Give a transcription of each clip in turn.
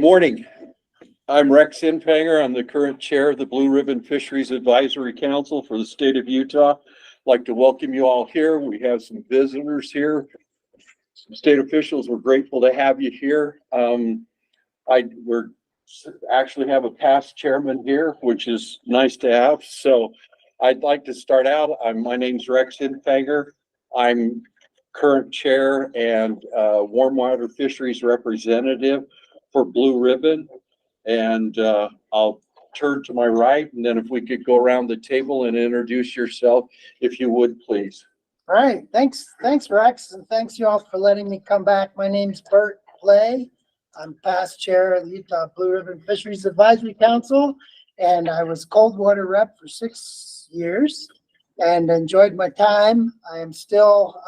morning. I'm Rex Infanger. I'm the current chair of the Blue Ribbon Fisheries Advisory Council for the state of Utah. I'd like to welcome you all here. We have some visitors here. Some state officials, we're grateful to have you here. We're actually have a past chairman here, which is nice to have. So I'd like to start out. My name's Rex Infanger. I'm current chair and warm water fisheries representative for Blue Ribbon. And I'll turn to my right, and then if we could go around the table and introduce yourself, if you would, please. All right, thanks Rex, and thanks you all for letting me come back. My name's Bert Play. I'm past chair of the Utah Blue Ribbon Fisheries Advisory Council, and I was cold water rep for 6 years and enjoyed my time. I am still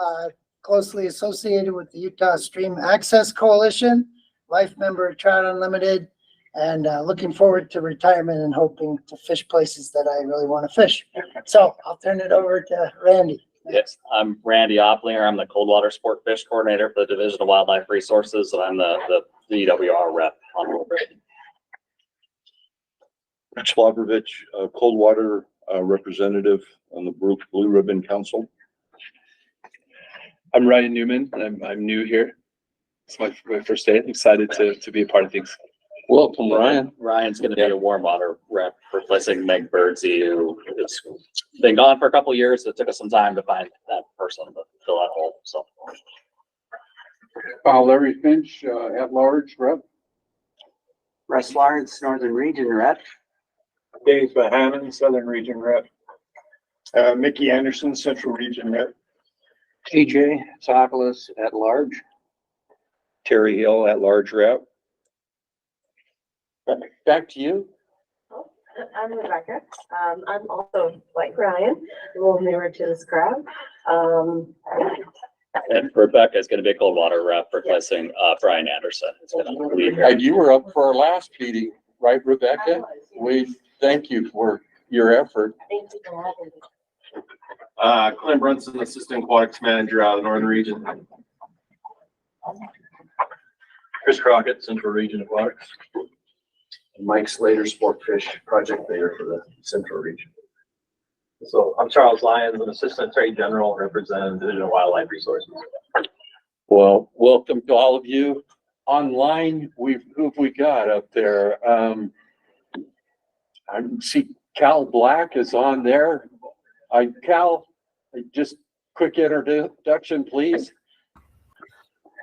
closely associated with the Utah Stream Access Coalition, life member of Trout Unlimited, and looking forward to retirement and hoping to fish places that I really want to fish. So I'll turn it over to Randy. Yes, I'm Randy Oplinger. I'm the cold water sport fish coordinator for the Division of Wildlife Resources, and I'm the DWR rep on Blue Ribbon. Rich Slobrovich, cold water representative on the Blue Ribbon Council. I'm Ryan Newman, and I'm new here. It's my first day. I'm excited to be a part of things. Welcome, Ryan. Ryan's going to be a warm water rep, replacing Meg Birdsey, who has been gone for a couple of years. It took us some time to find that person to fill that hole. So, Larry Finch, at large rep. Russ Lawrence, Northern Region rep. Dave Bahanan, Southern Region rep. Mickey Anderson, Central Region rep. TJ Sokolos at large. Terry Hill, at large rep. Back to you. I'm Rebecca. I'm also like Ryan, a little newer to this crowd. and Rebecca is going to be a cold water rep, replacing Brian Anderson. Who's going to leave here. And you were up for our last meeting, right, Rebecca? We thank you for your effort. Thank you for having me. Clint Brunson, Assistant Aquatics Manager out of the Northern Region. Chris Crockett, Central Region Aquatics. Mike Slater, Sport Fish Project Leader for the Central Region. So I'm Charles Lyons, an Assistant Attorney General representing the Division of Wildlife Resources. Well, welcome to all of you. Online, who have we got up there? I see Cal Black is on there. Cal, just quick introduction, please.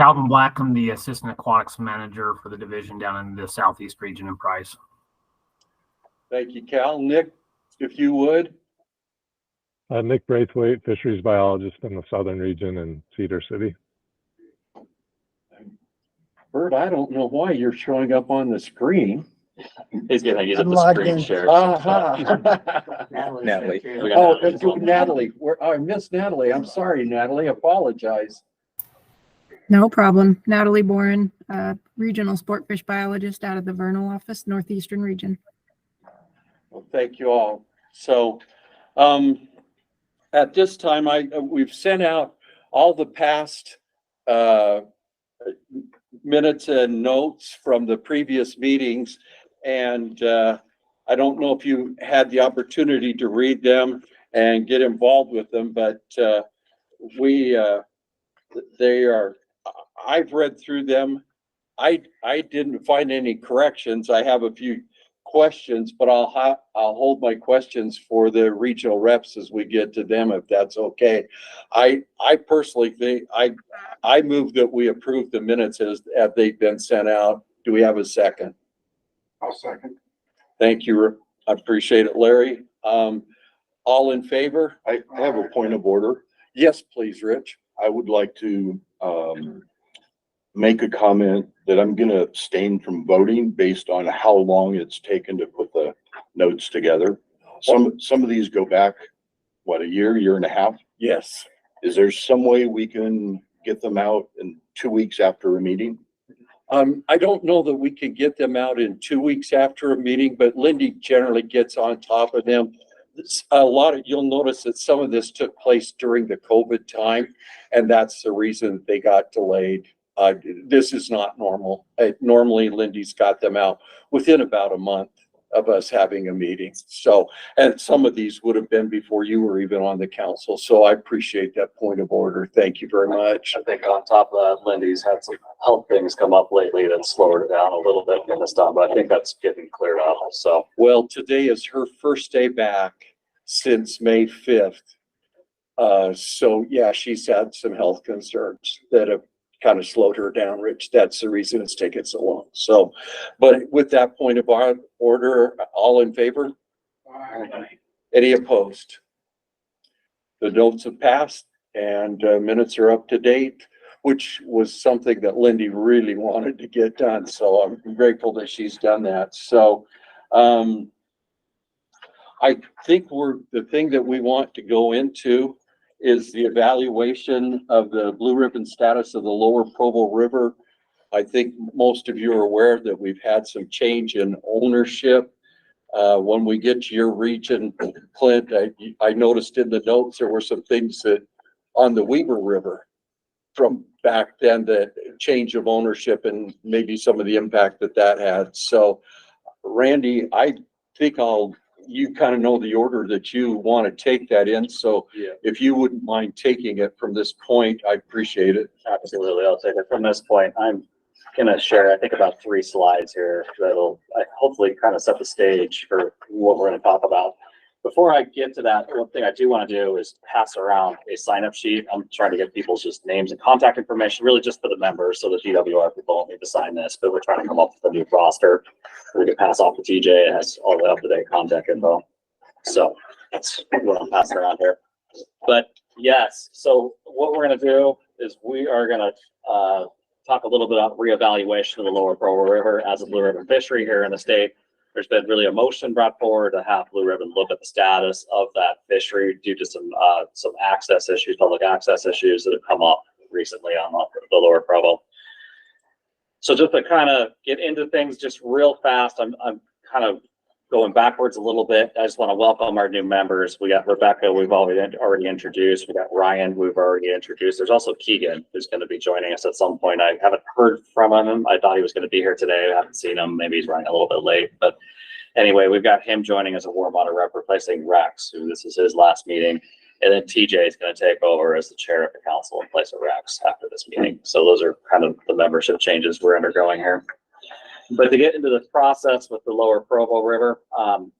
Calvin Black, I'm the Assistant Aquatics Manager for the division down in the Southeast region in Price. Thank you, Cal. Nick, if you would. Nick Braithwaite, Fisheries Biologist in the Southern Region in Cedar City. Bert, I don't know why you're showing up on the screen. He's going to use up the screen share. Natalie. Oh, Natalie. I miss Natalie. I'm sorry, Natalie. Apologize. No problem. Natalie Boren, regional sport fish biologist out of the Vernal office, Northeastern region. Well, thank you all. So at this time, we've sent out all the past minutes and notes from the previous meetings. And I don't know if you had the opportunity to read them and get involved with them, but I've read through them. I didn't find any corrections. I have a few questions, but I'll hold my questions for the regional reps as we get to them, if that's okay. I personally think I move that we approve the minutes as they've been sent out. Do we have a second? I'll second. Thank you. I appreciate it, Larry. All in favor? I have a point of order. Yes, please, Rich. I would like to make a comment that I'm going to abstain from voting based on how long it's taken to put the notes together. Some of these go back, what, a year and a half? Yes. Is there some way we can get them out in 2 weeks after a meeting? I don't know that we can get them out in 2 weeks after a meeting, but Lindy generally gets on top of them. You'll notice that some of this took place during the COVID time, and that's the reason they got delayed. This is not normal. Normally Lindy's got them out within about a month of us having a meeting. So, and some of these would have been before you were even on the council. So I appreciate that point of order. Thank you very much. I think on top of that, Lindy's had some health things come up lately that slowed it down a little bit in this time, but I think that's getting cleared up. So, well, today is her first day back since May 5th. So yeah, she's had some health concerns that have kind of slowed her down, Rich. That's the reason it's taken so long. So, but with that point of our order, all in favor? Aye. Any opposed? The notes have passed and minutes are up to date, which was something that Lindy really wanted to get done. So I'm grateful that she's done that. So, I think the thing that we want to go into is the evaluation of the blue ribbon status of the lower Provo River. I think most of you are aware that we've had some change in ownership. When we get to your region, Clint, I noticed in the notes, there were some things that on the Weber River from back then, that change of ownership and maybe some of the impact that that had. So Randy, I think you kind of know the order that you want to take that in. So yeah, if you wouldn't mind taking it from this point, I appreciate it. absolutely. I'll take it from this point. I'm gonna share, I think, about 3 slides here that'll hopefully kind of set the stage for what we're gonna talk about. Before I get to that, one thing I do want to do is pass around a sign-up sheet. I'm trying to get people's just names and contact information, really just for the members, so the DWR people don't need to sign this, but we're trying to come up with a new roster. We can pass off to TJ. It has all the up-to-date contact info. So that's what I'm passing around here. But yes, so what we're gonna do is we are gonna talk a little bit about reevaluation of the lower Provo River as a blue ribbon fishery here in the state. There's been really a motion brought forward to have Blue Ribbon look at the status of that fishery due to some access issues, public access issues that have come up recently on the lower Provo. So just to kind of get into things just real fast, I'm kind of going backwards a little bit. I just want to welcome our new members. We got Rebecca, we've already introduced. We got Ryan, we've already introduced. There's also Keegan, who's going to be joining us at some point. I haven't heard from him. I thought he was going to be here today. I haven't seen him. Maybe he's running a little bit late. But anyway, we've got him joining as a warrant monitor rep, replacing Rex, who this is his last meeting. And then TJ is going to take over as the chair of the council in place of Rex after this meeting. So those are kind of the membership changes we're undergoing here. But to get into this process with the lower Provo River,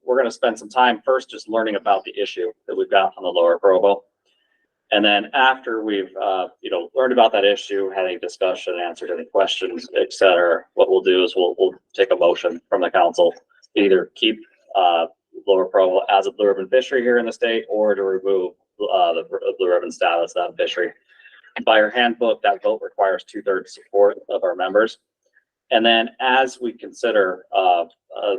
we're going to spend some time first just learning about the issue that we've got on the lower Provo. And then after we've learned about that issue, had a discussion, answered any questions, etc., what we'll do is we'll take a motion from the council to either keep lower Provo as a blue ribbon fishery here in the state, or to remove the blue ribbon status of that fishery. By our handbook, that vote requires 2/3 support of our members. And then as we consider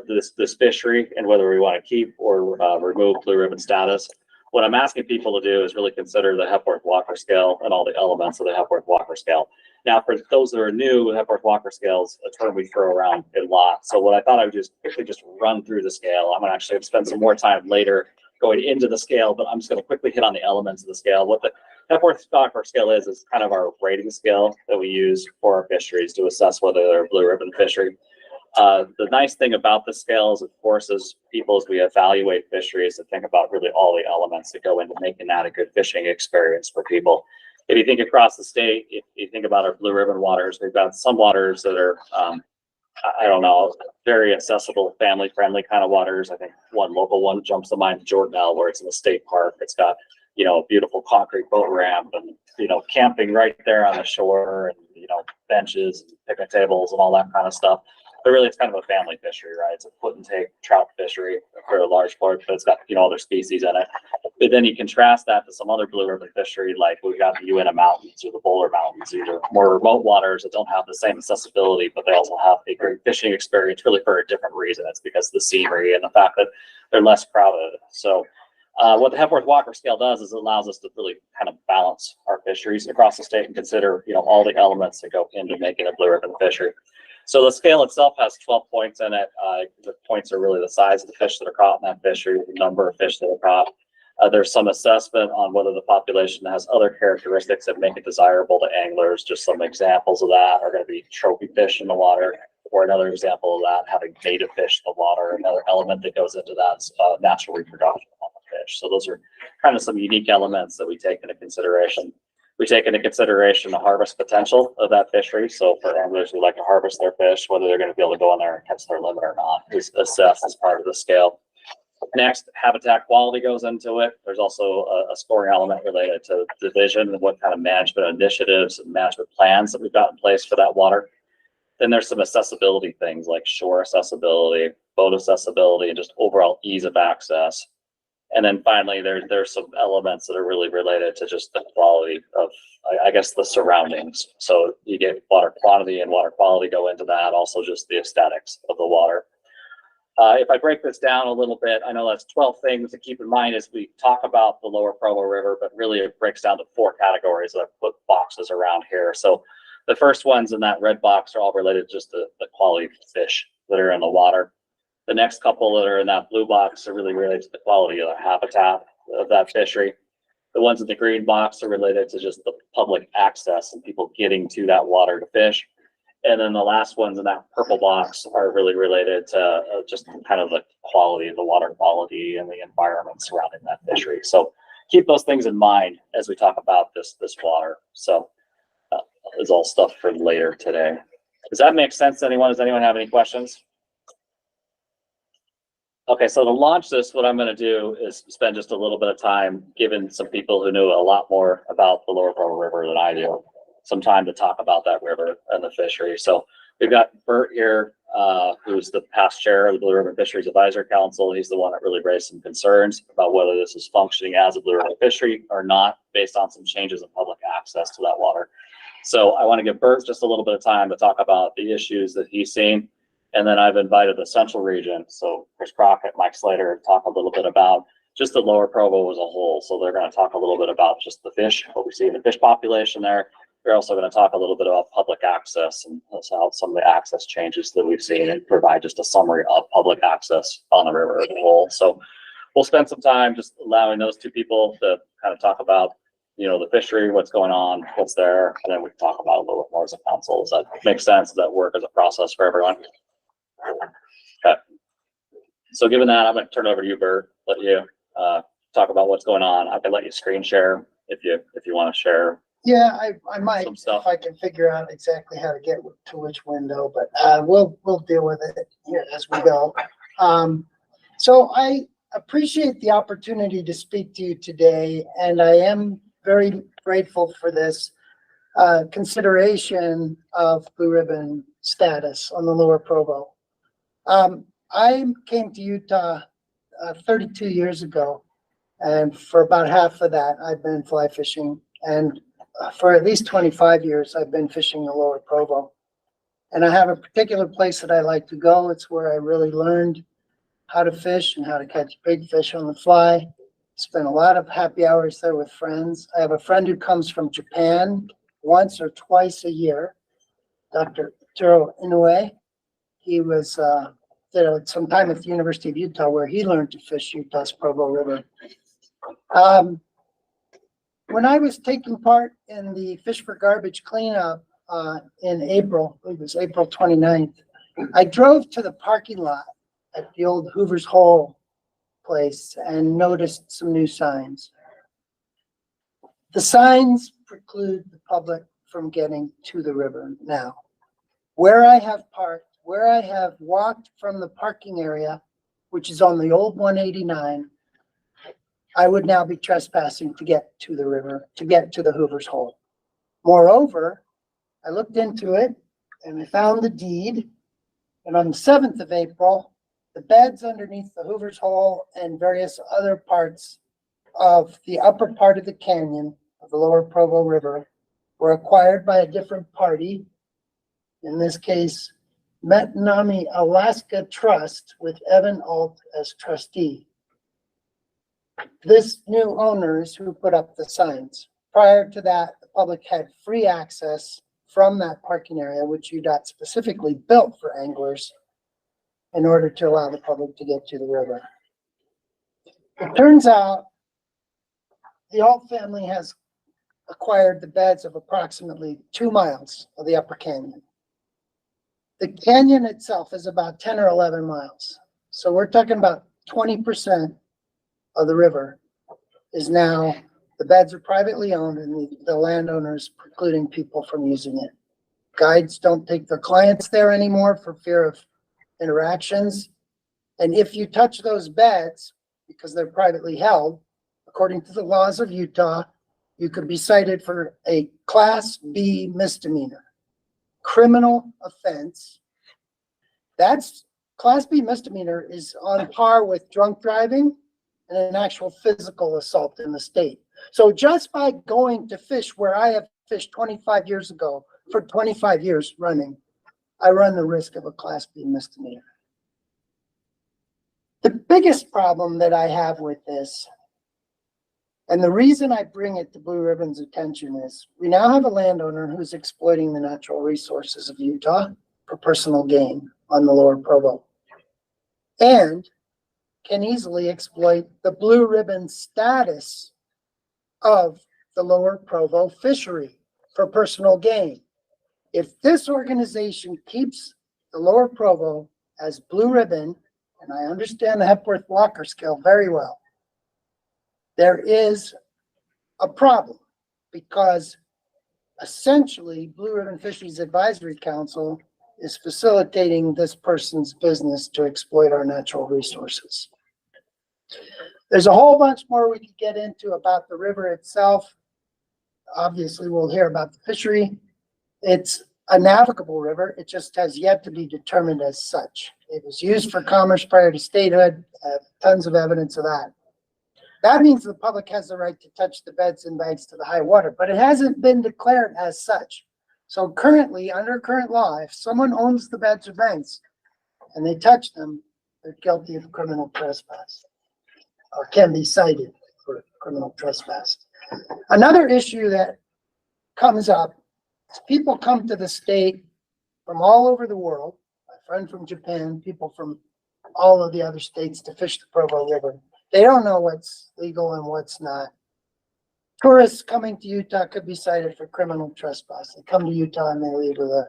this fishery and whether we want to keep or remove blue ribbon status, what I'm asking people to do is really consider the Hepworth-Walker scale and all the elements of the Hepworth-Walker scale. Now, for those that are new, the Hepworth-Walker scale is a term we throw around a lot. So what I thought I would just quickly run through the scale. I'm going to actually spend some more time later going into the scale, but I'm just going to quickly hit on the elements of the scale. What the Hepworth-Walker scale is kind of our rating scale that we use for our fisheries to assess whether they're a blue ribbon fishery. The nice thing about the scale is it forces people, as we evaluate fisheries, to think about really all the elements that go into making that a good fishing experience for people. If you think across the state, if you think about our blue ribbon waters, we've got some waters that are, very accessible, family-friendly kind of waters. I think one local one jumps to mind, Jordanelle, where it's in the state park. It's got, a beautiful concrete boat ramp and, camping right there on the shore and, benches, and picnic tables and all that kind of stuff. But really, it's kind of a family fishery, right? It's a put and take trout fishery for a large part, but it's got, other species in it. But then you contrast that to some other blue ribbon fishery, like we've got the Uinta Mountains or the Boulder Mountains. These are more remote waters that don't have the same accessibility, but they also have a great fishing experience, really for a different reason. It's because of the scenery and the fact that they're less crowded. So what the Hepworth-Walker scale does is it allows us to really kind of balance our fisheries across the state and consider, all the elements that go into making a blue ribbon fishery. So the scale itself has 12 points in it. The points are really the size of the fish that are caught in that fishery, the number of fish that are caught. There's some assessment on whether the population has other characteristics that make it desirable to anglers. Just some examples of that are going to be trophy fish in the water, or another example of that, having native fish in the water. Another element that goes into that is natural reproduction of the fish. So those are kind of some unique elements that we take into consideration. We take into consideration the harvest potential of that fishery. So for anglers who like to harvest their fish, whether they're going to be able to go in there and catch their limit or not is assessed as part of the scale. Next, habitat quality goes into it. There's also a scoring element related to division and what kind of management initiatives and management plans that we've got in place for that water. Then there's some accessibility things like shore accessibility, boat accessibility, and just overall ease of access. And then finally, there's some elements that are really related to just the quality of, I guess, the surroundings. So you get water quantity and water quality go into that, also just the aesthetics of the water. If I break this down a little bit, I know that's 12 things to keep in mind as we talk about the lower Provo River, but really it breaks down to 4 categories that I've put boxes around here. So the first ones in that red box are all related just to the quality of fish that are in the water. The next couple that are in that blue box are really related to the quality of the habitat of that fishery. The ones in the green box are related to just the public access and people getting to that water to fish. And then the last ones in that purple box are really related to just kind of the quality of the water quality and the environment surrounding that fishery. So keep those things in mind as we talk about this water. So it's all stuff for later today. Does that make sense to anyone? Does anyone have any questions? Okay, so to launch this, what I'm going to do is spend just a little bit of time giving some people who knew a lot more about the lower Provo River than I do some time to talk about that river and the fishery. So we've got Bert here, who's the past chair of the Blue Ribbon Fisheries Advisory Council. He's the one that really raised some concerns about whether this is functioning as a Blue Ribbon fishery or not, based on some changes in public access to that water. So I want to give Bert just a little bit of time to talk about the issues that he's seen. And then I've invited the central region, so Chris Crockett, Mike Slater, to talk a little bit about just the lower Provo as a whole. So they're going to talk a little bit about just the fish, what we see in the fish population there. We're also going to talk a little bit about public access and how some of the access changes that we've seen and provide just a summary of public access on the river as a whole. So we'll spend some time just allowing those two people to kind of talk about, you know, the fishery, what's going on, what's there, and then we can talk about a little bit more as a council. Does that make sense? Does that work as a process for everyone? Okay. So given that, I'm going to turn it over to you, Bert. Let you talk about what's going on. I can let you screen share if you want to share. Yeah, I might, if I can figure out exactly how to get to which window, but we'll deal with it here as we go. So I appreciate the opportunity to speak to you today, and I am very grateful for this consideration of Blue Ribbon status on the lower Provo. I came to Utah 32 years ago, and for about half of that, I've been fly fishing, and for at least 25 years, I've been fishing the lower Provo. And I have a particular place that I like to go. It's where I really learned how to fish and how to catch big fish on the fly. Spent a lot of happy hours there with friends. I have a friend who comes from Japan once or twice a year, Dr. Turo Inoue. He was did some time at the University of Utah where he learned to fish Utah's Provo River. When I was taking part in the Fish for Garbage cleanup in April, it was April 29th, I drove to the parking lot at the old Hoover's Hole place and noticed some new signs. The signs preclude the public from getting to the river now. Where I have parked, where I have walked from the parking area, which is on the old 189, I would now be trespassing to get to the river, to get to the Hoover's Hole. Moreover, I looked into it and I found the deed. And on the 7th of April, the beds underneath the Hoover's Hole and various other parts of the upper part of the canyon of the lower Provo River were acquired by a different party. In this case, Metanami Alaska Trust with Evan Alt as trustee. This new owner is who put up the signs. Prior to that, the public had free access from that parking area, which UDOT specifically built for anglers in order to allow the public to get to the river. It turns out the Alt family has acquired the beds of approximately 2 miles of the Upper Canyon. The canyon itself is about 10 or 11 miles. So we're talking about 20% of the river is now, the beds are privately owned and the landowners precluding people from using it. Guides don't take their clients there anymore for fear of interactions. And if you touch those beds, because they're privately held, according to the laws of Utah, you could be cited for a Class B misdemeanor, criminal offense. That's Class B misdemeanor is on par with drunk driving and an actual physical assault in the state. So just by going to fish where I have fished 25 years ago, for 25 years running, I run the risk of a Class B misdemeanor. The biggest problem that I have with this, and the reason I bring it to Blue Ribbon's attention, is we now have a landowner who's exploiting the natural resources of Utah for personal gain on the lower Provo, and can easily exploit the Blue Ribbon status of the lower Provo fishery for personal gain. If this organization keeps the lower Provo as Blue Ribbon, and I understand the Hepworth-Walker scale very well, there is a problem, because essentially Blue Ribbon Fisheries Advisory Council is facilitating this person's business to exploit our natural resources. There's a whole bunch more we could get into about the river itself. Obviously, we'll hear about the fishery. It's a navigable river. It just has yet to be determined as such. It was used for commerce prior to statehood. Tons of evidence of that. That means the public has the right to touch the beds and banks to the high water, but it hasn't been declared as such. So currently, under current law, if someone owns the beds or banks and they touch them, they're guilty of criminal trespass, or can be cited for criminal trespass. Another issue that comes up is people come to the state from all over the world, my friend from Japan, people from all of the other states to fish the Provo River. They don't know what's legal and what's not. Tourists coming to Utah could be cited for criminal trespass. They come to Utah and they leave with a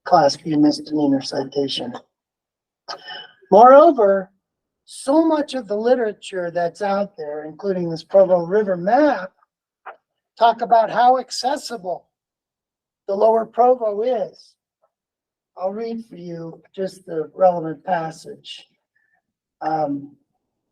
Class B misdemeanor citation. Moreover, so much of the literature that's out there, including this Provo River map, talk about how accessible the lower Provo is. I'll read for you just the relevant passage.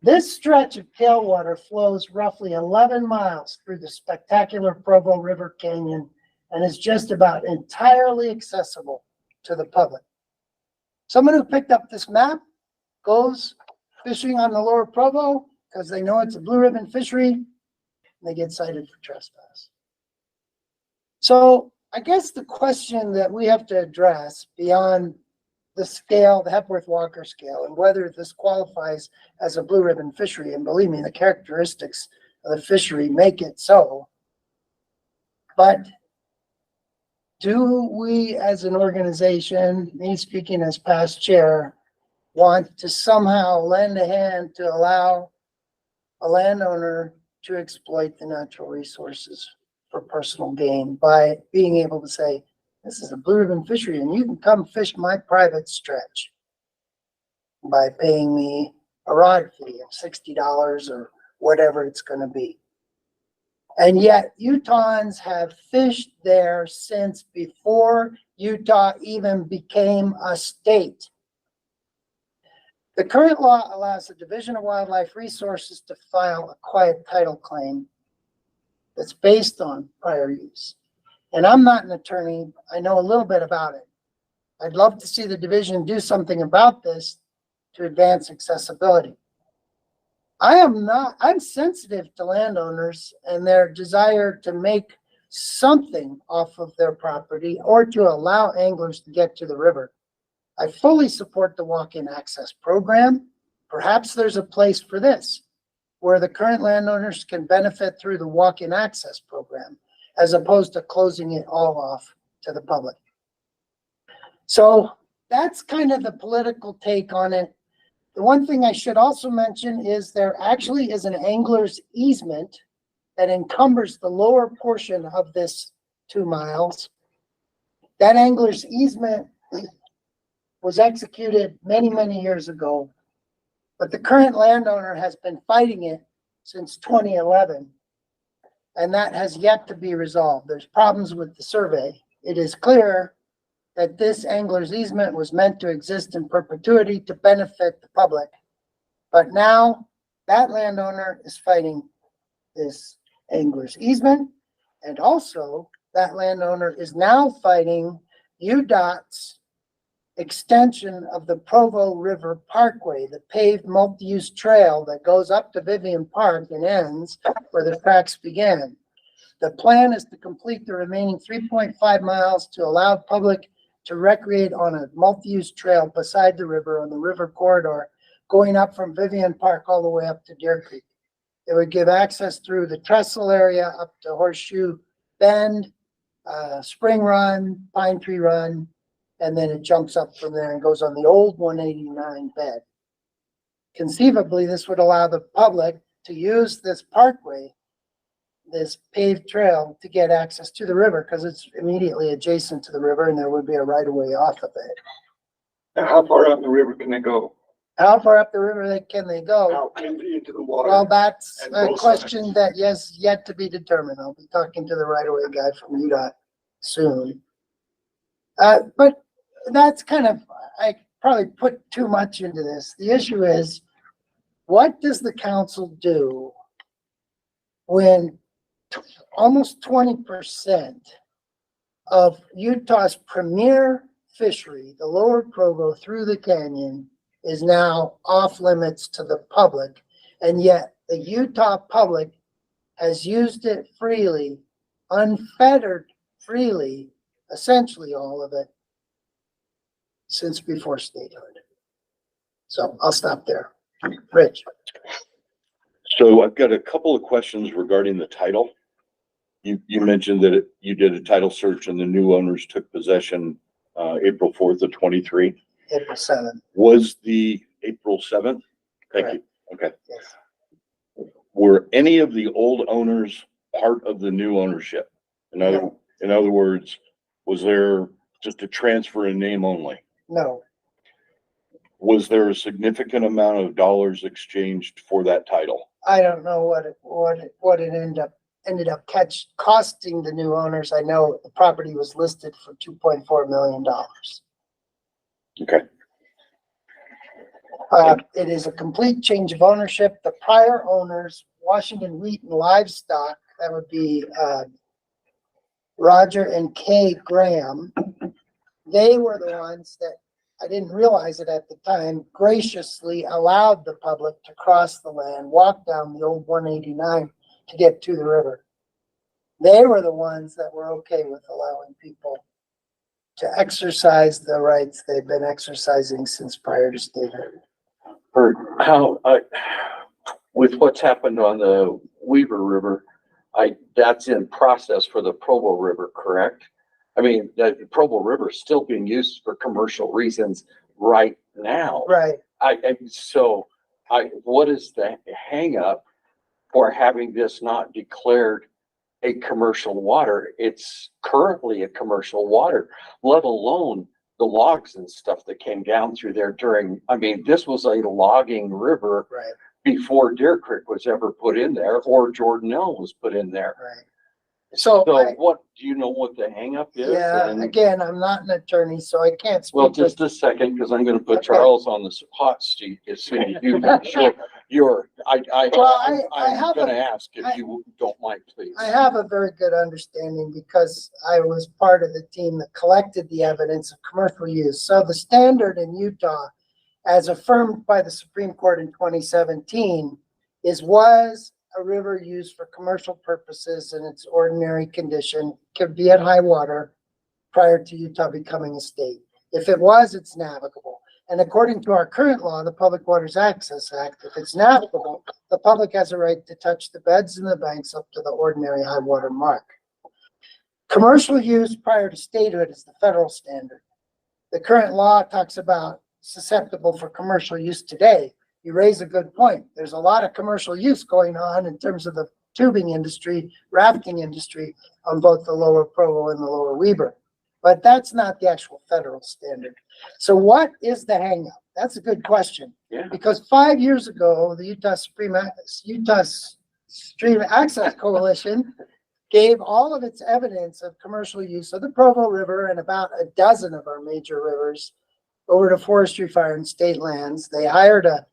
This stretch of tailwater flows roughly 11 miles through the spectacular Provo River Canyon and is just about entirely accessible to the public. Someone who picked up this map goes fishing on the lower Provo because they know it's a Blue Ribbon fishery, and they get cited for trespass. So I guess the question that we have to address beyond the scale, the Hepworth-Walker scale, and whether this qualifies as a Blue Ribbon fishery, and believe me, the characteristics of the fishery make it so, but do we as an organization, me speaking as past chair, want to somehow lend a hand to allow a landowner to exploit the natural resources for personal gain by being able to say, this is a Blue Ribbon fishery and you can come fish my private stretch by paying me a rod fee of $60 or whatever it's going to be. And yet Utahns have fished there since before Utah even became a state. The current law allows the Division of Wildlife Resources to file a quiet title claim that's based on prior use. And I'm not an attorney. I know a little bit about it. I'd love to see the division do something about this to advance accessibility. I'm sensitive to landowners and their desire to make something off of their property or to allow anglers to get to the river. I fully support the walk-in access program. Perhaps there's a place for this, where the current landowners can benefit through the walk-in access program, as opposed to closing it all off to the public. So that's kind of the political take on it. The one thing I should also mention is there actually is an angler's easement that encumbers the lower portion of this 2 miles. That angler's easement was executed many, many years ago, but the current landowner has been fighting it since 2011, and that has yet to be resolved. There's problems with the survey. It is clear that this angler's easement was meant to exist in perpetuity to benefit the public. But now that landowner is fighting this angler's easement, and also that landowner is now fighting UDOT's extension of the Provo River Parkway, the paved multi-use trail that goes up to Vivian Park and ends where the tracks began. The plan is to complete the remaining 3.5 miles to allow public to recreate on a multi-use trail beside the river on the river corridor, going up from Vivian Park all the way up to Deer Creek. It would give access through the trestle area up to Horseshoe Bend, Spring Run, Pine Tree Run, and then it jumps up from there and goes on the old 189 bed. Conceivably, this would allow the public to use this parkway, this paved trail, to get access to the river because it's immediately adjacent to the river and there would be a right of way off of it. Now, how far out in the river can they go? How far up the river can they go? Out into the water. Well, that's And a both question sides. that yes, yet to be determined. I'll be talking to the right of way guy from UDOT soon. But that's kind of, I probably put too much into this. The issue is, what does the council do when almost 20% of Utah's premier fishery, the lower Provo through the canyon, is now off limits to the public, and yet the Utah public has used it freely, unfettered freely, essentially all of it, since before statehood. So I'll stop there. Rich. So I've got a couple of questions regarding the title. You mentioned that you did a title search and the new owners took possession April 4th of 23. April 7th. Was the April 7th? Thank Correct. you. Okay. Yes. Were any of the old owners part of the new ownership? In other words, was there just a transfer in name only? No. Was there a significant amount of dollars exchanged for that title? I don't know what it ended up costing the new owners. I know the property was listed for $2.4 million. Okay. It is a complete change of ownership. The prior owners, Washington Wheat and Livestock, that would be Roger and Kay Graham. They were the ones that, I didn't realize it at the time, graciously allowed the public to cross the land, walk down the old 189 to get to the river. They were the ones that were okay with allowing people to exercise the rights they've been exercising since prior to statehood. Bert, how, with what's happened on the Weaver River, that's in process for the Provo River, correct? I mean, the Provo River is still being used for commercial reasons right now. Right. What is the hang up for having this not declared a commercial water? It's currently a commercial water, let alone the logs and stuff that came down through there this was a logging river. Right. Before Deer Creek was ever put in there or Jordanelle was put in there. Right. So what, do you know what the hang up is? Yeah, And- again, I'm not an attorney, so I can't speak. Well, just a second, because I'm gonna put Okay. Charles on the hot seat as soon as you can show I'm gonna ask if you don't mind, please. I have a very good understanding because I was part of the team that collected the evidence of commercial use. So the standard in Utah, as affirmed by the Supreme Court in 2017, was a river used for commercial purposes in its ordinary condition, could be at high water prior to Utah becoming a state. If it was, it's navigable. And according to our current law, the Public Waters Access Act, if it's navigable, the public has a right to touch the beds and the banks up to the ordinary high water mark. Commercial use prior to statehood is the federal standard. The current law talks about susceptible for commercial use today. You raise a good point. There's a lot of commercial use going on in terms of the tubing industry, rafting industry on both the lower Provo and the lower Weber. But that's not the actual federal standard. So what is the hangup? That's a good question. Yeah. Because 5 years ago, the Utah Stream Access Coalition gave all of its evidence of commercial use of the Provo River and about a dozen of our major rivers over to forestry fire and state lands. They hired a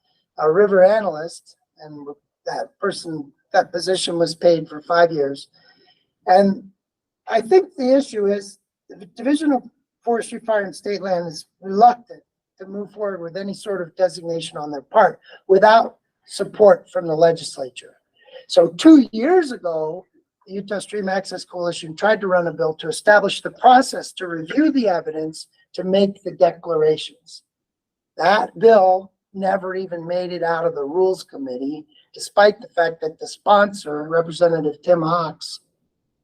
river analyst, and that position was paid for 5 years. And I think the issue is the Division of Forestry, Fire and State Land is reluctant to move forward with any sort of designation on their part without support from the legislature. So 2 years ago, the Utah Stream Access Coalition tried to run a bill to establish the process to review the evidence to make the declarations. That bill never even made it out of the Rules Committee, despite the fact that the sponsor, Representative Tim Hawks,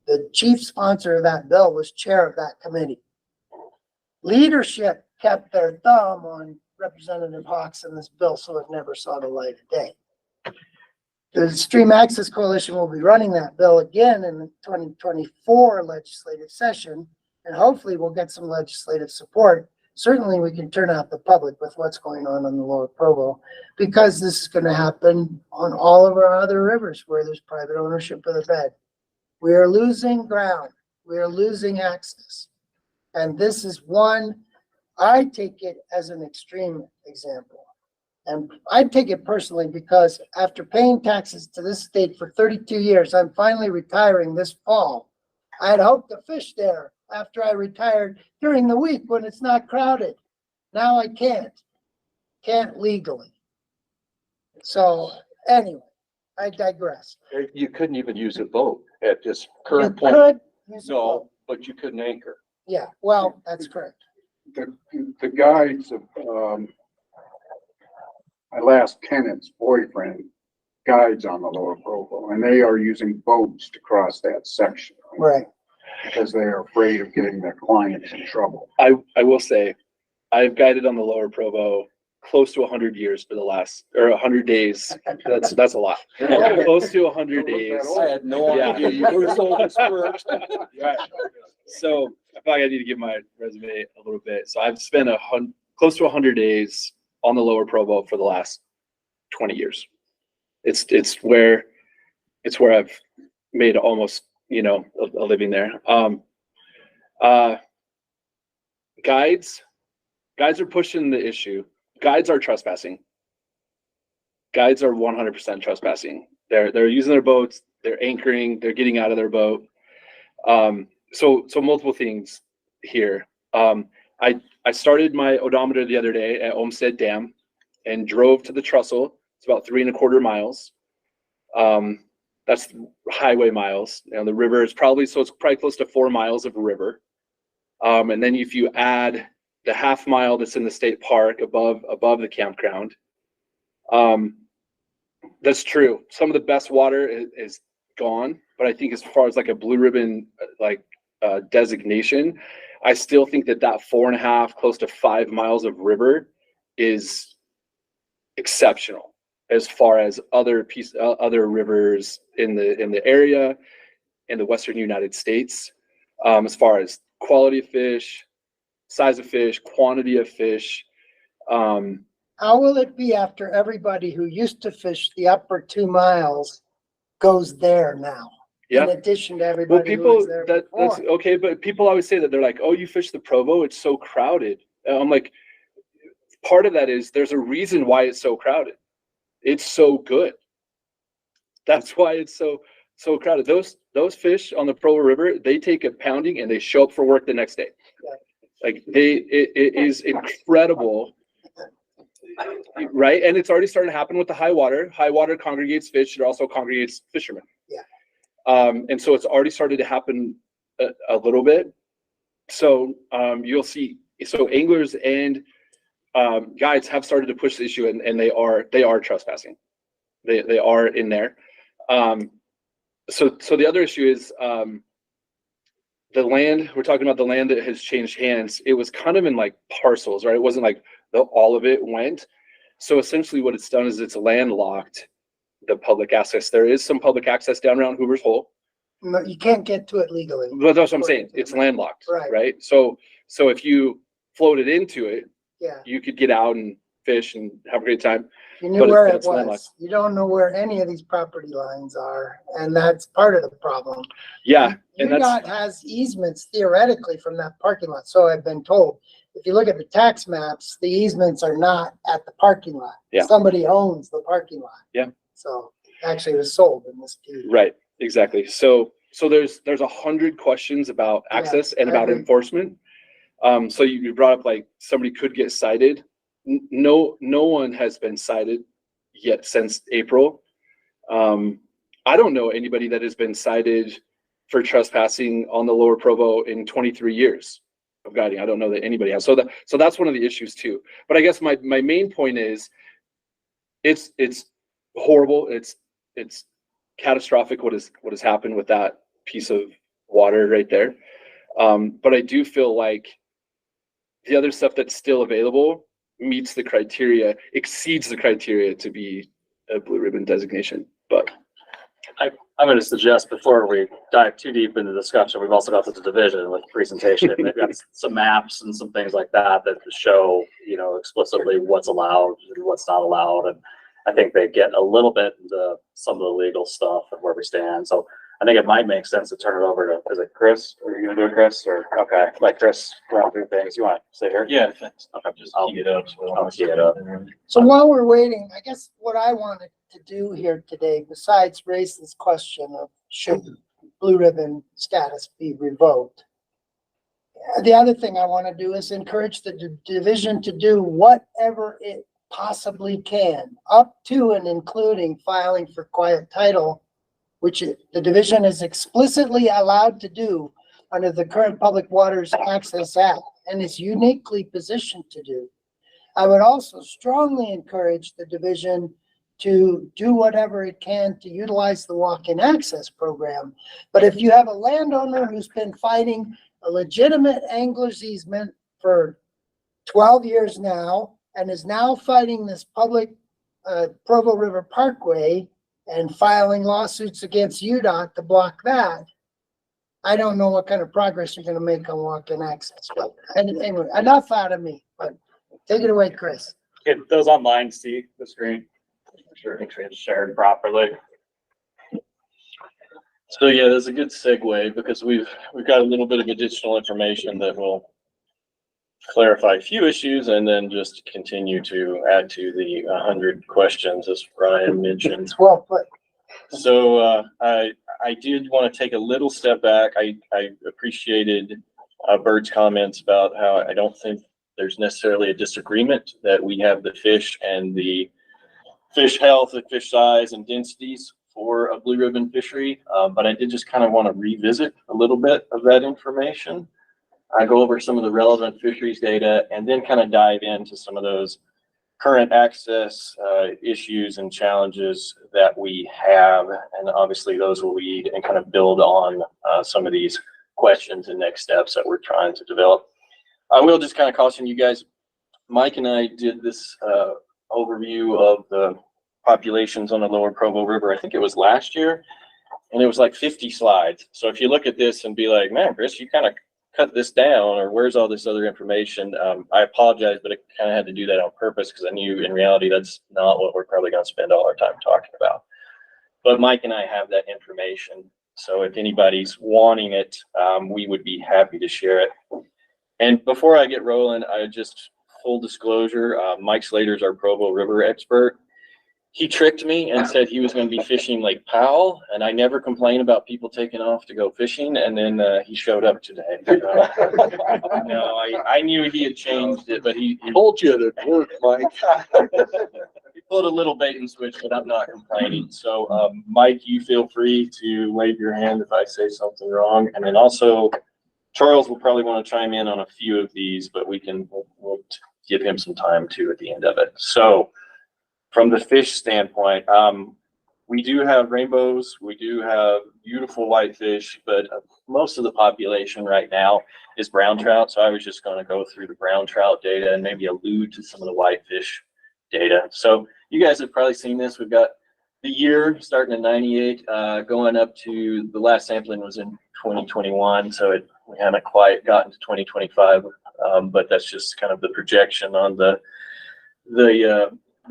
the chief sponsor of that bill, was chair of that committee. Leadership kept their thumb on Representative Hawks in this bill, so it never saw the light of day. The Stream Access Coalition will be running that bill again in the 2024 legislative session, and hopefully we'll get some legislative support. Certainly we can turn out the public with what's going on the lower Provo, because this is going to happen on all of our other rivers where there's private ownership of the bed. We are losing ground. We are losing access. And this is one, I take it as an extreme example. And I take it personally because after paying taxes to this state for 32 years, I'm finally retiring this fall. I had hoped to fish there after I retired during the week when it's not crowded. Now I can't legally. So anyway, I digress. You couldn't even use a boat at this You current point. could use a No, boat. but you couldn't anchor. Yeah, well, that's correct. The guides of, my last tenant's boyfriend guides on the lower Provo, and they are using boats to cross that section. Right. Because they are afraid of getting their clients in trouble. I will say, I've guided on the lower Provo close to 100 years for the last, or 100 days. That's a lot. Close to 100 days. I had no idea you were so dispersed. Right. So I feel like I need to give my resume a little bit. So I've spent close to 100 days on the lower Provo for the last 20 years. It's where I've made almost, a living there. Guides are pushing the issue. Guides are trespassing. Guides are 100% trespassing. They're using their boats, they're anchoring, they're getting out of their boat. So multiple things here. I started my odometer the other day at Olmsted Dam and drove to the trestle. It's about 3.25 miles. That's highway miles. The river is probably close to 4 miles of river. And then if you add the half mile that's in the state park above the campground, that's true. Some of the best water is gone, but I think as far as like a blue ribbon designation, I still think that 4.5, close to 5 miles of river is exceptional as far as other rivers in the area in the Western United States, as far as quality of fish, size of fish, quantity of fish. How will it be after everybody who used to fish the upper 2 miles goes there now? Yeah. In addition to everybody who was there that's before. okay, but people always say that they're like, oh, you fish the Provo, it's so crowded. I'm like, part of that is there's a reason why it's so crowded. It's so good. That's why it's so crowded. Those fish on the Provo River, they take a pounding and they show up for work the next day. Like it is incredible, right? And it's already starting to happen with the high water. High water congregates fish. It also congregates fishermen. Yeah. And so it's already started to happen a little bit. So you'll see. So anglers and guides have started to push the issue, and they are trespassing. They are in there. So the other issue is the land. We're talking about the land that has changed hands. It was kind of in like parcels, right? It wasn't like all of it went. So essentially what it's done is it's landlocked the public access. There is some public access down around Hoover's Hole. No, you can't get to it legally. But that's what I'm saying. It's landlocked, Right. right? So if you floated into it, Yeah, you could get out and fish and have a great time. you knew But where it it's landlocked. was. You don't know where any of these property lines are, and that's part of the problem. Yeah, and that's UDOT has easements theoretically from that parking lot, so I've been told. If you look at the tax maps, the easements are not at the parking lot. Yeah. Somebody owns the parking lot. Yeah. So actually it was sold in this deed. right. Exactly. So there's 100 questions about Yeah, access and I about agree. enforcement. So you brought up like somebody could get cited. No one has been cited yet since April. I don't know anybody that has been cited for trespassing on the Lower Provo in 23 years of guiding. I don't know that anybody has. So that's one of the issues too. But I guess my main point is it's horrible. It's catastrophic what has happened with that piece of water right there. But I do feel like the other stuff that's still available meets the criteria, exceeds the criteria to be a blue ribbon designation. But I'm going to suggest before we dive too deep into the discussion, we've also got the division with the presentation. They've got some maps and some things like that show, explicitly what's allowed and what's not allowed. And I think they get a little bit into some of the legal stuff and where we stand. So I think it might make sense to turn it over to, is it Chris? Are you going to do it, Chris? Or, okay, let Chris run through things. You want to sit here? Yeah, thanks. Okay, I'll get it up. I'll key it up. So while we're waiting, I guess what I wanted to do here today, besides raise this question of should blue ribbon status be revoked, the other thing I want to do is encourage the division to do whatever it possibly can, up to and including filing for quiet title, which the division is explicitly allowed to do under the current Public Waters Access Act and is uniquely positioned to do. I would also strongly encourage the division to do whatever it can to utilize the walk-in access program. But if you have a landowner who's been fighting a legitimate angler's easement for 12 years now and is now fighting this public Provo River Parkway and filing lawsuits against UDOT to block that, I don't know what kind of progress you're going to make on walk-in access. But anyway, enough out of me. But take it away, Chris. Can those online see the screen? Sure, make sure it's shared properly. So yeah, that's a good segue because we've got a little bit of additional information that will clarify a few issues and then just continue to add to the 100 questions as Ryan mentioned. It's well put. So I did want to take a little step back. I appreciated Bert's comments about how I don't think there's necessarily a disagreement that we have the fish and the fish health, the fish size and densities for a blue ribbon fishery. But I did just kind of want to revisit a little bit of that information. I go over some of the relevant fisheries data and then kind of dive into some of those current access issues and challenges that we have. And obviously those will lead and kind of build on some of these questions and next steps that we're trying to develop. I will just kind of caution you guys, Mike and I did this overview of the populations on the Lower Provo River. I think it was last year, and it was like 50 slides. So if you look at this and be like, man, Chris, you kind of cut this down, or where's all this other information? I apologize, but I kind of had to do that on purpose because I knew in reality that's not what we're probably going to spend all our time talking about. But Mike and I have that information. So if anybody's wanting it, we would be happy to share it. And before I get rolling, I just full disclosure, Mike Slater's our Provo River expert. He tricked me and said he was going to be fishing Lake Powell, and I never complain about people taking off to go fishing. And then he showed up today. No, I knew he had changed it, but he Told you it'd work, Mike. he pulled a little bait and switch, but I'm not complaining. So, Mike, you feel free to wave your hand if I say something wrong. And then also, Charles will probably want to chime in on a few of these, but we'll give him some time too at the end of it. So, from the fish standpoint, we do have rainbows, we do have beautiful whitefish, but most of the population right now is brown trout. So I was just going to go through the brown trout data and maybe allude to some of the whitefish data. So you guys have probably seen this. We've got the year starting in 98, going up to the last sampling was in 2021. So we haven't quite gotten to 2025, but that's just kind of the projection on the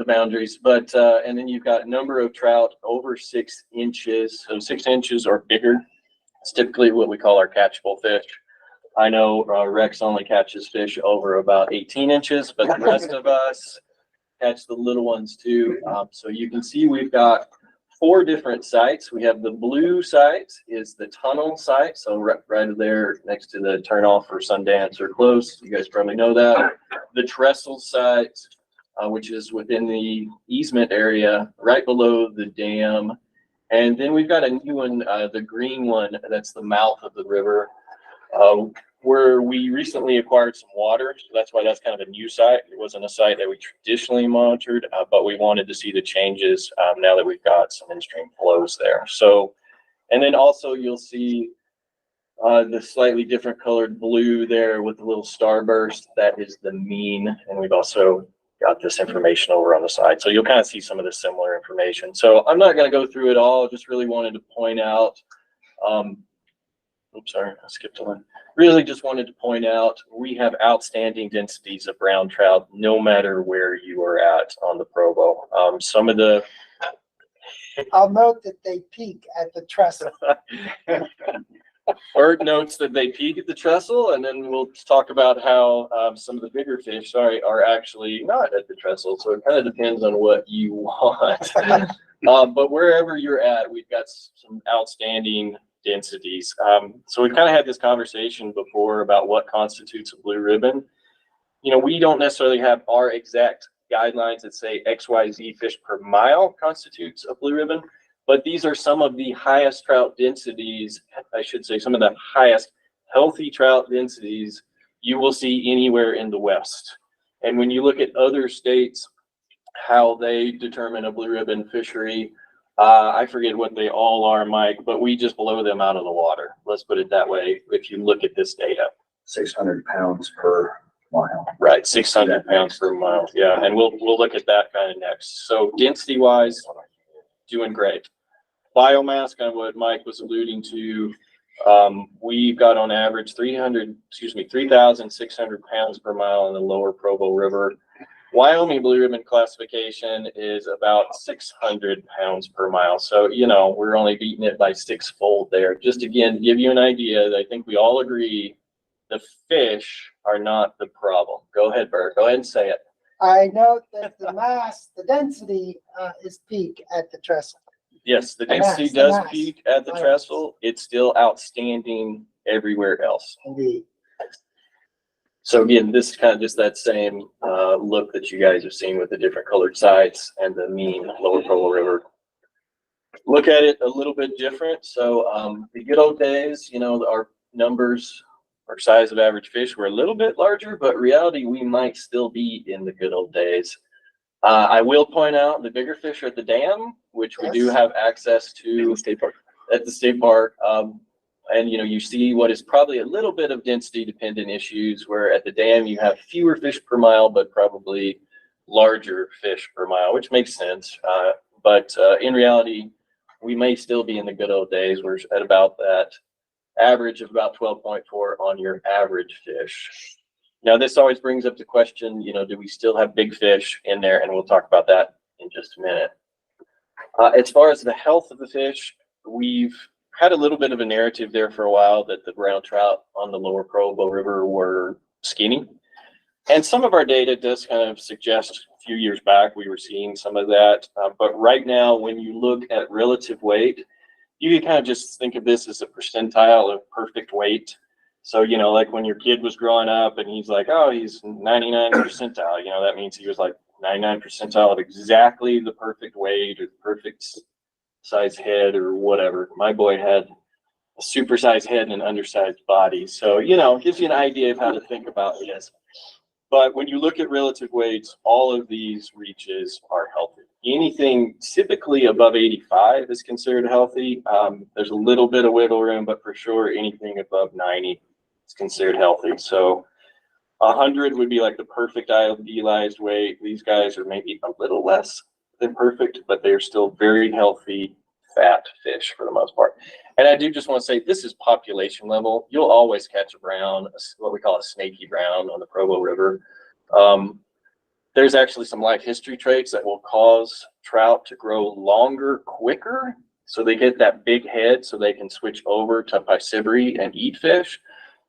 boundaries. But, and then you've got a number of trout over 6 inches. So 6 inches or bigger. It's typically what we call our catchable fish. I know Rex only catches fish over about 18 inches, but the rest of us catch the little ones too. So you can see we've got 4 different sites. We have the blue site is the tunnel site. So right there next to the turnoff for Sundance or close. You guys probably know that. The trestle site, which is within the easement area right below the dam. And then we've got a new one, the green one, that's the mouth of the river, where we recently acquired some water. So that's why that's kind of a new site. It wasn't a site that we traditionally monitored, but we wanted to see the changes now that we've got some in-stream flows there. So, and then also you'll see the slightly different colored blue there with the little starburst. That is the mean. And we've also got this information over on the side. So you'll kind of see some of the similar information. So I'm not going to go through it all. Just really wanted to point out, oops, sorry, I skipped a line. Really just wanted to point out we have outstanding densities of brown trout, no matter where you are at on the Provo. Some of the... I'll note that they peak at the trestle. Bert notes that they peak at the trestle, and then we'll talk about how some of the bigger fish, are actually not at the trestle. So it kind of depends on what you want. But wherever you're at, we've got some outstanding densities. So we've kind of had this conversation before about what constitutes a blue ribbon. You know, we don't necessarily have our exact guidelines that say XYZ fish per mile constitutes a blue ribbon. But these are some of the highest trout densities, I should say, some of the highest healthy trout densities you will see anywhere in the West. And when you look at other states, how they determine a blue ribbon fishery, I forget what they all are, Mike, but we just blow them out of the water. Let's put it that way. If you look at this data, 600 pounds per mile. Right, 600 pounds per mile. Yeah, and we'll look at that kind of next. So density wise, doing great. Biomass, kind of what Mike was alluding to, we've got on average 3,600 pounds per mile in the lower Provo River. Wyoming blue ribbon classification is about 600 pounds per mile. So, you know, we're only beating it by 6-fold there. Just again, give you an idea that I think we all agree the fish are not the problem. Go ahead, Bert. Go ahead and say it. I note that the mass, the density is peak at the trestle. Yes, the density does peak at the trestle. It's still outstanding everywhere else. Indeed. So again, this is kind of just that same look that you guys have seen with the different colored sites and the mean lower Provo River. Look at it a little bit different. So the good old days, you know, our numbers or size of average fish were a little bit larger, but reality, we might still be in the good old days. I will point out the bigger fish are at the dam, which we do have access to at the state park. And, you know, you see what is probably a little bit of density dependent issues where at the dam you have fewer fish per mile, but probably larger fish per mile, which makes sense. But in reality, we may still be in the good old days. We're at about that average of about 12.4 on your average fish. Now, this always brings up the question, you know, do we still have big fish in there? And we'll talk about that in just a minute. As far as the health of the fish, we've had a little bit of a narrative there for a while that the brown trout on the lower Provo River were skinny. And some of our data does kind of suggest a few years back we were seeing some of that. But right now, when you look at relative weight, you can kind of just think of this as a percentile of perfect weight. So, you know, like when your kid was growing up and he's like, oh, he's 99 percentile, you know, that means he was like 99 percentile of exactly the perfect weight or the perfect size head or whatever. My boy had a supersized head and an undersized body. So, you know, it gives you an idea of how to think about this. But when you look at relative weights, all of these reaches are healthy. Anything typically above 85 is considered healthy. There's a little bit of wiggle room, but for sure anything above 90 is considered healthy. So 100 would be like the perfect idealized weight. These guys are maybe a little less than perfect, but they are still very healthy, fat fish for the most part. And I do just want to say, this is population level. You'll always catch a brown, what we call a snaky brown on the Provo River. There's actually some life history traits that will cause trout to grow longer, quicker. So they get that big head so they can switch over to piscivory and eat fish.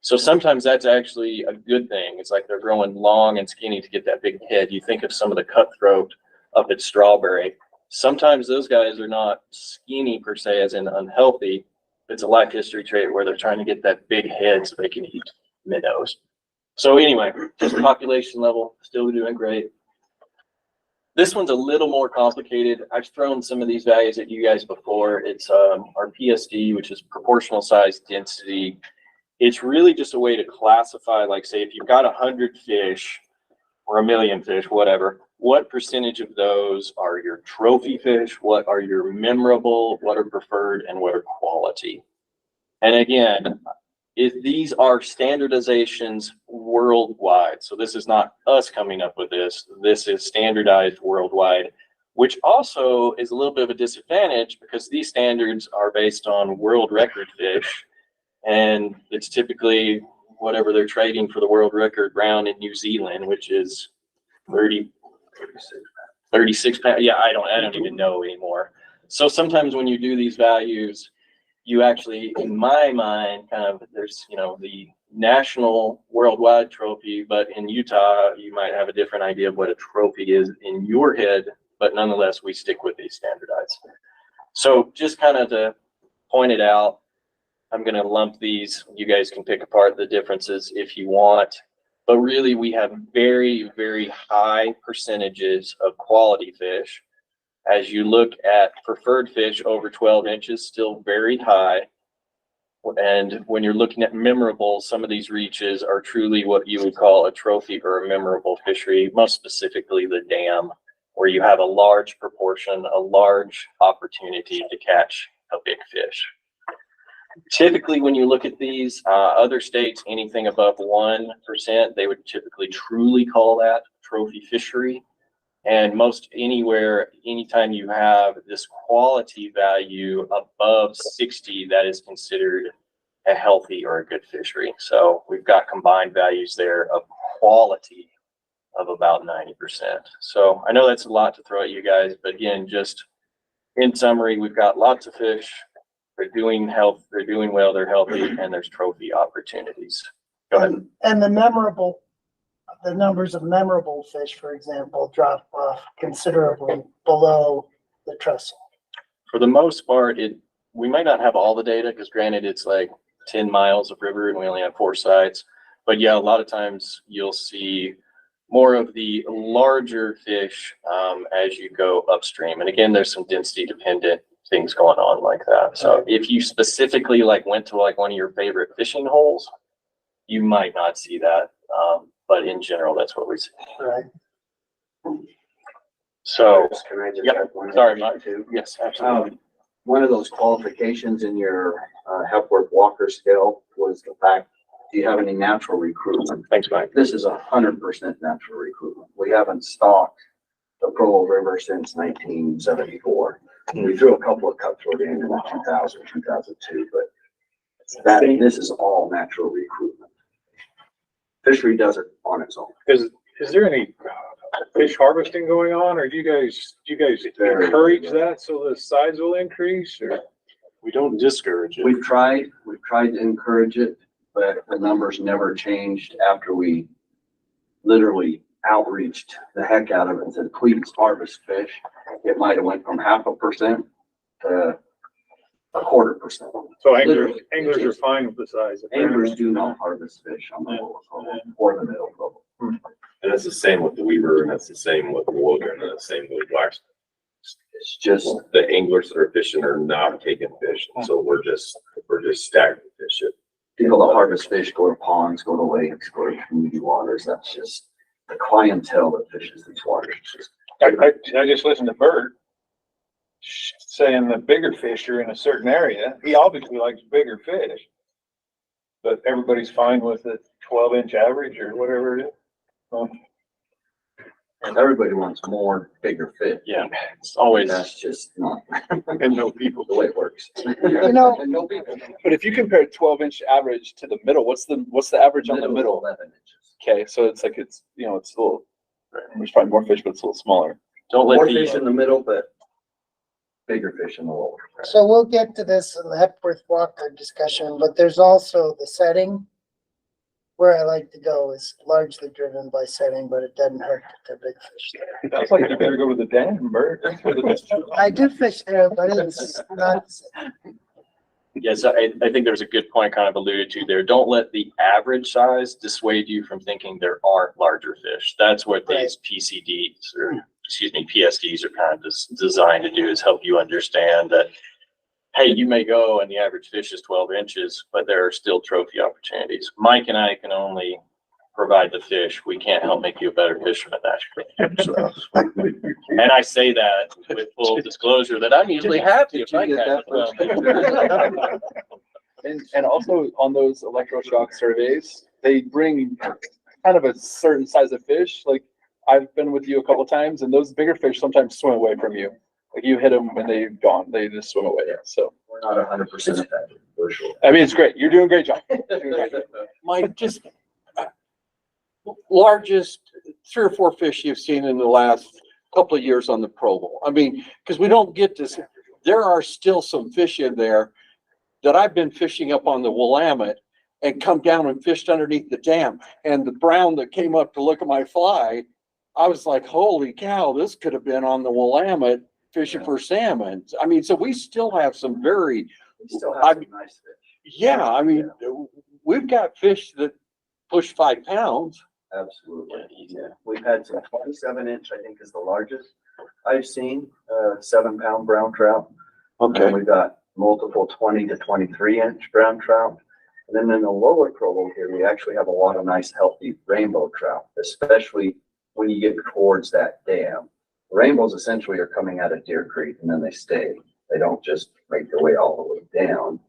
So sometimes that's actually a good thing. It's like they're growing long and skinny to get that big head. You think of some of the cutthroat up at Strawberry. Sometimes those guys are not skinny per se as in unhealthy. It's a life history trait where they're trying to get that big head so they can eat minnows. So anyway, just population level, still doing great. This one's a little more complicated. I've thrown some of these values at you guys before. It's our PSD, which is proportional size density. It's really just a way to classify, like say, if you've got 100 fish or 1,000,000 fish, whatever, what percentage of those are your trophy fish? What are your memorable? What are preferred? And what are quality? And again, these are standardizations worldwide. So this is not us coming up with this. This is standardized worldwide, which also is a little bit of a disadvantage because these standards are based on world record fish. And it's typically whatever they're trading for the world record round in New Zealand, which is 36 pounds. Yeah, I don't even know anymore. So sometimes when you do these values, you actually, in my mind, kind of, there's, you know, the national worldwide trophy, but in Utah, you might have a different idea of what a trophy is in your head, but nonetheless, we stick with these standardized. So just kind of to point it out, I'm going to lump these. You guys can pick apart the differences if you want, but really we have very, very high percentages of quality fish. As you look at preferred fish over 12 inches, still very high. And when you're looking at memorable, some of these reaches are truly what you would call a trophy or a memorable fishery, most specifically the dam, where you have a large proportion, a large opportunity to catch a big fish. Typically, when you look at these other states, anything above 1%, they would typically truly call that trophy fishery. And most anywhere, anytime you have this quality value above 60, that is considered a healthy or a good fishery. So we've got combined values there of quality of about 90%. So I know that's a lot to throw at you guys, but again, just in summary, we've got lots of fish. They're doing well, they're healthy, and there's trophy opportunities. Go ahead. And the numbers of memorable fish, for example, drop off considerably below the trussel. For the most part, we might not have all the data because granted it's like 10 miles of river and we only have 4 sites. But yeah, a lot of times you'll see more of the larger fish as you go upstream. And again, there's some density dependent things going on like that. So if you specifically like went to like one of your favorite fishing holes, you might not see that. But in general, that's what we see. Right. So, Can I just yep. have one? Sorry, Mike. Yes, absolutely. One of those qualifications in your Hepworth Walker scale was the fact, do you have any natural recruitment? Thanks, Mike. This is 100% natural recruitment. We haven't stocked the Provo River since 1974. We threw a couple of cutthroat in 2000, 2002, but this is all natural recruitment. Fishery does it on its own. Is there any fish harvesting going on, or do you guys encourage that so the size will increase, or? We don't discourage it. We've tried to encourage it, but the numbers never changed after we literally outreached the heck out of it and said, please harvest fish. It might have went from 0.5% to 0.25%. So anglers are fine with the size. Anglers do not harvest fish on the lower Provo or the middle Provo. And that's the same with the Weaver, and that's the same with the Wogan, and the same with Black. It's just the anglers that are fishing are not taking fish, so we're just staggering fish. People that harvest fish go to ponds, go to lakes, go to community waters. That's just the clientele that fishes these waters. I just listened to Bert saying that bigger fish are in a certain area. He obviously likes bigger fish, but everybody's fine with the 12-inch average or whatever it is. Everybody wants more bigger fish. Yeah, it's always. That's just not And no people. the way it works. You know, And no people. But if you compare 12-inch average to the middle, what's the average on the Middle's middle? 11 inches. Okay, so it's like it's a little. There's probably more fish, but it's a little smaller. Don't let More the, fish in the middle, but bigger fish in the lower. so we'll get to this in the Hepworth Walker discussion, but there's also the setting. Where I like to go is largely driven by setting, but it doesn't hurt to big fish there. Sounds like you better go to the dam, Bert. That's where the I do fish there, but it's not, yes, I think there's a good point kind of alluded to there. Don't let the average size dissuade you from thinking there aren't larger fish. That's what these PCDs or, excuse me, PSDs are kind of designed to do, is help you understand that, hey, you may go and the average fish is 12 inches, but there are still trophy opportunities. Mike and I can only provide the fish. We can't help make you a better fisherman. And I say that with full disclosure that I'm usually happy if I can. And also on those electroshock surveys, they bring kind of a certain size of fish. Like I've been with you a couple times, and those bigger fish sometimes swim away from you. Like you hit them and they're gone. They just swim away. So We're not 100% effective, for sure. I mean, it's great. You're doing a great job. You're doing a great job. Mike, just largest 3 or 4 fish you've seen in the last couple of years on the Provo. I mean, because we don't get this, there are still some fish in there that I've been fishing up on the Willamette and come down and fished underneath the dam. And the brown that came up to look at my fly, I was like, holy cow, this could have been on the Willamette fishing for salmon. I mean, so we still have some very, We still have some nice fish. yeah, I mean, we've got fish that push 5 pounds. Absolutely. Yeah. We've had some 27-inch, I think is the largest I've seen, 7-pound brown trout. Okay. And we've got multiple 20 to 23-inch brown trout. And then in the lower Provo here, we actually have a lot of nice, healthy rainbow trout, especially when you get towards that dam. Rainbows essentially are coming out of Deer Creek and then they stay. They don't just make their way all the way down.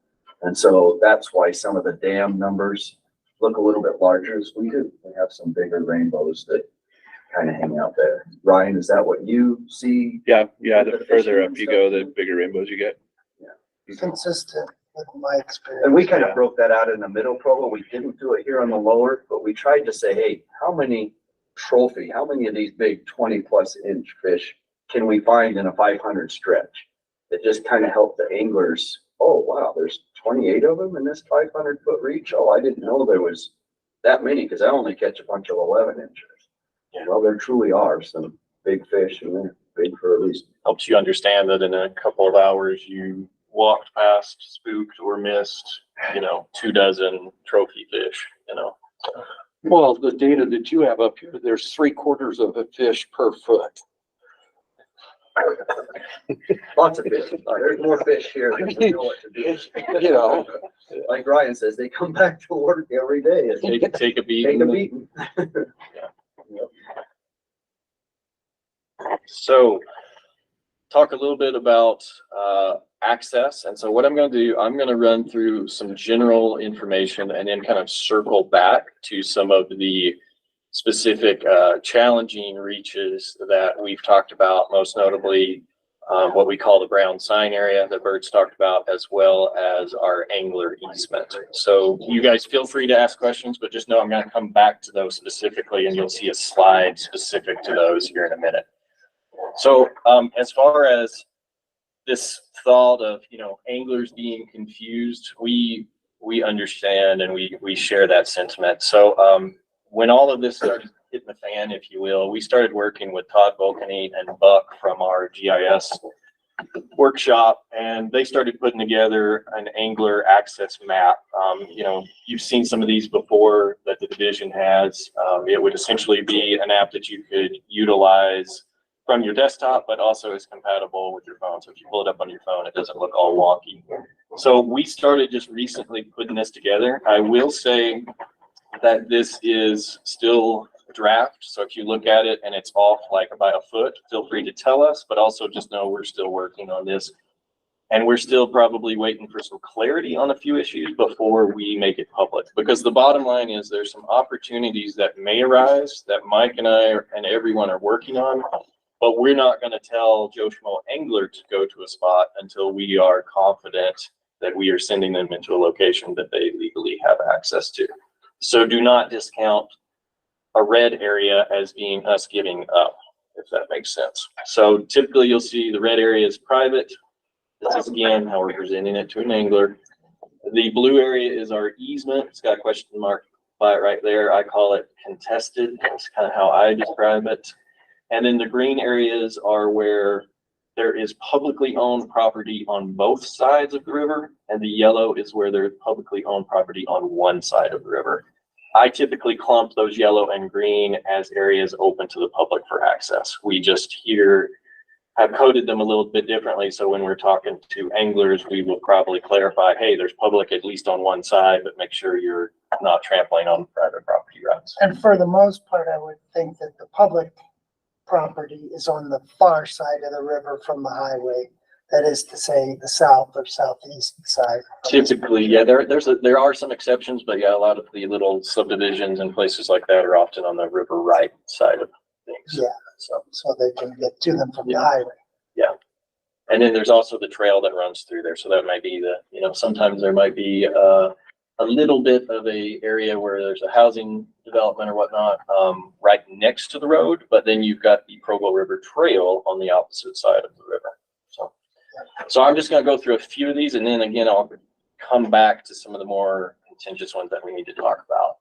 And so that's why some of the dam numbers look a little bit larger as we do. We have some bigger rainbows that kind of hang out there. Ryan, is that what you see? Yeah. The further up you go, the bigger rainbows you get. consistent with my experience. And we kind of broke that out in the middle Provo. We didn't do it here on the lower, but we tried to say, hey, how many of these big 20+ inch fish can we find in a 500 stretch? That just kind of helped the anglers. Oh, wow, there's 28 of them in this 500-foot reach. Oh, I didn't know there was that many because I only catch a bunch of 11 inchers. Yeah. Well, there truly are some big fish and they're big for a reason. Helps you understand that in a couple of hours you walked past, spooked or missed, 24 trophy fish, Well, the data that you have up here, there's 3/4 of a fish per foot. Lots of fish. There's more fish here than we know what to do. Like Ryan says, they come back to work every day. And take a beating. Take a beating. So talk a little bit about access. And so what I'm going to do, I'm going to run through some general information and then kind of circle back to some of the specific challenging reaches that we've talked about, most notably what we call the brown sign area that Bert's talked about, as well as our angler easement. So you guys feel free to ask questions, but just know I'm going to come back to those specifically, and you'll see a slide specific to those here in a minute. So as far as this thought of, anglers being confused, we understand and we share that sentiment. So when all of this started hitting the fan, if you will, we started working with Todd Volkany and Buck from our GIS workshop, and they started putting together an angler access map. You've seen some of these before that the division has. It would essentially be an app that you could utilize from your desktop, but also is compatible with your phone. So if you pull it up on your phone, it doesn't look all wonky. So we started just recently putting this together. I will say that this is still draft. So if you look at it and it's off like about a foot, feel free to tell us, but also just know we're still working on this. And we're still probably waiting for some clarity on a few issues before we make it public. Because the bottom line is there's some opportunities that may arise that Mike and I and everyone are working on, but we're not going to tell Joe Schmo Angler to go to a spot until we are confident that we are sending them into a location that they legally have access to. So do not discount a red area as being us giving up, if that makes sense. So typically you'll see the red area is private. This is again how we're presenting it to an angler. The blue area is our easement. It's got a question mark by it right there. I call it contested. That's kind of how I describe it. And then the green areas are where there is publicly owned property on both sides of the river, and the yellow is where there's publicly owned property on one side of the river. I typically clump those yellow and green as areas open to the public for access. We just here have coded them a little bit differently. So when we're talking to anglers, we will probably clarify, hey, there's public at least on one side, but make sure you're not trampling on private property rights. And for the most part, I would think that the public property is on the far side of the river from the highway. That is to say, the south or southeast side. Typically, yeah, there are some exceptions, but yeah, a lot of the little subdivisions and places like that are often on the river right side of things. Yeah, so they can get to them from the highway. Yeah. And then there's also the trail that runs through there. So that might be sometimes there might be a little bit of a area where there's a housing development or whatnot right next to the road, but then you've got the Provo River Trail on the opposite side of the river. So I'm just going to go through a few of these, and then again, I'll come back to some of the more contentious ones that we need to talk about.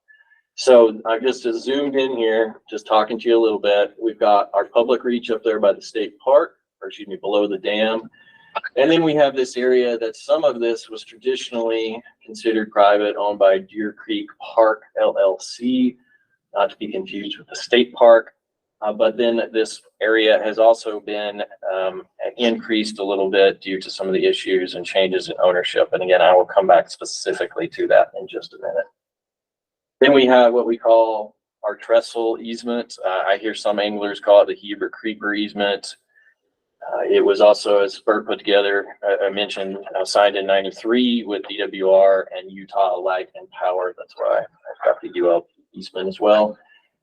So I just zoomed in here, just talking to you a little bit. We've got our public reach up there by the state park, or excuse me, below the dam. And then we have this area that some of this was traditionally considered private, owned by Deer Creek Park LLC, not to be confused with the state park. But then this area has also been increased a little bit due to some of the issues and changes in ownership. And again, I will come back specifically to that in just a minute. Then we have what we call our trestle easement. I hear some anglers call it the Heber Creeper easement. It was also, as Bert put together, I mentioned, signed in '93 with DWR and Utah Light and Power. That's why I've got the UL easement as well.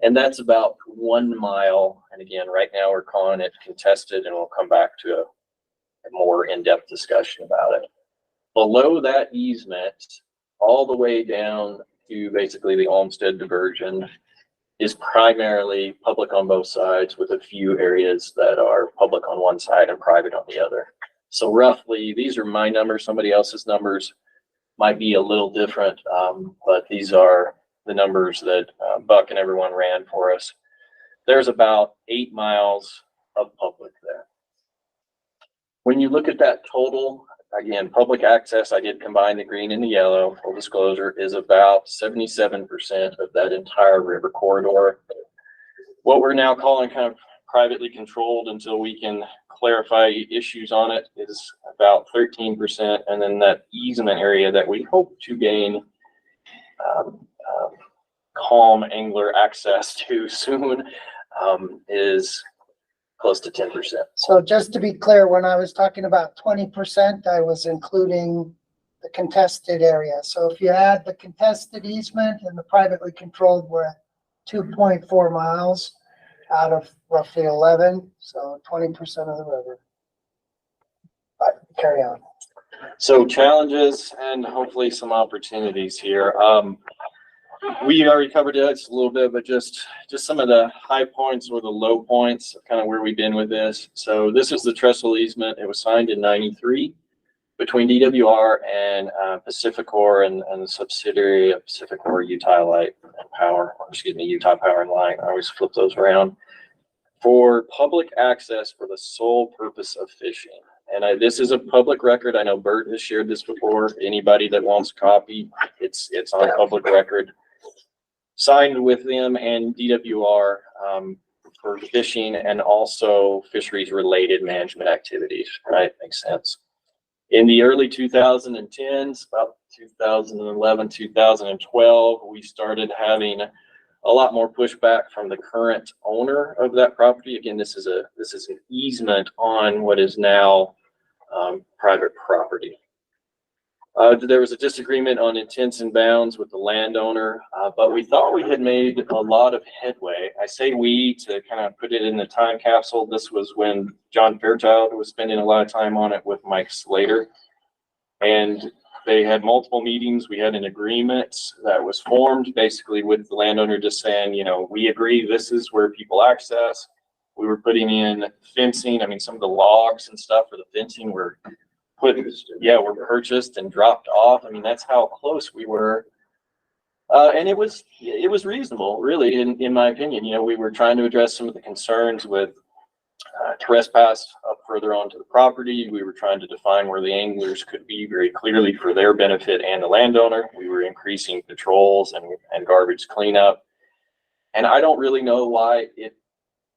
And that's about 1 mile. And again, right now we're calling it contested, and we'll come back to a more in-depth discussion about it. Below that easement, all the way down to basically the Olmsted diversion, is primarily public on both sides, with a few areas that are public on one side and private on the other. So roughly, these are my numbers. Somebody else's numbers might be a little different, but these are the numbers that Buck and everyone ran for us. There's about 8 miles of public there. When you look at that total, again, public access, I did combine the green and the yellow, full disclosure, is about 77% of that entire river corridor. What we're now calling kind of privately controlled until we can clarify issues on it is about 13%. And then that easement area that we hope to gain calm angler access to soon is close to 10%. So just to be clear, when I was talking about 20%, I was including the contested area. So if you add the contested easement and the privately controlled, we're at 2.4 miles out of roughly 11. So 20% of the river. But carry on. So challenges and hopefully some opportunities here. We already covered it a little bit, but just some of the high points or the low points, kind of where we've been with this. So this is the trestle easement. It was signed in '93 between DWR and Pacificor and the subsidiary of Pacificor, Utah Light and Power, or excuse me, Utah Power and Light. I always flip those around. For public access for the sole purpose of fishing. And this is a public record. I know Bert has shared this before. Anybody that wants a copy, it's on public record. Signed with them and DWR for fishing and also fisheries related management activities, right? Makes sense. In the early 2010s, about 2011, 2012, we started having a lot more pushback from the current owner of that property. Again, this is an easement on what is now private property. There was a disagreement on intents and bounds with the landowner, but we thought we had made a lot of headway. I say we to kind of put it in the time capsule. This was when John Fairchild was spending a lot of time on it with Mike Slater. And they had multiple meetings. We had an agreement that was formed basically with the landowner just saying, you know, we agree this is where people access. We were putting in fencing. I mean, some of the logs and stuff for the fencing were were purchased and dropped off. I mean, that's how close we were. And it was reasonable, really, in my opinion. You know, we were trying to address some of the concerns with trespass up further onto the property. We were trying to define where the anglers could be very clearly for their benefit and the landowner. We were increasing patrols and garbage cleanup. And I don't really know why it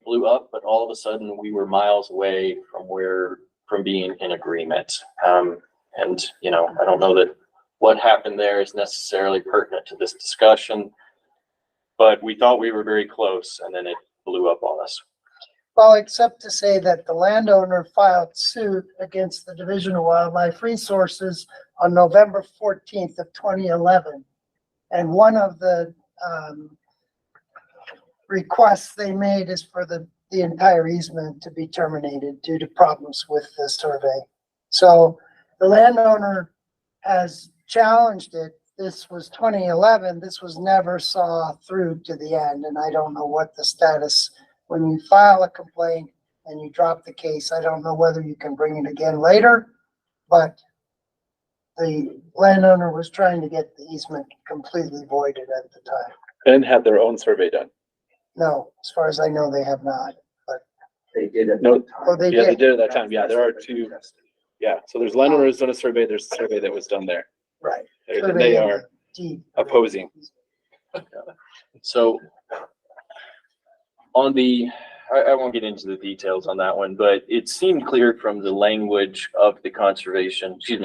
blew up, but all of a sudden we were miles away from being in agreement. And, you know, I don't know that what happened there is necessarily pertinent to this discussion, but we thought we were very close and then it blew up on us. Well, except to say that the landowner filed suit against the Division of Wildlife Resources on November 14th of 2011. And one of the requests they made is for the entire easement to be terminated due to problems with the survey. So the landowner has challenged it. This was 2011. This was never saw through to the end. And I don't know what the status, when you file a complaint and you drop the case, I don't know whether you can bring it again later, but the landowner was trying to get the easement completely voided at the time. And had their own survey done. No, as far as I know, they have not, but. They did it. No. Oh, they Yeah, they did. did at that time. Yeah, there are two. Yeah, so there's landowner who's done a survey. There's a survey that was done there. Right. And they are opposing. So on the, I won't get into the details on that one, but it seemed clear from the language of the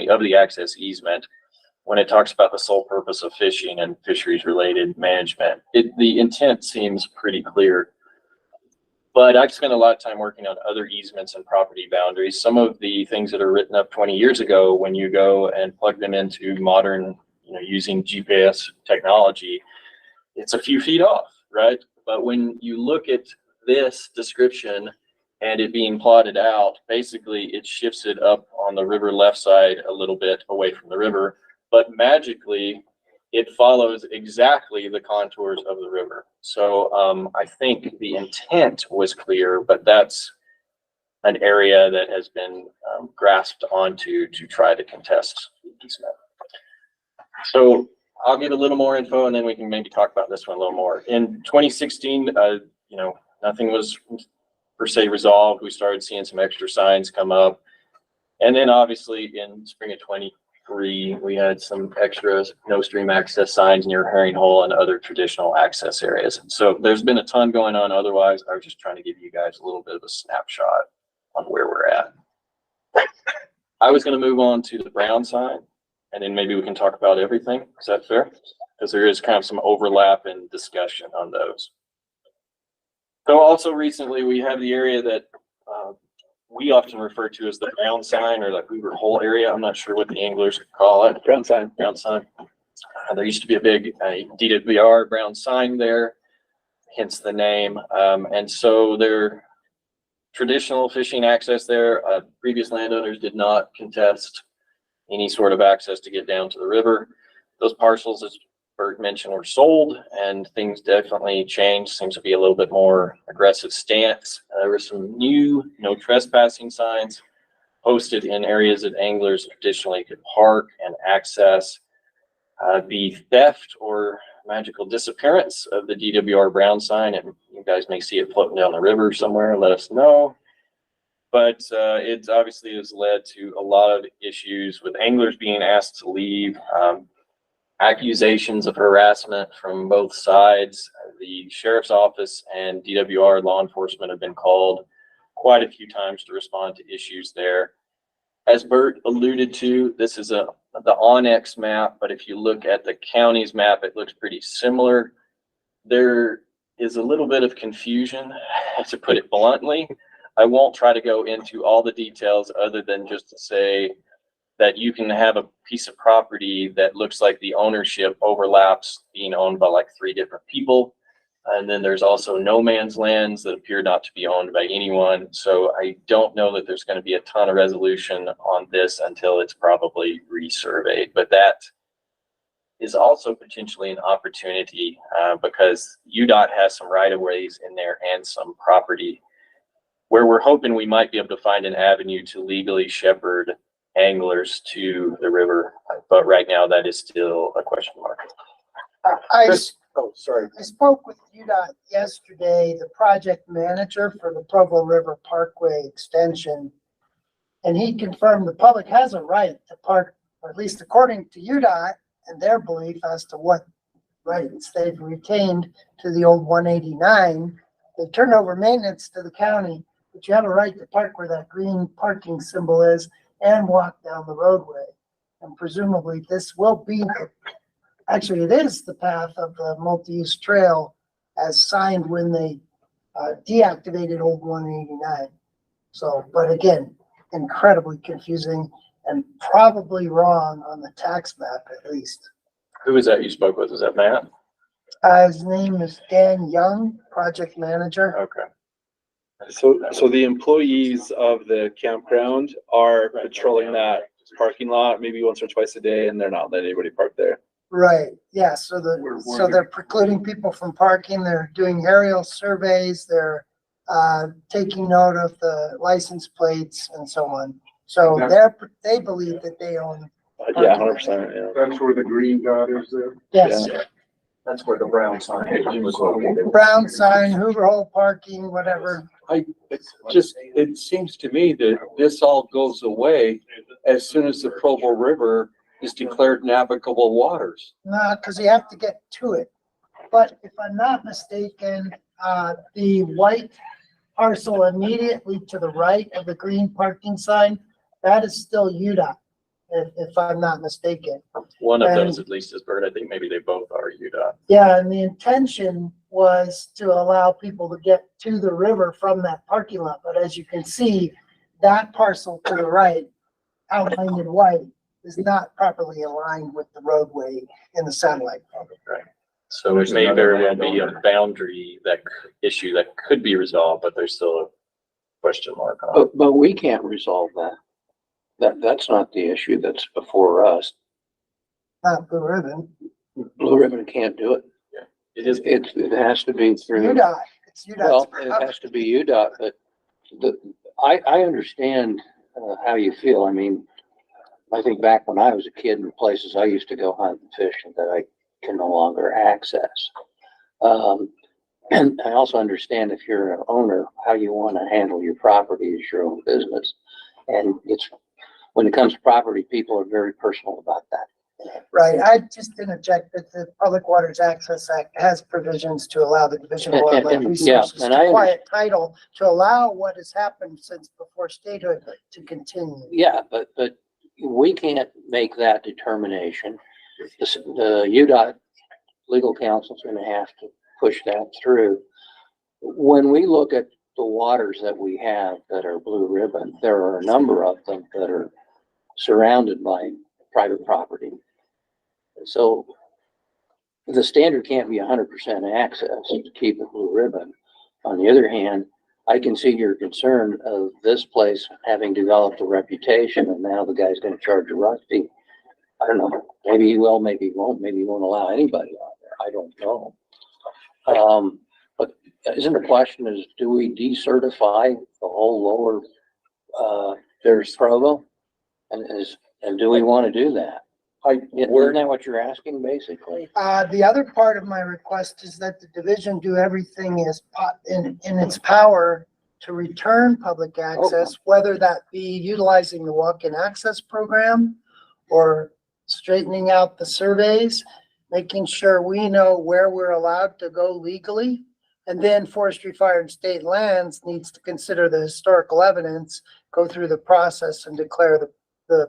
of the access easement, when it talks about the sole purpose of fishing and fisheries related management, the intent seems pretty clear. But I've spent a lot of time working on other easements and property boundaries. Some of the things that are written up 20 years ago, when you go and plug them into modern, you know, using GPS technology, it's a few feet off, right? But when you look at this description and it being plotted out, basically it shifts it up on the river left side a little bit away from the river, but magically it follows exactly the contours of the river. So I think the intent was clear, but that's an area that has been grasped onto to try to contest the easement. So I'll give a little more info and then we can maybe talk about this one a little more. In 2016, you know, nothing was per se resolved. We started seeing some extra signs come up. And then obviously in spring of 23, we had some extra no stream access signs near Herring Hole and other traditional access areas. So there's been a ton going on. Otherwise, I was just trying to give you guys a little bit of a snapshot on where we're at. I was going to move on to the brown sign and then maybe we can talk about everything. Is that fair? Because there is kind of some overlap in discussion on those. So also recently we have the area that we often refer to as the brown sign or the Hoover Hole area. I'm not sure what the anglers call it. Brown sign. Brown sign. There used to be a big DWR brown sign there, hence the name. And so their traditional fishing access there, previous landowners did not contest any sort of access to get down to the river. Those parcels, as Bert mentioned, were sold and things definitely changed. Seems to be a little bit more aggressive stance. There were some new no trespassing signs posted in areas that anglers traditionally could park and access. The theft or magical disappearance of the DWR brown sign, and you guys may see it floating down the river somewhere, let us know. But it obviously has led to a lot of issues with anglers being asked to leave. Accusations of harassment from both sides. The sheriff's office and DWR law enforcement have been called quite a few times to respond to issues there. As Bert alluded to, this is the Onyx map, but if you look at the county's map, it looks pretty similar. There is a little bit of confusion, to put it bluntly, I won't try to go into all the details other than just to say that you can have a piece of property that looks like the ownership overlaps being owned by like 3 different people. And then there's also no man's lands that appear not to be owned by anyone. So I don't know that there's going to be a ton of resolution on this until it's probably resurveyed. But that is also potentially an opportunity because UDOT has some right of ways in there and some property where we're hoping we might be able to find an avenue to legally shepherd anglers to the river. But right now that is still a question mark. Oh, sorry. I spoke with UDOT yesterday, the project manager for the Provo River Parkway extension. And he confirmed the public has a right to park, or at least according to UDOT and their belief as to what rights they've retained to the old 189. They turned over maintenance to the county, but you have a right to park where that green parking symbol is and walk down the roadway. And presumably this will be, actually it is the path of the multi-use trail as signed when they deactivated old 189. So, but again, incredibly confusing and probably wrong on the tax map at least. Who is that you spoke with? Is that Matt? His name is Dan Young, project manager. Okay. So the employees of the campground are patrolling that parking lot maybe once or twice a day, and they're not letting anybody park there. Right, yeah, so they're precluding people from parking, they're doing aerial surveys, they're taking note of the license plates and so on. So they believe that they own. Yeah, 100%. Yeah. That's where the green dot is there? Yes. Yeah. That's where the brown sign was located. Brown sign, Hoover Hole parking, whatever. It seems to me that this all goes away as soon as the Provo River is declared navigable waters. No, because you have to get to it. But if I'm not mistaken, the white parcel immediately to the right of the green parking sign, that is still UDOT, if I'm not mistaken. One of And- those at least is Bird. I think maybe they both are UDOT. Yeah, and the intention was to allow people to get to the river from that parking lot. But as you can see, that parcel to the right, outlined in white, is not properly aligned with the roadway in the satellite. Right. So it may very well be a boundary issue that could be resolved, but there's still a question mark on it. But we can't resolve that. That's not the issue that's before us. Not Blue Ribbon. Blue Ribbon can't do it. It is. It has to be through. UDOT. It's UDOT. Well, it has to be UDOT, but I understand how you feel. I mean, I think back when I was a kid in places I used to go hunt and fish that I can no longer access. And I also understand if you're an owner, how you want to handle your property is your own business. And when it comes to property, people are very personal about that. Right, I just interject that the Public Waters Access Act has provisions to allow the Division of Wildlife Resources to quiet title to allow what has happened since before statehood to continue. Yeah, but we can't make that determination. The UDOT legal counsel is going to have to push that through. When we look at the waters that we have that are Blue Ribbon, there are a number of them that are surrounded by private property. So the standard can't be 100% access to keep it Blue Ribbon. On the other hand, I can see your concern of this place having developed a reputation and now the guy's going to charge a rough fee. I don't know. Maybe he will, maybe he won't. Maybe he won't allow anybody out there. I don't know. But isn't the question is, do we decertify the whole lower, there's Provo? And do we want to do that? Isn't that what you're asking, basically? The other part of my request is that the division do everything in its power to return public access, whether that be utilizing the walk-in access program or straightening out the surveys, making sure we know where we're allowed to go legally. And then Forestry, Fire, and State Lands needs to consider the historical evidence, go through the process and declare the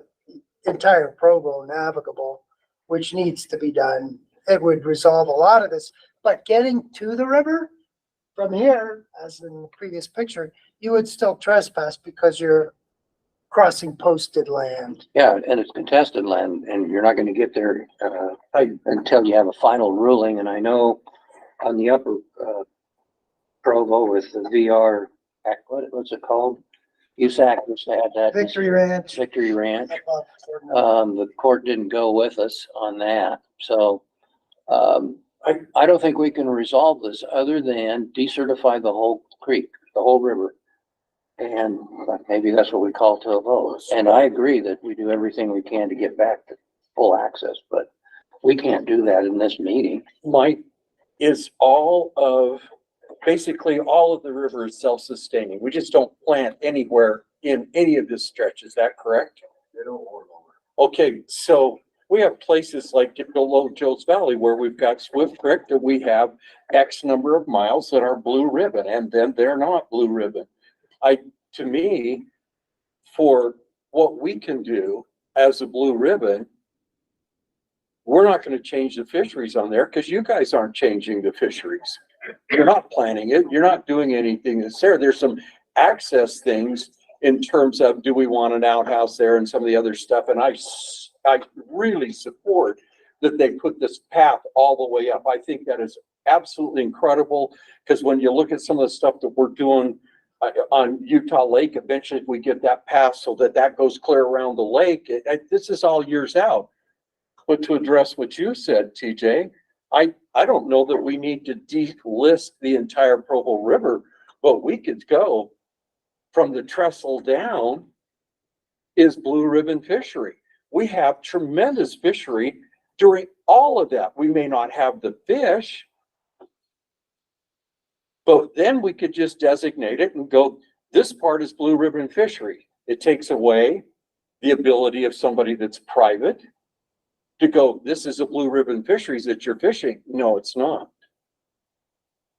entire Provo navigable, which needs to be done. It would resolve a lot of this, but getting to the river from here, as in the previous picture, you would still trespass because you're crossing posted land. Yeah, and it's contested land, and you're not gonna get there, until you have a final ruling, and I know on the upper, Provo with the VR, what's it called? USAC used to have that. Victory Ranch. Victory Ranch. The court didn't go with us on that, so, I don't think we can resolve this other than decertify the whole creek, the whole river. And maybe that's what we call to a vote. And I agree that we do everything we can to get back to full access, but we can't do that in this meeting. Mike, is basically all of the river is self-sustaining. We just don't plant anywhere in any of this stretch. Is that correct? They don't want over. Okay, so we have places like below Joe's Valley where we've got Swift Creek that we have X number of miles that are blue ribbon, and then they're not blue ribbon. To me, for what we can do as a blue ribbon, we're not going to change the fisheries on there because you guys aren't changing the fisheries. You're not planning it. You're not doing anything that's there. There's some access things in terms of, do we want an outhouse there and some of the other stuff. And I really support that they put this path all the way up. I think that is absolutely incredible, because when you look at some of the stuff that we're doing on Utah Lake, eventually if we get that passed so that that goes clear around the lake, this is all years out. But to address what you said, TJ, I don't know that we need to delist the entire Provo River, but we could go from the trestle down is blue ribbon fishery. We have tremendous fishery during all of that. We may not have the fish, but then we could just designate it and go, this part is blue ribbon fishery. It takes away the ability of somebody that's private to go, this is a blue ribbon fisheries that you're fishing. No, it's not.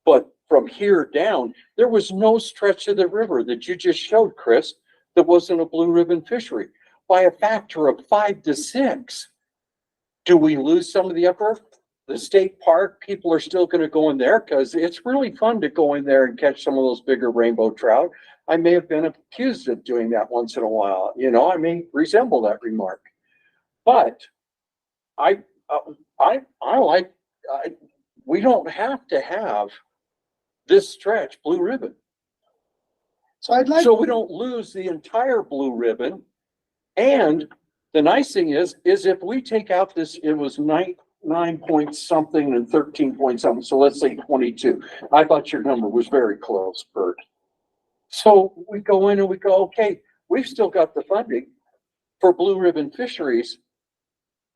But from here down, there was no stretch of the river that you just showed, Chris, that wasn't a blue ribbon fishery by a factor of 5 to 6. Do we lose some of the upper? The state park, people are still going to go in there because it's really fun to go in there and catch some of those bigger rainbow trout. I may have been accused of doing that once in a while. You know, I may resemble that remark, but we don't have to have this stretch blue ribbon. So we don't lose the entire blue ribbon. And the nice thing is if we take out this, it was 9 point something and 13 point something. So let's say 22. I thought your number was very close, Bert. So we go in and we go, okay, we've still got the funding for blue ribbon fisheries.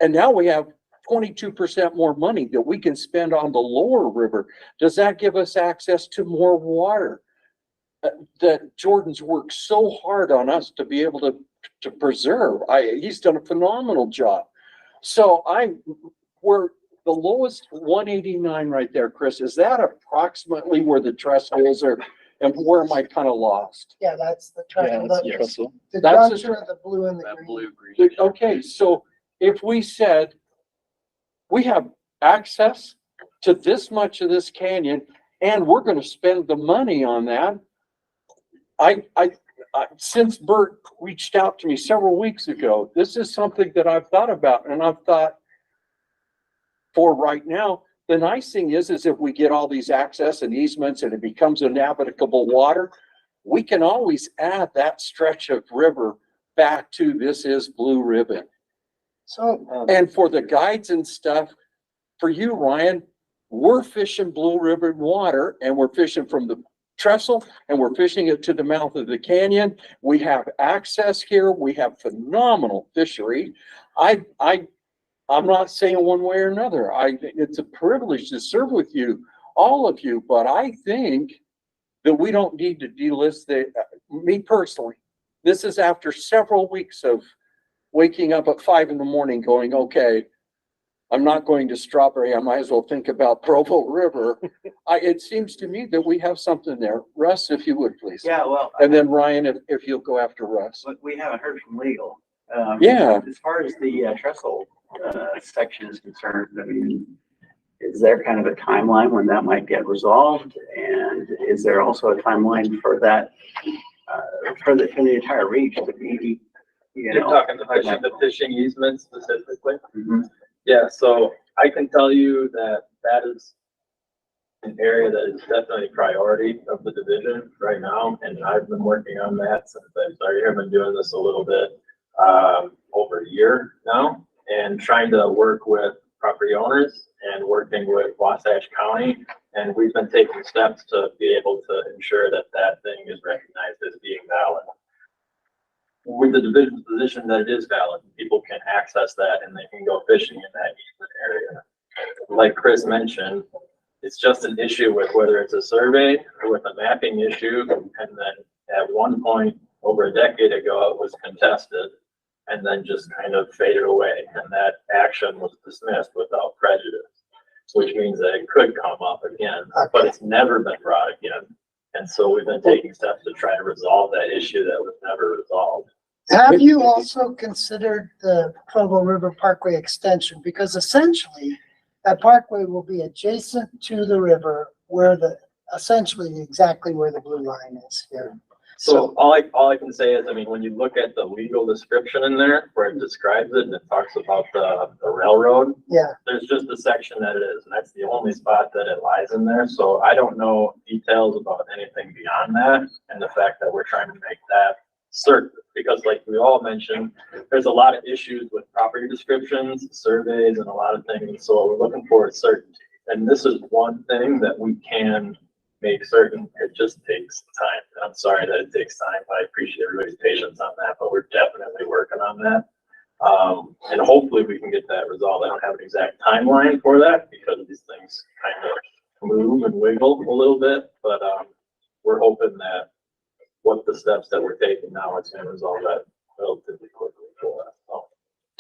And now we have 22% more money that we can spend on the lower river. Does that give us access to more water that Jordan's worked so hard on us to be able to preserve? He's done a phenomenal job. So we're the lowest 189 right there, Chris. Is that approximately where the trestle is, and where am I kind of lost? Yeah, that's the trestle. Yeah, trestle. The That's juncture of the blue and the green. Okay, so if we said we have access to this much of this canyon and we're going to spend the money on that, since Bert reached out to me several weeks ago, this is something that I've thought about, and I've thought for right now, the nice thing is if we get all these access and easements and it becomes a navigable water, we can always add that stretch of river back to this is blue ribbon. So, and for the guides and stuff, for you, Ryan, we're fishing blue ribbon water and we're fishing from the trestle and we're fishing it to the mouth of the canyon. We have access here. We have phenomenal fishery. I'm not saying one way or another. It's a privilege to serve with you, all of you, but I think that we don't need to delist me personally. This is after several weeks of waking up at 5 a.m. going, okay, I'm not going to Strawberry. I might as well think about Provo River. It seems to me that we have something there. Russ, if you would, please. Yeah, well. And then Ryan, if you'll go after Russ. But we haven't heard from legal. Yeah. As far as the trestle section is concerned, I mean, Is there kind of a timeline when that might get resolved? And is there also a timeline for that, for the entire region to be, You're talking about the fishing easement specifically? Mhm. Yeah, so I can tell you that that is an area that is definitely a priority of the division right now, and I've been working on that since I started here. I've been doing this a little bit over a year now, and trying to work with property owners and working with Wasatch County, and we've been taking steps to be able to ensure that that thing is recognized as being valid. With the division's position that it is valid, people can access that and they can go fishing in that easement area. Like Chris mentioned, it's just an issue with whether it's a survey or with a mapping issue. And then at one point over a decade ago, it was contested and then just kind of faded away. And that action was dismissed without prejudice, which means that it could come up again, but it's never been brought again. And so we've been taking steps to try to resolve that issue that was never resolved. Have you also considered the Provo River Parkway extension? Because essentially that parkway will be adjacent to the river where essentially exactly where the blue line is here. So all I can say is, I mean, when you look at the legal description in there where it describes it and it talks about the railroad, yeah, there's just a section that it is, and that's the only spot that it lies in there. So I don't know details about anything beyond that, and the fact that we're trying to make that certain, because like we all mentioned, there's a lot of issues with property descriptions, surveys, and a lot of things. So what we're looking for is certainty. And this is one thing that we can make certain. It just takes time. And I'm sorry that it takes time. I appreciate everybody's patience on that, but we're definitely working on that. And hopefully we can get that resolved. I don't have an exact timeline for that because these things kind of move and wiggle a little bit, but we're hoping that what the steps that we're taking now is going to resolve that relatively quickly for us. So.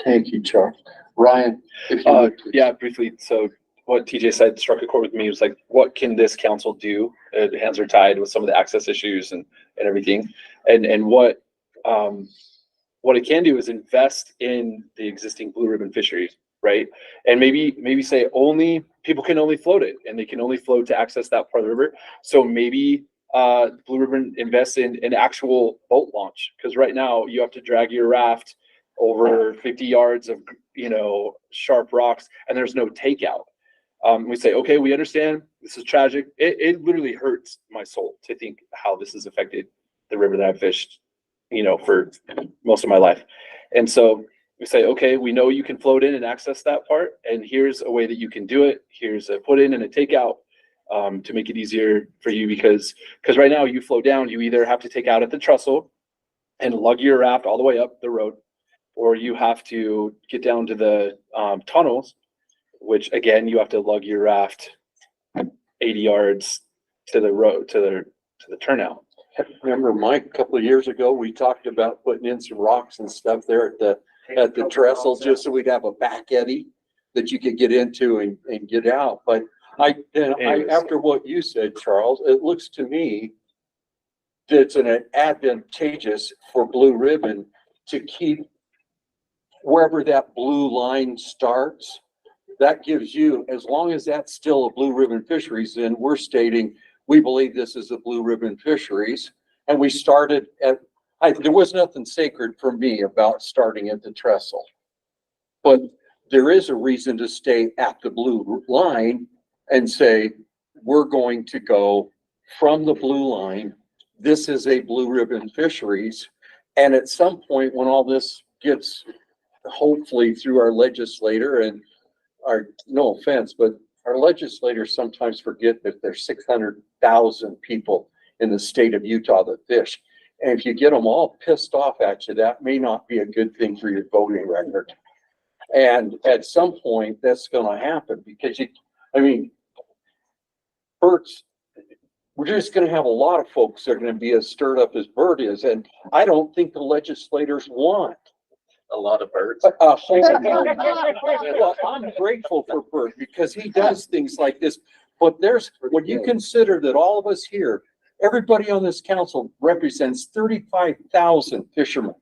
Thank you, Charles. Ryan, if you would, please. Yeah, briefly. So what TJ said struck a chord with me. It was like, what can this council do? Hands are tied with some of the access issues and everything. And what it can do is invest in the existing blue ribbon fisheries, right? And maybe say only people can only float it, and they can only float to access that part of the river. So maybe Blue Ribbon invests in an actual boat launch, because right now you have to drag your raft over 50 yards of sharp rocks and there's no takeout. We say, okay, we understand this is tragic. It literally hurts my soul to think how this has affected the river that I've fished for most of my life. And so we say, okay, we know you can float in and access that part, and here's a way that you can do it. Here's a put in and a takeout. To make it easier for you, because right now you float down, you either have to take out at the trestle and lug your raft all the way up the road, or you have to get down to the tunnels, which again, you have to lug your raft 80 yards to the road, to the turnout. Remember, Mike, a couple of years ago, we talked about putting in some rocks and stuff there at the trestle, just so we'd have a back eddy that you could get into and get out. But after what you said, Charles, it looks to me that it's an advantageous for Blue Ribbon to keep wherever that blue line starts. That gives you, as long as that's still a Blue Ribbon Fisheries, then we're stating we believe this is a Blue Ribbon Fisheries. And we started there was nothing sacred for me about starting at the trestle, but there is a reason to stay at the blue line and say, we're going to go from the blue line. This is a Blue Ribbon Fisheries. And at some point when all this gets, hopefully through our legislator and no offense, but our legislators sometimes forget that there's 600,000 people in the state of Utah that fish. And if you get them all pissed off at you, that may not be a good thing for your voting record. And at some point that's going to happen, because Bert's, we're just going to have a lot of folks that are going to be as stirred up as Bert is. And I don't think the legislators want a lot of birds. Well, I'm grateful for Bert because he does things like this. But when you consider that all of us here, everybody on this council represents 35,000 fishermen.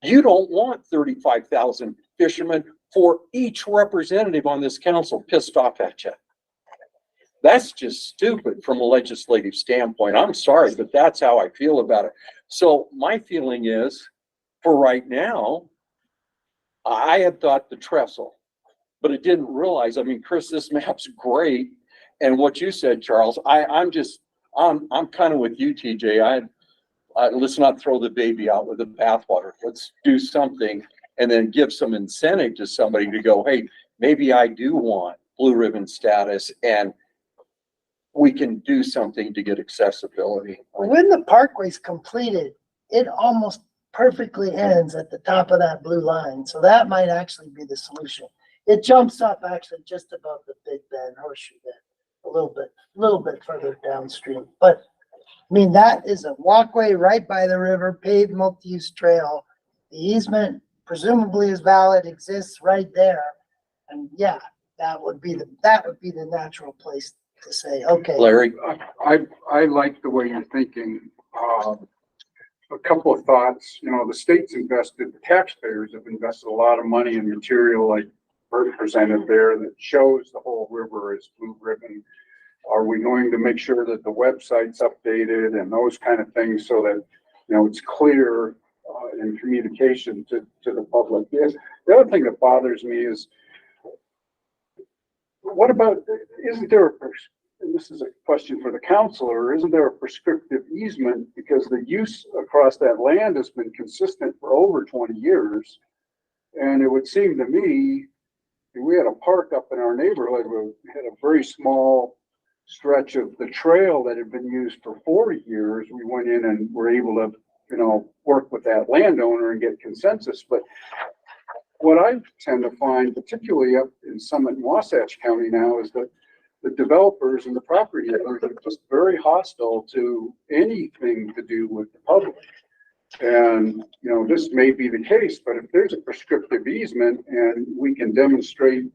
You don't want 35,000 fishermen for each representative on this council pissed off at you. That's just stupid from a legislative standpoint. I'm sorry, but that's how I feel about it. So my feeling is, for right now, I had thought the trestle, but I didn't realize, I mean, Chris, this map's great. And what you said, Charles, I'm kind of with you, TJ. Let's not throw the baby out with the bathwater. Let's do something and then give some incentive to somebody to go, hey, maybe I do want blue ribbon status and we can do something to get accessibility. When the parkway's completed, it almost perfectly ends at the top of that blue line. So that might actually be the solution. It jumps up actually just above the Big Bend horseshoe bend, a little bit further downstream. But I mean, that is a walkway right by the river, paved multi-use trail. The easement presumably is valid, exists right there. And yeah, that would be the natural place to say, okay. Larry? I like the way you're thinking. A couple of thoughts, you know, the state's invested, the taxpayers have invested a lot of money in material like Bert presented there that shows the whole river as blue ribbon. Are we going to make sure that the website's updated and those kind of things so that, you know, it's clear in communication to the public? Yes. The other thing that bothers me is, what about, isn't there and this is a question for the council, or isn't there a prescriptive easement because the use across that land has been consistent for over 20 years? And it would seem to me, we had a park up in our neighborhood, we had a very small stretch of the trail that had been used for 40 years. We went in and were able to, you know, work with that landowner and get consensus. But what I tend to find, particularly up in Summit and Wasatch County now, is that the developers and the property owners are just very hostile to anything to do with the public. And, you know, this may be the case, but if there's a prescriptive easement and we can demonstrate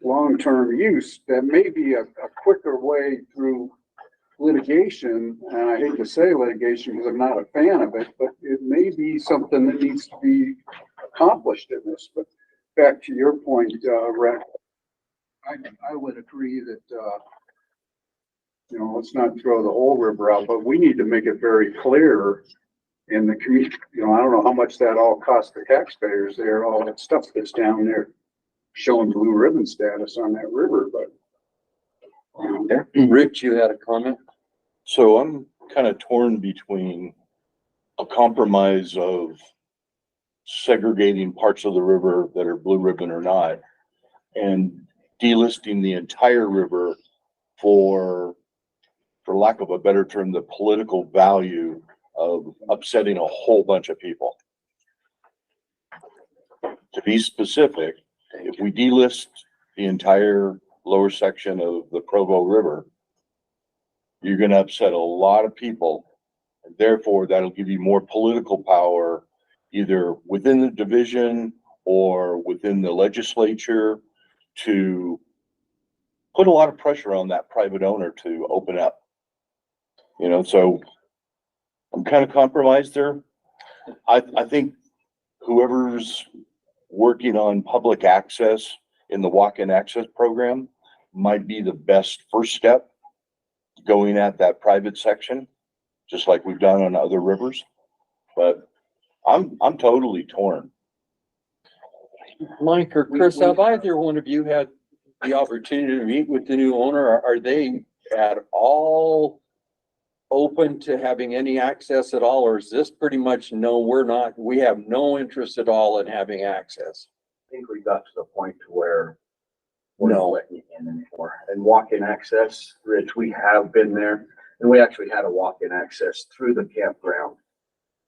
long-term use, that may be a quicker way through litigation. And I hate to say litigation because I'm not a fan of it, but it may be something that needs to be accomplished in this. But back to your point, Rex, I would agree that, you know, let's not throw the whole river out, but we need to make it very clear in the community. You know, I don't know how much that all costs the taxpayers there, all that stuff that's down there showing blue ribbon status on that river, but. Rich, you had a comment? So I'm kind of torn between a compromise of segregating parts of the river that are blue ribbon or not, and delisting the entire river for lack of a better term, the political value of upsetting a whole bunch of people. To be specific, if we delist the entire lower section of the Provo River, you're going to upset a lot of people. And therefore, that'll give you more political power, either within the division or within the legislature, to put a lot of pressure on that private owner to open up. You know, so I'm kind of compromised there. I think whoever's working on public access in the walk-in access program might be the best first step, going at that private section, just like we've done on other rivers. But I'm totally torn. Mike or Chris, have either one of you had the opportunity to meet with the new owner? Are they at all open to having any access at all? Or is this pretty much, no, we have no interest at all in having access? I think we got to the point to where we're not letting you in anymore. And walk-in access, Rich, we have been there, and we actually had a walk-in access through the campground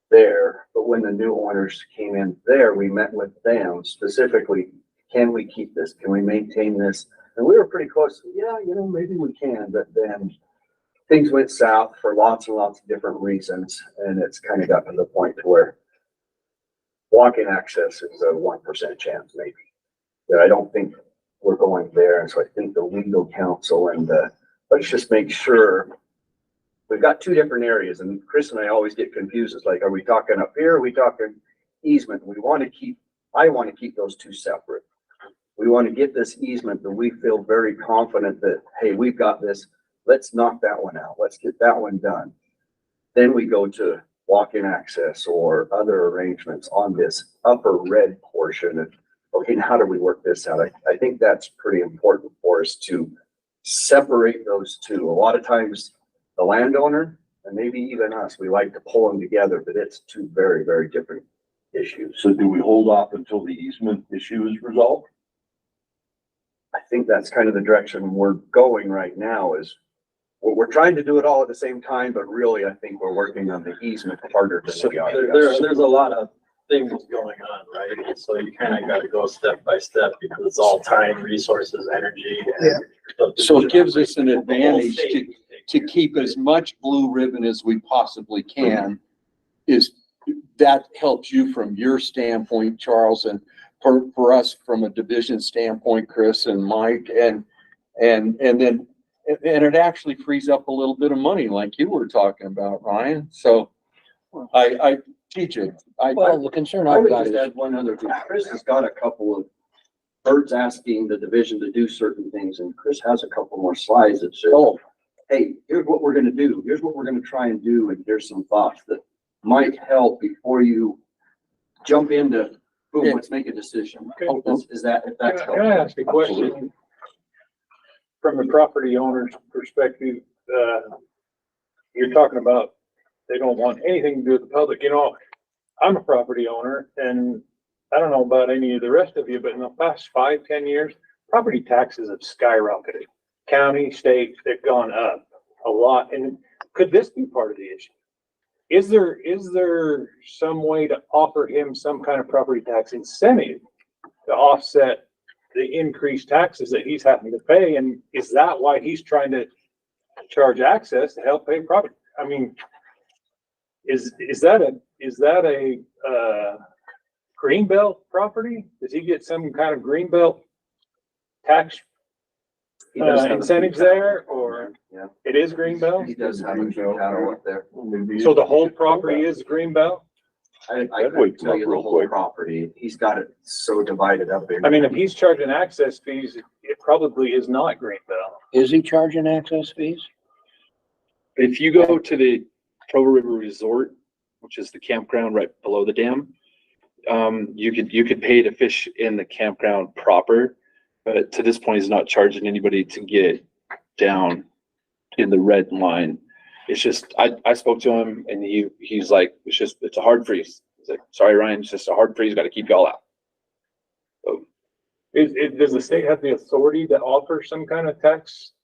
there. But when the new owners came in there, we met with them specifically. Can we keep this? Can we maintain this? And we were pretty close. Yeah, you know, maybe we can. But then things went south for lots and lots of different reasons. And it's kind of got to the point to where walk-in access is a 1% chance, maybe. But I don't think we're going there. And so I think the legal counsel and let's just make sure. We've got two different areas, and Chris and I always get confused. It's like, are we talking up here? Are we talking easement? We want to keep I want to keep those two separate. We want to get this easement that we feel very confident that, hey, we've got this. Let's knock that one out. Let's get that one done. Then we go to walk-in access or other arrangements on this upper red portion. And okay, how do we work this out? I think that's pretty important for us to separate those two. A lot of times the landowner and maybe even us, we like to pull them together, but it's two very, very different issues. So do we hold off until the easement issue is resolved? I think that's kind of the direction we're going right now is we're trying to do it all at the same time, but really I think we're working on the easement harder than we are. There's a lot of things going on, right? So you kind of got to go step by step because it's all time, resources, energy. Yeah. So it gives us an advantage to keep as much blue ribbon as we possibly can. Is that helps you from your standpoint, Charles, and for us from a division standpoint, Chris and Mike, and then it actually frees up a little bit of money like you were talking about, Ryan. So TJ, Well, the concern I I've would got just is, add one other thing. Chris has got a couple of birds asking the division to do certain things, and Chris has a couple more slides that says, oh, hey, here's what we're gonna do. Here's what we're gonna try and do, and here's some thoughts that might help before you jump into, boom, let's make a decision. Is that, if that's Can I ask a question? Absolutely. From the property owner's perspective, you're talking about they don't want anything to do with the public. You know, I'm a property owner and I don't know about any of the rest of you, but in the past 5-10 years, property taxes have skyrocketed. County, state, they've gone up a lot. And could this be part of the issue? Is there some way to offer him some kind of property tax incentive to offset the increased taxes that he's having to pay? And is that why he's trying to charge access to help pay property? I mean, is that a greenbelt property? Does he get some kind of greenbelt tax incentives there, or yeah, it is greenbelt? he does have a cattle up there. So the whole property is greenbelt? I couldn't tell you the whole property. He's got it so divided up. I mean, if he's charging access fees, it probably is not greenbelt. is he charging access fees? If you go to the Provo River Resort, which is the campground right below the dam, you could pay to fish in the campground proper, but to this point, he's not charging anybody to get down in the red line. It's just, I spoke to him and he's like, it's a hard freeze. He's like, sorry, Ryan, it's just a hard freeze. Got to keep y'all out. So, Does the state have the authority to offer some kind of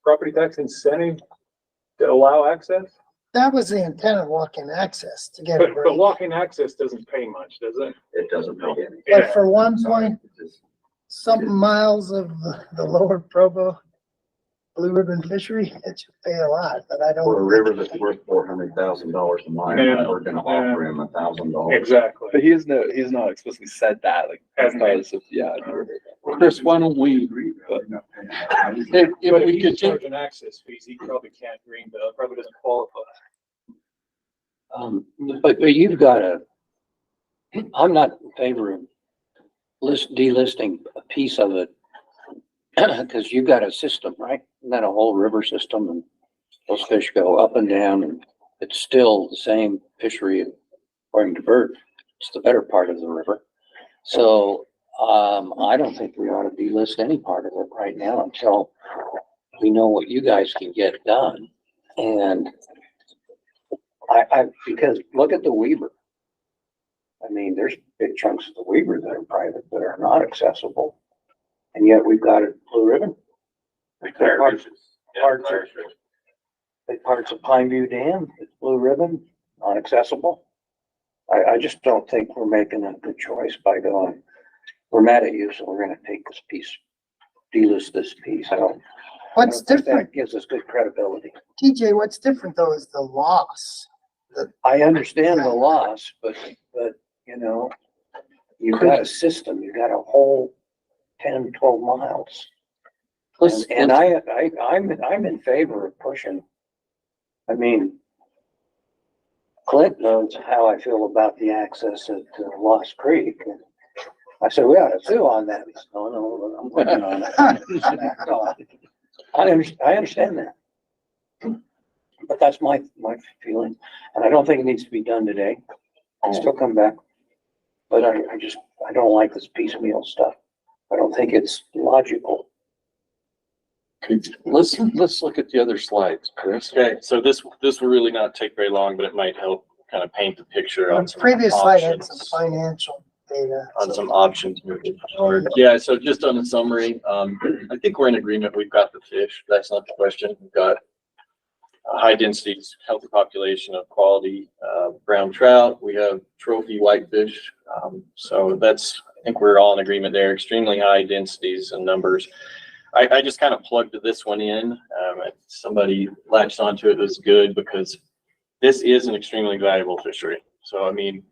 property tax incentive to allow access? That was the intent of walk-in access to get it But right. walk-in access doesn't pay much, does it? It doesn't pay any. But for 1 point miles of the lower Provo blue ribbon fishery, it should pay a lot, but I don't. For a river that's worth $400,000 a mile, Yeah. we're gonna offer him $1,000. Exactly. but he's not explicitly said that. Like, Hasn't because of, yeah, I've never heard that. Chris, why don't we, But if if we he's could take, charging access fees, he probably can't greenbelt, probably doesn't qualify. But you've got I'm not in favor of delisting a piece of it because you've got a system, right? You've got a whole river system and those fish go up and down and it's still the same fishery according to Bert. It's the better part of the river. So I don't think we ought to delist any part of it right now until we know what you guys can get done. And because look at the Weaver. I mean, there's big chunks of the Weaver that are private that are not accessible. And yet we've got a blue ribbon. Parts of Pine View Dam, it's blue ribbon, not accessible. I just don't think we're making a good choice by going, we're mad at you, so we're gonna take this piece, delist this piece. What's different, That gives us good credibility. TJ, what's different though is the loss. I understand the loss, but you know, you've got a system, you've got a whole 10, 12 miles. And I'm in favor of pushing. I mean, Clint knows how I feel about the access at Lost Creek. I said, we ought to sue on that. He said, no, no, I'm working on it. I understand that. But that's my feeling, and I don't think it needs to be done today. I'll still come back. But I don't like this piecemeal stuff. I don't think it's logical. Let's look at the other slides, Chris. Okay, so this will really not take very long, but it might help kind of paint the picture on The some previous slide had options. some financial data. On some options moving forward. Yeah, so just on the summary, I think we're in agreement. We've got the fish. That's not the question. We've got high densities, healthy population of quality brown trout. We have trophy whitefish. So that's, I think we're all in agreement there. Extremely high densities and numbers. I just kind of plugged this one in. Somebody latched onto it. It was good because this is an extremely valuable fishery. So, I mean,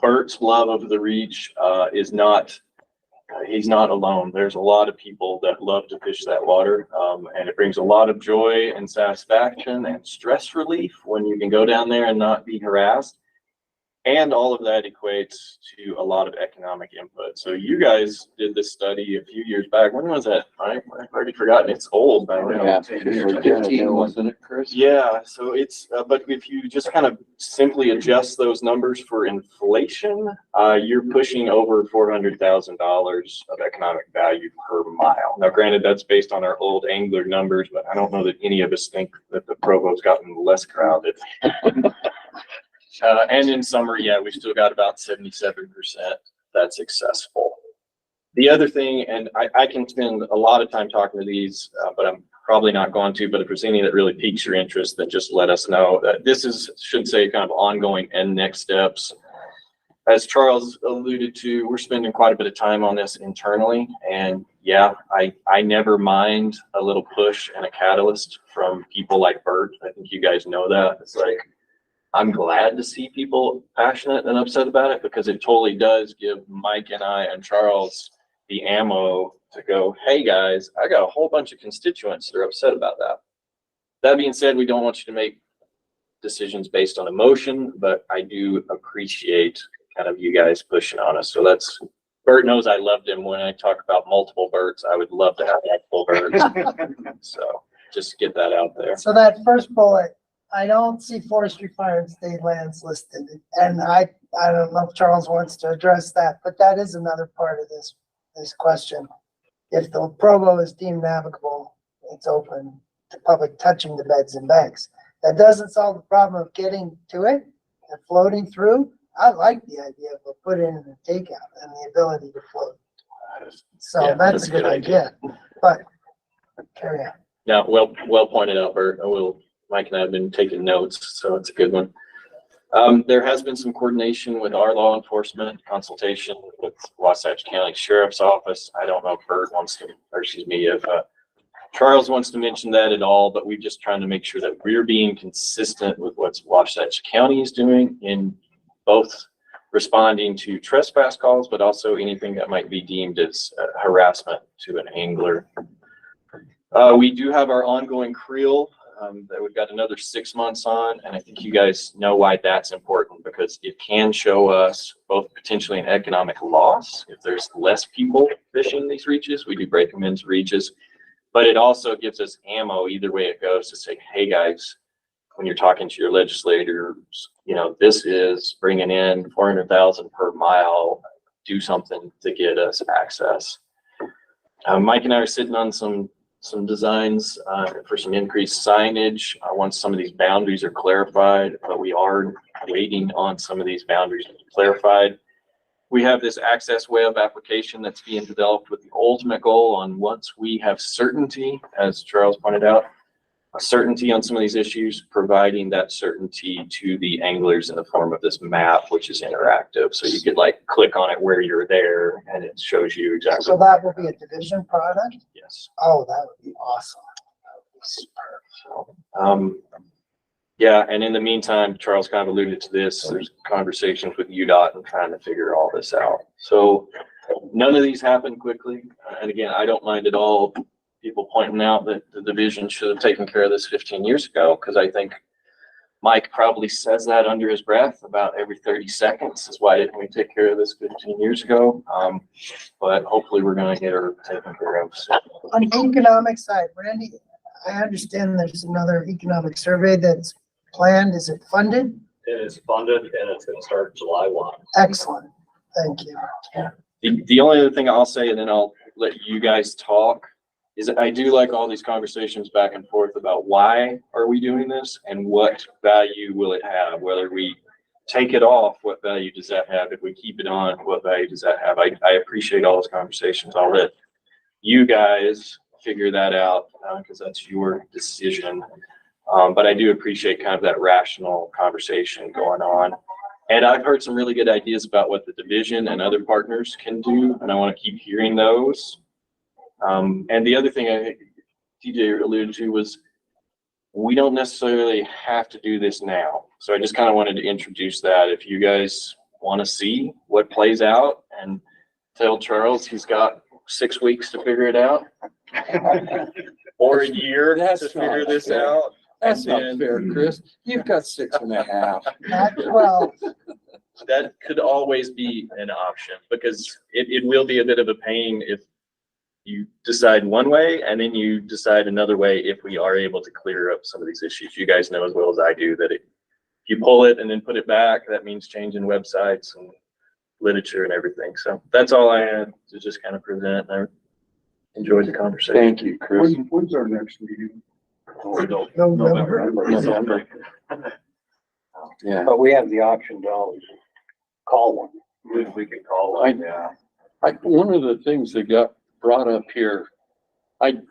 Bert's love of the reach is not, he's not alone. There's a lot of people that love to fish that water, and it brings a lot of joy and satisfaction and stress relief when you can go down there and not be harassed. And all of that equates to a lot of economic input. So you guys did this study a few years back. When was that? I've already forgotten. It's old by now. Yeah, 15, wasn't it, Chris? Yeah. So it's, but if you just kind of simply adjust those numbers for inflation, you're pushing over $400,000 of economic value per mile. Now, granted, that's based on our old angler numbers, but I don't know that any of us think that the Provo's gotten less crowded. And in summer, yeah, we've still got about 77% that's accessible. The other thing, and I can spend a lot of time talking to these, but I'm probably not going to, but if there's any that really piques your interest, then just let us know. This is, should say, kind of ongoing and next steps. As Charles alluded to, we're spending quite a bit of time on this internally. And yeah, I never mind a little push and a catalyst from people like Bert. I think you guys know that. It's like, I'm glad to see people passionate and upset about it because it totally does give Mike and I and Charles the ammo to go, hey guys, I got a whole bunch of constituents that are upset about that. That being said, we don't want you to make decisions based on emotion, but I do appreciate kind of you guys pushing on us. So that's, Bert knows I loved him. When I talk about multiple Berts, I would love to have multiple Berts. So just get that out there. So that first bullet, I don't see forestry, fire, and state lands listed. And I don't know if Charles wants to address that, but that is another part of this question. If the Provo is deemed navigable, it's open to public touching the beds and banks. That doesn't solve the problem of getting to it and floating through. I like the idea of a put in and a takeout and the ability to float. So yeah, that's a good idea. But carry on. Yeah, well pointed out, Bert. Mike and I have been taking notes, so it's a good one. There has been some coordination with our law enforcement, consultation with Wasatch County Sheriff's Office. I don't know if Bert wants to, or excuse me, if Charles wants to mention that at all, but we're just trying to make sure that we're being consistent with what Wasatch County is doing in both responding to trespass calls, but also anything that might be deemed as harassment to an angler. We do have our ongoing creel that we've got another 6 months on, and I think you guys know why that's important, because it can show us both potentially an economic loss if there's less people fishing these reaches. We do break them into reaches, but it also gives us ammo either way it goes to say, hey guys, when you're talking to your legislators, you know, this is bringing in 400,000 per mile, do something to get us access. Mike and I are sitting on some designs for some increased signage once some of these boundaries are clarified, but we are waiting on some of these boundaries to be clarified. We have this access web application that's being developed with the ultimate goal on once we have certainty, as Charles pointed out, a certainty on some of these issues, providing that certainty to the anglers in the form of this map, which is interactive. So you could like click on it where you're there and it shows you exactly. So that will be a division product? Yes. Oh, that would be awesome. That would be superb. So, yeah, and in the meantime, Charles kind of alluded to this. There's conversations with UDOT and trying to figure all this out. So none of these happen quickly. And again, I don't mind at all people pointing out that the division should have taken care of this 15 years ago, because I think Mike probably says that under his breath about every 30 seconds, is why didn't we take care of this 15 years ago? But hopefully we're gonna get her taken care of. So. On the economic side, Randy, I understand there's another economic survey that's planned. Is it funded? It is funded and it's gonna start July 1. Excellent. Thank you. The only other thing I'll say, and then I'll let you guys talk, is that I do like all these conversations back and forth about why are we doing this and what value will it have? Whether we take it off, what value does that have? If we keep it on, what value does that have? I appreciate all those conversations. I'll let you guys figure that out because that's your decision. But I do appreciate kind of that rational conversation going on. And I've heard some really good ideas about what the division and other partners can do, and I want to keep hearing those. And the other thing I think TJ alluded to was we don't necessarily have to do this now. So I just kind of wanted to introduce that. If you guys want to see what plays out and tell Charles he's got 6 weeks to figure it out or a year to figure this out. That's not fair, Chris. You've got 6.5. Not 12. That could always be an option because it will be a bit of a pain if you decide one way and then you decide another way if we are able to clear up some of these issues. You guys know as well as I do that if you pull it and then put it back, that means changing websites and literature and everything. So that's all I had to just kind of present. I enjoyed the conversation. Thank you, Chris. When's our next meeting? November. Yeah. But we have the option to always call one. We can call one, yeah. One of the things that got brought up here, I've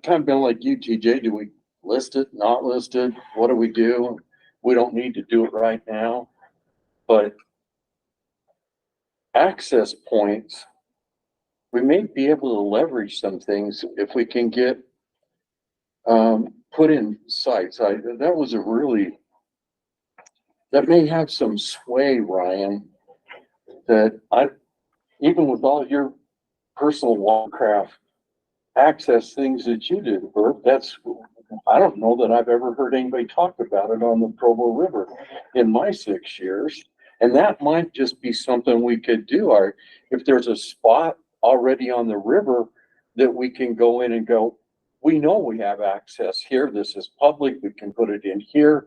kind of been like you, TJ, do we list it, not list it? What do we do? We don't need to do it right now, but access points, we may be able to leverage some things if we can get put in sites. That was a really, that may have some sway, Ryan, that even with all your personal watercraft access things that you did, Bert, I don't know that I've ever heard anybody talk about it on the Provo River in my 6 years. And that might just be something we could do. If there's a spot already on the river that we can go in and go, we know we have access here. This is public. We can put it in here.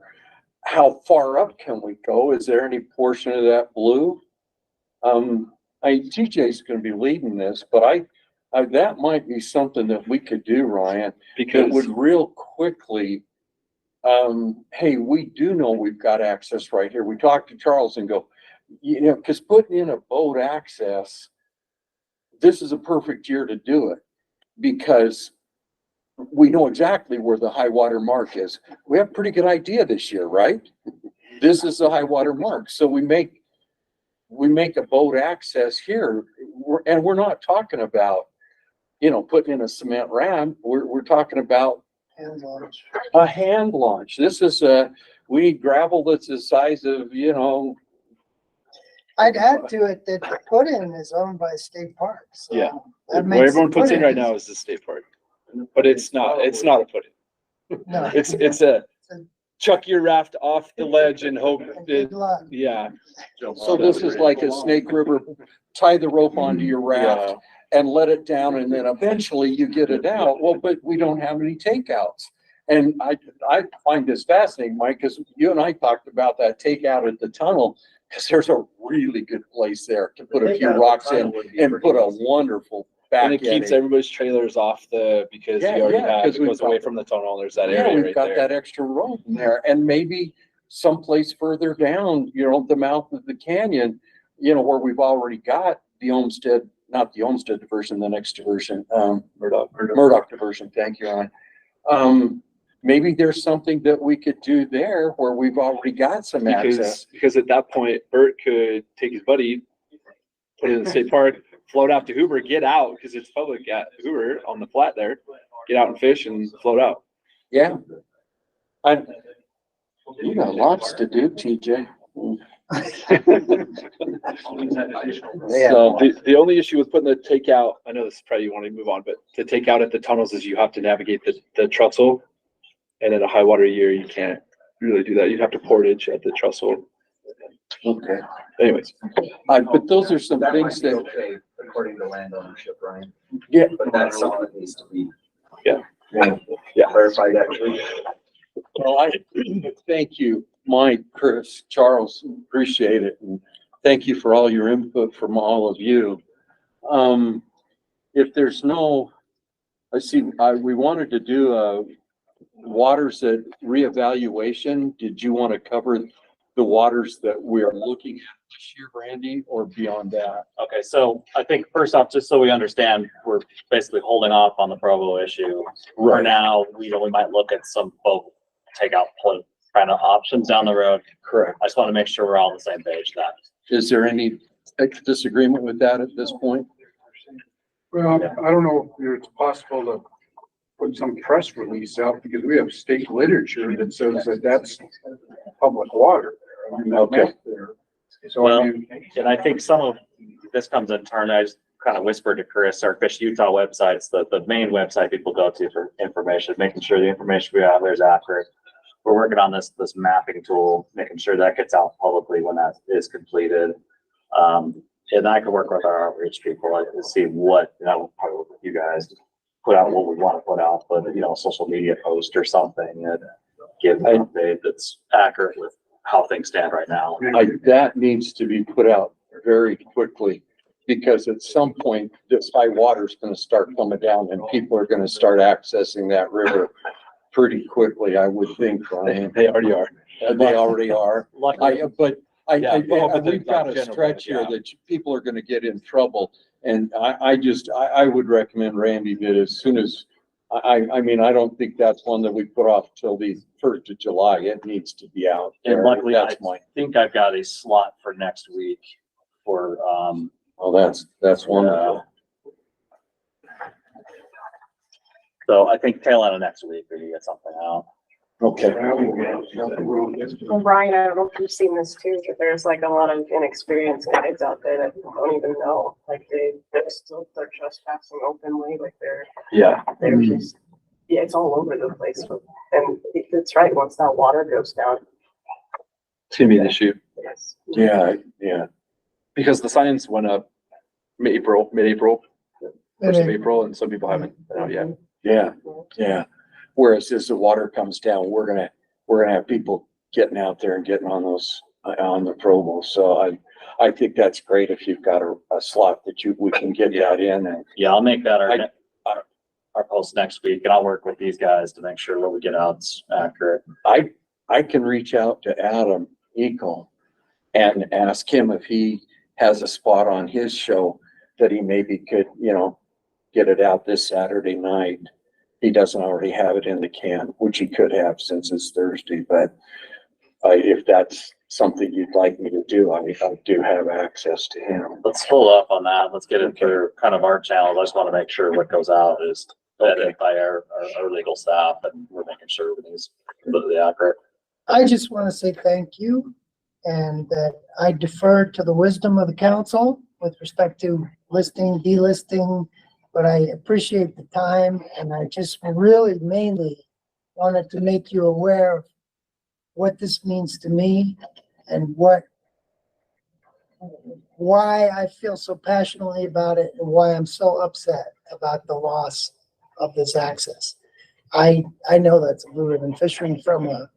How far up can we go? Is there any portion of that blue? TJ's going to be leading this, but that might be something that we could do, Ryan, because it would real quickly, hey, we do know we've got access right here. We talk to Charles and go, because putting in a boat access, this is a perfect year to do it because we know exactly where the high water mark is. We have a pretty good idea this year, right? This is the high water mark. So we make a boat access here, and we're not talking about, putting in a cement ramp. We're talking about Hand launch. a hand launch. This is we need gravel that's the size of, I'd add to it that the put-in is owned by state parks. So Yeah. that What makes everyone the puts in put-in right now is the state park, but it's not a put-in. No. It's a chuck your raft off the ledge and hope Good luck. yeah. so this is like a Snake River, tie the rope onto your raft and let it down, and then eventually you get it out. Well, but we don't have any takeouts. And I find this fascinating, Mike, because you and I talked about that takeout at the tunnel, because there's a really good place there to put a few rocks in and put a wonderful back. And it keeps everybody's trailers off because you already have, it goes away from the tunnel. There's that area we've right got there. that extra road in there, and maybe someplace further down, the mouth of the canyon, where we've already got the Olmsted, not the Olmsted diversion, the next diversion, Murdoch diversion. Thank you, Ron. Maybe there's something that we could do there where we've already got some access. Because at that point, Bert could take his buddy, put it in the state park, float out to Hoover, get out, because it's public at Hoover on the flat there, get out and fish and float out. Yeah. You got lots to do, TJ. So the only issue with putting the takeout, I know this is probably you want to move on, but the takeout at the tunnels is you have to navigate the trestle, and in a high water year, you can't really do that. You'd have to portage at the trestle. Okay. Anyways, but those are some That might things be that, okay, according to land ownership, Ryan. yeah, But that's something that needs to be. Yeah. Clarified actually. well, I thank you, Mike, Chris, Charles, appreciate it. And thank you for all your input from all of you. If there's no, we wanted to do a waters at reevaluation. Did you want to cover the waters that we're looking at this year, Randy, or beyond that? Okay, so I think first off, just so we understand, we're basically holding off on the Provo issue. For Right. now, we might look at some boat takeout kind of options down the road. Correct. I just want to make sure we're all on the same page then. Is there any disagreement with that at this point? Well, I don't know if it's possible to put some press release out because we have state literature that says that that's public water. I mean, that Okay. map there. So I Well, mean, and I think some of this comes in turn. I just kind of whispered to Chris, our Fish Utah website, it's the main website people go to for information, making sure the information we have there is accurate. We're working on this mapping tool, making sure that gets out publicly when that is completed. And I can work with our outreach people to see what, probably work with you guys, put out what we want to put out, but, social media post or something and give an update that's accurate with how things stand right now. That needs to be put out very quickly, because at some point, this high water is gonna start coming down and people are gonna start accessing that river pretty quickly, I would think, Ryan. they already are. They already are. Luckily, We've got a stretch here that people are gonna get in trouble. And I would recommend, Randy, that as soon as, I mean, I don't think that's one that we put off till the 1st of July. It needs to be out there. And luckily, I That's my, think I've got a slot for next week for, oh, that's wonderful. so I think tail end of next week, we can get something out. Okay. Well, Brian, I don't know if you've seen this too, but there's like a lot of inexperienced guides out there that don't even know, like they're trespassing openly, like they're just, it's all over the place. And it's right, once that water goes down. It's gonna be an issue Yes. Yeah. because the signs went up mid-April, 1st of April, and some people haven't been out yet. Yeah. Whereas as the water comes down, we're gonna have people getting out there and getting on those, on the Provo. So I think that's great if you've got a slot that we can get that in. And Yeah, I'll make that our post next week, and I'll work with these guys to make sure what we get out's accurate. I can reach out to Adam Eagle and ask him if he has a spot on his show that he maybe could, get it out this Saturday night. He doesn't already have it in the can, which he could have since it's Thursday, but if that's something you'd like me to do, I do have access to him. Let's hold up on that. Let's get it through kind of our channel. I just want to make sure what goes out is vetted by our legal staff, and we're making sure everything's completely accurate. I just want to say thank you, and that I defer to the wisdom of the council with respect to listing, delisting, but I appreciate the time, and I just really mainly wanted to make you aware of what this means to me and why I feel so passionately about it and why I'm so upset about the loss of this access. I know that's a blue ribbon fishery from a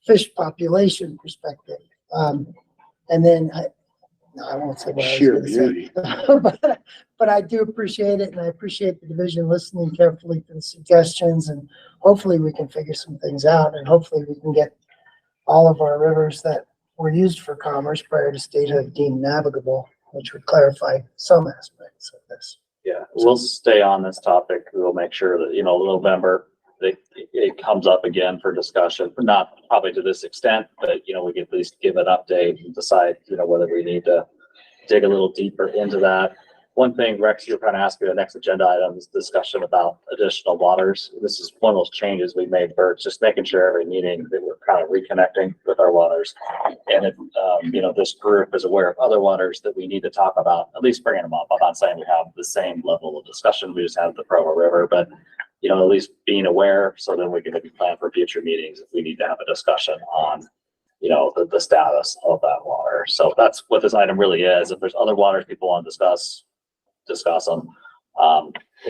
fish population perspective. And then I won't say what I was Sheer gonna say. beauty. But I do appreciate it, and I appreciate the division listening carefully to the suggestions, and hopefully we can figure some things out, and hopefully we can get all of our rivers that were used for commerce prior to statehood deemed navigable, which would clarify some aspects of this. Yeah, we'll stay on this topic. We'll make sure that, November, it comes up again for discussion, but not probably to this extent, but, we can at least give an update and decide, whether we need to dig a little deeper into that. One thing, Rex, you're kind of asking the next agenda item is discussion about additional waters. This is one of those changes we made, Bert, just making sure every meeting that we're kind of reconnecting with our waters. And if, this group is aware of other waters that we need to talk about, at least bringing them up. I'm not saying we have the same level of discussion we just had at the Provo River, but you know, at least being aware, so then we can maybe plan for future meetings if we need to have a discussion on, you know, the status of that water. So that's what this item really is. If there's other waters people want to discuss them.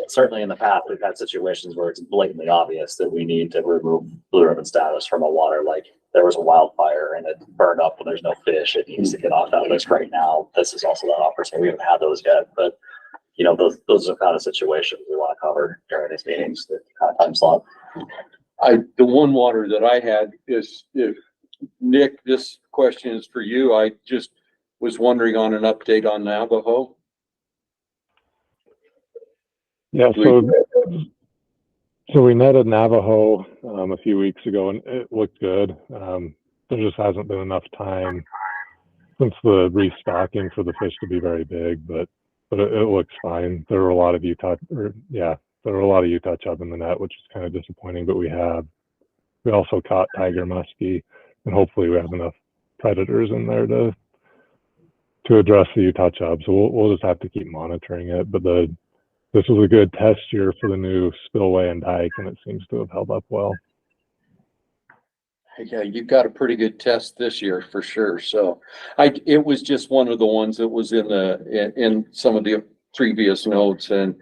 Certainly in the past, we've had situations where it's blatantly obvious that we need to remove blue ribbon status from a water. Like there was a wildfire and it burned up and there's no fish. It needs to get off that list right now. This is also that opportunity. We haven't had those yet, but you know, those are kind of situations we want to cover during these meetings, that kind of time slot. The one water that I had is, if Nick, this question is for you. I just was wondering on an update on Navajo. Yeah, so we met at Navajo a few weeks ago, and it looked good. There just hasn't been enough time since the restocking for the fish to be very big, but it looks fine. There were a lot of Utah chub in the net, which is kind of disappointing, but we also caught tiger muskie, and hopefully we have enough predators in there to address the Utah chub. So we'll just have to keep monitoring it, but this was a good test year for the new spillway and dike, and it seems to have held up well. Yeah, you got a pretty good test this year for sure. So it was just one of the ones that was in some of the previous notes, and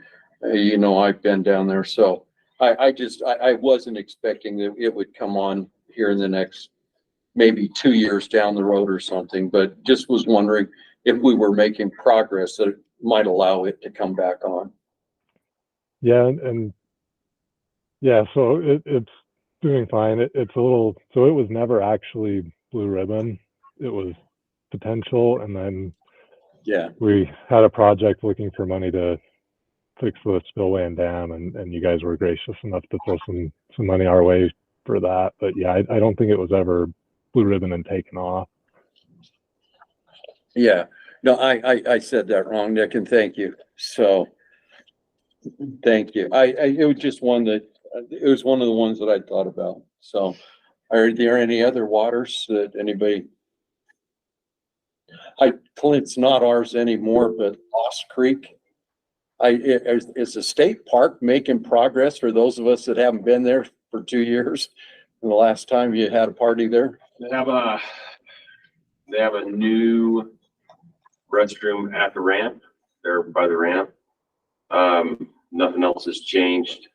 you know, I've been down there. So I wasn't expecting that it would come on here in the next maybe 2 years down the road or something, but just was wondering if we were making progress that might allow it to come back on. Yeah, and yeah, so it's doing fine. It's a little, so it was never actually blue ribbon. It was potential, and then we had a project looking for money to fix the spillway and dam, and you guys were gracious enough to throw some money our way for that. But yeah, I don't think it was ever blue ribbon and taken off. Yeah, no, I said that wrong, Nick, and thank you. So thank you. It was just one of the ones that I thought about. So are there any other waters that anybody? Clint's not ours anymore, but Lost Creek. Is the state park making progress for those of us that haven't been there for 2 years? And the last time you had a party there? They have a new restroom at the ramp, there by the ramp. Nothing else has changed.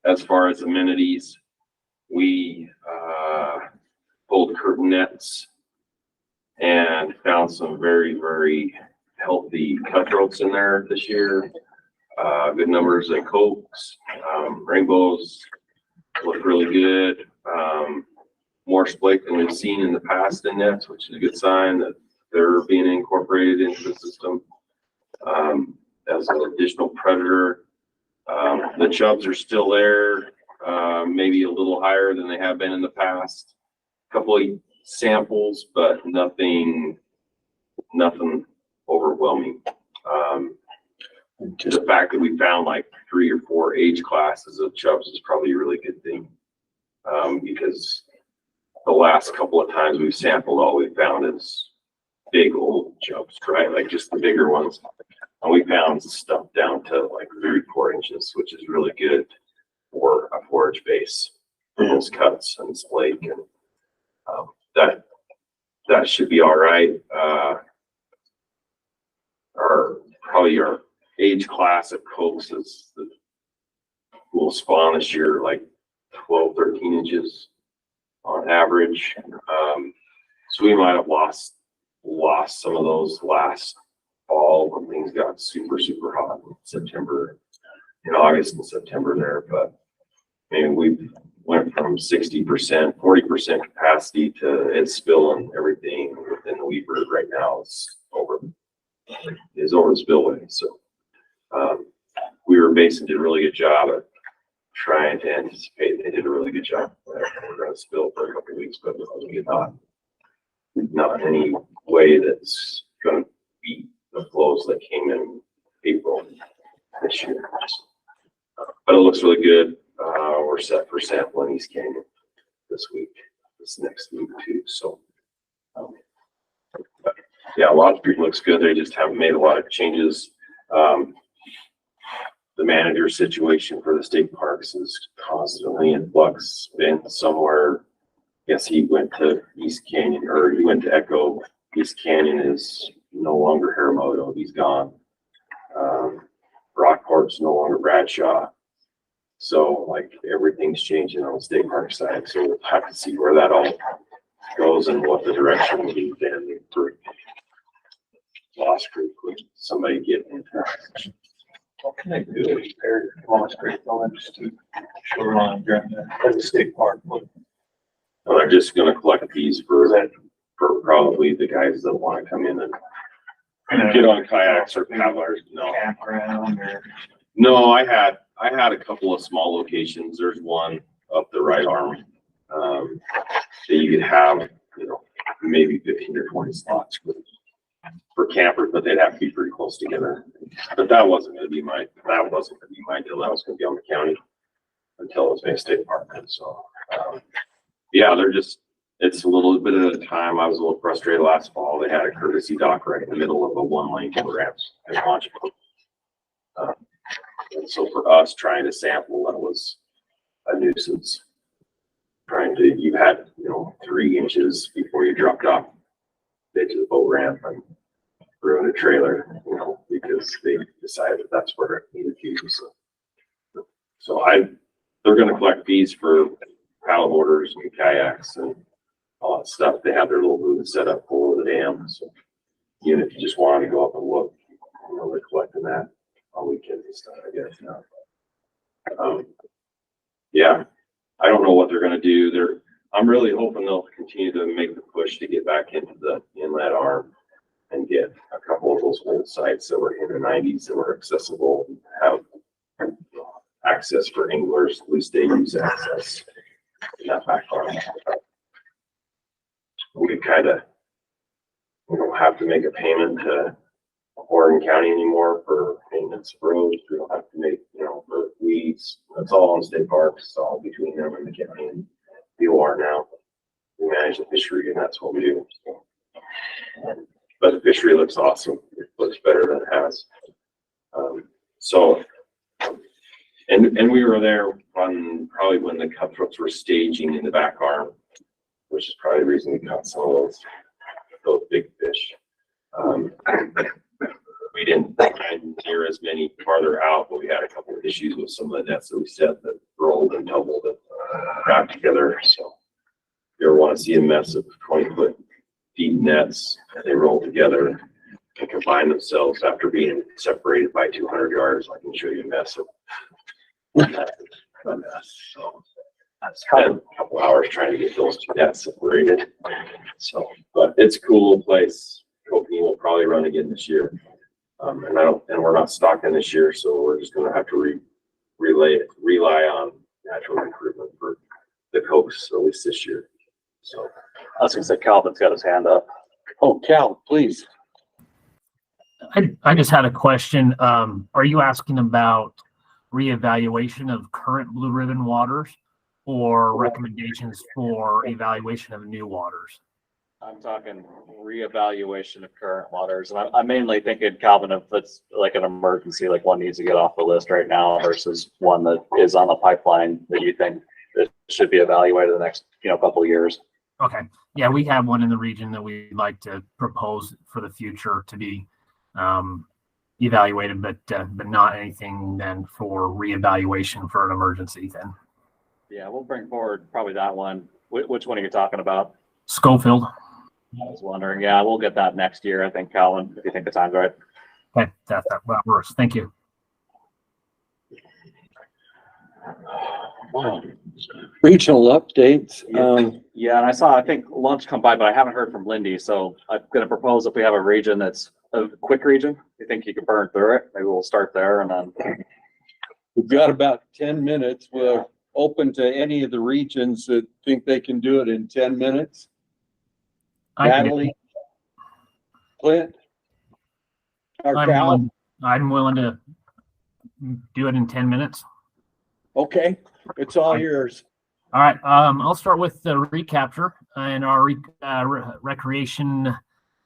As far as amenities, we pulled curtain nets and found some very, very healthy cutthroats in there this year. Good numbers of cokes, rainbows look really good. More splake than we've seen in the past in nets, which is a good sign that they're being incorporated into the system as an additional predator. The chubs are still there, maybe a little higher than they have been in the past. A couple of samples, but nothing overwhelming. The fact that we found like 3 or 4 age classes of chubs is probably a really good thing, because the last couple of times we've sampled, all we found is big old chubs, right? Like just the bigger ones. And we found stuff down to like 3-4 inches, which is really good for a forage base for those cuts and splake, and that should be all right. Our age class of cokes is the will spawn this year like 12, 13 inches on average. So we might have lost some of those last fall when things got super, super hot in September, in August and September there. But I mean, we went from 60%, 40% capacity to it's spilling everything within the Weaver right now is over the spillway. So Weaver Basin did a really good job at trying to anticipate. They did a really good job. We're going to spill for a couple of weeks, but not any way that's going to beat the flows that came in April this year. But it looks really good. We're set for sampling East Canyon this next week too. So yeah, a lot of people looks good. They just haven't made a lot of changes. the manager situation for the state parks is constantly in flux. Been somewhere, I guess he went to East Canyon, or he went to Echo. East Canyon is no longer Haramoto, he's gone. Rockport's no longer Bradshaw. So like everything's changing on the state park side, so we'll have to see where that all goes and what the direction will be then for Lost Creek with somebody getting into that. What can they do to repair Lost Creek Village to shoreline during the state park? Well, they're just gonna collect fees for that, for probably the guys that wanna come in and get on kayaks or paddlers. No. Campground or? No, I had a couple of small locations. There's one up the right arm, that you could have, you know, maybe 15 or 20 slots for campers, but they'd have to be pretty close together. But that wasn't gonna be my deal. That was gonna be on the county until it was made state park. And so, yeah, it's a little bit at a time. I was a little frustrated last fall. They had a courtesy dock right in the middle of a 1-lane ramp and launch boat. And so for us trying to sample, that was a nuisance. You had, 3 inches before you dropped off the edge of the boat ramp and ruined a trailer, because they decided that that's where it needed to be. So they're gonna collect fees for paddle boarders and kayaks and all that stuff. They have their little booth set up over the dam. So even if you just wanted to go up and look, they're collecting that on weekends and stuff, I guess. Yeah, I don't know what they're gonna do. I'm really hoping they'll continue to make the push to get back into the inlet arm and get a couple of those old sites that were in the 90s that were accessible, have access for anglers, at least they use access in that back arm. We kind of, don't have to make a payment to Oregon County anymore for maintenance of roads. We don't have to make, for weeds. That's all on state parks. It's all between them and the county and DWR now. We manage the fishery, and that's what we do. But the fishery looks awesome. It looks better than it has. And we were there probably when the cutthroats were staging in the back arm, which is probably the reason we caught some of those big fish. We didn't find near as many farther out, but we had a couple of issues with some of the nets that we set that rolled and tumbled and wrapped together. So if you ever want to see a mess of 20-foot deep nets and they roll together and combine themselves after being separated by 200 yards, I can show you a mess of a mess. So I spent a couple hours trying to get those 2 nets separated. So, but it's a cool place. Hoping we'll probably run again this year. And we're not stocking this year, so we're just going to have to rely on natural recruitment for the coast, at least this year. So I was gonna say Calvin's got his hand up. Oh, Cal, please. I just had a question. Are you asking about reevaluation of current Blue Ribbon waters or recommendations for evaluation of new waters? I'm talking reevaluation of current waters, and I'm mainly thinking, Calvin, if it's like an emergency, like one needs to get off the list right now versus one that is on the pipeline that you think it should be evaluated the next, couple of years. Okay. Yeah, we have one in the region that we'd like to propose for the future to be evaluated, but not anything then for reevaluation for an emergency then. Yeah, we'll bring forward probably that one. Which one are you talking about? Schofield. I was wondering. Yeah, we'll get that next year, I think, Calvin, if you think the time's right. Okay, that works. Thank you. Wow. Regional updates. Yeah, and I think lunch come by, but I haven't heard from Lindy. So I'm going to propose if we have a region that's a quick region, you think you can burn through it? Maybe we'll start there and then. We've got about 10 minutes. We're open to any of the regions that think they can do it in 10 minutes. Natalie, Clint, or Cal? I'm willing to do it in 10 minutes. Okay, it's all yours. All right, I'll start with the recapture and our recreation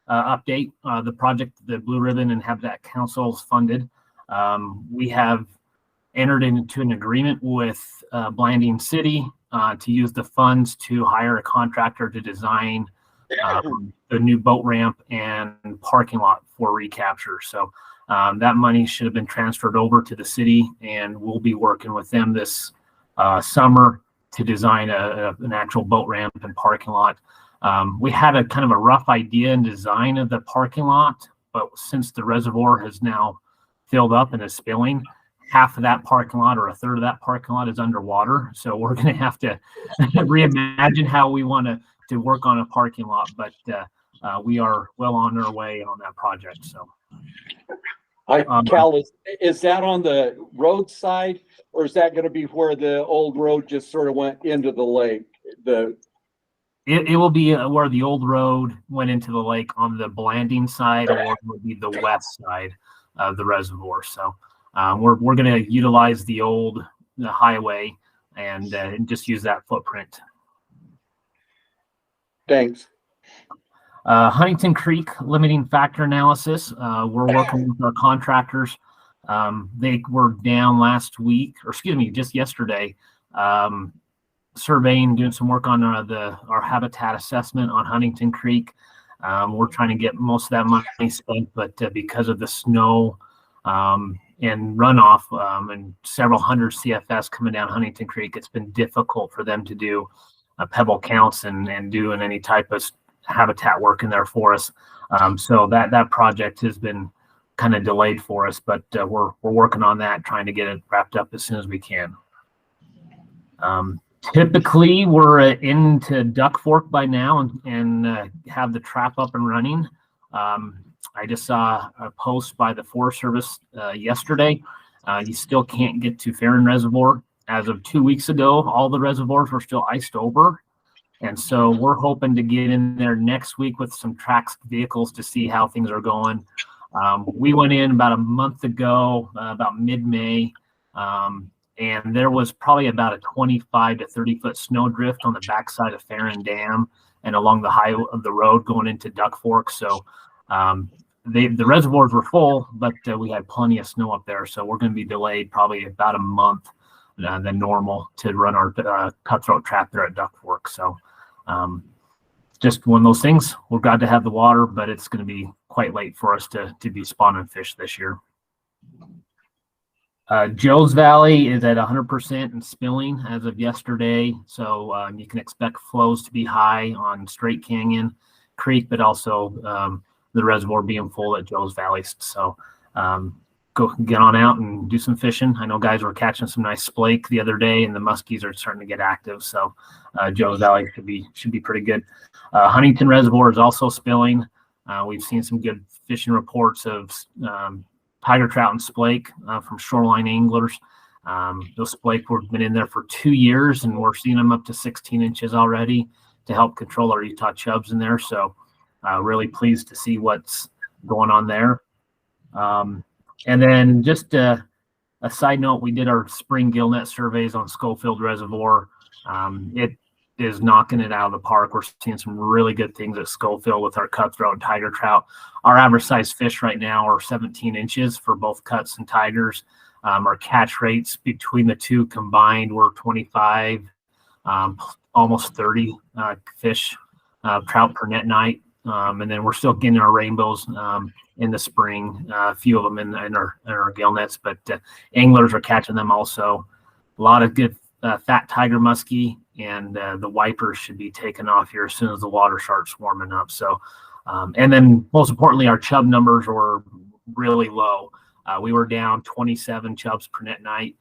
update. The project, the Blue Ribbon and Habitat Council's funded. We have entered into an agreement with Blanding City to use the funds to hire a contractor to design the new boat ramp and parking lot for recapture. So that money should have been transferred over to the city, and we'll be working with them this summer to design an actual boat ramp and parking lot. We had a kind of a rough idea and design of the parking lot, but since the reservoir has now filled up and is spilling, half of that parking lot or a third of that parking lot is underwater. So we're going to have to reimagine how we want to work on a parking lot, but we are well on our way on that project. So, Cal, is that on the roadside, or is that going to be where the old road just sort of went into the lake? It will be where the old road went into the lake on the Blanding side, or it will be the west side of the reservoir. So we're going to utilize the old highway and just use that footprint. Thanks. Huntington Creek limiting factor analysis. We're working with our contractors. They were down last week, or excuse me, just yesterday, surveying, doing some work on our habitat assessment on Huntington Creek. We're trying to get most of that money spent, but because of the snow and runoff and several hundred CFS coming down Huntington Creek, it's been difficult for them to do pebble counts and doing any type of habitat work in there for us. So that project has been kind of delayed for us, but we're working on that, trying to get it wrapped up as soon as we can. Typically, we're into Duck Fork by now and have the trap up and running. I just saw a post by the Forest Service yesterday. You still can't get to Farron Reservoir. As of 2 weeks ago, all the reservoirs were still iced over. And so we're hoping to get in there next week with some tracked vehicles to see how things are going. We went in about a month ago, about mid-May, and there was probably about a 25 to 30-foot snowdrift on the backside of Farron Dam and along the high of the road going into Duck Fork. So the reservoirs were full, but we had plenty of snow up there. So we're going to be delayed probably about a month than normal to run our cutthroat trap there at Duck Fork. So just one of those things. We're glad to have the water, but it's going to be quite late for us to be spawning fish this year. Joe's Valley is at 100% and spilling as of yesterday. So you can expect flows to be high on Straight Canyon Creek, but also the reservoir being full at Joe's Valley. So go get on out and do some fishing. I know guys were catching some nice splake the other day, and the muskies are starting to get active. So Joe's Valley should be pretty good. Huntington Reservoir is also spilling. We've seen some good fishing reports of tiger trout and splake from shoreline anglers. Those splake have been in there for 2 years, and we're seeing them up to 16 inches already to help control our Utah chubs in there. So really pleased to see what's going on there. And then just a side note, we did our spring gillnet surveys on Schofield Reservoir. It is knocking it out of the park. We're seeing some really good things at Schofield with our cutthroat and tiger trout. Our average size fish right now are 17 inches for both cuts and tigers. Our catch rates between the two combined were 25, almost 30 fish, trout per net night. And then we're still getting our rainbows in the spring, a few of them in our gill nets, but anglers are catching them also. A lot of good fat tiger muskie, and the wipers should be taken off here as soon as the water starts warming up. So, and then most importantly, our chub numbers were really low. We were down 27 chubs per net night.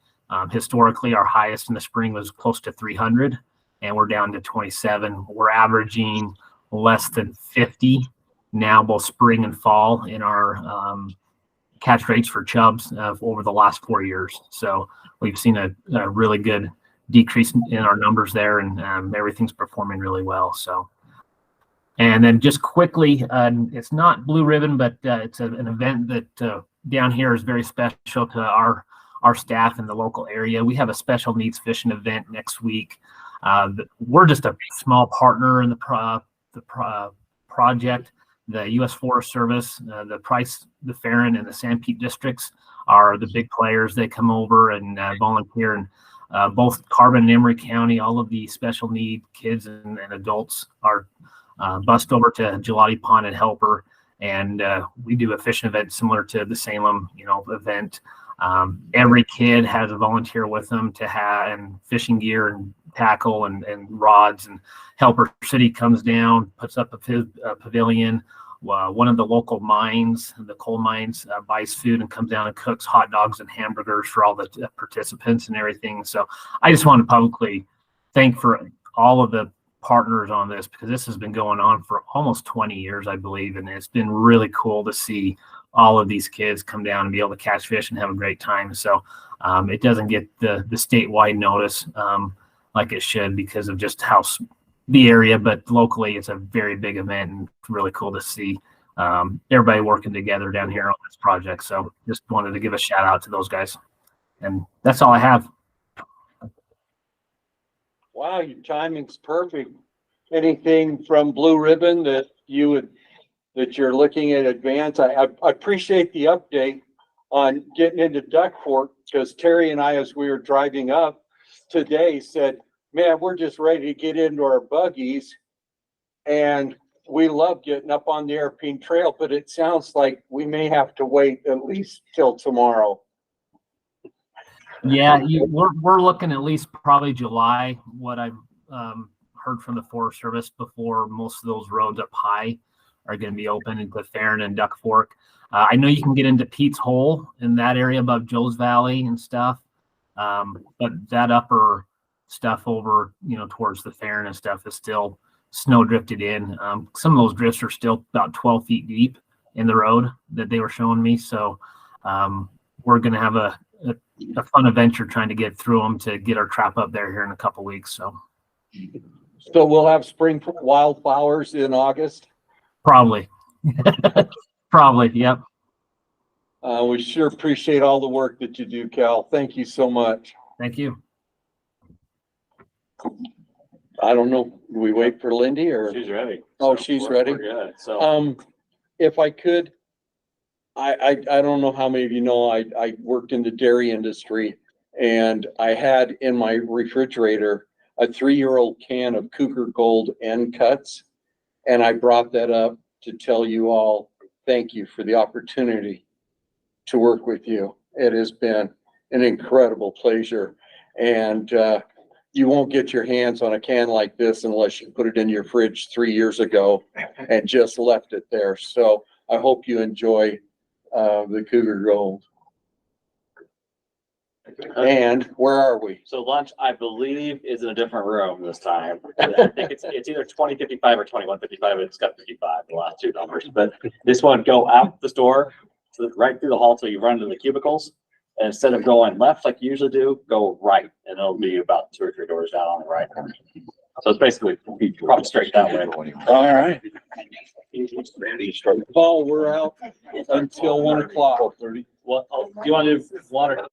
Historically, our highest in the spring was close to 300, and we're down to 27. We're averaging less than 50 now, both spring and fall, in our catch rates for chubs over the last 4 years. So we've seen a really good decrease in our numbers there, and everything's performing really well. So, and then just quickly, it's not Blue Ribbon, but it's an event that down here is very special to our staff in the local area. We have a special needs fishing event next week. We're just a small partner in the project, the U.S. Forest Service, the Price, the Farron, and the Sanpete districts are the big players. They come over and volunteer, and both Carbon and Emery County, all of the special need kids and adults are bused over to Gelati Pond and Helper, and we do a fishing event similar to the Salem, event. Every kid has a volunteer with them to have and fishing gear and tackle and rods, and Helper City comes down, puts up a pavilion. One of the local mines, the coal mines, buys food and comes down and cooks hot dogs and hamburgers for all the participants and everything. So I just want to publicly thank for all of the partners on this, because this has been going on for almost 20 years, I believe. And it's been really cool to see all of these kids come down and be able to catch fish and have a great time. So it doesn't get the statewide notice like it should because of just how the area, but locally it's a very big event, and it's really cool to see everybody working together down here on this project. So just wanted to give a shout out to those guys. And that's all I have. Wow, your timing's perfect. Anything from Blue Ribbon that you're looking at advance? I appreciate the update on getting into Duck Fork, because Terry and I, as we were driving up today, said, man, we're just ready to get into our buggies, and we love getting up on the Airpine Trail, but it sounds like we may have to wait at least till tomorrow. Yeah, we're looking at least probably July, what I've heard from the Forest Service, before most of those roads up high are going to be open into Farron and Duck Fork. I know you can get into Pete's Hole in that area above Joe's Valley and stuff, but that upper stuff over, towards the Farron and stuff is still snow drifted in. Some of those drifts are still about 12 feet deep in the road that they were showing me. So we're going to have a fun adventure trying to get through them to get our trap up there here in a couple weeks. So we'll have spring wildflowers in August. Probably. Probably. Yep. We sure appreciate all the work that you do, Cal. Thank you so much. Thank you. I don't know. Do we wait for Lindy or? She's ready. Oh, So she's we're ready. good. So If I could, I don't know how many of you know, I worked in the dairy industry, and I had in my refrigerator a 3-year-old can of Cougar Gold end cuts. And I brought that up to tell you all, thank you for the opportunity to work with you. It has been an incredible pleasure. And you won't get your hands on a can like this unless you put it in your fridge 3 years ago and just left it there. So I hope you enjoy the Cougar Gold. And where are we? So lunch, I believe, is in a different room this time. I think it's either 2055 or 2155. It's got 55, the last two numbers. But this one, go out the store, right through the hall till you run into the cubicles. And instead of going left like you usually do, go right, and it'll be about 2 or 3 doors down on the right. So it's basically probably straight that way. All right. Paul, we're out until 1 o'clock. Well, do you want to do water?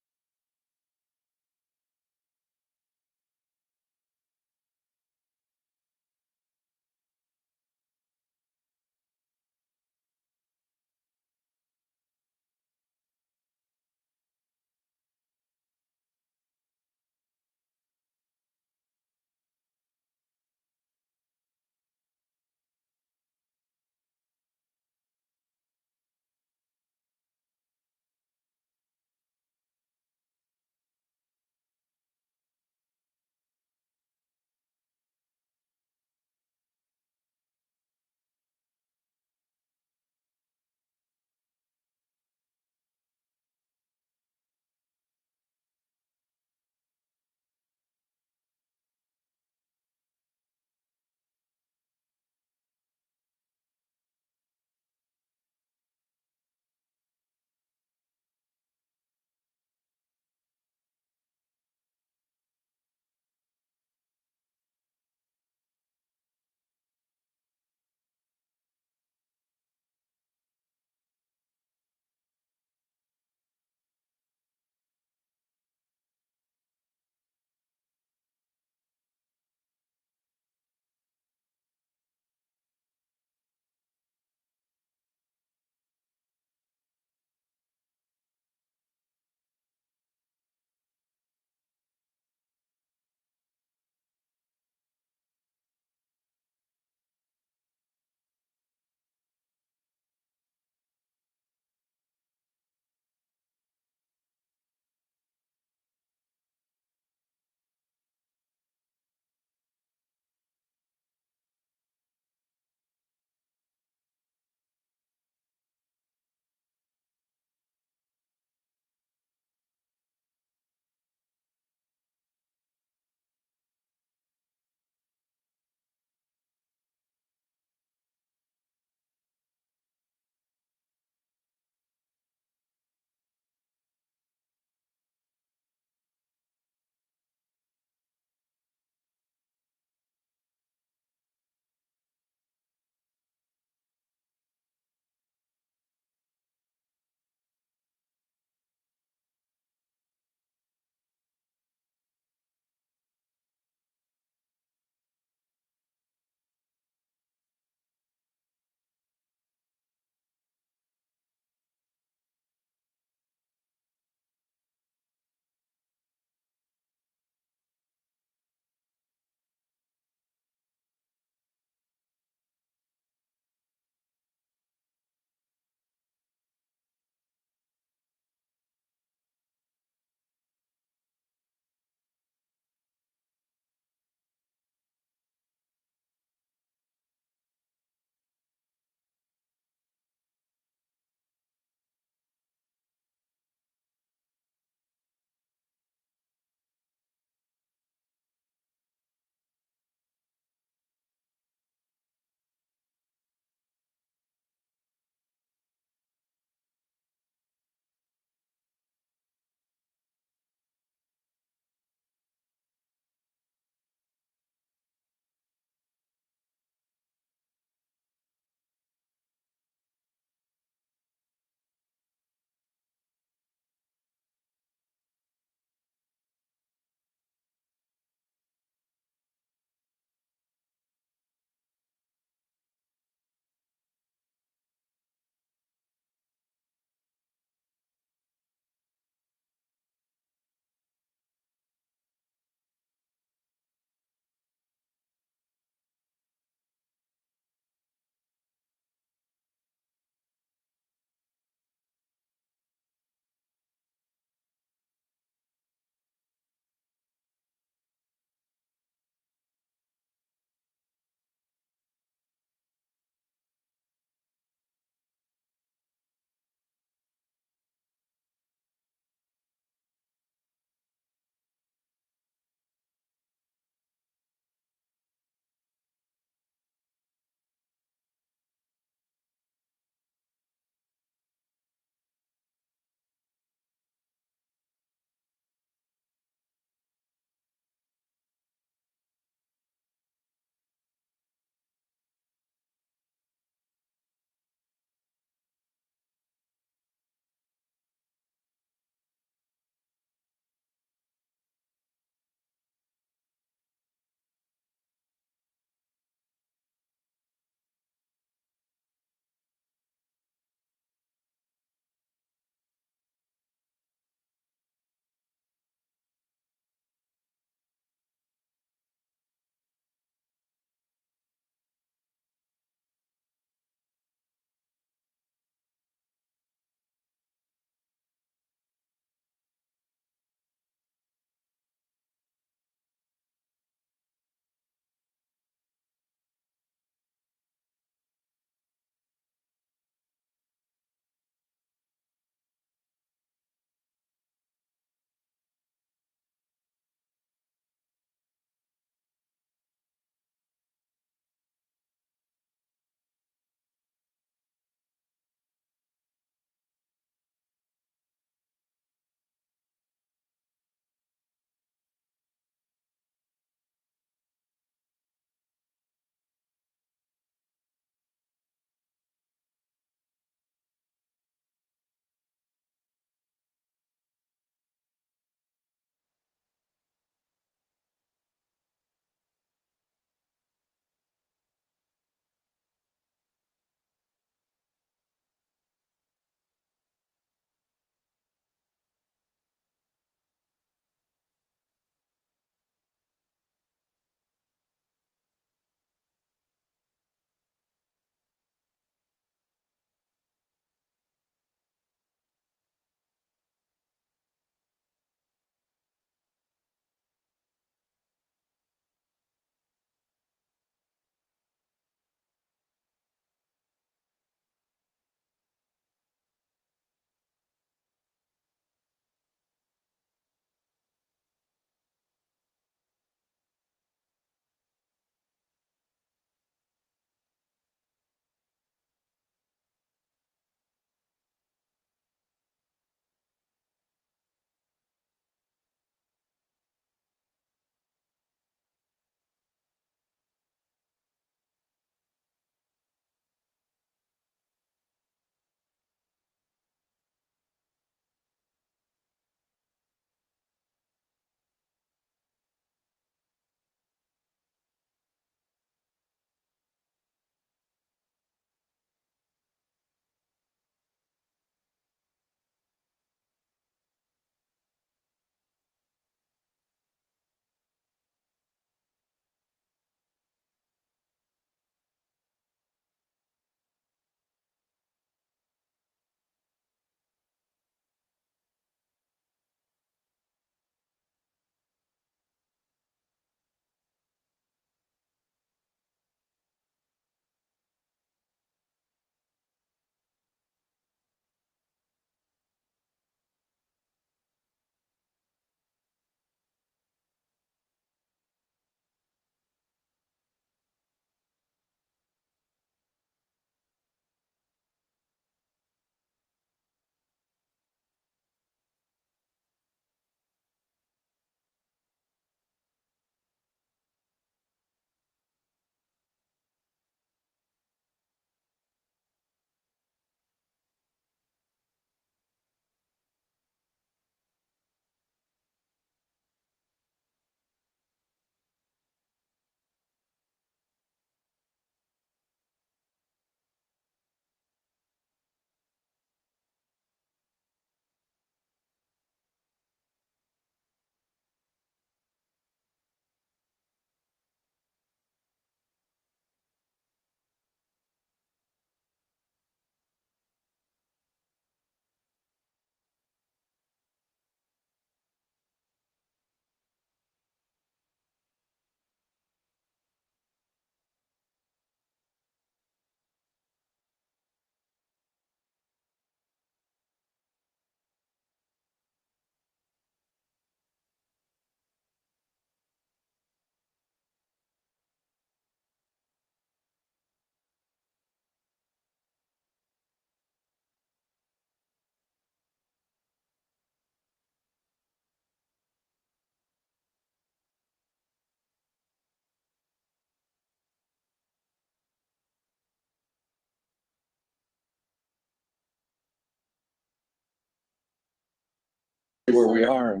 where we are.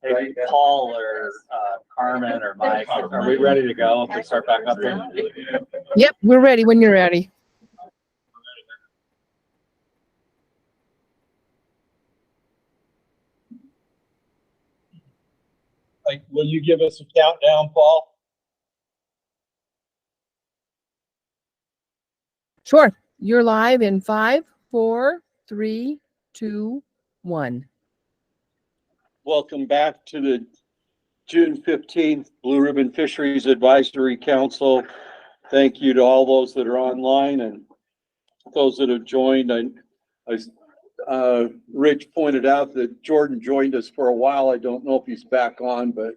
Hey, Paul or Carmen or Mike, are we ready to go if we start back up there? Yep, we're ready when you're ready. Like, will you give us a countdown, Paul? Sure. You're live in 5, 4, 3, 2, 1. Welcome back to the June 15th Blue Ribbon Fisheries Advisory Council. Thank you to all those that are online and those that have joined. Rich pointed out that Jordan joined us for a while. I don't know if he's back on, but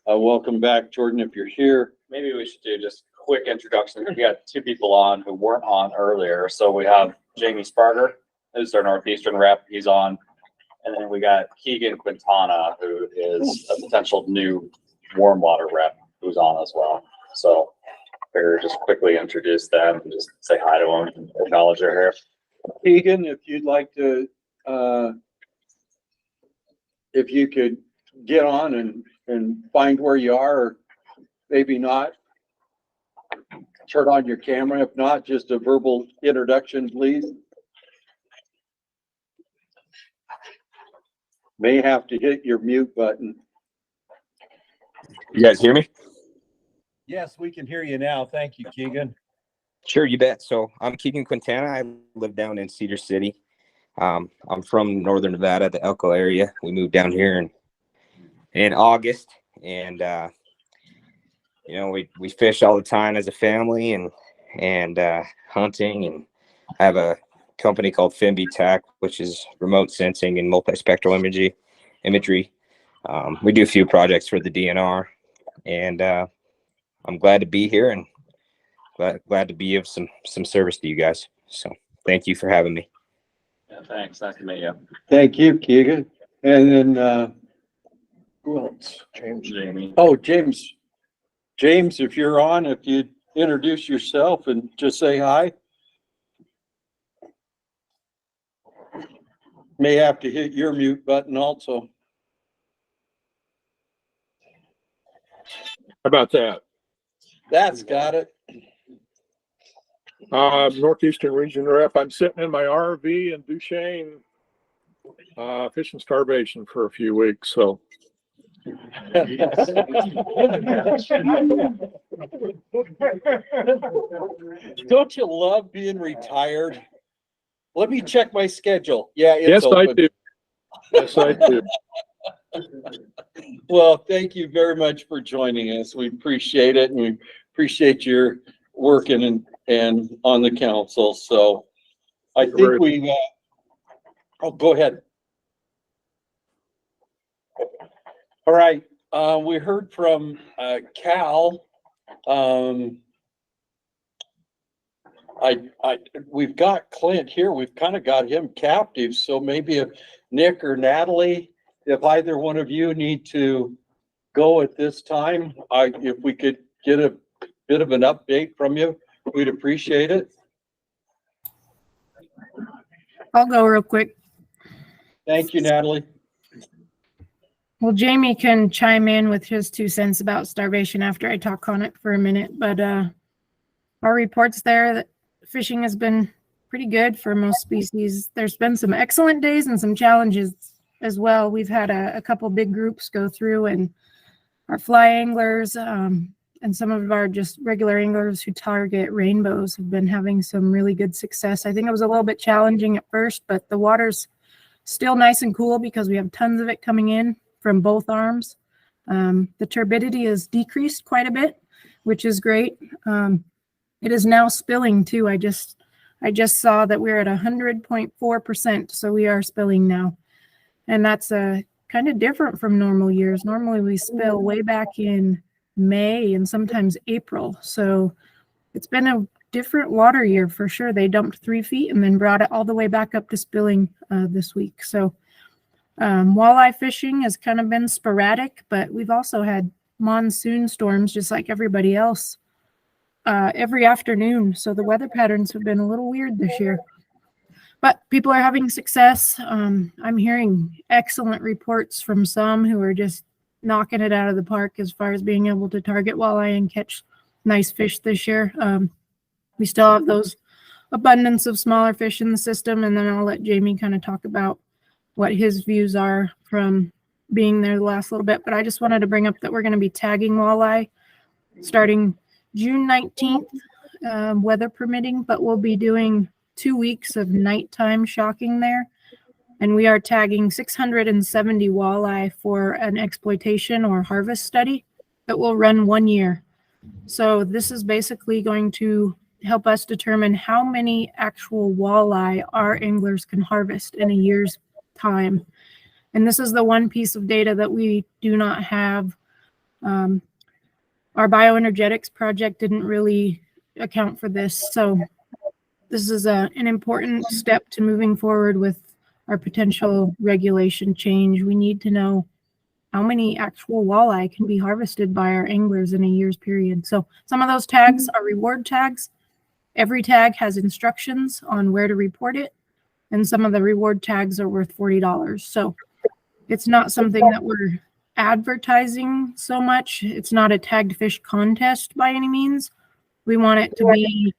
welcome back, Jordan, if you're here. Maybe we should do just quick introduction. We got two people on who weren't on earlier. So we have Jamie Sparger, who's our Northeastern rep. He's on. And then we got Keegan Quintana, who is a potential new warm water rep who's on as well. So we're just quickly introduce them and just say hi to them and acknowledge they're here. Keegan, if you'd like to, if you could get on and find where you are, or maybe not, turn on your camera. If not, just a verbal introduction, please. May have to hit your mute button. You guys hear me? Yes, we can hear you now. Thank you, Keegan. Sure, you bet. So I'm Keegan Quintana. I live down in Cedar City. I'm from Northern Nevada, the Elko area. We moved down here in August, and you know, we fish all the time as a family and hunting. And I have a company called Finby Tech, which is remote sensing and multispectral imagery. We do a few projects for the DNR, and I'm glad to be here and glad to be of some service to you guys. So thank you for having me. Yeah, thanks. Nice to meet you. Thank you, Keegan. And then who else? Jamie. Oh, James. James, if you're on, if you'd introduce yourself and just say hi. May have to hit your mute button also. How about that? That's got it. Northeastern Region Rep. I'm sitting in my RV in Duchesne, fishing starvation for a few weeks. So. Don't you love being retired? Let me check my schedule. Yeah, it's yes, open. I do. Yes, I do. Well, thank you very much for joining us. We appreciate it, and we appreciate your working and on the council. So I think we, oh, go ahead. All right. We heard from Cal. We've got Clint here. We've kind of got him captive. So maybe if Nick or Natalie, if either one of you need to go at this time, if we could get a bit of an update from you, we'd appreciate it. I'll go real quick. Thank you, Natalie. Well, Jamie can chime in with his 2 cents about starvation after I talk on it for a minute, but our reports there that fishing has been pretty good for most species. There's been some excellent days and some challenges as well. We've had a couple big groups go through, and our fly anglers and some of our just regular anglers who target rainbows have been having some really good success. I think it was a little bit challenging at first, but the water's still nice and cool because we have tons of it coming in from both arms. The turbidity has decreased quite a bit, which is great. It is now spilling too. I just saw that we're at 100.4%, so we are spilling now. And that's kind of different from normal years. Normally we spill way back in May and sometimes April. So it's been a different water year for sure. They dumped 3 feet and then brought it all the way back up to spilling this week. So walleye fishing has kind of been sporadic, but we've also had monsoon storms just like everybody else every afternoon. So the weather patterns have been a little weird this year. but people are having success. I'm hearing excellent reports from some who are just knocking it out of the park as far as being able to target walleye and catch nice fish this year. We still have those abundance of smaller fish in the system, and then I'll let Jamie kind of talk about what his views are from being there the last little bit. But I just wanted to bring up that we're going to be tagging walleye starting June 19th, weather permitting, but we'll be doing 2 weeks of nighttime shocking there. And we are tagging 670 walleye for an exploitation or harvest study that will run 1 year. So this is basically going to help us determine how many actual walleye our anglers can harvest in a year's time. And this is the one piece of data that we do not have. Our bioenergetics project didn't really account for this. So this is an important step to moving forward with our potential regulation change. We need to know how many actual walleye can be harvested by our anglers in a year's period. So some of those tags are reward tags. Every tag has instructions on where to report it, and some of the reward tags are worth $40. So it's not something that we're advertising so much. It's not a tagged fish contest by any means. We want it to be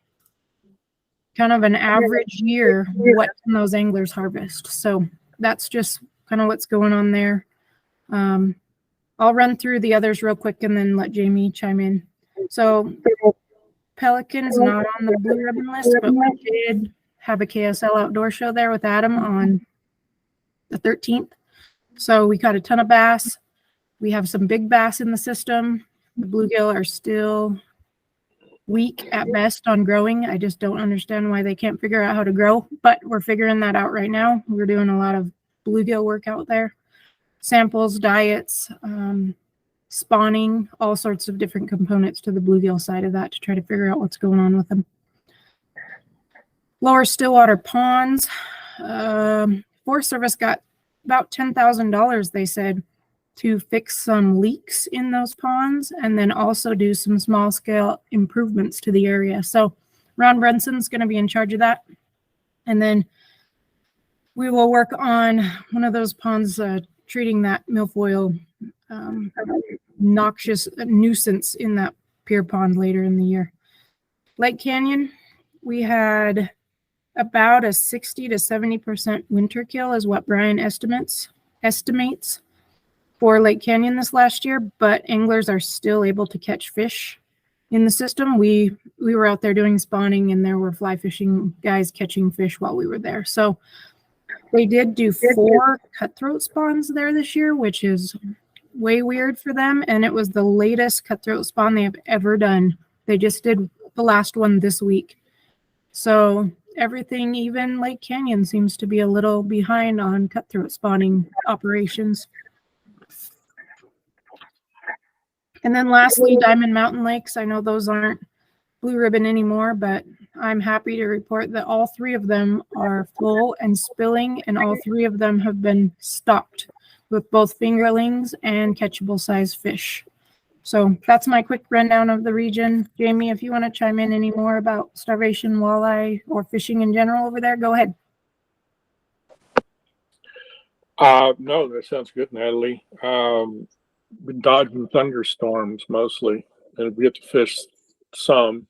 kind of an average year. What can those anglers harvest? So that's just kind of what's going on there. I'll run through the others real quick and then let Jamie chime in. So Pelican's not on the blue ribbon list, but we did have a KSL outdoor show there with Adam on the 13th. So we caught a ton of bass. We have some big bass in the system. The bluegill are still weak at best on growing. I just don't understand why they can't figure out how to grow, but we're figuring that out right now. We're doing a lot of bluegill work out there. Samples, diets, spawning, all sorts of different components to the bluegill side of that to try to figure out what's going on with them. Lower Stillwater ponds. Forest Service got about $10,000, they said, to fix some leaks in those ponds and then also do some small scale improvements to the area. So Ron Brunson's going to be in charge of that. And then we will work on one of those ponds, treating that milfoil noxious nuisance in that pier pond later in the year. Lake Canyon, we had about a 60 to 70% winter kill is what Brian estimates for Lake Canyon this last year, but anglers are still able to catch fish in the system. We were out there doing spawning and there were fly fishing guys catching fish while we were there. So they did do 4 cutthroat spawns there this year, which is way weird for them. And it was the latest cutthroat spawn they have ever done. They just did the last one this week. So everything, even Lake Canyon, seems to be a little behind on cutthroat spawning operations. And then lastly, Diamond Mountain Lakes. I know those aren't blue ribbon anymore, but I'm happy to report that all 3 of them are full and spilling, and all 3 of them have been stocked with both fingerlings and catchable size fish. So that's my quick rundown of the region. Jamie, if you want to chime in any more about starvation walleye or fishing in general over there, go ahead. No, that sounds good, Natalie. Been dodging thunderstorms mostly, and we get to fish some.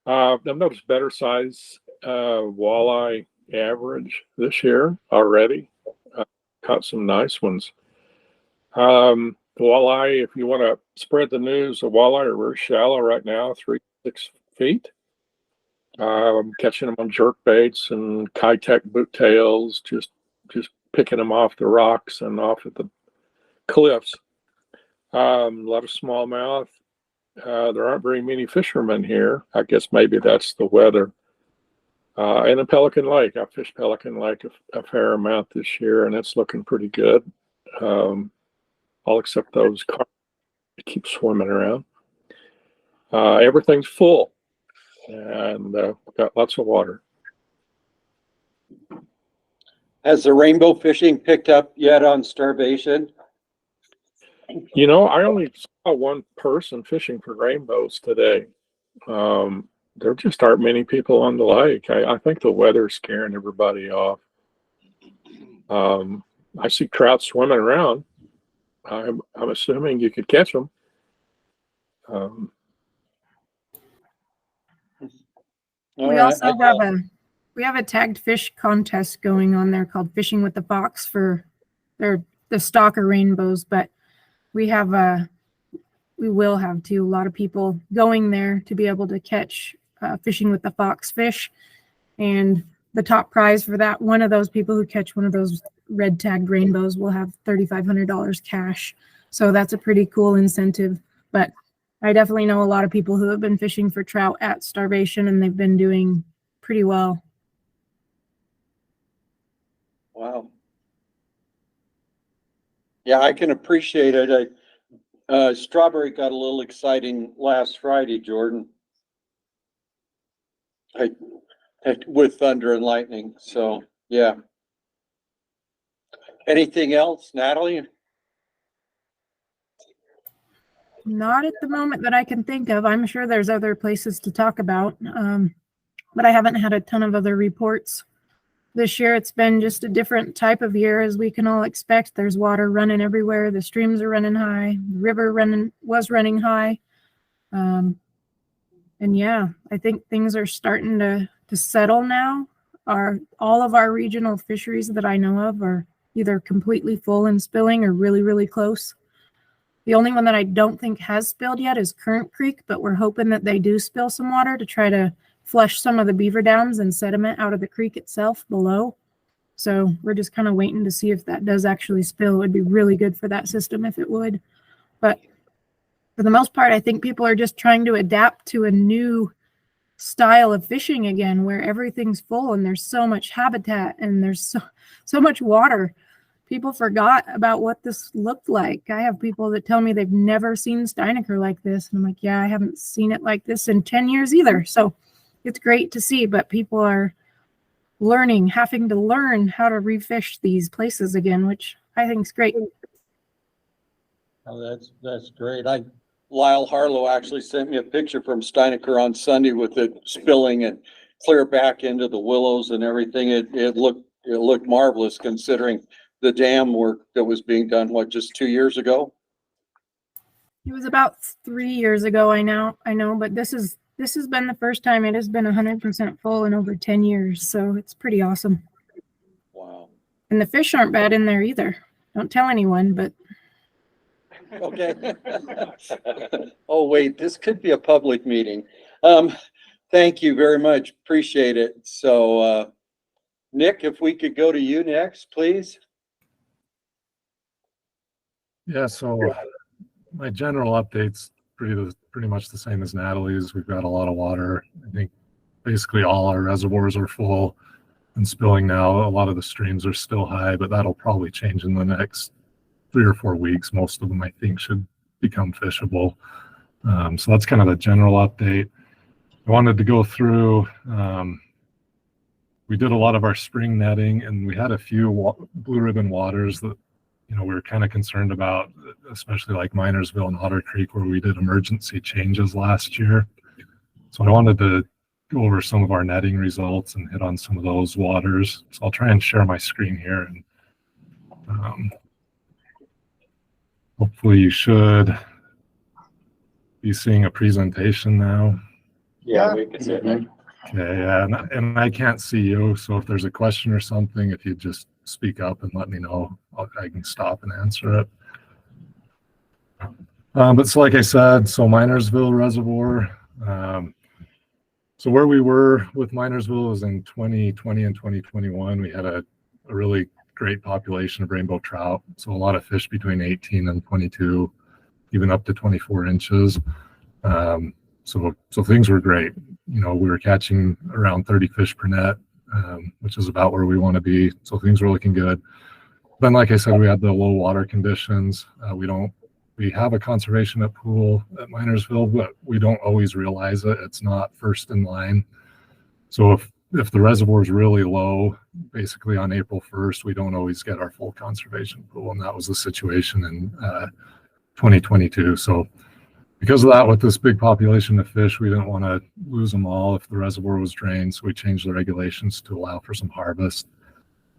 I've noticed better size walleye average this year already. Caught some nice ones. Walleye, if you want to spread the news, the walleye are very shallow right now, 3 to 6 feet. I'm catching them on jerk baits and Kitech boot tails, just picking them off the rocks and off at the cliffs. A lot of smallmouth. There aren't very many fishermen here. I guess maybe that's the weather. And the Pelican Lake. I fished Pelican Lake a fair amount this year, and it's looking pretty good. All except those carp that keep swimming around. Everything's full, and got lots of water. Has the rainbow fishing picked up yet on starvation? You know, I only saw one person fishing for rainbows today. there just aren't many people on the lake. I think the weather's scaring everybody off. I see trout swimming around. I'm assuming you could catch them. We also have a tagged fish contest going on there called Fishing with the Fox for the stalker rainbows, but we will have a lot of people going there to be able to catch Fishing with the Fox fish. And the top prize for that, one of those people who catch one of those red tagged rainbows will have $3,500 cash. So that's a pretty cool incentive. But I definitely know a lot of people who have been fishing for trout at starvation, and they've been doing pretty well. Wow. Yeah, I can appreciate it. Strawberry got a little exciting last Friday, Jordan. With thunder and lightning. So, yeah. Anything else, Natalie? Not at the moment that I can think of. I'm sure there's other places to talk about, but I haven't had a ton of other reports. This year, it's been just a different type of year, as we can all expect. There's water running everywhere. The streams are running high. The river was running high. And yeah, I think things are starting to settle now. All of our regional fisheries that I know of are either completely full and spilling or really, really close. The only one that I don't think has spilled yet is Current Creek, but we're hoping that they do spill some water to try to flush some of the beaver dams and sediment out of the creek itself below. So we're just kind of waiting to see if that does actually spill. It would be really good for that system if it would. But for the most part, I think people are just trying to adapt to a new style of fishing again, where everything's full and there's so much habitat and there's so much water. People forgot about what this looked like. I have people that tell me they've never seen Steinecker like this. And I'm like, yeah, I haven't seen it like this in 10 years either. So it's great to see, but people are having to learn how to refish these places again, which I think is great. Oh, that's great. Lyle Harlow actually sent me a picture from Steinecker on Sunday with it spilling and clear back into the willows and everything. It looked marvelous considering the dam work that was being done, just 2 years ago? It was about 3 years ago, I know, but this has been the first time it has been 100% full in over 10 years. So it's pretty awesome. Wow. And the fish aren't bad in there either. Don't tell anyone, but. Okay. Oh, wait, this could be a public meeting. Thank you very much. Appreciate it. So, Nick, if we could go to you next, please. Yeah, so my general update's pretty much the same as Natalie's. We've got a lot of water. I think basically all our reservoirs are full and spilling now. A lot of the streams are still high, but that'll probably change in the next 3 or 4 weeks. Most of them, I think, should become fishable. So that's kind of a general update. I wanted to go through, we did a lot of our spring netting, and we had a few blue ribbon waters that we were kind of concerned about, especially like Minersville and Otter Creek, where we did emergency changes last year. So I wanted to go over some of our netting results and hit on some of those waters. So I'll try and share my screen here, and hopefully you should be seeing a presentation now. Yeah, we can see it. Okay, yeah, and I can't see you, so if there's a question or something, if you just speak up and let me know, I can stop and answer it. But so like I said, so Minersville Reservoir, so where we were with Minersville was in 2020 and 2021. We had a really great population of rainbow trout, so a lot of fish between 18 and 22, even up to 24 inches. So things were great. We were catching around 30 fish per net, which is about where we want to be. So things were looking good. Then, like I said, we had the low water conditions. We have a conservation pool at Minersville, but we don't always realize it. It's not first in line. So if the reservoir is really low, basically on April 1st, we don't always get our full conservation pool. And that was the situation in 2022. So because of that, with this big population of fish, we didn't want to lose them all if the reservoir was drained. So we changed the regulations to allow for some harvest.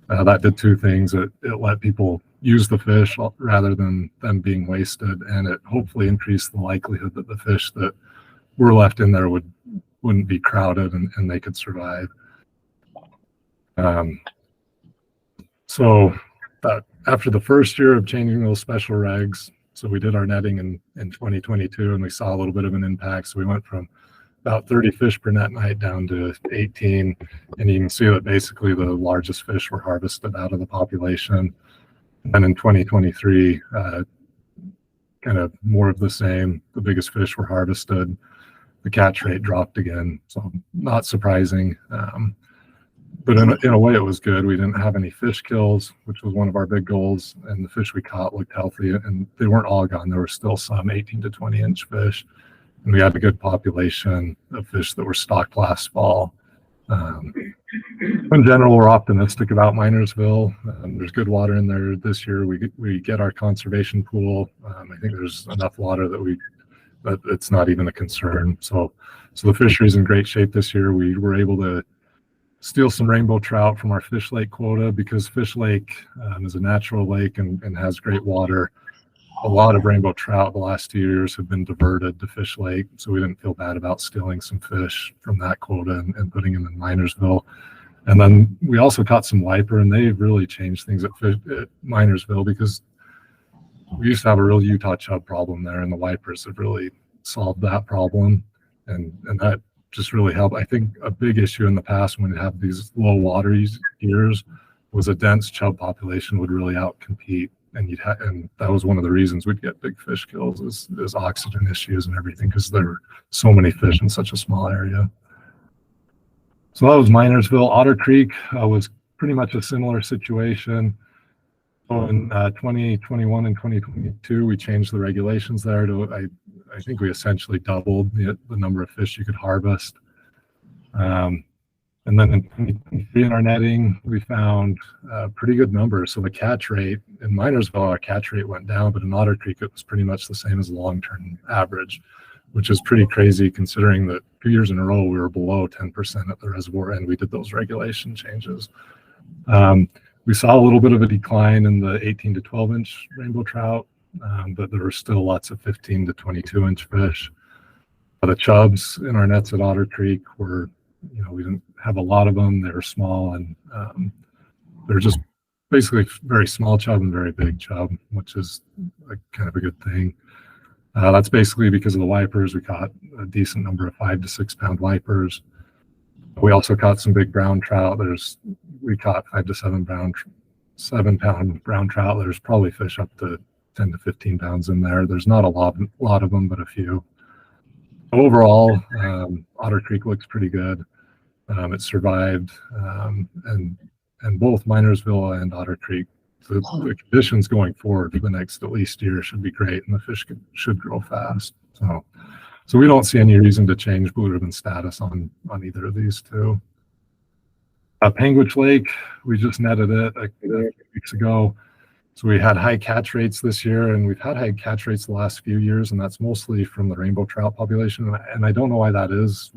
That did two things. It let people use the fish rather than them being wasted, and it hopefully increased the likelihood that the fish that were left in there wouldn't be crowded and they could survive. So that after the first year of changing those special regs, so we did our netting in 2022, and we saw a little bit of an impact. So we went from about 30 fish per net night down to 18. And you can see that basically the largest fish were harvested out of the population. And in 2023, kind of more of the same. The biggest fish were harvested. The catch rate dropped again. So not surprising. But in a way, it was good. We didn't have any fish kills, which was one of our big goals. And the fish we caught looked healthy, and they weren't all gone. There were still some 18 to 20 inch fish. And we had a good population of fish that were stocked last fall. In general, we're optimistic about Minersville. There's good water in there this year. We get our conservation pool. I think there's enough water that it's not even a concern. So the fishery's in great shape this year. We were able to steal some rainbow trout from our Fish Lake quota because Fish Lake is a natural lake and has great water. A lot of rainbow trout the last 2 years have been diverted to Fish Lake, so we didn't feel bad about stealing some fish from that quota and putting them in Minersville. And then we also caught some wiper, and they've really changed things at Minersville because we used to have a real Utah chub problem there, and the wipers have really solved that problem, and that just really helped. I think a big issue in the past when we have these low water years was a dense chub population would really outcompete. And that was one of the reasons we'd get big fish kills is oxygen issues and everything, because there were so many fish in such a small area. So that was Minersville. Otter Creek was pretty much a similar situation. So in 2021 and 2022, we changed the regulations there to, I think we essentially doubled the number of fish you could harvest. And then in 2023 in our netting, we found pretty good numbers. So the catch rate in Minersville, our catch rate went down, but in Otter Creek, it was pretty much the same as the long-term average, which is pretty crazy considering that 2 years in a row, we were below 10% at the reservoir and we did those regulation changes. We saw a little bit of a decline in the 18 to 12 inch rainbow trout, but there were still lots of 15 to 22 inch fish. The chubs in our nets at Otter Creek were, we didn't have a lot of them. They were small, and they're just basically very small chub and very big chub, which is kind of a good thing. That's basically because of the wipers. We caught a decent number of 5 to 6 pound wipers. We also caught some big brown trout. We caught 5 to 7 pound brown trout. There's probably fish up to 10 to 15 pounds in there. There's not a lot of them, but a few. Overall, Otter Creek looks pretty good. It survived, and both Minersville and Otter Creek, the conditions going forward for the next at least year should be great, and the fish should grow fast. So we don't see any reason to change blue ribbon status on either of these two. Panguitch Lake, we just netted it a few weeks ago. So we had high catch rates this year, and we've had high catch rates the last few years, and that's mostly from the rainbow trout population. And I don't know why that is.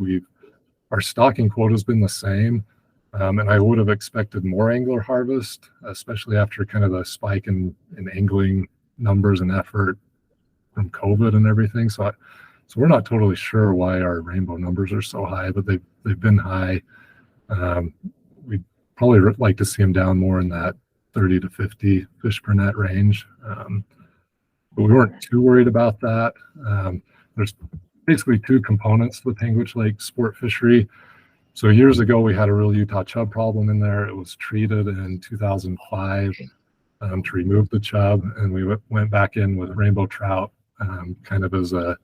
Our stocking quota has been the same, and I would have expected more angler harvest, especially after kind of the spike in angling numbers and effort from COVID and everything. So we're not totally sure why our rainbow numbers are so high, but they've been high. We'd probably like to see them down more in that 30 to 50 fish per net range. But we weren't too worried about that. There's basically two components to the Panguitch Lake sport fishery. So years ago, we had a real Utah chub problem in there. It was treated in 2005 to remove the chub, and we went back in with rainbow trout kind of as a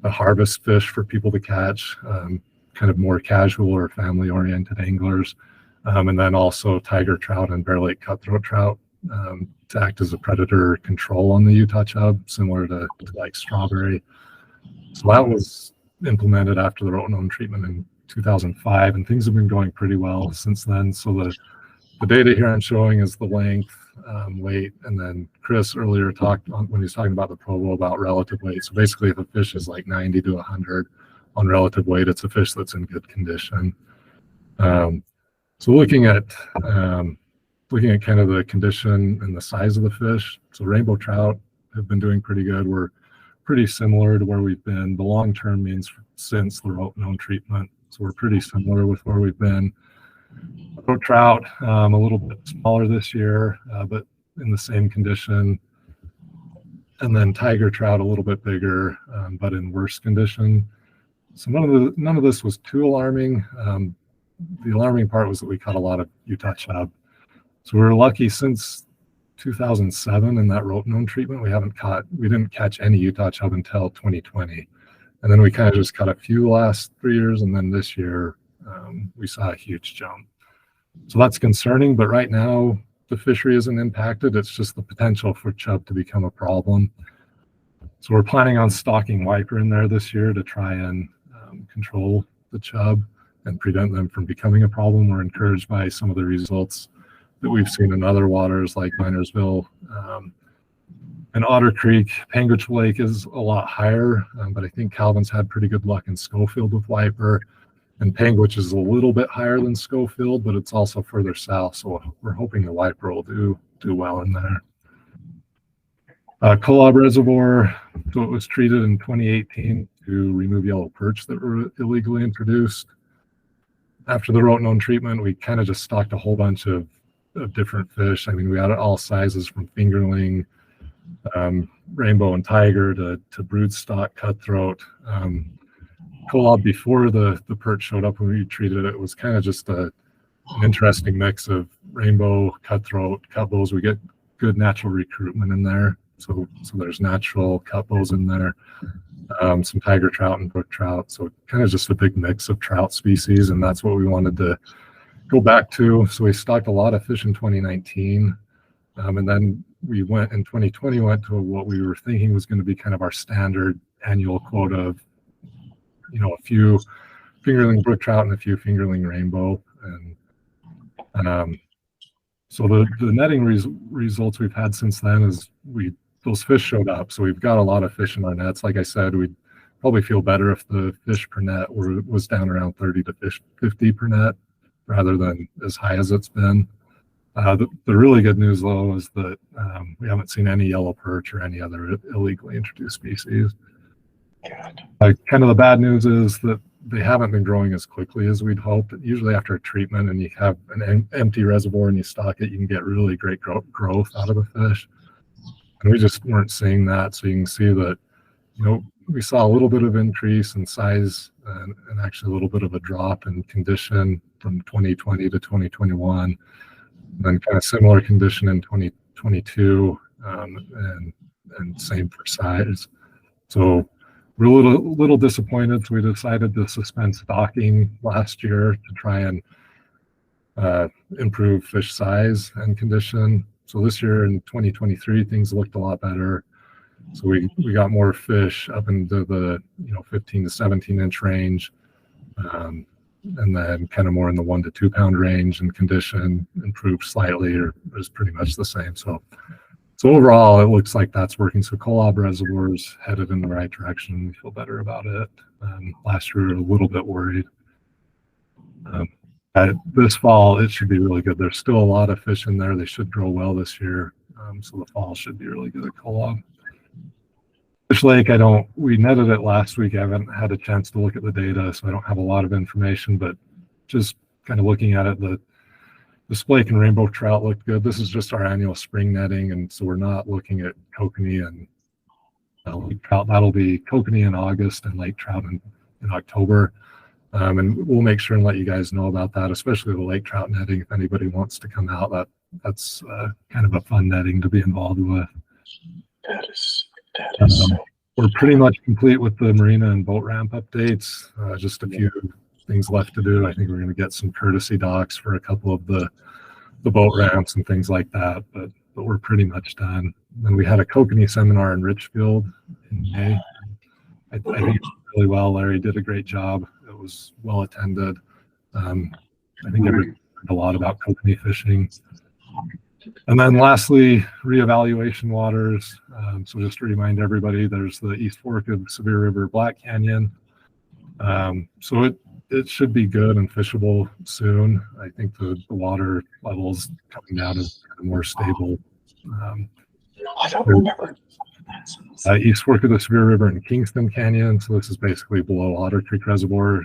harvest fish for people to catch, kind of more casual or family-oriented anglers. And then also tiger trout and Bear Lake cutthroat trout to act as a predator control on the Utah chub, similar to like strawberry. So that was implemented after the rotenone treatment in 2005, and things have been going pretty well since then. So the data here I'm showing is the length, weight, and then Chris earlier talked on, when he was talking about the Provo, about relative weight. So basically if a fish is like 90 to 100 on relative weight, it's a fish that's in good condition. So looking at kind of the condition and the size of the fish, so rainbow trout have been doing pretty good. We're pretty similar to where we've been. The long term means since the rope-known treatment. So we're pretty similar with where we've been. Brook trout, a little bit smaller this year, but in the same condition. And then tiger trout a little bit bigger, but in worse condition. So none of this was too alarming. The alarming part was that we caught a lot of Utah chub. So we were lucky since 2007 in that rope-known treatment. We didn't catch any Utah chub until 2020. And then we kind of just caught a few last 3 years. And then this year, we saw a huge jump. So that's concerning, but right now the fishery isn't impacted. It's just the potential for chub to become a problem. So we're planning on stocking wiper in there this year to try and control the chub and prevent them from becoming a problem. We're encouraged by some of the results that we've seen in other waters like Minersville and Otter Creek. Panguitch Lake is a lot higher, but I think Calvin's had pretty good luck in Schofield with wiper. And Panguitch is a little bit higher than Schofield, but it's also further south. So we're hoping the wiper will do well in there. Kolob Reservoir, so it was treated in 2018 to remove yellow perch that were illegally introduced. After the rope-known treatment, we kind of just stocked a whole bunch of different fish. I mean, we had all sizes from fingerling, rainbow and tiger to broodstock, cutthroat. Kolob before the perch showed up when we treated it was kind of just an interesting mix of rainbow, cutthroat, cutbows. We get good natural recruitment in there. So there's natural cutbows in there, some tiger trout and brook trout. So kind of just a big mix of trout species. And that's what we wanted to go back to. So we stocked a lot of fish in 2019. And then we went in 2020, went to what we were thinking was going to be kind of our standard annual quota of, a few fingerling brook trout and a few fingerling rainbow. And so the netting results we've had since then is those fish showed up. So we've got a lot of fish in our nets. Like I said, we'd probably feel better if the fish per net was down around 30 to 50 per net rather than as high as it's been. The really good news though is that we haven't seen any yellow perch or any other illegally introduced species. Kind of the bad news is that they haven't been growing as quickly as we'd hoped. Usually after a treatment and you have an empty reservoir and you stock it, you can get really great growth out of the fish. And we just weren't seeing that. So you can see that, we saw a little bit of increase in size and actually a little bit of a drop in condition from 2020 to 2021. And then kind of similar condition in 2022 and same for size. So we're a little disappointed. So we decided to suspend stocking last year to try and improve fish size and condition. So this year in 2023, things looked a lot better. So we got more fish up into the 15 to 17 inch range, and then kind of more in the 1 to 2 pound range, and condition improved slightly or is pretty much the same. So overall, it looks like that's working. So Kolob Reservoir's headed in the right direction. We feel better about it. Last year, we were a little bit worried. This fall, it should be really good. There's still a lot of fish in there. They should grow well this year. So the fall should be really good at Kolob. Fish Lake, we netted it last week. I haven't had a chance to look at the data, so I don't have a lot of information, but just kind of looking at it, the splake and rainbow trout looked good. This is just our annual spring netting, and so we're not looking at kokanee and lake trout. That'll be kokanee in August and lake trout in October. And we'll make sure and let you guys know about that, especially the lake trout netting. If anybody wants to come out, that's kind of a fun netting to be involved with. That is. We're pretty much complete with the marina and boat ramp updates. Just a few things left to do. I think we're going to get some courtesy docks for a couple of the boat ramps and things like that, but we're pretty much done. And we had a kokanee seminar in Richfield in May. I think it went really well. Larry did a great job. It was well attended. I think a lot about company fishing. And then lastly, reevaluation waters. So just to remind everybody, there's the East Fork of Severe River Black Canyon. So it should be good and fishable soon. I think the water levels coming down is kind of more stable. I don't remember. East Fork of the Severe River and Kingston Canyon. So this is basically below Otter Creek Reservoir.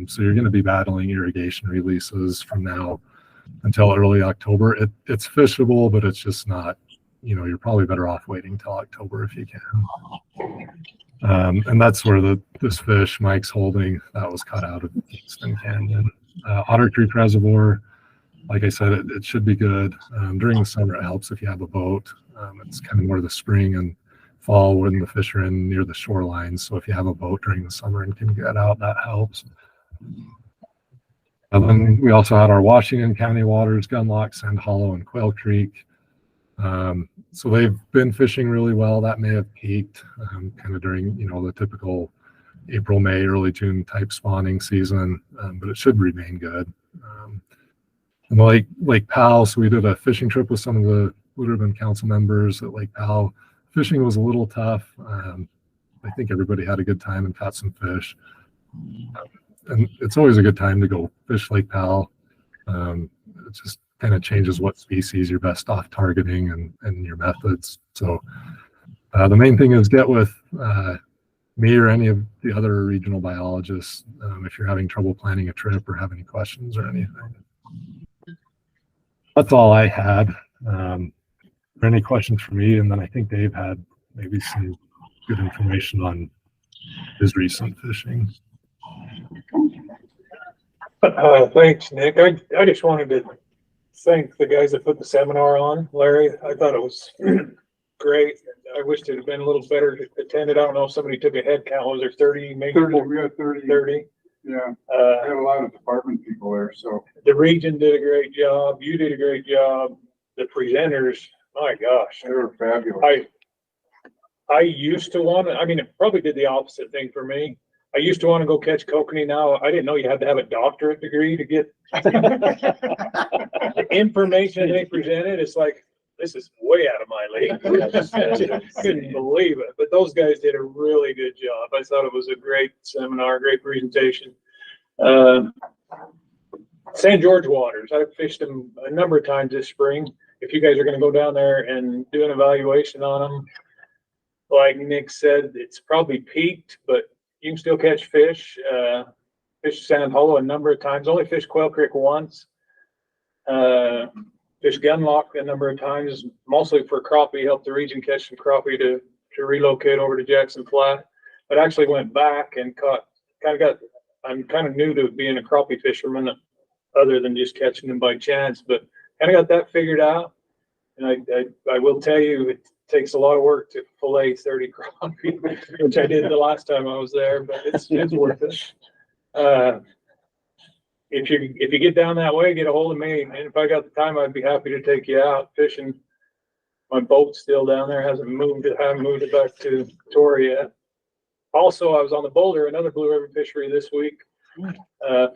So you're going to be battling irrigation releases from now until early October. It's fishable, but it's just not, you're probably better off waiting till October if you can. And that's where this fish Mike's holding, that was caught out of Kingston Canyon. Otter Creek Reservoir, like I said, it should be good. During the summer, it helps if you have a boat. It's kind of more the spring and fall when the fish are in near the shoreline. So if you have a boat during the summer and can get out, that helps. And then we also had our Washington County waters, Gunlock, Sand Hollow, and Quail Creek. So they've been fishing really well. That may have peaked kind of during, the typical April, May, early June type spawning season, but it should remain good. And Lake Powell, so we did a fishing trip with some of the Blue Ribbon Council members at Lake Powell. Fishing was a little tough. I think everybody had a good time and caught some fish. And it's always a good time to go fish Lake Powell. It just kind of changes what species you're best off targeting and your methods. So the main thing is get with me or any of the other regional biologists if you're having trouble planning a trip or have any questions or anything. That's all I had. Any questions for me? And then I think Dave had maybe some good information on his recent fishing. Thanks, Nick. I just wanted to thank the guys that put the seminar on, Larry. I thought it was great. I wished it had been a little better attended. I don't know if somebody took a head count. Was there 30, maybe 30, we had 30. 30. Yeah, I had a lot of department people there, so. The region did a great job. You did a great job. The presenters, my gosh. They were fabulous. I used to want to, it probably did the opposite thing for me. I used to want to go catch kokanee. Now I didn't know you had to have a doctorate degree to get the information they presented. It's like, this is way out of my league. I just couldn't believe it. But those guys did a really good job. I thought it was a great seminar, great presentation. St. George waters, I've fished them a number of times this spring. If you guys are going to go down there and do an evaluation on them, like Nick said, it's probably peaked, but you can still catch fish. Fish Sand Hollow a number of times. Only fished Quail Creek once. Fish Gunlock a number of times, mostly for crappie. Helped the region catch some crappie to relocate over to Jackson Flat. But actually went back and caught. I'm kind of new to being a crappie fisherman, other than just catching them by chance. But kind of got that figured out. And I will tell you, it takes a lot of work to fillet 30 crappie, which I did the last time I was there, but it's worth it. If you get down that way, get a hold of me. And if I got the time, I'd be happy to take you out fishing. My boat's still down there, haven't moved it back to Torrey yet. Also, I was on the Boulder, another Blue River fishery this week.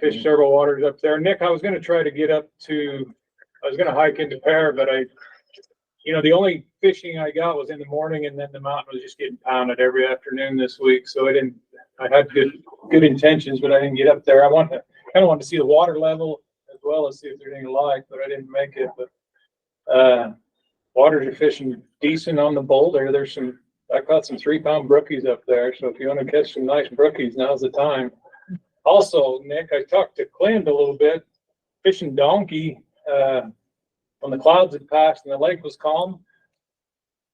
Fished several waters up there. Nick, I was going to try to get up to, I was going to hike into Pear, but the only fishing I got was in the morning, and then the mountain was just getting pounded every afternoon this week. So I had good intentions, but I didn't get up there. I kind of wanted to see the water level as well as see if there's any life, but I didn't make it. But waters are fishing decent on the Boulder. I caught some 3-pound brookies up there. So if you want to catch some nice brookies, now's the time. Also, Nick, I talked to Clint a little bit, fishing donkey, when the clouds had passed and the lake was calm.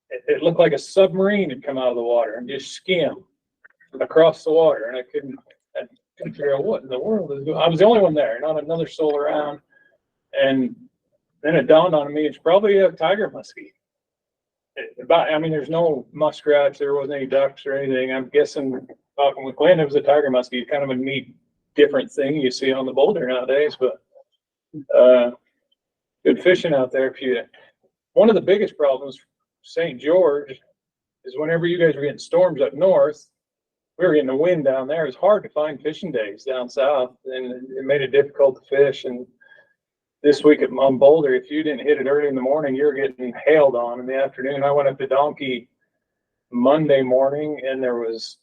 It looked like a submarine had come out of the water and just skimmed across the water. And I couldn't figure out what in the world is going on. I was the only one there, not another soul around. And then it dawned on me, it's probably a tiger muskie. There's no muskrats, there wasn't any ducks or anything. I'm guessing, talking with Glenn, it was a tiger muskie. Kind of a neat, different thing you see on the Boulder nowadays, but good fishing out there. One of the biggest problems, St. George, is whenever you guys were getting storms up north, we were getting the wind down there. It was hard to find fishing days down south, and it made it difficult to fish. And this week on Boulder, if you didn't hit it early in the morning, you're getting hailed on in the afternoon. I went up to Donkey Monday morning and there was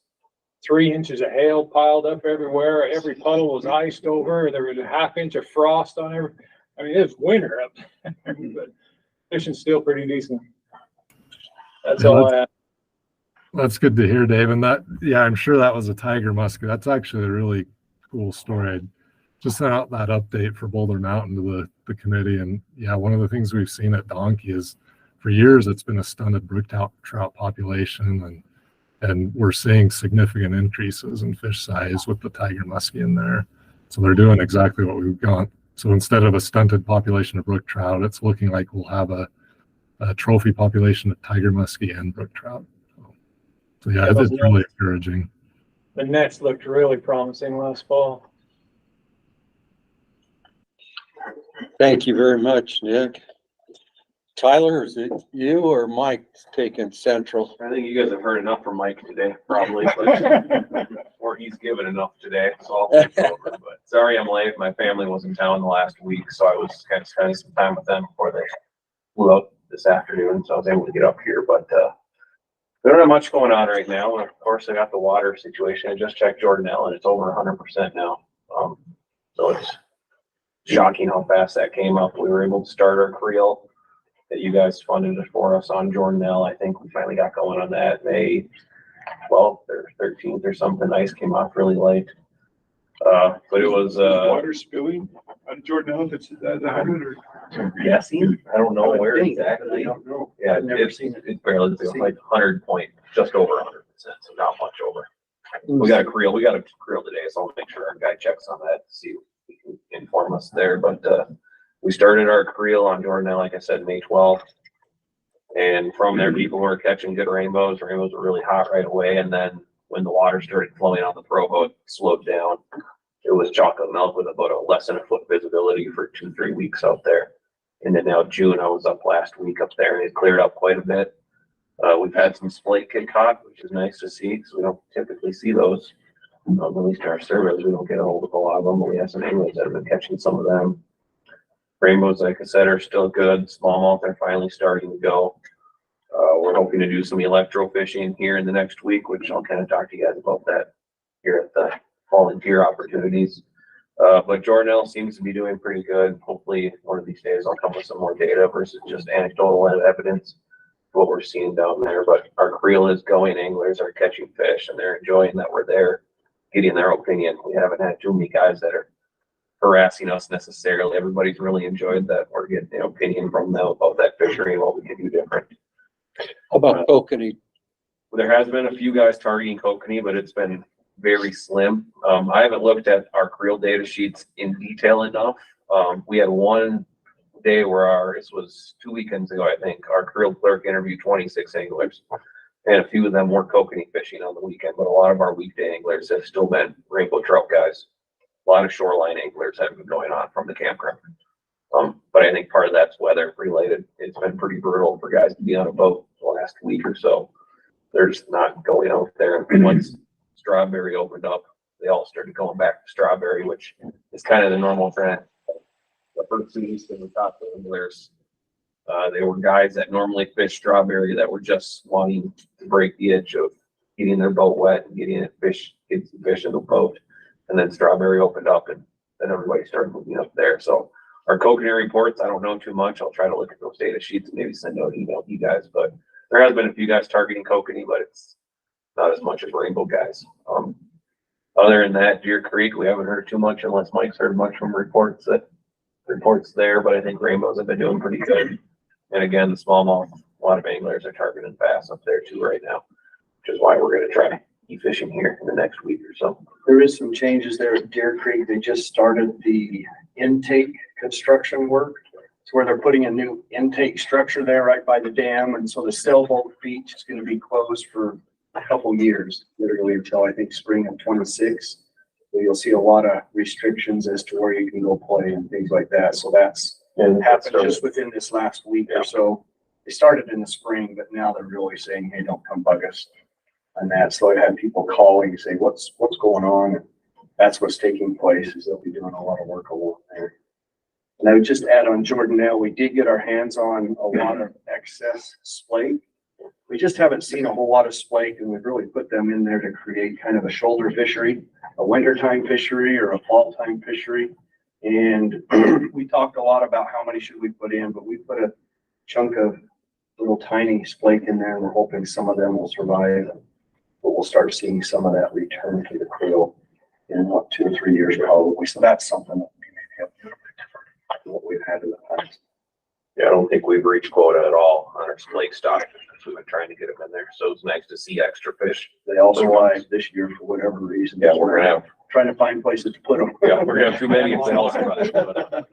3 inches of hail piled up everywhere. Every puddle was iced over. There was a ½ inch of frost on every. I mean, it was winter up there, but fishing's still pretty decent. That's all I have. That's good to hear, Dave. And that, yeah, I'm sure that was a tiger muskie. That's actually a really cool story. I just sent out that update for Boulder Mountain to the committee. And yeah, one of the things we've seen at Donkey is for years, it's been a stunted brook trout population. And we're seeing significant increases in fish size with the tiger muskie in there. So they're doing exactly what we've got. So instead of a stunted population of brook trout, it's looking like we'll have a trophy population of tiger muskie and brook trout. So yeah, it's really encouraging. The nets looked really promising last fall. Thank you very much, Nick. Tyler, is it you or Mike taking central? I think you guys have heard enough from Mike today, probably, but, or he's given enough today, so I'll take over. But sorry I'm late. My family was in town the last week, so I was kind of spending some time with them before they flew out this afternoon, so I was able to get up here. But we don't have much going on right now. Of course, I got the water situation. I just checked Jordanelle, and it's over 100% now. So it's shocking how fast that came up. We were able to start our creel that you guys funded it for us on Jordanelle. I think we finally got going on that May 12th or 13th or something. Ice came off really late. But it was water spilling on Jordanelle. That's 100 or guessing. I don't know where think. exactly. I don't know. Yeah, I've never it's seen it. it's barely like 100 point, just over 100%, so not much over. We got a creel today, so I'll make sure our guy checks on that to see if he can inform us there. But we started our creel on Jordanelle, like I said, May 12th. And from there, people were catching good rainbows. Rainbows were really hot right away. And then when the water started flowing on the Provo, it slowed down. It was chocolate milk with about less than a foot visibility for 2-3 weeks out there. And then now June, I was up last week up there and it cleared up quite a bit. We've had some splake kid caught, which is nice to see because we don't typically see those. At least in our surveys, we don't get a hold of a lot of them, but we have some anglers that have been catching some of them. Rainbows, like I said, are still good. Smallmouth are finally starting to go. We're hoping to do some electro fishing here in the next week, which I'll kind of talk to you guys about that here at the volunteer opportunities. But Jordanelle seems to be doing pretty good. Hopefully one of these days I'll come with some more data versus just anecdotal evidence of what we're seeing down there. But our creel is going. Anglers are catching fish and they're enjoying that we're there, getting their opinion. We haven't had too many guys that are harassing us necessarily. Everybody's really enjoyed that we're getting the opinion from them about that fishery and what we can do different. How about kokanee? There has been a few guys targeting kokanee, but it's been very slim. I haven't looked at our creel data sheets in detail enough. We had one day where this was 2 weekends ago, I think, our creel clerk interviewed 26 anglers. And a few of them were kokanee fishing on the weekend, but a lot of our weekday anglers have still been rainbow trout guys. A lot of shoreline anglers have been going on from the campground. But I think part of that's weather related. It's been pretty brutal for guys to be on a boat the last week or so. They're just not going out there. And once Strawberry opened up, they all started going back to Strawberry, which is kind of the normal trend. The first season we talked to anglers, they were guys that normally fish Strawberry that were just wanting to break the itch of getting their boat wet and getting fish in the boat. And then Strawberry opened up and then everybody started moving up there. So our kokanee reports, I don't know too much. I'll try to look at those data sheets and maybe send out an email to you guys. But there has been a few guys targeting kokanee, but it's not as much as rainbow guys. Other than that, Deer Creek, we haven't heard too much unless Mike's heard much from reports there, but I think rainbows have been doing pretty good. And again, the smallmouth, a lot of anglers are targeting bass up there too right now, which is why we're going to try fishing here in the next week or so. There is some changes there at Deer Creek. They just started the intake construction work. It's where they're putting a new intake structure there right by the dam. And so the sailboat beach is going to be closed for a couple years, literally until I think spring of 26. So you'll see a lot of restrictions as to where you can go play and things like that. So that's happened just within this last week or so. They started in the spring, but now they're really saying, hey, don't come bug us on that. So I had people calling and say, what's going on? And that's what's taking place, is they'll be doing a lot of work along there. And I would just add on Jordanelle, we did get our hands on a lot of excess splake. We just haven't seen a whole lot of splake, and we've really put them in there to create kind of a shoulder fishery, a wintertime fishery or a fall time fishery. And we talked a lot about how many should we put in, but we put a chunk of little tiny splake in there, and we're hoping some of them will survive. But we'll start seeing some of that return to the creel in what, 2 or 3 years probably. So that's something that we maybe have a little bit different than what we've had in the past. Yeah, I don't think we've reached quota at all on our lake stock. We've been trying to get them in there, so it's nice to see extra fish. They also live this year for whatever reason. Yeah, we're gonna have, trying to find places to put them. yeah, we're gonna have too many if they all survive. But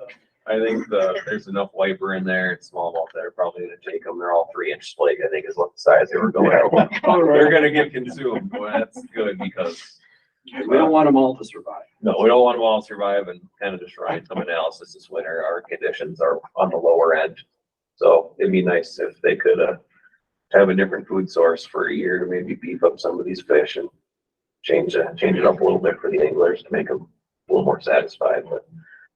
I think there's enough wiper in there and smallmouth that are probably gonna take them. They're all 3-inch flake, I think is what the size they were going. They're gonna get consumed. Well, that's good because We don't want them all to survive. no, we don't want them all to survive, and kind of just running some analysis this winter. Our conditions are on the lower end. So it'd be nice if they could have a different food source for a year to maybe beef up some of these fish and change it up a little bit for the anglers to make them a little more satisfied. But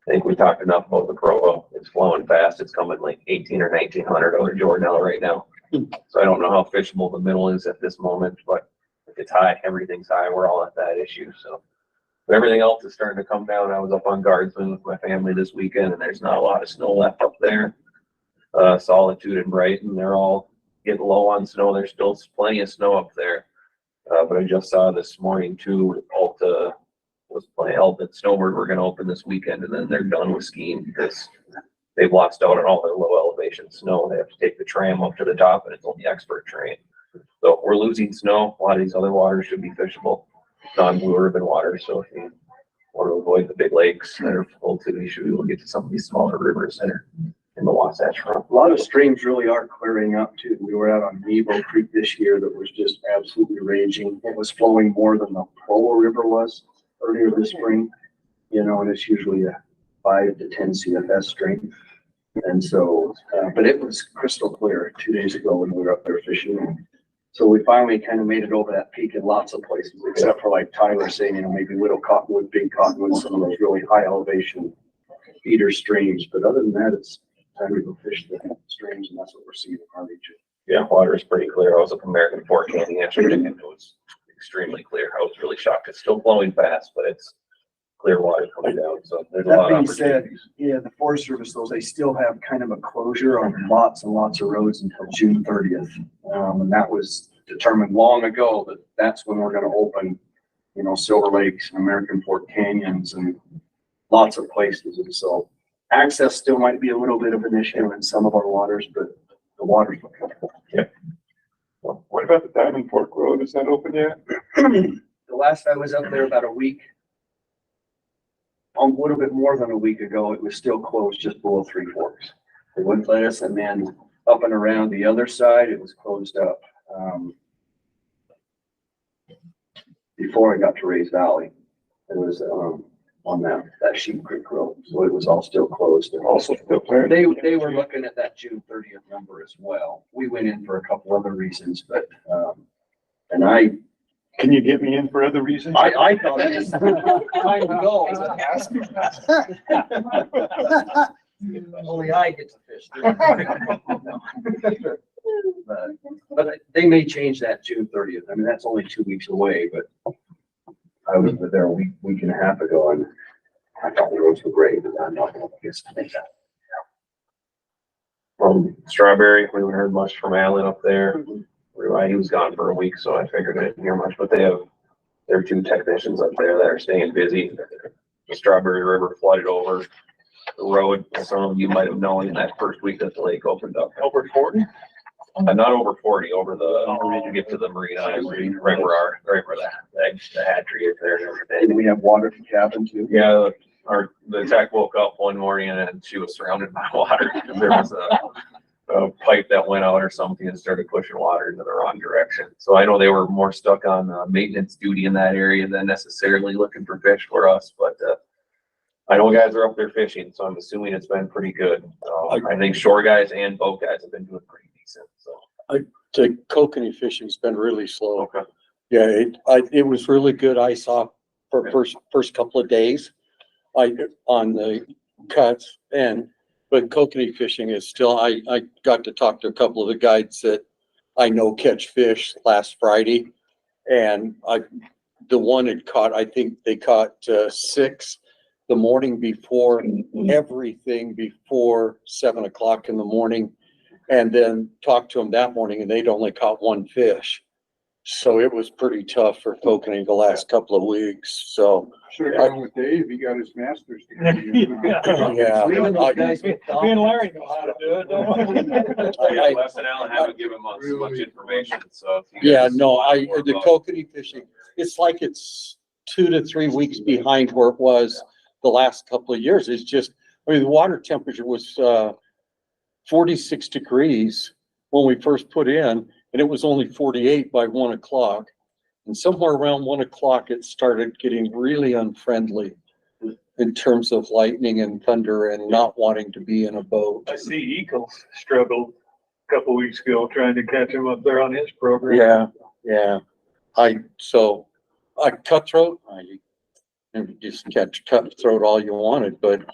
I think we talked enough about the Provo. It's flowing fast. It's coming like 18 or 1900 over Jordanelle right now. So I don't know how fishable the middle is at this moment, but if it's high, everything's high. We're all at that issue. So but everything else is starting to come down. I was up on Guardsman with my family this weekend, and there's not a lot of snow left up there. Solitude and Brighton, they're all getting low on snow. There's still plenty of snow up there. But I just saw this morning too, Alta was playing that Snowbird we're gonna open this weekend, and then they're done with skiing because they've lost out on all their low elevation snow. They have to take the tram up to the top, and it's only expert terrain. So we're losing snow. A lot of these other waters should be fishable, non-blue ribbon waters. So if you want to avoid the big lakes that are full too, you should be able to get to some of these smaller rivers that are in the Wasatch Front. A lot of streams really are clearing up too. We were out on Nebo Creek this year that was just absolutely raging. It was flowing more than the Provo River was earlier this spring, you know, and it's usually a 5 to 10 CFS stream. And so, but it was crystal clear 2 days ago when we were up there fishing. So we finally kind of made it over that peak in lots of places, except for like Tyler saying, you know, maybe Little Cottonwood, Big Cottonwood, some of those really high elevation feeder streams. But other than that, it's time to go fish the streams, and that's what we're seeing in our region. Yeah, water is pretty clear. I was up American Fork Canyon yesterday, and it was extremely clear. I was really shocked. It's still flowing fast, but it's clear water coming down. So there's a That lot of being said, opportunities. yeah, the Forest Service, though, they still have kind of a closure on lots and lots of roads until June 30th. And that was determined long ago that that's when we're gonna open, you know, Silver Lakes and American Fork Canyons and lots of places. And so access still might be a little bit of an issue in some of our waters, but the water's looking good. Yeah. Well, what about the Diamond Fork Road? Is that open yet? The last I was up there about a week, a little bit more than a week ago, it was still closed just below Three Forks. They wouldn't let us, and then up and around the other side, it was closed up. Before I got to Rays Valley, it was on that Sheep Creek Road, so it was all still closed. And also still clear. They were looking at that June 30th number as well. We went in for a couple other reasons, but and I. Can you get me in for other reasons? I thought it was time to go. Only I get to fish. But they may change that June 30th. I mean, that's only 2 weeks away, but I was there a week and a half ago, and I thought the roads were great, but I'm not gonna get to make that. From Strawberry, we haven't heard much from Alan up there. He was gone for a week, so I figured I didn't hear much, but there are 2 technicians up there that are staying busy. The Strawberry River flooded over the road. Some of you might have known in that first week that the lake opened up. Over 40? Not over 40, over you get to the marina, right where the hatchery is there and everything. And we have water for cabin too. Yeah, the tech woke up one morning and she was surrounded by water. There was a pipe that went out or something and started pushing water into the wrong direction. So I know they were more stuck on maintenance duty in that area than necessarily looking for fish for us, but I know guys are up there fishing, so I'm assuming it's been pretty good. I think shore guys and boat guys have been doing pretty decent, so. The kokanee fishing's been really slow. Okay. Yeah, it was really good. I saw for first couple of days. On the cuts but kokanee fishing is still, I got to talk to a couple of the guides that I know catch fish last Friday. And the one had caught, I think they caught 6 the morning before, everything before 7 o'clock in the morning. And then talked to them that morning and they'd only caught 1 fish. So it was pretty tough for kokanee the last couple of weeks. So Should have gone with Dave. He got his master's degree. yeah. Me and Larry know how to do it, don't we? Yeah, Les and Alan haven't given us much information, so. if you Yeah, guys no, know more the about- kokanee fishing, it's like it's 2 to 3 weeks behind where it was the last couple of years. It's just, I mean, the water temperature was 46 degrees when we first put in, and it was only 48 by 1 o'clock. And somewhere around 1 o'clock, it started getting really unfriendly in terms of lightning and thunder and not wanting to be in a boat. I see Eagles struggled a couple weeks ago trying to catch him up there on his program. Yeah, yeah. Cutthroat, and just catch cutthroat all you wanted, but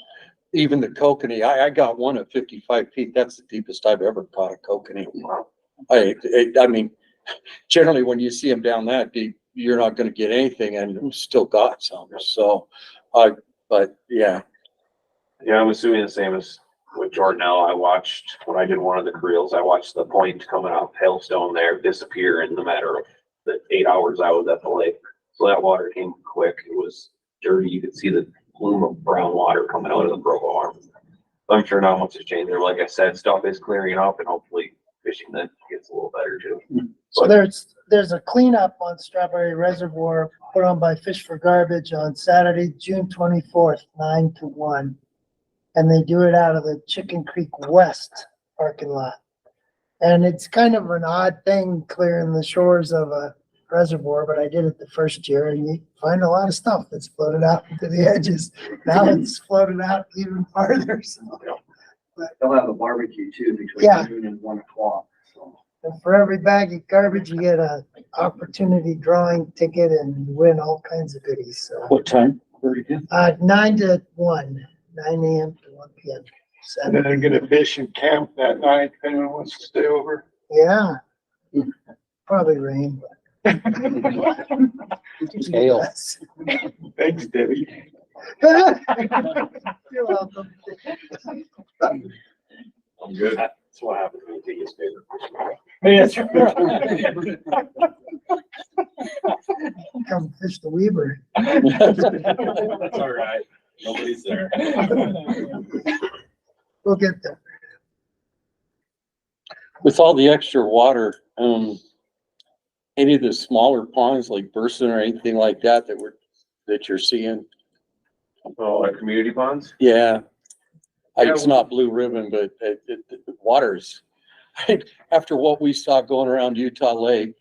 even the kokanee, I got one at 55 feet. That's the deepest I've ever caught a kokanee. I mean, generally when you see them down that deep, you're not going to get anything, and still got some. So, but yeah. Yeah, I'm assuming the same as with Jordan L. I watched, when I did one of the creels, I watched the point coming off Hailstone there disappear in the matter of the 8 hours I was at the lake. So that water came quick. It was dirty. You could see the plume of brown water coming out of the Provo arm. I'm sure not much has changed there. Like I said, stuff is clearing up and hopefully fishing then gets a little better too. So there's a cleanup on Strawberry Reservoir put on by Fish for Garbage on Saturday, June 24th, 9 to 1. And they do it out of the Chicken Creek West parking lot. And it's kind of an odd thing clearing the shores of a reservoir, but I did it the first year and you find a lot of stuff that's floated out into the edges. Now it's floated out even farther. So. They'll have a barbecue too between Yeah. noon and 1 o'clock. So. And for every bag of garbage, you get a opportunity drawing ticket and you win all kinds of goodies. So. What time? 9 to 1, 9 a.m. to 1 p.m. And then they're gonna fish and camp that night, if anyone wants to stay over. Yeah. Probably rain. Hail. Thanks, Debbie. You're welcome. I'm good. That's what happens when you take his favorite. Yes. Come fish the Weaver. That's all right. Nobody's there. We'll get there. With all the extra water, any of the smaller ponds like Burson or anything like that that you're seeing? Oh, like community ponds? Yeah. It's not Blue Ribbon, but the waters, after what we saw going around Utah Lake,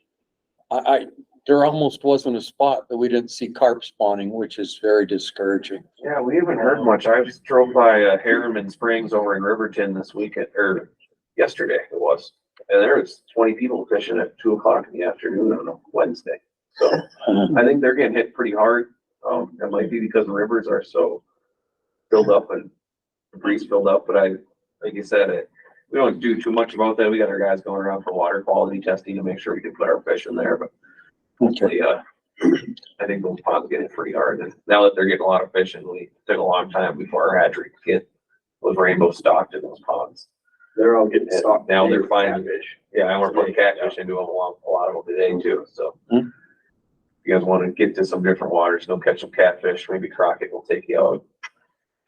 there almost wasn't a spot that we didn't see carp spawning, which is very discouraging. Yeah, we haven't heard much. I just drove by Harriman Springs over in Riverton this weekend, or yesterday it was. And there was 20 people fishing at 2 o'clock in the afternoon on a Wednesday. So I think they're getting hit pretty hard. It might be because the rivers are so filled up and debris filled up, but like you said, we don't do too much about that. We got our guys going around for water quality testing to make sure we can put our fish in there, but hopefully, I think those ponds get hit pretty hard. And now that they're getting a lot of fish, and we took a long time before our hatchery could get those rainbow stocked in those ponds. They're all getting stocked. Now they're finding fish. Yeah, and we're putting catfish into them, a lot of them today too, so. If you guys want to get to some different waters, don't catch some catfish, maybe Crockett will take you out.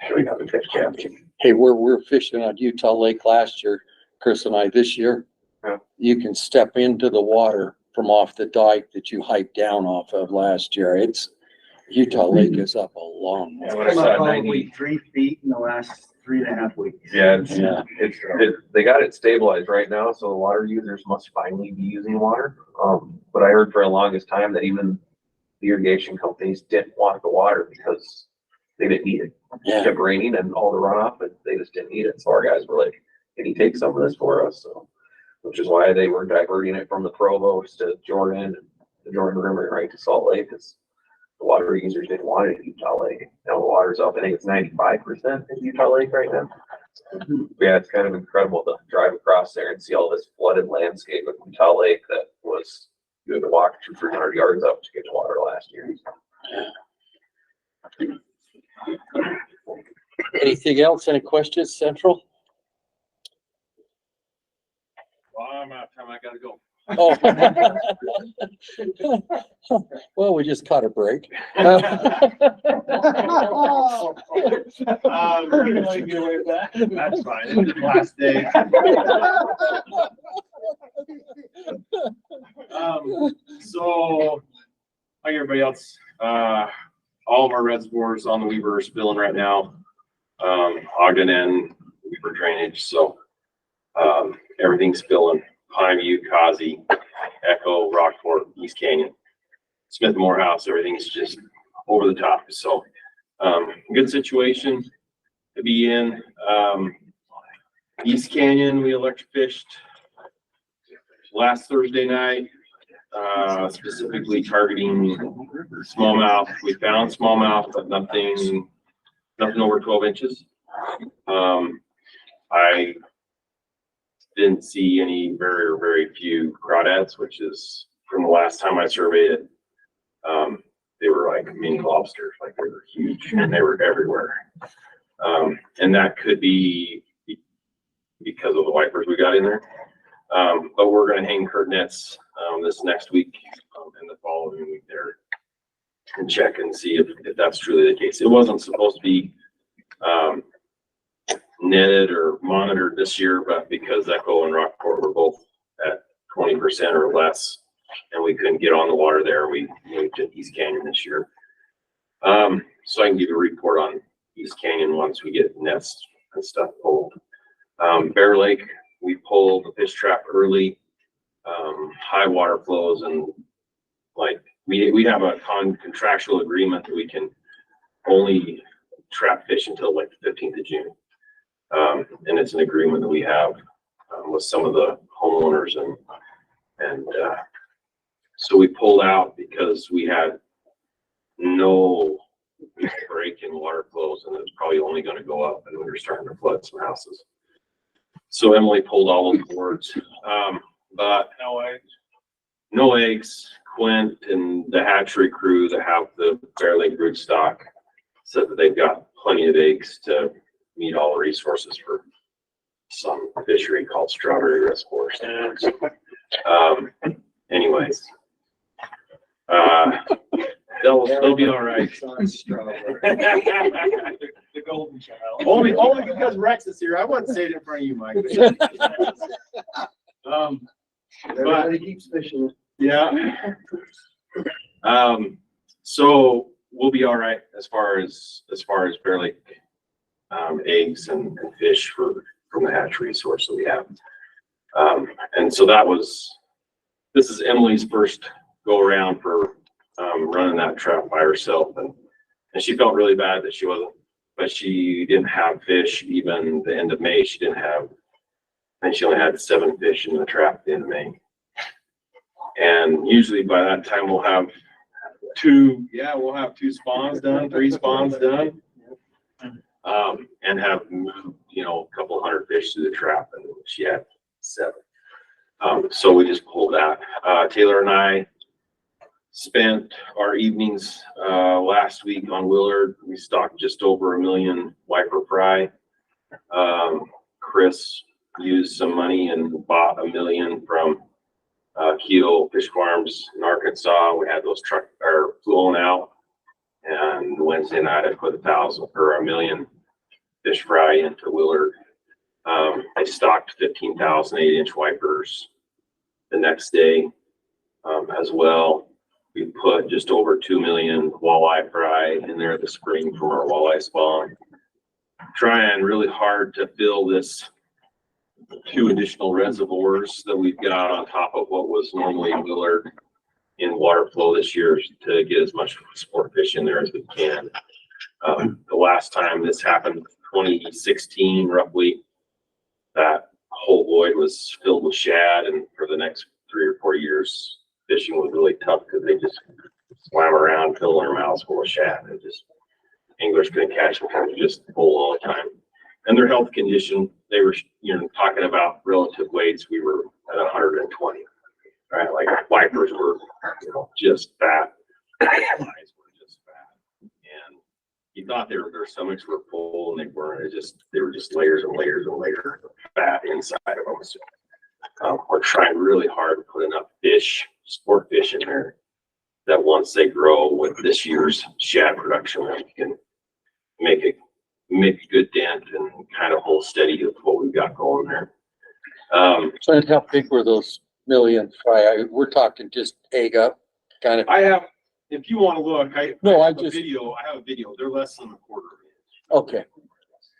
Sure, you have to catch catfish. Hey, we're fishing on Utah Lake last year, Chris and I. This year, you can step into the water from off the dike that you hiked down off of last year. Utah Lake is up a long way. It's come up probably 3 feet in the last 3.5 weeks. Yeah, they got it stabilized right now, so the water users must finally be using water. But I heard for the longest time that even the irrigation companies didn't want the water because they didn't need it. It kept raining and all the runoff, but they just didn't need it. So our guys were like, "Can you take some of this for us?" So, which is why they were diverting it from the Provo to Jordan and the Jordan River right to Salt Lake. the water users didn't want it in Utah Lake. Now the water's up. I think it's 95% in Utah Lake right now. Yeah, it's kind of incredible to drive across there and see all this flooded landscape of Utah Lake that was, you had to walk 200-300 yards up to get to water last year. Anything else? Any questions, Central? Well, I'm out of time. I gotta go. Oh. Well, we just caught a break. Get away with that. That's fine. It's the last day. So, like everybody else, all of our reservoirs on the Weaver are spilling right now. Ogden and Weaver drainage. So, everything's spilling. Pineview, Causey, Echo, Rockport, East Canyon, Smith Morehouse, everything's just over the top. So, good situation to be in. East Canyon, we electric fished last Thursday night, specifically targeting smallmouth. We found smallmouth, but nothing over 12 inches. I didn't see any very few crawdads, which is from the last time I surveyed it. They were like mini lobsters, like they were huge and they were everywhere. And that could be because of the wipers we got in there. But we're going to hang curtain nets this next week and the following week there and check and see if that's truly the case. It wasn't supposed to be netted or monitored this year, but because Echo and Rockport were both at 20% or less, and we couldn't get on the water there, we moved to East Canyon this year. So I can give you a report on East Canyon once we get nets and stuff pulled. Bear Lake, we pulled the fish trap early, high water flows, and like we have a contractual agreement that we can only trap fish until like the 15th of June. And it's an agreement that we have with some of the homeowners, and so we pulled out because we had no break in water flows, and it was probably only going to go up, and we were starting to flood some houses. So Emily pulled all those boards, but no eggs. Quint and the hatchery crew that have the Bear Lake brood stock said that they've got plenty of eggs to meet all the resources for some fishery called Strawberry Reservoir. Anyways, they'll be all right. The golden child. Only because Rex is here. I wouldn't say it in front of you, Mike. Everybody keeps fishing. Yeah. So we'll be all right as far as Bear Lake eggs and fish from the hatchery source that we have. And so this is Emily's first go around for running that trap by herself, and she felt really bad that she wasn't, but she didn't have fish even the end of May. She only had 7 fish in the trap at the end of May. And usually by that time we'll have 2 spawns done, 3 spawns done, and have moved, a couple hundred fish through the trap, and she had 7. So we just pulled that. Taylor and I spent our evenings last week on Willard. We stocked just over 1 million wiper fry. Chris used some money and bought 1 million from Keto Fish Farms in Arkansas. We had those flown out, and Wednesday night I put 1 million fish fry into Willard. I stocked 15,000 8-inch wipers the next day as well. We put just over 2 million walleye fry in there this spring from our walleye spawn. Trying really hard to fill this 2 additional reservoirs that we've got on top of what was normally Willard in water flow this year to get as much sport fish in there as we can. The last time this happened, 2016 roughly, that whole void was filled with shad, and for the next 3 or 4 years, fishing was really tough because they just swam around, filling their mouths full of shad. It just, anglers couldn't catch them because they're just full all the time. And their health condition, they were, talking about relative weights. We were at 120, right? Like wipers were, just fat. Flies were just fat. And you thought their stomachs were full, and they weren't. They were just layers and layers and layers of fat inside of them. So, we're trying really hard to put enough fish, sport fish in there, that once they grow with this year's shad production, that we can make a good dent and kind of hold steady with what we've got going there. So how big were those million fry? We're talking just egg up kind of. I have, if you want to look, I have a video. They're less than a quarter of an inch. Okay.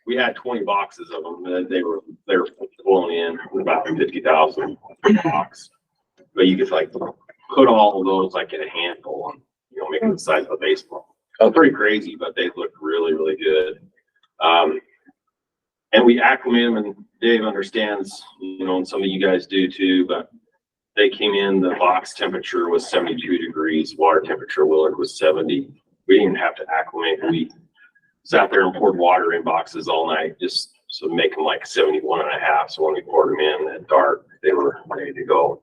We had 20 boxes of them, and they were pulling in about 50,000 box. But you could put all of those in a handful and make them the size of a baseball. Pretty crazy, but they look really, really good. And we acclimate them, and Dave understands, and some of you guys do too, but they came in, the box temperature was 72 degrees, water temperature Willard was 70. We didn't even have to acclimate. We sat there and poured water in boxes all night, just to make them 71 and a half. So when we poured them in at dark, they were ready to go.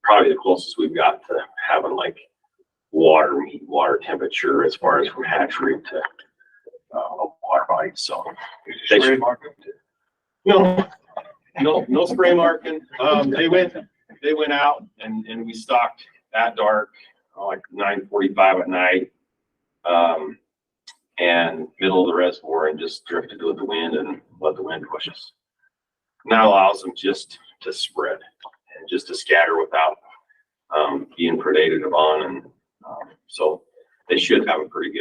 Probably the closest we've got to having water temperature as far as from hatchery to water body. So they should mark them. No spray marking. They went out and we stocked at dark, 9:45 at night, and middle of the reservoir, and just drifted with the wind and let the wind push us. And that allows them just to spread and just to scatter without being predated upon, and so they should have a pretty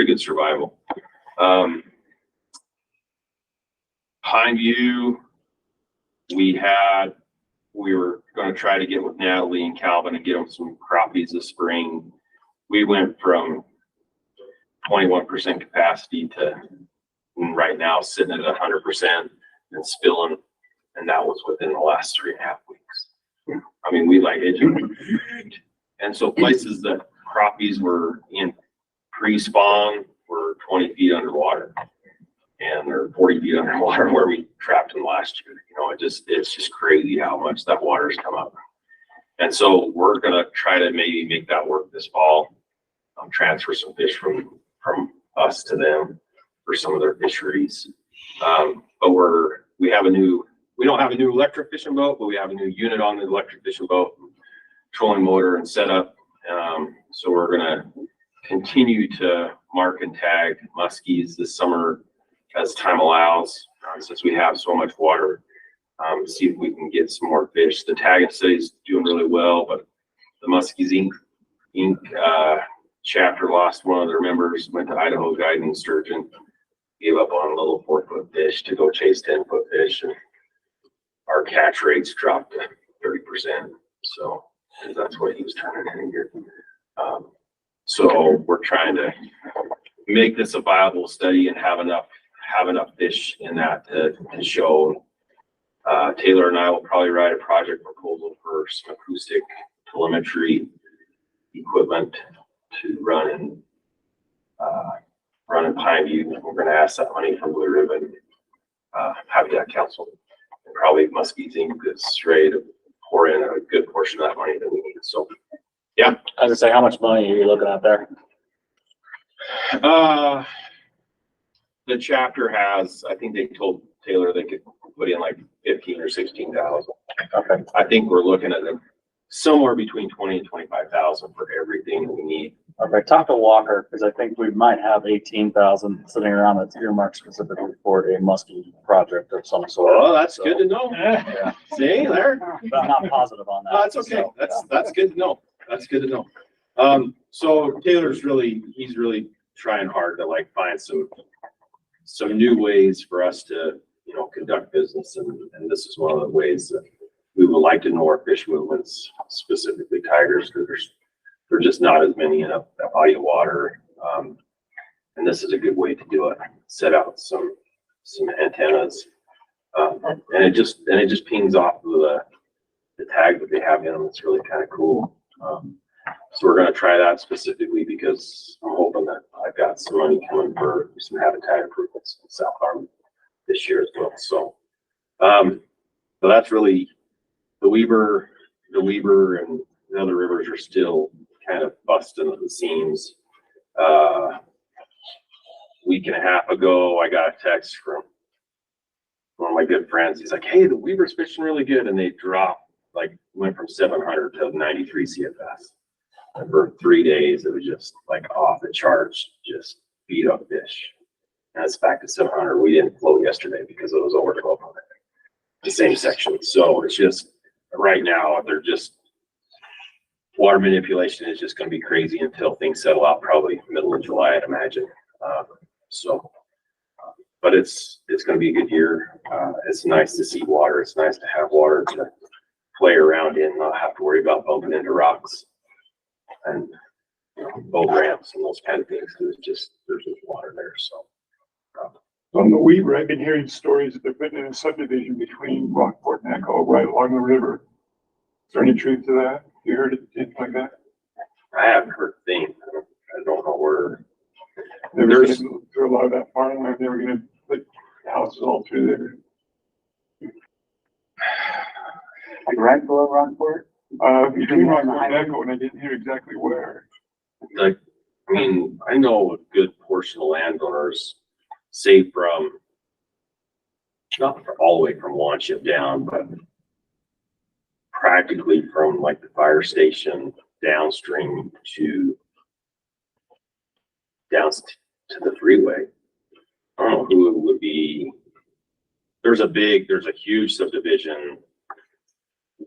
good survival. Pine View, we were going to try to get with Natalie and Calvin and get them some crappies this spring. We went from 21% capacity to right now sitting at 100% and spilling, and that was within the last 3.5 weeks. I mean, and so places that crappies were in pre-spawn were 20 feet underwater, and they're 40 feet underwater where we trapped them last year. It's just crazy how much that water's come up. And so we're gonna try to maybe make that work this fall. Transfer some fish from us to them for some of their fisheries. But we don't have a new electric fishing boat, but we have a new unit on the electric fishing boat, trolling motor and setup. So we're gonna continue to mark and tag muskies this summer as time allows, since we have so much water. See if we can get some more fish. The tagging study's doing really well, but the Muskies Inc. Chapter lost one of their members, went to Idaho guiding sturgeon, gave up on a little 4-foot fish to go chase 10-foot fish, and our catch rates dropped to 30%. So that's what he was turning in here. So we're trying to make this a viable study and have enough fish in that to show. Taylor and I will probably write a project proposal for some acoustic telemetry equipment to run in Pine View. We're going to ask that money from Blue Ribbon Habitat Council, and probably Muskies Inc. is ready to pour in a good portion of that money that we need. So, yeah. I was gonna say, how much money are you looking at there? The chapter has, I think they told Taylor they could put in 15 or 16,000. Okay. I think we're looking at somewhere between 20 and 25,000 for everything we need. Okay, talk to Walker, because I think we might have 18,000 sitting around that's earmarked specifically for a muskie project of some sort. Oh, that's good to know. Yeah. See there? But I'm not positive on that. No, that's okay. So, that's good to know. That's good to know. So Taylor's really trying hard to find some new ways for us to, conduct business. And this is one of the ways that we would like to know our fish movements, specifically tigers, because there's just not as many in a body of water. And this is a good way to do it. Set out some antennas, and it just pings off of the tag that they have in them. It's really kind of cool. So we're gonna try that specifically because I'm hoping that I've got some money coming for some habitat improvements in South Arm this year as well. So, so that's really the Weber and the other rivers are still kind of busting at the seams. Week and a half ago, I got a text from one of my good friends. He's like, "Hey, the Weber's fishing really good," and they dropped, like, went from 700 to 93 CFS. And for 3 days, it was just like off the charts, just beat up fish. And it's back to 700. We didn't float yesterday because it was over 1200, the same section. So it's just right now, they're just water manipulation is just going to be crazy until things settle out, probably middle of July, I'd imagine. But it's going to be a good year. It's nice to see water. It's nice to have water to play around in, not have to worry about bumping into rocks and boat ramps and those kind of things. There's just water there. So On the Weaver, I've been hearing stories that they're putting in a subdivision between Rockport and Echo right along the river. Is there any truth to that? You heard anything like that? I haven't heard a thing. I don't know where. There's through a lot of that farmland. They were going to put houses all through there. Like right below Rockport? Between Rockport and Echo, and I didn't hear exactly where. Like, I mean, I know a good portion of landowners, say from, not all the way from Wanship down, but practically from like the fire station downstream to the freeway. I don't know who it would be. There's a huge subdivision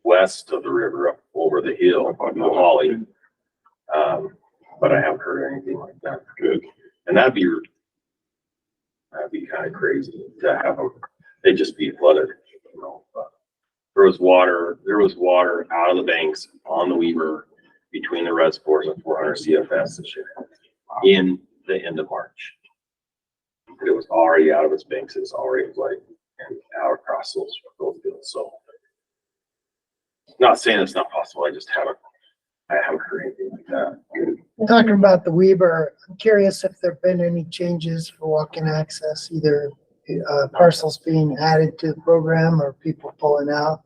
west of the river up over the hill, Holly. But I haven't heard anything like that. Good. And that'd be kind of crazy to have them. They'd just be flooded, you know. But there was water out of the banks on the Weaver between the reservoirs of 400 CFS this year in the end of March. It was already out of its banks. It was already like and out across those fields. So not saying it's not possible. I haven't heard anything like that. Talking about the Weber, I'm curious if there've been any changes for walk-in access, either parcels being added to the program or people pulling out.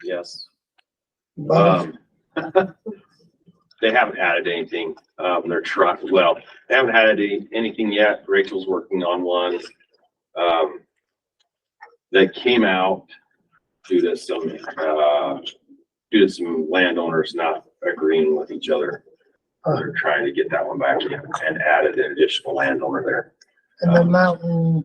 Yes. Both. They haven't added anything. They're trying. Well, they haven't added anything yet. Rachel's working on one that came out due to some landowners not agreeing with each other. They're trying to get that one back in and added an additional landowner there. And the mountain,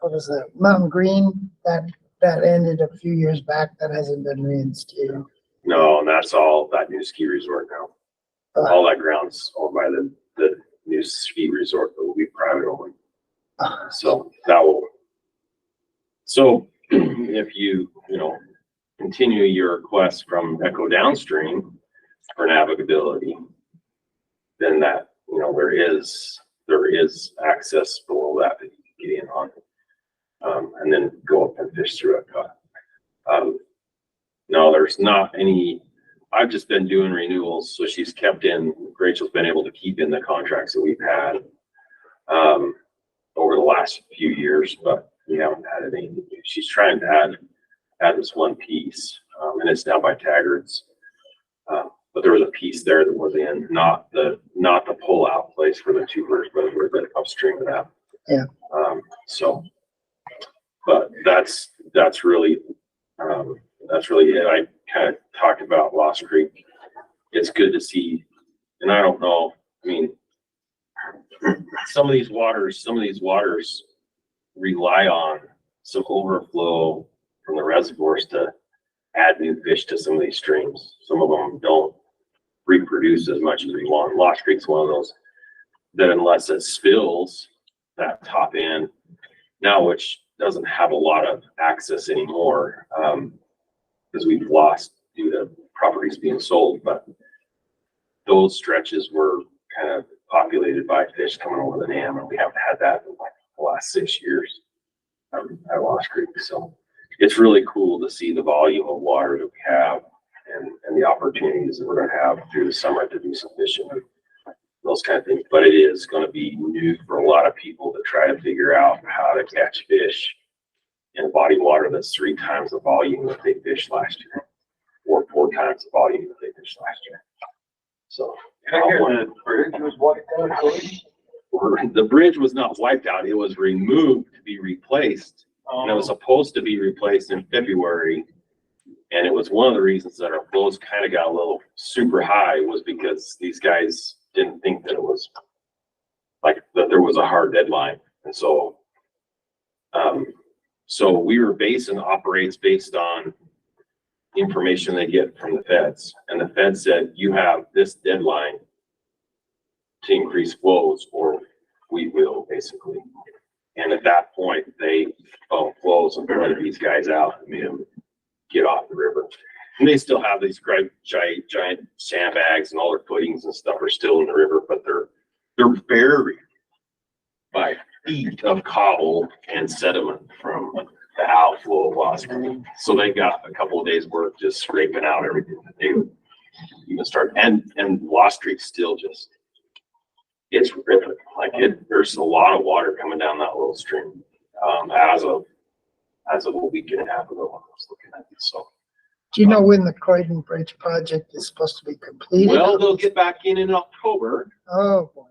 what was that? Mountain Green, that ended a few years back. That hasn't been reinstated. No, and that's all that new ski resort now. All that ground's owned by the new ski resort that will be private owned. So that will. So if you continue your quest from Echo downstream for navigability, then that there is access below that you can get in on, and then go up and fish through Echo. No, there's not any. I've just been doing renewals, so she's kept in. Rachel's been able to keep in the contracts that we've had over the last few years, but we haven't added anything. She's trying to add this one piece, and it's down by Taggart's. But there was a piece there that was in, not the pull-out place for the tubers, but a little bit upstream of that. Yeah. But that's really it. I kind of talked about Lost Creek. It's good to see, and I don't know. I mean, some of these waters rely on some overflow from the reservoirs to add new fish to some of these streams. Some of them don't reproduce as much as we want. Lost Creek's one of those that unless it spills that top end now, which doesn't have a lot of access anymore, because we've lost due to properties being sold, but those stretches were kind of populated by fish coming over the dam, and we haven't had that in like the last 6 years at Lost Creek. So it's really cool to see the volume of water that we have and the opportunities that we're gonna have through the summer to do some fishing, those kind of things. But it is gonna be new for a lot of people to try to figure out how to catch fish in body water that's 3 times the volume that they fished last year, or 4 times the volume that they fished last year. So. The bridge was wiped out. The bridge was not wiped out. It was removed to be replaced. And it was supposed to be replaced in February. And it was one of the reasons that our flows kind of got a little super high, was because these guys didn't think that it was like that there was a hard deadline. And so, so we were operates based on information they get from the feds. And the feds said, you have this deadline to increase flows or we will, basically. And at that point, they flows and let these guys out and made them get off the river. And they still have these great giant sandbags, and all their footings and stuff are still in the river, but they're buried by feet of cobble and sediment from the outflow of Lost Creek. So they got a couple of days work just scraping out everything that they would even start. And Lost Creek still just, it's ripping. Like there's a lot of water coming down that little stream. As of a week and a half ago, when I was looking at it. So, Do you know when the Croydon Bridge project is supposed to be completed? well, they'll get back in October. Oh, boy.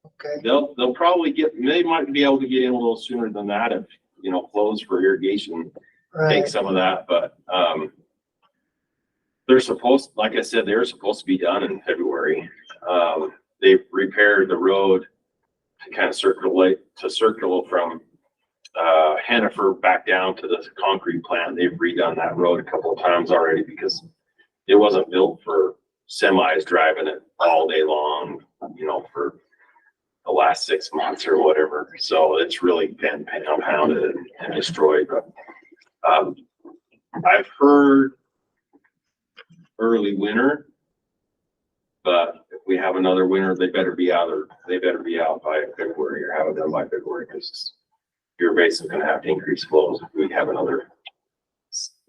Okay. They'll probably they might be able to get in a little sooner than that if, flows for irrigation take some of that. But they're supposed, like I said, they're supposed to be done in February. They've repaired the road to kind of circle from Hannaford back down to the concrete plant. They've redone that road a couple of times already because it wasn't built for semis driving it all day long, for the last 6 months or whatever. So it's really been pounded and destroyed. But I've heard early winter, but if we have another winter, they better be out by February, or have it done by February, because you're basically going to have to increase flows if we have another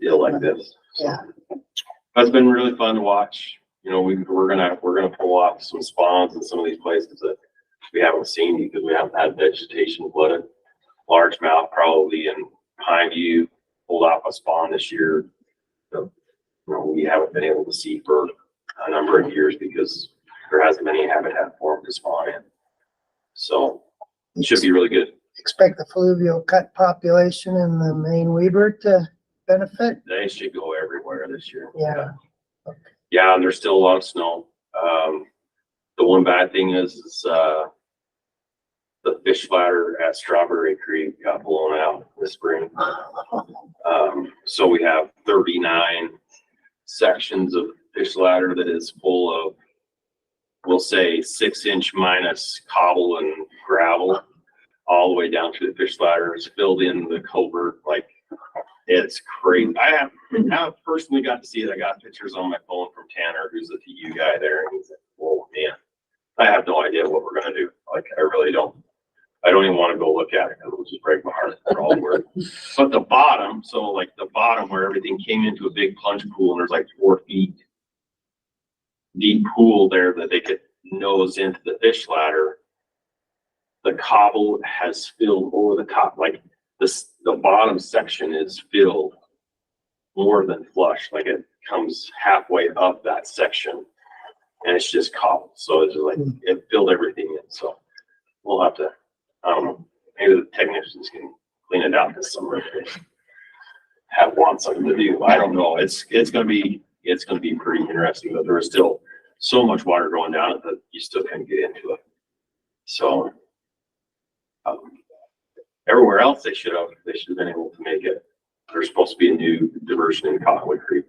deal like this. So, yeah, it's been really fun to watch. We're gonna pull off some spawns in some of these places that we haven't seen because we haven't had vegetation flooded. Largemouth probably in Pineview pulled off a spawn this year. We haven't been able to see for a number of years because there hasn't been any habitat for them to spawn in. So it should be really good. expect the fluvial cut population in the main Weber to benefit? They should go everywhere this year. Yeah. Yeah, and there's still a lot of snow. The one bad thing is the fish ladder at Strawberry Creek got blown out this spring. So we have 39 sections of fish ladder that is full of, we'll say 6-inch minus cobble and gravel all the way down to the fish ladder. It's filled in the culvert. Like, it's crazy. I have personally got to see it. I got pictures on my phone from Tanner, who's the TU guy there, and he's like, "Whoa, man, I have no idea what we're gonna do." Like, I really don't. I don't even want to go look at it because it will just break my heart for all the work. But the bottom, so like the bottom where everything came into a big plunge pool, and there's like 4 feet deep pool there that they could nose into the fish ladder. The cobble has filled over the top. Like this, the bottom section is filled more than flush. Like it comes halfway up that section, and it's just cobble. So it's just like it filled everything in. So we'll have to. Maybe the technicians can clean it out this summer if they want something to do. I don't know. It's gonna be pretty interesting, but there is still so much water going down it that you still can't get into it. So everywhere else they should have been able to make it. There's supposed to be a new diversion in Cottonwood Creek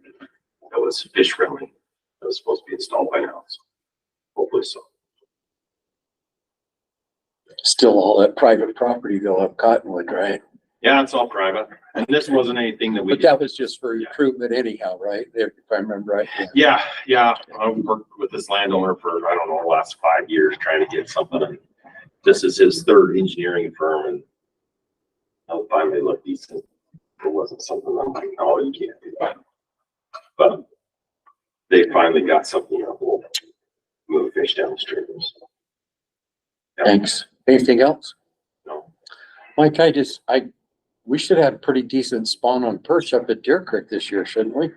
that was fish friendly. That was supposed to be installed by now. So hopefully so. Still all that private property though up Cottonwood, right? Yeah, it's all private. And this wasn't anything that we. But that was just for recruitment anyhow, right? If I remember right. Yeah. I've worked with this landowner for, I don't know, the last 5 years trying to get something. And this is his 3rd engineering firm, and I finally looked decent. It wasn't something I'm like, oh, you can't do that. But they finally got something that will move fish downstream. Thanks. Anything else? No. Mike, we should have pretty decent spawn on perch up at Deer Creek this year, shouldn't we?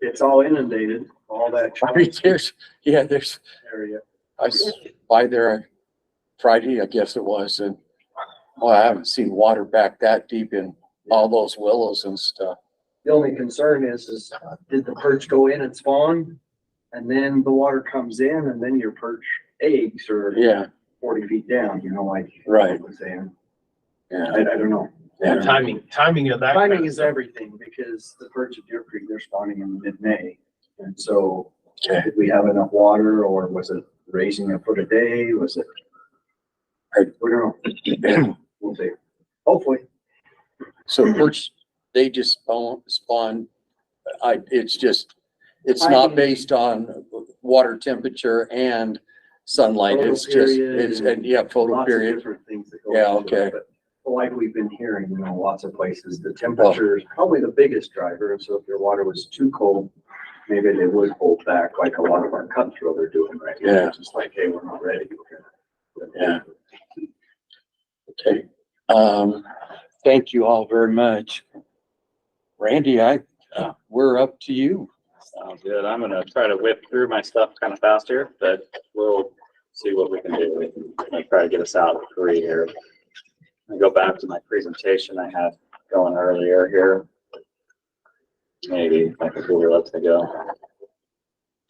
It's all inundated, all that. I mean, there's Area. I was by there Friday, I guess it was, and I haven't seen water back that deep in all those willows and stuff. The only concern is did the perch go in and spawn? And then the water comes in and then your perch eggs are 40 feet down, like right. I was saying. Yeah. I don't know. Yeah, timing of that. Timing is everything because the perch at Deer Creek, they're spawning in mid-May. And so did we have enough water or was it raising a foot a day? Was it? We don't know. We'll see. Hopefully. So perch, they just spawn. It's not based on water temperature and sunlight. Photo It's just, period photo lots of period. different things that go Yeah, into okay. it, but like we've been hearing, lots of places, the temperature is probably the biggest driver. And so if your water was too cold, maybe they would hold back like a lot of our cutthroat are doing right now. Yeah. It's just like, hey, we're not ready. Yeah. Okay. Thank you all very much. Randy, we're up to you. Sounds good. I'm gonna try to whip through my stuff kind of fast here, but we'll see what we can do. I'm gonna try to get us out of 3 here. I go back to my presentation I had going earlier here. Maybe my computer lets me go.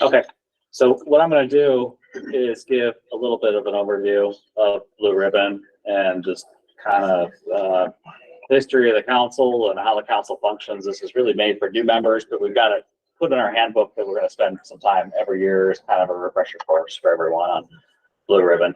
Okay, so what I'm gonna do is give a little bit of an overview of Blue Ribbon and just kind of history of the council and how the council functions. This is really made for new members, but we've got it put in our handbook that we're going to spend some time every year as kind of a refresher course for everyone on Blue Ribbon.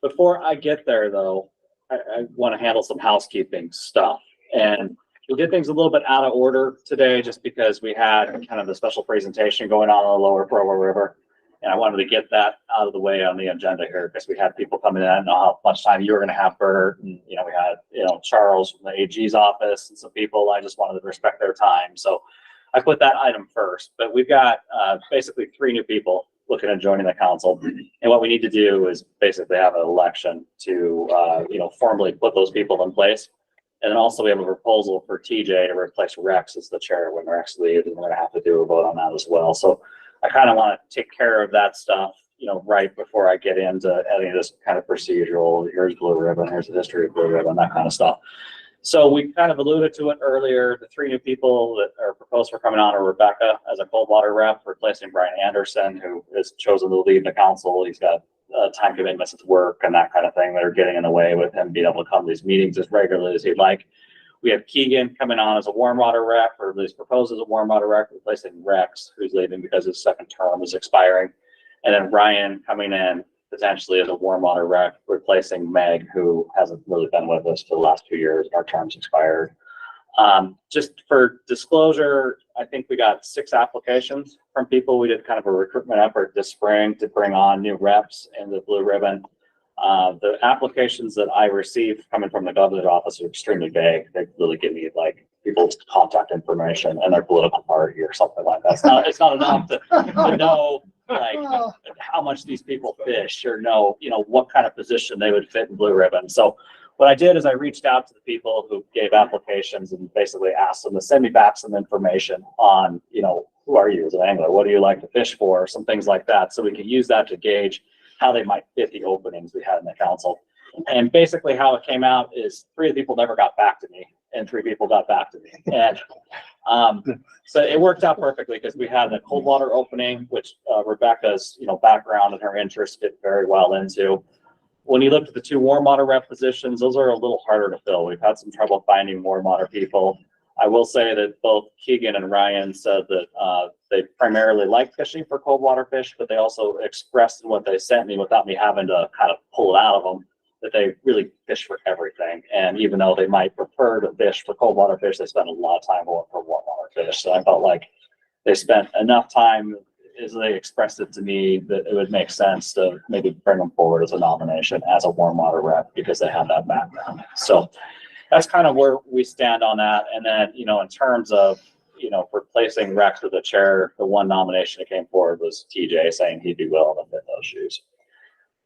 Before I get there though, I want to handle some housekeeping stuff. And we did things a little bit out of order today just because we had kind of the special presentation going on the lower Provo River. And I wanted to get that out of the way on the agenda here because we had people coming in. I don't know how much time you were going to have, Bert. And, we had, Charles from the AG's office and some people. I just wanted to respect their time. So I put that item first. But we've got basically 3 new people looking at joining the council. And what we need to do is basically have an election to, formally put those people in place. And then also we have a proposal for TJ to replace Rex as the chair when Rex leaves. And we're going to have to do a vote on that as well. So I kind of want to take care of that stuff, right before I get into any of this kind of procedural, here's Blue Ribbon, here's the history of Blue Ribbon, that kind of stuff. So we kind of alluded to it earlier. The 3 new people that are proposed for coming on are Rebecca as a cold water rep, replacing Brian Anderson, who is chosen to lead the council. He's got time commitments at work and that kind of thing that are getting in the way with him being able to come to these meetings as regularly as he'd like. We have Keegan coming on as a warm water rep, or at least proposed as a warm water rep, replacing Rex, who's leaving because his 2nd term is expiring. And then Ryan coming in potentially as a warm water rep, replacing Meg, who hasn't really been with us for the last 2 years. Our term's expired. Just for disclosure, I think we got 6 applications from people. We did kind of a recruitment effort this spring to bring on new reps in the Blue Ribbon. The applications that I received coming from the governor's office are extremely vague. They really give me like people's contact information and their political party or something like that. It's not enough to know like how much these people fish or know, what kind of position they would fit in Blue Ribbon. So what I did is I reached out to the people who gave applications and basically asked them to send me back some information on, who are you as an angler? What do you like to fish for? Some things like that. So we can use that to gauge how they might fit the openings we had in the council. And basically how it came out is 3 of the people never got back to me and 3 people got back to me. And so it worked out perfectly because we had the cold water opening, which Rebecca's, background and her interest fit very well into. When you looked at the 2 warm water rep positions, those are a little harder to fill. We've had some trouble finding warm water people. I will say that both Keegan and Ryan said that they primarily like fishing for cold water fish, but they also expressed in what they sent me without me having to kind of pull it out of them, that they really fish for everything. And even though they might prefer to fish for cold water fish, they spend a lot of time going for warm water fish. So I felt like they spent enough time, as they expressed it to me, that it would make sense to maybe bring them forward as a nomination as a warm water rep because they have that background. So that's kind of where we stand on that. And then, in terms of replacing Rex as the chair, the one nomination that came forward was TJ saying he'd be willing to fit those shoes.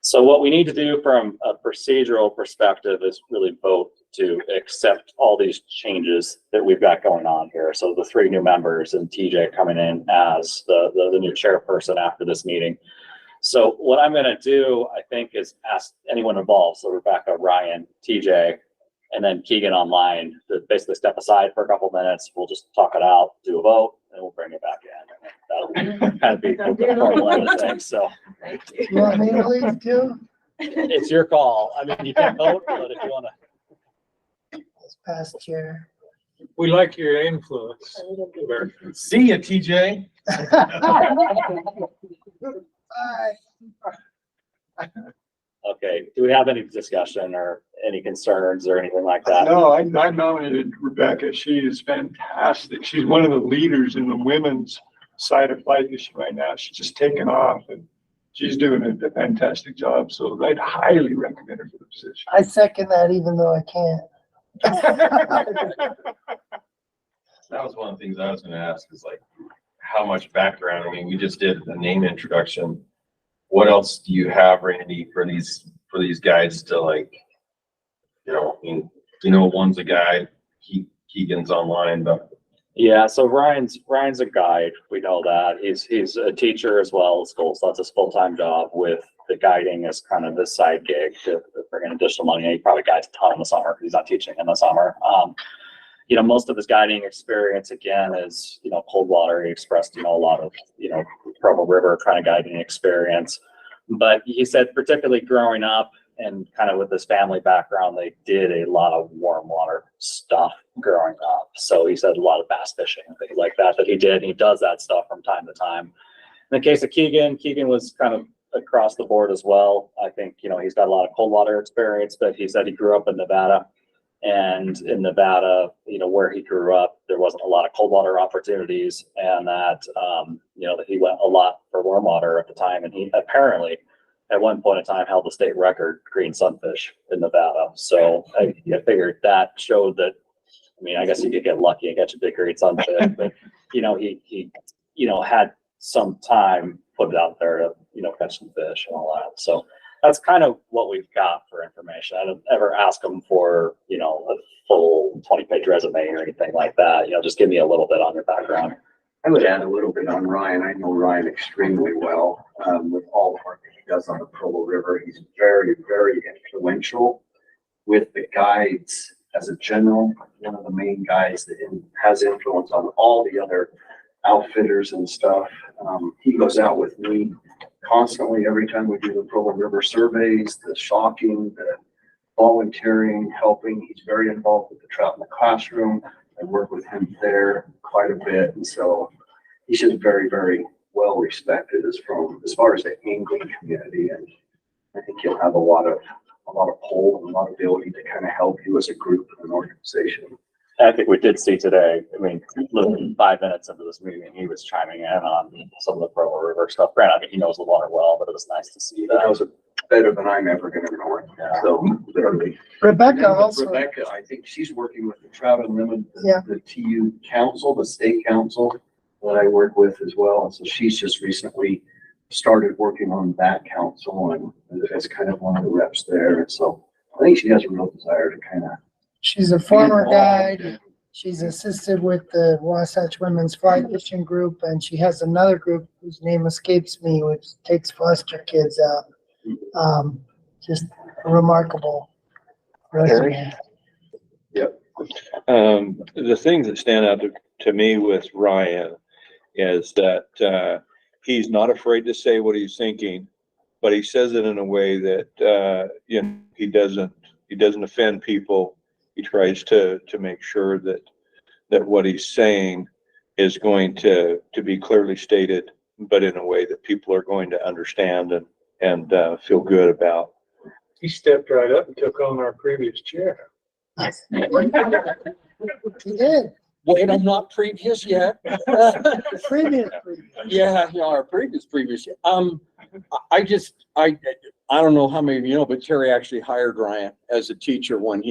So what we need to do from a procedural perspective is really vote to accept all these changes that we've got going on here. So the 3 new members and TJ coming in as the new chairperson after this meeting. So what I'm going to do, I think, is ask anyone involved. So Rebecca, Ryan, TJ, and then Keegan online to basically step aside for a couple minutes. We'll just talk it out, do a vote, and we'll bring it back in. That'll kind of be the formal end of things. So You want me to leave too? it's your call. I mean, you can vote, but if you want to. As past chair. We like your influence. See ya, TJ. Bye. Okay, do we have any discussion or any concerns or anything like that? No, I nominated Rebecca. She is fantastic. She's one of the leaders in the women's side of fly fishing right now. She's just taken off and she's doing a fantastic job. So I'd highly recommend her for the position. I second that even though I can't. That was one of the things I was gonna ask is like, how much background? I mean, we just did the name introduction. What else do you have, Randy, for these guys to like, I mean, one's a guy, Keegan's online, but. Yeah, so Ryan's a guide. We know that. He's a teacher as well at school, so that's his full-time job with the guiding as kind of his side gig to bring in additional money. He probably guides a ton in the summer because he's not teaching in the summer. Most of his guiding experience again is, cold water. He expressed, a lot of, Provo River kind of guiding experience. But he said particularly growing up and kind of with his family background, they did a lot of warm water stuff growing up. So he said a lot of bass fishing and things like that he did. And he does that stuff from time to time. In the case of Keegan was kind of across the board as well. I think, he's got a lot of cold water experience, but he said he grew up in Nevada. And in Nevada, where he grew up, there wasn't a lot of cold water opportunities, and that, that he went a lot for warm water at the time. And he apparently, at one point in time, held the state record green sunfish in Nevada. So I figured that showed that, I guess you could get lucky and catch a big green sunfish, but, he had some time put it out there to, catch some fish and all that. So that's kind of what we've got for information. I don't ever ask them for, a full 20-page resume or anything like that. Just give me a little bit on your background. I would add a little bit on Ryan. I know Ryan extremely well, with all the work that he does on the Provo River. He's very, very influential with the guides as a general, one of the main guys that has influence on all the other outfitters and stuff. He goes out with me constantly every time we do the Provo River surveys, the shocking, the volunteering, helping. He's very involved with the trout in the classroom. I work with him there quite a bit. And so he's just very, very well respected as far as the angling community. And I think he'll have a lot of pull and a lot of ability to kind of help you as a group and an organization. I think we did see today, literally 5 minutes into this meeting, he was chiming in on some of the Provo River stuff. Granted, he knows the water well, but it was nice to see that. He knows it better than I'm ever going to know it. Yeah. So literally. Rebecca also. Rebecca, I think she's working with the Trout Unlimited, Yeah. the TU Council, the state council that I work with as well. And so she's just recently started working on that council and as kind of one of the reps there. And so I think she has a real desire to kind of. She's a former guide. She's assisted with the Wasatch Women's Fly Fishing Group, and she has another group whose name escapes me, which takes foster kids out. Just a remarkable resume. Yep. The things that stand out to me with Ryan is that he's not afraid to say what he's thinking, but he says it in a way that he doesn't offend people. He tries to make sure that what he's saying is going to be clearly stated, but in a way that people are going to understand and feel good about. He stepped right up and took on our previous chair. He did. Wait, I'm not previous yet. Previous. Yeah, our previous. I don't know how many of you know, but Terry actually hired Ryan as a teacher when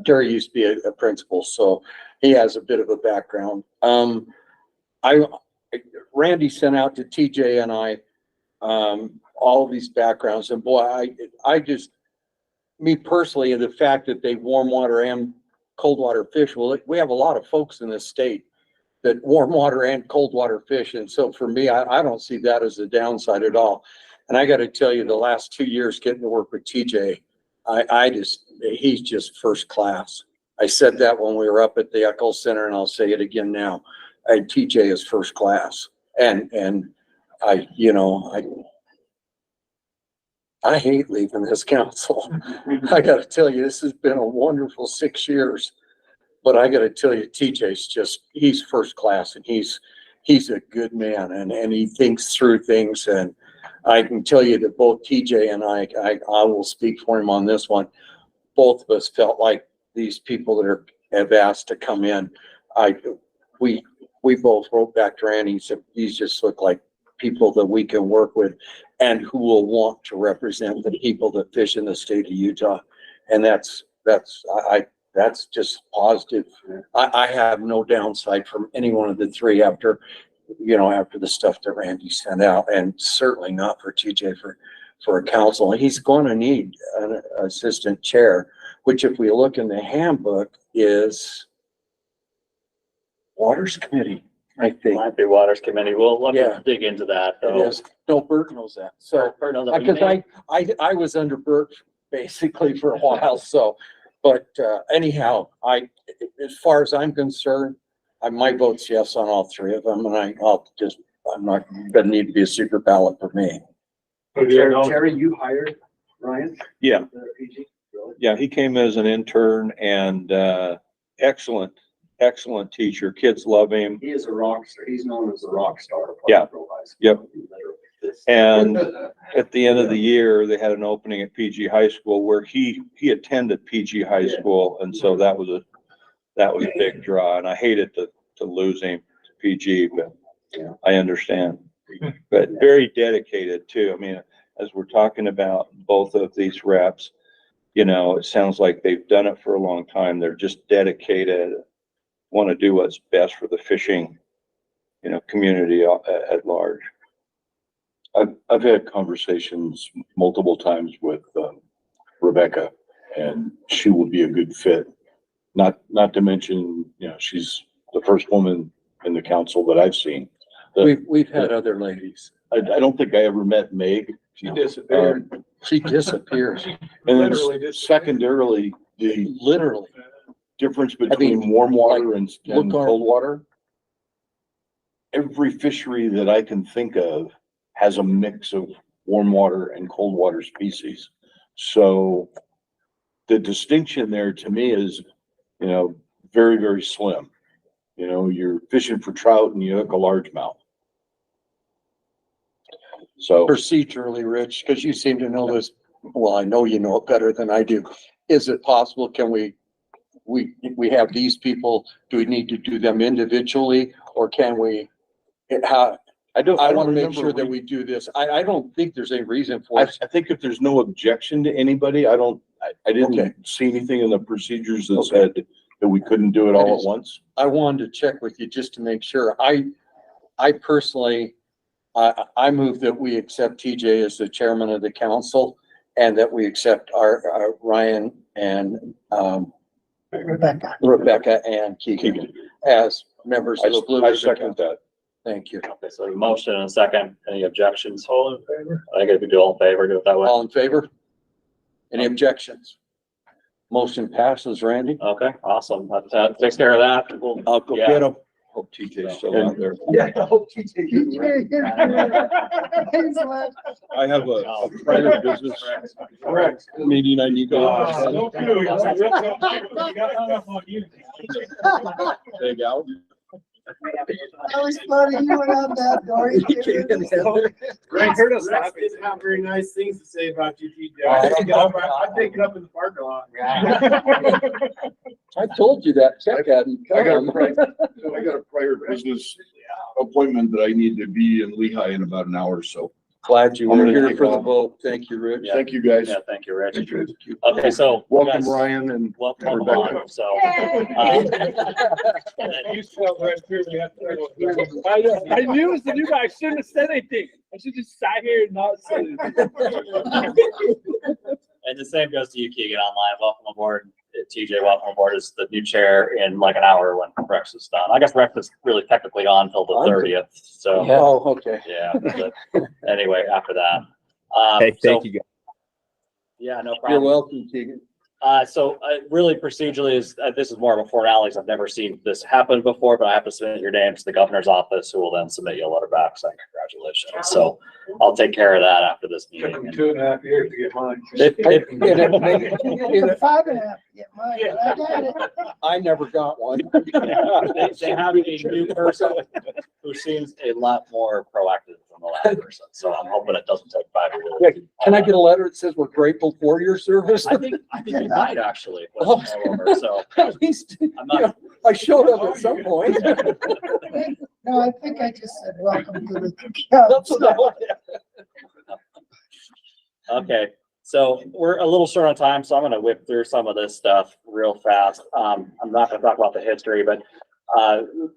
Terry used to be a principal. So he has a bit of a background. Randy sent out to TJ and I, all of these backgrounds, and boy, I just, me personally, and the fact that they warm water and cold water fish, well, we have a lot of folks in this state that warm water and cold water fish. And so for me, I don't see that as a downside at all. And I got to tell you, the last 2 years getting to work with TJ, he's just first class. I said that when we were up at the Echo Center, and I'll say it again now. TJ is first class. And I hate leaving this council. I got to tell you, this has been a wonderful 6 years. But I got to tell you, TJ's he's first class, and he's a good man, and he thinks through things. And I can tell you that both TJ and I will speak for him on this one. Both of us felt like these people that have asked to come in, we both wrote back to Randy and said, these just look like people that we can work with and who will want to represent the people that fish in the state of Utah. And that's just positive. I have no downside from any one of the three after the stuff that Randy sent out, and certainly not for TJ for a council. He's going to need an assistant chair, which if we look in the handbook is Waters Committee, I think. Might be Waters Committee. We'll dig into that though. No, Bert knows that. So, because I was under Bert basically for a while. So, but anyhow, as far as I'm concerned, my vote's yes on all three of them, and I'm not gonna need to be a secret ballot for me. Terry, you hired Ryan? Yeah. PG? Really? Yeah, he came as an intern, and excellent teacher. Kids love him. He is a rock star. He's known as a rock star. Yeah. Yep. And at the end of the year, they had an opening at PG High School where he attended PG High School, and so that was a big draw. And I hated to lose him to PG, but I understand. But very dedicated too. I mean, as we're talking about both of these reps, it sounds like they've done it for a long time. They're just dedicated, want to do what's best for the fishing, community at large. I've had conversations multiple times with Rebecca, and she will be a good fit. Not to mention, she's the first woman in the council that I've seen. We've had other ladies. I don't think I ever met Meg. She disappeared. She disappears. And then secondarily, the literally difference between warm water and cold water. Every fishery that I can think of has a mix of warm water and cold water species. So the distinction there to me is, very, very slim. You're fishing for trout and you hook a largemouth. So procedurally, Rich, because you seem to know this. Well, I know you know it better than I do. Is it possible? Can we have these people? Do we need to do them individually, or can we? I want to make sure that we do this. I don't think there's any reason for it. I think if there's no objection to anybody, I didn't see anything in the procedures that said that we couldn't do it all at once. I wanted to check with you just to make sure. I personally, I move that we accept TJ as the chairman of the council, and that we accept our Ryan and Rebecca and Keegan as members of the Blue Ribbon. I second that. Thank you. Okay, so a motion and a second. Any objections? All in favor? I think if we do all in favor, do it that way. All in favor? Any objections? Motion passes, Randy. Okay, awesome. That takes care of that. I'll go get them. Hope TJ's still out there. Yeah, I hope TJ. I have a private business meeting I need to. Big out. That was funny. You went out that door. Greg heard us last week. Not very nice things to say about you, TJ. I'm taking up in the parking lot. I told you that. Check hadn't I got come. a prior business appointment that I need to be in Lehigh in about an hour or so. Glad you I'm were gonna here take for the off. vote. Thank you, Rich. Thank you, guys. Yeah, thank you, Rich. Thank you. Okay, so. Welcome, guys, Ryan, and Welcome Rebecca. on, so. You smell right through me. I knew it was the new guy. I shouldn't have said anything. I should just sat here and not say anything. And the same goes to you, Keegan, online. Welcome aboard. TJ, welcome aboard as the new chair in like an hour when Rex is done. I guess Rex is really technically on until the 30th. So, Oh, okay. yeah. But anyway, after that. Hey, so, thank you guys. Yeah, no problem. You're welcome, Keegan. Really procedurally is, this is more of a formality. I've never seen this happen before, but I have to submit your name to the governor's office, who will then submit you a letter back saying congratulations. So I'll take care of that after this Took meeting. them 2.5 years to get mine. It took 5.5 to get mine, but I got it. I never got one. They have a new person who seems a lot more proactive than the last person. So I'm hoping it doesn't take 5 years. Yeah, can I get a letter that says we're grateful for your service? I think you might actually. Put it all over, so At least, I'm not. I showed up at some point. No, I think I just said welcome to the. That's what I wanted. Okay, so we're a little short on time, so I'm gonna whip through some of this stuff real fast. I'm not gonna talk about the history, but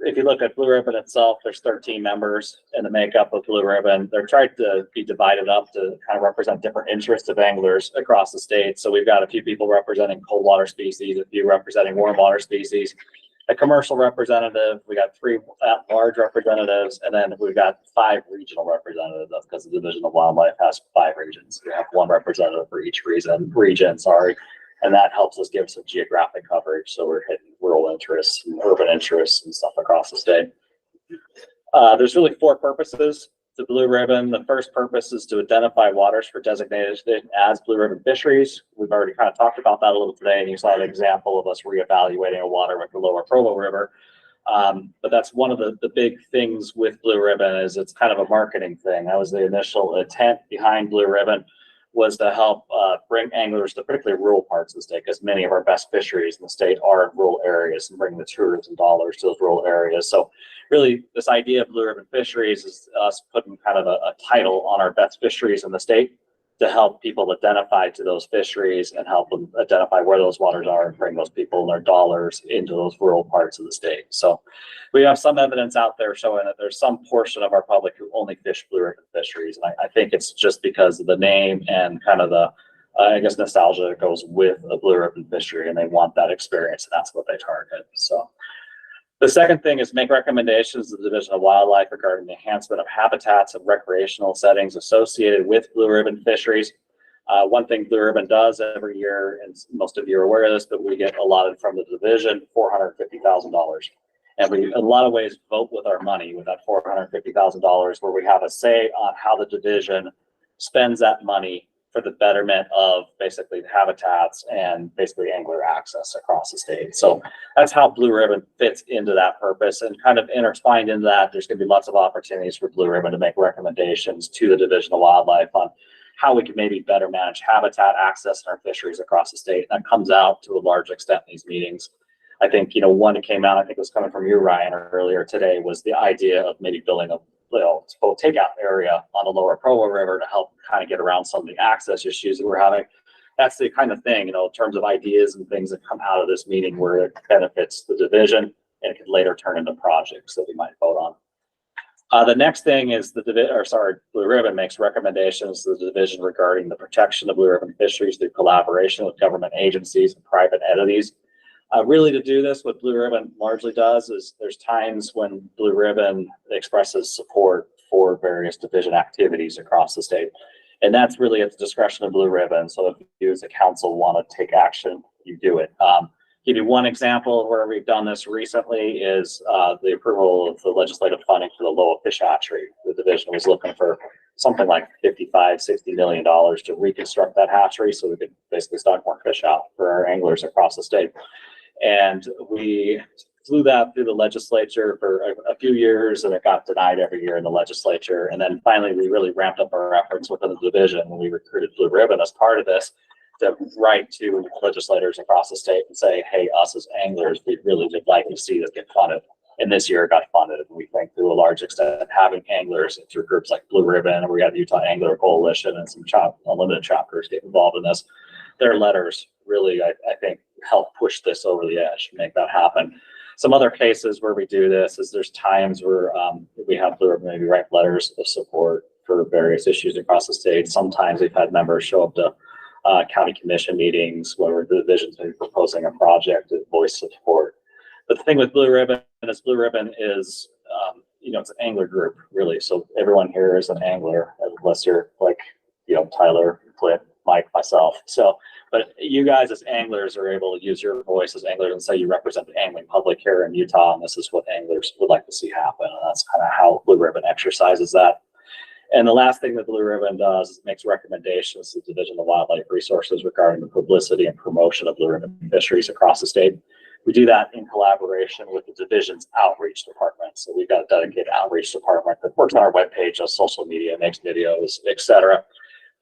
if you look at Blue Ribbon itself, there's 13 members in the makeup of Blue Ribbon. They're trying to be divided up to kind of represent different interests of anglers across the state. So we've got a few people representing cold water species, a few representing warm water species, a commercial representative, we got 3 at-large representatives, and then we've got 5 regional representatives because the Division of Wildlife has 5 regions. We have 1 representative for each region, sorry. And that helps us give some geographic coverage. So we're hitting rural interests and urban interests and stuff across the state. There's really 4 purposes to Blue Ribbon. The first purpose is to identify waters for designation as Blue Ribbon fisheries. We've already kind of talked about that a little today, and you saw an example of us reevaluating a water with the lower Provo River. But that's one of the big things with Blue Ribbon is it's kind of a marketing thing. That was the initial intent behind Blue Ribbon, was to help bring anglers to particularly rural parts of the state, because many of our best fisheries in the state are in rural areas, and bring the tourism dollars to those rural areas. So really, this idea of Blue Ribbon Fisheries is us putting kind of a title on our best fisheries in the state to help people identify to those fisheries and help them identify where those waters are and bring those people and their dollars into those rural parts of the state. So we have some evidence out there showing that there's some portion of our public who only fish Blue Ribbon fisheries. And I think it's just because of the name and kind of the, I guess, nostalgia that goes with a Blue Ribbon fishery, and they want that experience, and that's what they target. So the second thing is make recommendations to the Division of Wildlife regarding the enhancement of habitats and recreational settings associated with Blue Ribbon fisheries. One thing Blue Ribbon does every year, and most of you are aware of this, but we get allotted from the division $450,000. And we, in a lot of ways, vote with our money with that $450,000, where we have a say on how the division spends that money for the betterment of basically the habitats and basically angler access across the state. So that's how Blue Ribbon fits into that purpose, and kind of intertwined into that, there's going to be lots of opportunities for Blue Ribbon to make recommendations to the Division of Wildlife on how we can maybe better manage habitat access in our fisheries across the state. That comes out to a large extent in these meetings. I think, one that came out, I think it was coming from you, Ryan, earlier today, was the idea of maybe building a takeout area on the lower Provo River to help kind of get around some of the access issues that we're having. That's the kind of thing, in terms of ideas and things that come out of this meeting where it benefits the division and it can later turn into projects that we might vote on. The next thing is Blue Ribbon makes recommendations to the division regarding the protection of Blue Ribbon fisheries through collaboration with government agencies and private entities. Really, to do this, what Blue Ribbon largely does is there's times when Blue Ribbon expresses support for various division activities across the state. And that's really at the discretion of Blue Ribbon. So if you as a council want to take action, you do it. Give you one example where we've done this recently is the approval of the legislative funding for the Loa Fish Hatchery. The division was looking for something like $55–60 million to reconstruct that hatchery so we could basically stock more fish out for our anglers across the state. And we flew that through the legislature for a few years, and it got denied every year in the legislature. And then finally, we really ramped up our efforts within the division when we recruited Blue Ribbon as part of this to write to legislators across the state and say, hey, us as anglers, we really would like to see this get funded. And this year it got funded, and we think to a large extent having anglers through groups like Blue Ribbon, and we got the Utah Angler Coalition and some unlimited chapters get involved in this. Their letters really, I think, help push this over the edge, make that happen. Some other cases where we do this is there's times where we have Blue Ribbon maybe write letters of support for various issues across the state. Sometimes we've had members show up to county commission meetings where the division's been proposing a project to voice support. But the thing with Blue Ribbon is it's an angler group, really. So everyone here is an angler, unless you're like, Tyler, Clint, Mike, myself. So, but you guys as anglers are able to use your voice as anglers and say you represent the angling public here in Utah, and this is what anglers would like to see happen. And that's kind of how Blue Ribbon exercises that. And the last thing that Blue Ribbon does is makes recommendations to the Division of Wildlife Resources regarding the publicity and promotion of Blue Ribbon fisheries across the state. We do that in collaboration with the division's outreach department. So we've got a dedicated outreach department that works on our webpage, does social media, makes videos, etc.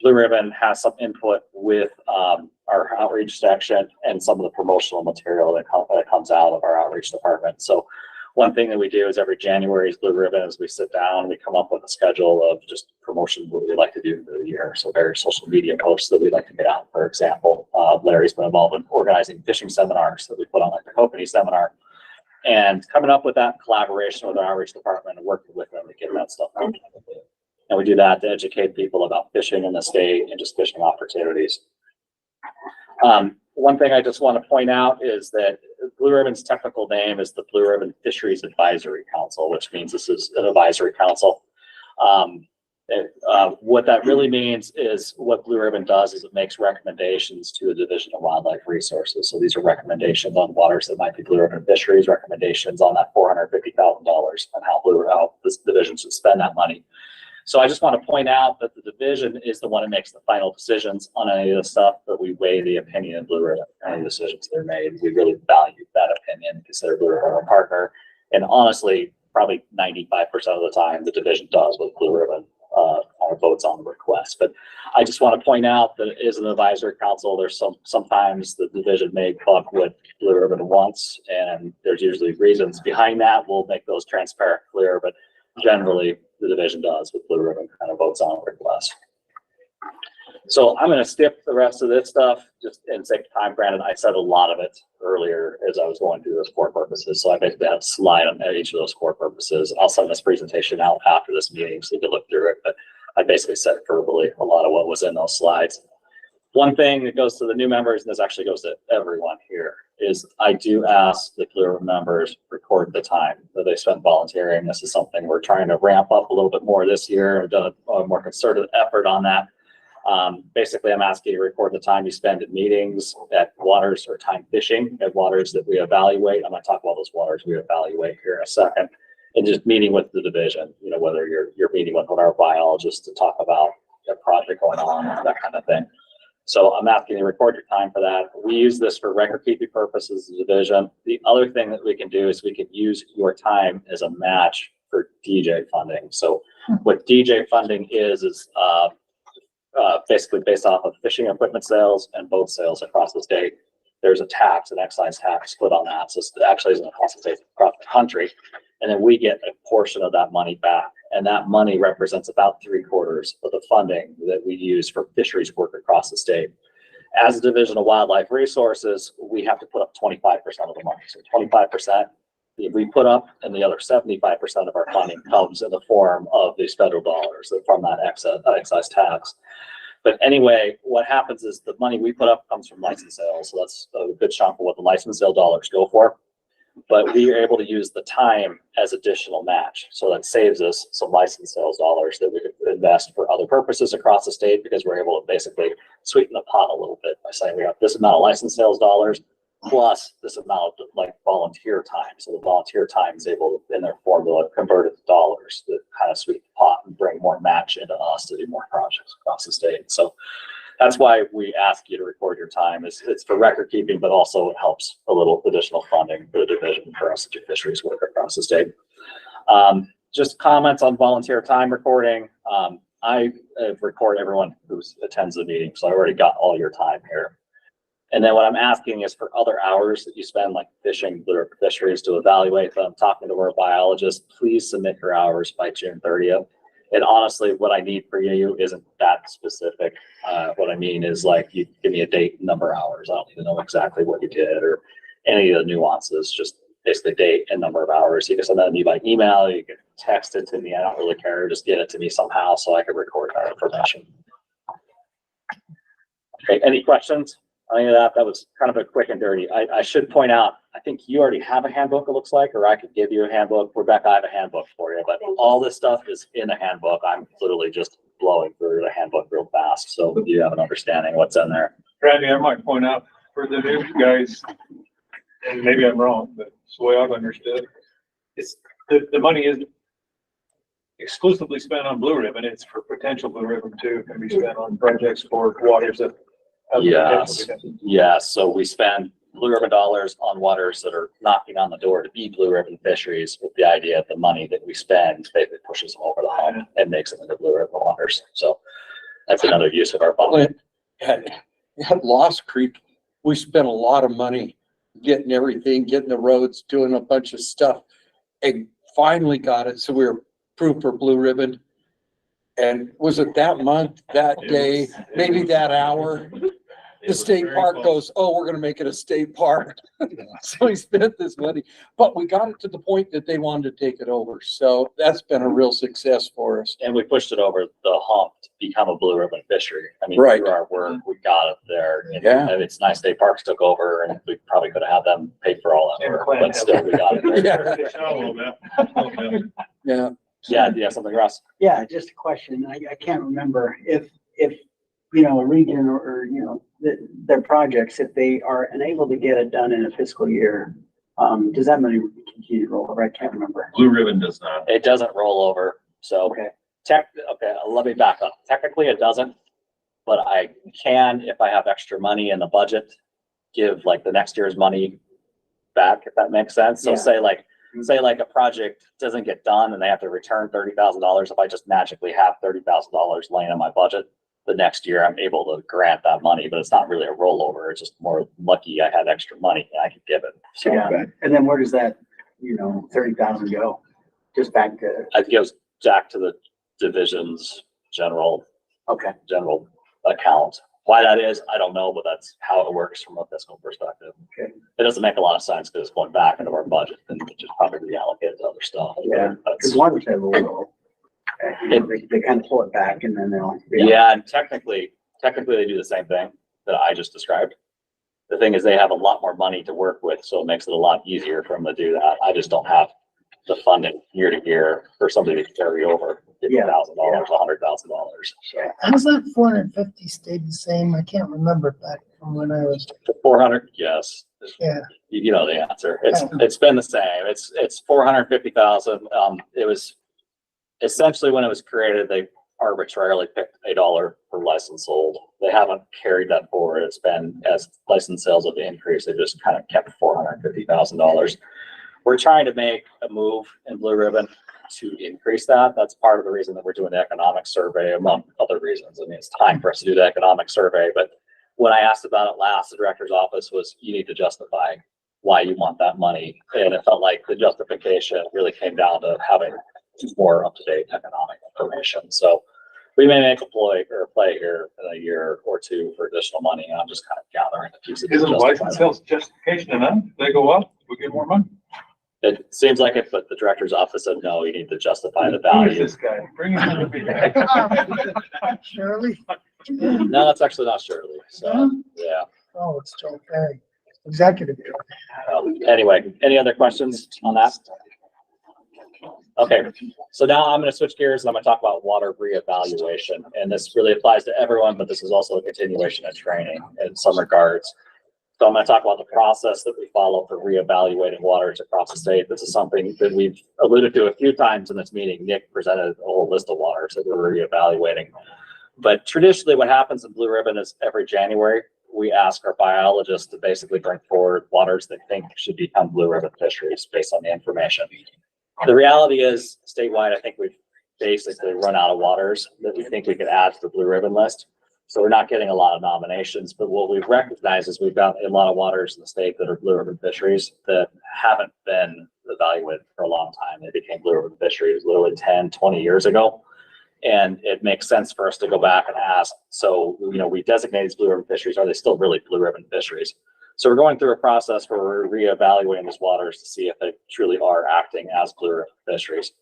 Blue Ribbon has some input with our outreach section and some of the promotional material that comes out of our outreach department. So one thing that we do is every January is Blue Ribbon, as we sit down, we come up with a schedule of just promotion what we'd like to do for the year. So various social media posts that we'd like to get out. For example, Larry's been involved in organizing fishing seminars that we put on, like the Kopany seminar, and coming up with that collaboration with our outreach department and working with them to get that stuff out. And we do that to educate people about fishing in the state and just fishing opportunities. One thing I just want to point out is that Blue Ribbon's technical name is the Blue Ribbon Fisheries Advisory Council, which means this is an advisory council. What that really means is what Blue Ribbon does is it makes recommendations to the Division of Wildlife Resources. So these are recommendations on waters that might be Blue Ribbon fisheries, recommendations on that $450,000 and how this division should spend that money. So I just want to point out that the division is the one that makes the final decisions on any of the stuff, but we weigh the opinion of Blue Ribbon, any decisions that are made. We really value that opinion, consider Blue Ribbon our partner. And honestly, probably 95% of the time, the division does what Blue Ribbon votes on the request. But I just want to point out that it is an advisory council. There's sometimes the division may buck what Blue Ribbon wants, and there's usually reasons behind that. We'll make those transparent, clear, but generally the division does what Blue Ribbon kind of votes on a request. So I'm going to skip the rest of this stuff just in sake of time. Granted, I said a lot of it earlier as I was going through those core purposes. So I basically have a slide on each of those core purposes. I'll send this presentation out after this meeting so you can look through it. But I basically said verbally a lot of what was in those slides. One thing that goes to the new members, and this actually goes to everyone here, is I do ask the Blue Ribbon members record the time that they spend volunteering. This is something we're trying to ramp up a little bit more this year. We've done a more concerted effort on that. Basically, I'm asking you to record the time you spend at meetings, at waters, or time fishing at waters that we evaluate. I'm going to talk about those waters we evaluate here in a second. And just meeting with the division, whether you're meeting with one of our biologists to talk about a project going on, that kind of thing. So I'm asking you to record your time for that. We use this for record keeping purposes of the division. The other thing that we can do is we can use your time as a match for DJ funding. So what DJ funding is basically based off of fishing equipment sales and boat sales across the state. There's a tax, an excise tax put on that. So it actually isn't a cost of state across the country. And then we get a portion of that money back. And that money represents about 3/4 of the funding that we use for fisheries work across the state. As a Division of Wildlife Resources, we have to put up 25% of the money. So 25% we put up, and the other 75% of our funding comes in the form of these federal dollars from that excise tax. But anyway, what happens is the money we put up comes from license sales. So that's a good chunk of what the license sale dollars go for. But we are able to use the time as additional match. So that saves us some license sales dollars that we could invest for other purposes across the state, because we're able to basically sweeten the pot a little bit by saying we have this amount of license sales dollars plus this amount of volunteer time. So the volunteer time is able to, in their formula, convert it to dollars that kind of sweeten the pot and bring more match into us to do more projects across the state. So that's why we ask you to record your time. It's for record keeping, but also it helps a little additional funding for the division for us to do fisheries work across the state. Just comments on volunteer time recording. I record everyone who attends the meeting, so I already got all your time here. And then what I'm asking is for other hours that you spend like fishing Blue Ribbon Fisheries to evaluate them, talking to our biologists, please submit your hours by June 30th. And honestly, what I need for you isn't that specific. What I mean is like, you give me a date, number of hours. I don't need to know exactly what you did or any of the nuances, just basically date and number of hours. You can send that to me by email, you can text it to me. I don't really care. Just get it to me somehow so I can record that information. Okay, any questions on any of that? That was kind of a quick and dirty. I should point out, I think you already have a handbook, it looks like, or I could give you a handbook. Rebecca, I have a handbook for you, but all this stuff is in the handbook. I'm literally just blowing through the handbook real fast, so you have an understanding of what's in there. Randy, I might point out for the new guys, and maybe I'm wrong, but it's the way I've understood, it's the money is exclusively spent on Blue Ribbon. It's for potential Blue Ribbon too. It can be spent on projects for waters that have the Yes, potential. yes. So we spend Blue Ribbon dollars on waters that are knocking on the door to be Blue Ribbon fisheries, with the idea that the money that we spend basically pushes them over the hump and makes them into Blue Ribbon waters. So that's another use of our fund. At Lost Creek, we spent a lot of money getting everything, getting the roads, doing a bunch of stuff, and finally got it. So we were approved for Blue Ribbon. And was it that month, that day, maybe that hour? The state park goes, oh, we're gonna make it a state park. So we spent this money, but we got it to the point that they wanted to take it over. So that's been a real success for us. And we pushed it over the hump to become a Blue Ribbon fishery. I mean, Right. through our work, we got it there. And Yeah. it's nice state parks took over, and we probably could have had them pay for all that work, but still we got it there. Yeah. Yeah, something, Russ? Yeah, just a question. I can't remember if, you know, a region or, you know, their projects, if they are unable to get it done in a fiscal year, does that money continue to roll over? I can't remember. Blue Ribbon does not. It doesn't roll over, so. Okay. Let me back up. Technically, it doesn't, but I can, if I have extra money in the budget, give like the next year's money back, if that makes sense. So Yeah. say like a project doesn't get done and they have to return $30,000. If I just magically have $30,000 laying in my budget, the next year I'm able to grant that money, but it's not really a rollover. It's just more lucky I had extra money and I could give it. So Yeah. And then where does that, you know, 30,000 go? Just back to, it goes back to the division's general account. Why that is, I don't know, but that's how it works from a fiscal perspective. Okay. It doesn't make a lot of sense because it's going back into our budget and we just probably reallocate to other stuff. yeah, because one said, well, they kind of pull it back and then they'll. Yeah, and technically they do the same thing that I just described. The thing is they have a lot more money to work with, so it makes it a lot easier for them to do that. I just don't have the funding year to year for somebody to carry over $50,000, $100,000. So How's that 450 stayed the same? I can't remember back from when I was. 400, yes. Yeah. You know the answer. It's been the same. It's 450,000. It was essentially when it was created, they arbitrarily picked $1 per license sold. They haven't carried that forward. It's been as license sales have increased, they just kind of kept $450,000. We're trying to make a move in Blue Ribbon to increase that. That's part of the reason that we're doing the economic survey, among other reasons. I mean, it's time for us to do the economic survey, but when I asked about it last, the director's office was, you need to justify why you want that money. And it felt like the justification really came down to having more up-to-date economic information. So we may make a play here in a year or two for additional money. And I'm just kind of gathering the pieces. Isn't license sales justification enough? They go up, we get more money. It seems like it, but the director's office said, no, you need to justify the Who value. is this guy? Bring him to the meeting. Shirley? No, it's actually not Shirley. So, yeah. Oh, it's Joe Perry, executive. Anyway, any other questions on that? Okay, so now I'm going to switch gears and I'm going to talk about water reevaluation. And this really applies to everyone, but this is also a continuation of training in some regards. So I'm going to talk about the process that we follow for reevaluating waters across the state. This is something that we've alluded to a few times in this meeting. Nick presented a whole list of waters that we're reevaluating. But traditionally what happens in Blue Ribbon is every January, we ask our biologists to basically bring forward waters they think should become Blue Ribbon fisheries based on the information. The reality is statewide, I think we've basically run out of waters that we think we could add to the Blue Ribbon list. So we're not getting a lot of nominations, but what we've recognized is we've got a lot of waters in the state that are blue ribbon fisheries that haven't been evaluated for a long time. They became blue ribbon fisheries literally 10, 20 years ago. And it makes sense for us to go back and ask, so, you know, we designate these blue ribbon fisheries, are they still really blue ribbon fisheries? So we're going through a process where we're reevaluating these waters to see if they truly are acting as blue ribbon fisheries.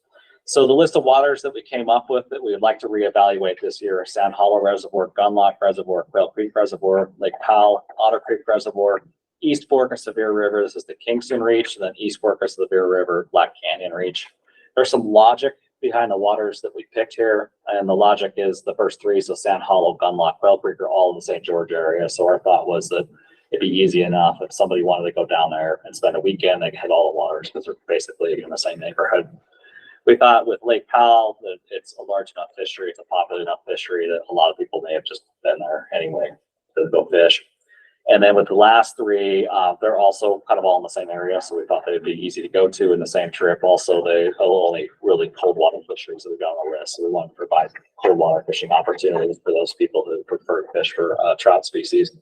So the list of waters that we came up with that we would like to reevaluate this year are Sand Hollow Reservoir, Gunlock Reservoir, Quail Creek Reservoir, Lake Powell, Otter Creek Reservoir, East Fork of Sevier River, this is the Kingston Reach, and then East Fork of Sevier River, Black Canyon Reach. There's some logic behind the waters that we picked here, and the logic is the first three, so Sand Hollow, Gunlock, Quail Creek are all in the St. George area. So our thought was that it'd be easy enough if somebody wanted to go down there and spend a weekend, they could hit all the waters because they're basically in the same neighborhood. We thought with Lake Powell that it's a large enough fishery, it's a popular enough fishery that a lot of people may have just been there anyway to go fish. And then with the last three, they're also kind of all in the same area, so we thought they'd be easy to go to in the same trip. Also, they are only really cold water fisheries that we got on the list, so we want to provide cold water fishing opportunities for those people who prefer to fish for trout species.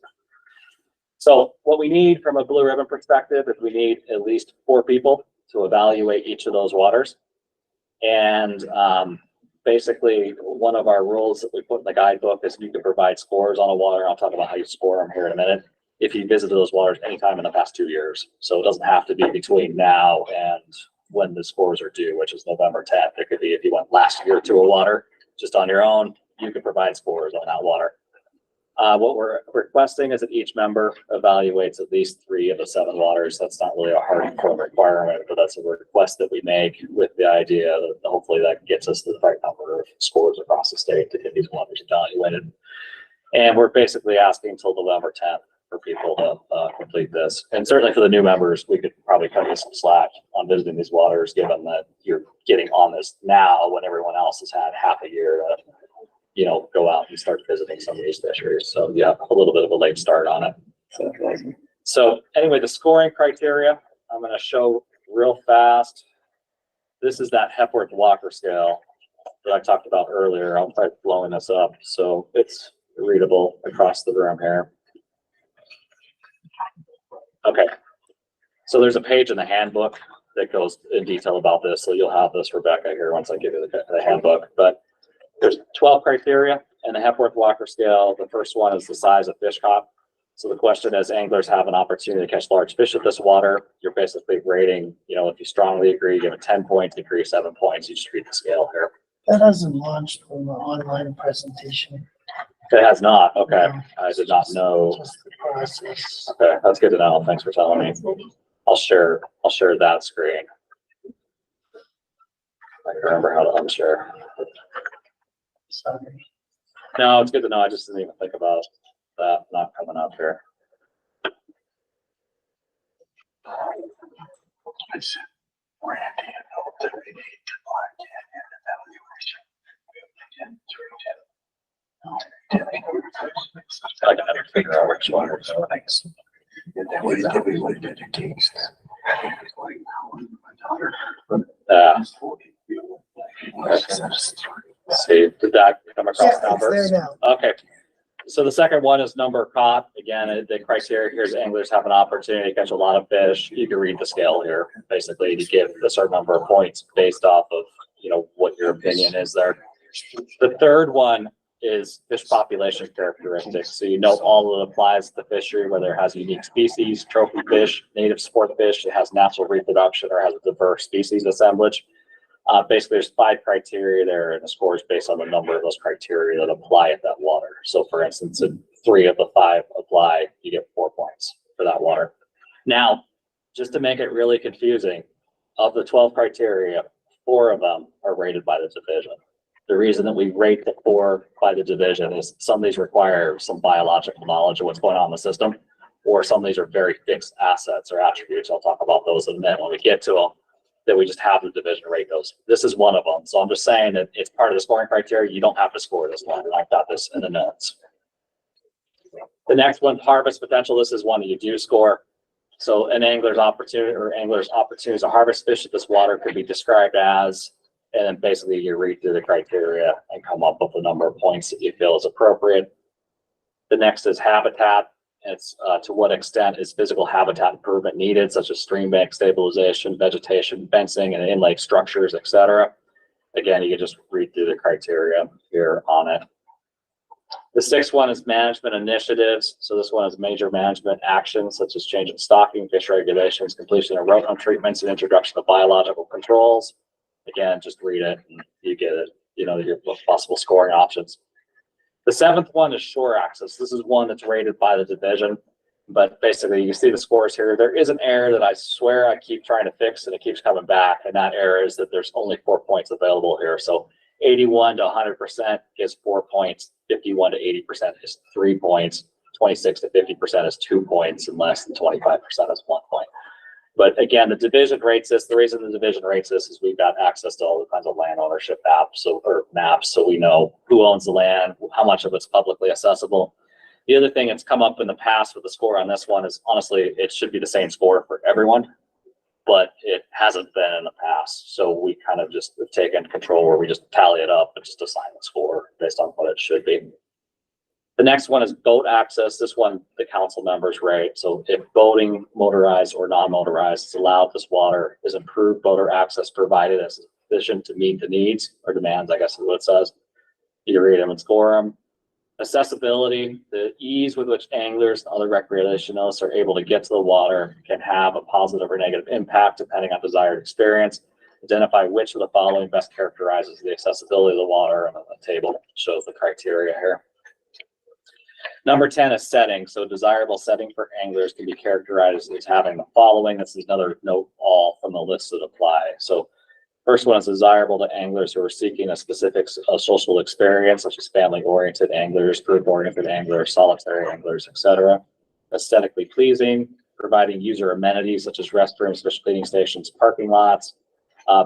So what we need from a blue ribbon perspective is we need at least 4 people to evaluate each of those waters. And basically, one of our rules that we put in the guidebook is you can provide scores on a water. I'll talk about how you score them here in a minute. If you visited those waters anytime in the past 2 years. So it doesn't have to be between now and when the scores are due, which is November 10th. It could be if you went last year to a water just on your own, you can provide scores on that water. What we're requesting is that each member evaluates at least 3 of the 7 waters. That's not really a hardcore requirement, but that's a request that we make with the idea that hopefully that gets us the right number of scores across the state to get these waters evaluated. And we're basically asking until November 10th for people to complete this. And certainly for the new members, we could probably cut you some slack on visiting these waters, given that you're getting on this now when everyone else has had half a year to, you know, go out and start visiting some of these fisheries. So yeah, a little bit of a late start on it. So anyway, the scoring criteria, I'm going to show real fast. This is that Hepworth-Walker scale that I talked about earlier. I'll try blowing this up so it's readable across the room here. Okay. So there's a page in the handbook that goes in detail about this. So you'll have this, Rebecca, here once I give you the handbook. But there's 12 criteria in the Hepworth-Walker scale. The first one is the size of fish caught. So the question is, anglers have an opportunity to catch large fish at this water. You're basically rating, you know, if you strongly agree, give it 10 points, agree 7 points. You just read the scale here. That hasn't launched from the online presentation. It has not. Okay. I did not know. Just the process. Okay. That's good to know. Thanks for telling me. I'll share that screen. I can remember how to unshare. Sorry. No, it's good to know. I just didn't even think about that not coming up here. I gotta figure out which one. So thanks. See, did that come across? Yeah, it's there now. Okay. So the second one is number caught. Again, the criteria here is anglers have an opportunity to catch a lot of fish. You can read the scale here. Basically, you give a certain number of points based off of, you know, what your opinion is there. The third one is fish population characteristics. So you know all of it applies to the fishery, whether it has unique species, trophy fish, native sport fish, it has natural reproduction, or has a diverse species assemblage. Basically, there's 5 criteria there, and the score is based on the number of those criteria that apply at that water. So for instance, if 3 of the 5 apply, you get 4 points for that water. Now, just to make it really confusing, of the 12 criteria, 4 of them are rated by the division. The reason that we rate the 4 by the division is some of these require some biological knowledge of what's going on in the system, or some of these are very fixed assets or attributes. I'll talk about those in a minute when we get to them, that we just have the division rate those. This is one of them. So I'm just saying that it's part of the scoring criteria. You don't have to score this one. I've got this in the notes. The next one, harvest potential. This is one that you do score. So an angler's opportunity to harvest fish at this water could be described as, and then basically you read through the criteria and come up with a number of points that you feel is appropriate. The next is habitat. It's to what extent is physical habitat improvement needed, such as stream bank stabilization, vegetation, fencing, and inlake structures, etc. Again, you can just read through the criteria here on it. The sixth one is management initiatives. So this one is major management actions such as change in stocking, fish regulations, completion of rodent treatments, and introduction of biological controls. Again, just read it and you get it, you know, your possible scoring options. The seventh one is shore access. This is one that's rated by the division, but basically you can see the scores here. There is an error that I swear I keep trying to fix and it keeps coming back. And that error is that there's only 4 points available here. So 81 to 100% is 4 points. 51 to 80% is 3 points. 26 to 50% is 2 points, and less than 25% is 1 point. But again, the division rates this. The reason the division rates this is we've got access to all the kinds of land ownership maps, so we know who owns the land, how much of it's publicly accessible. The other thing that's come up in the past with the score on this one is honestly, it should be the same score for everyone, but it hasn't been in the past. So we kind of just have taken control where we just tally it up and just assign the score based on what it should be. The next one is boat access. This one, the council members rate. So if boating, motorized or non-motorized, is allowed this water, is improved boater access provided as sufficient to meet the needs or demands, I guess is what it says. You read them and score them. Accessibility, the ease with which anglers and other recreationalists are able to get to the water can have a positive or negative impact depending on desired experience. Identify which of the following best characterizes the accessibility of the water, and the table shows the criteria here. Number 10 is setting. So desirable setting for anglers can be characterized as having the following. This is another note all from the list that apply. So first one is desirable to anglers who are seeking a specific social experience, such as family-oriented anglers, group-oriented anglers, solitary anglers, etc. Aesthetically pleasing, providing user amenities such as restrooms, fish cleaning stations, parking lots,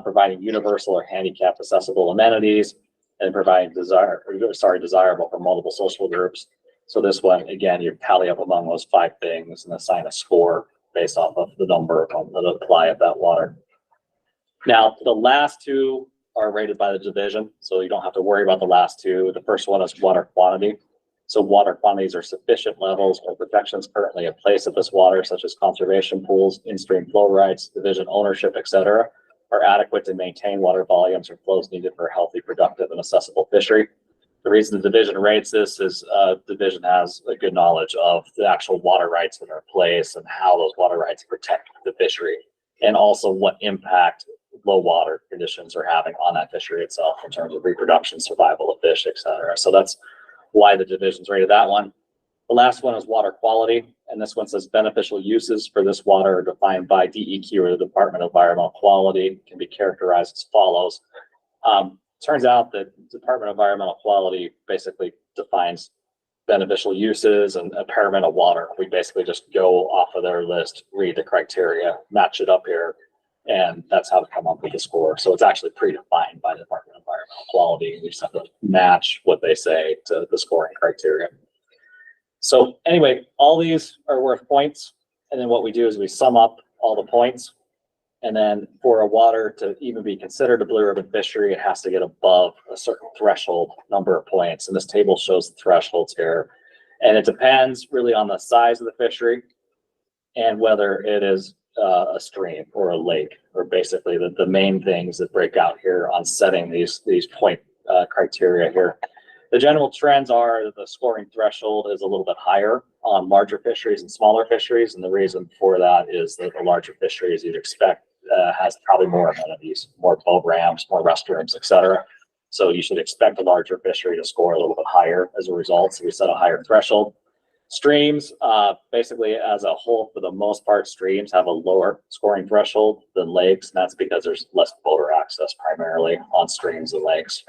providing universal or handicapped accessible amenities, and providing desirable for multiple social groups. So this one, again, you tally up among those 5 things and assign a score based off of the number that apply of that water. Now, the last 2 are rated by the division, so you don't have to worry about the last 2. The first one is water quantity. So water quantities are sufficient levels or protections currently in place of this water, such as conservation pools, in-stream flow rights, division ownership, etc., are adequate to maintain water volumes or flows needed for a healthy, productive, and accessible fishery. The reason the division rates this is division has a good knowledge of the actual water rights that are in place and how those water rights protect the fishery, and also what impact low water conditions are having on that fishery itself in terms of reproduction, survival of fish, etc. So that's why the division's rated that one. The last one is water quality, and this one says beneficial uses for this water are defined by DEQ, or the Department of Environmental Quality, can be characterized as follows. Turns out that Department of Environmental Quality basically defines beneficial uses and impairment of water. We basically just go off of their list, read the criteria, match it up here, and that's how to come up with the score. So it's actually predefined by the Department of Environmental Quality. We just have to match what they say to the scoring criteria. So anyway, all these are worth points. And then what we do is we sum up all the points. And then for a water to even be considered a blue ribbon fishery, it has to get above a certain threshold number of points. And this table shows the thresholds here. And it depends really on the size of the fishery and whether it is a stream or a lake, or basically the main things that break out here on setting these point criteria here. The general trends are that the scoring threshold is a little bit higher on larger fisheries and smaller fisheries. And the reason for that is that the larger fisheries you'd expect has probably more amenities, more boat ramps, more restrooms, etc. So you should expect a larger fishery to score a little bit higher as a result. So we set a higher threshold. Streams, basically as a whole, for the most part, streams have a lower scoring threshold than lakes. And that's because there's less boater access primarily on streams and lakes.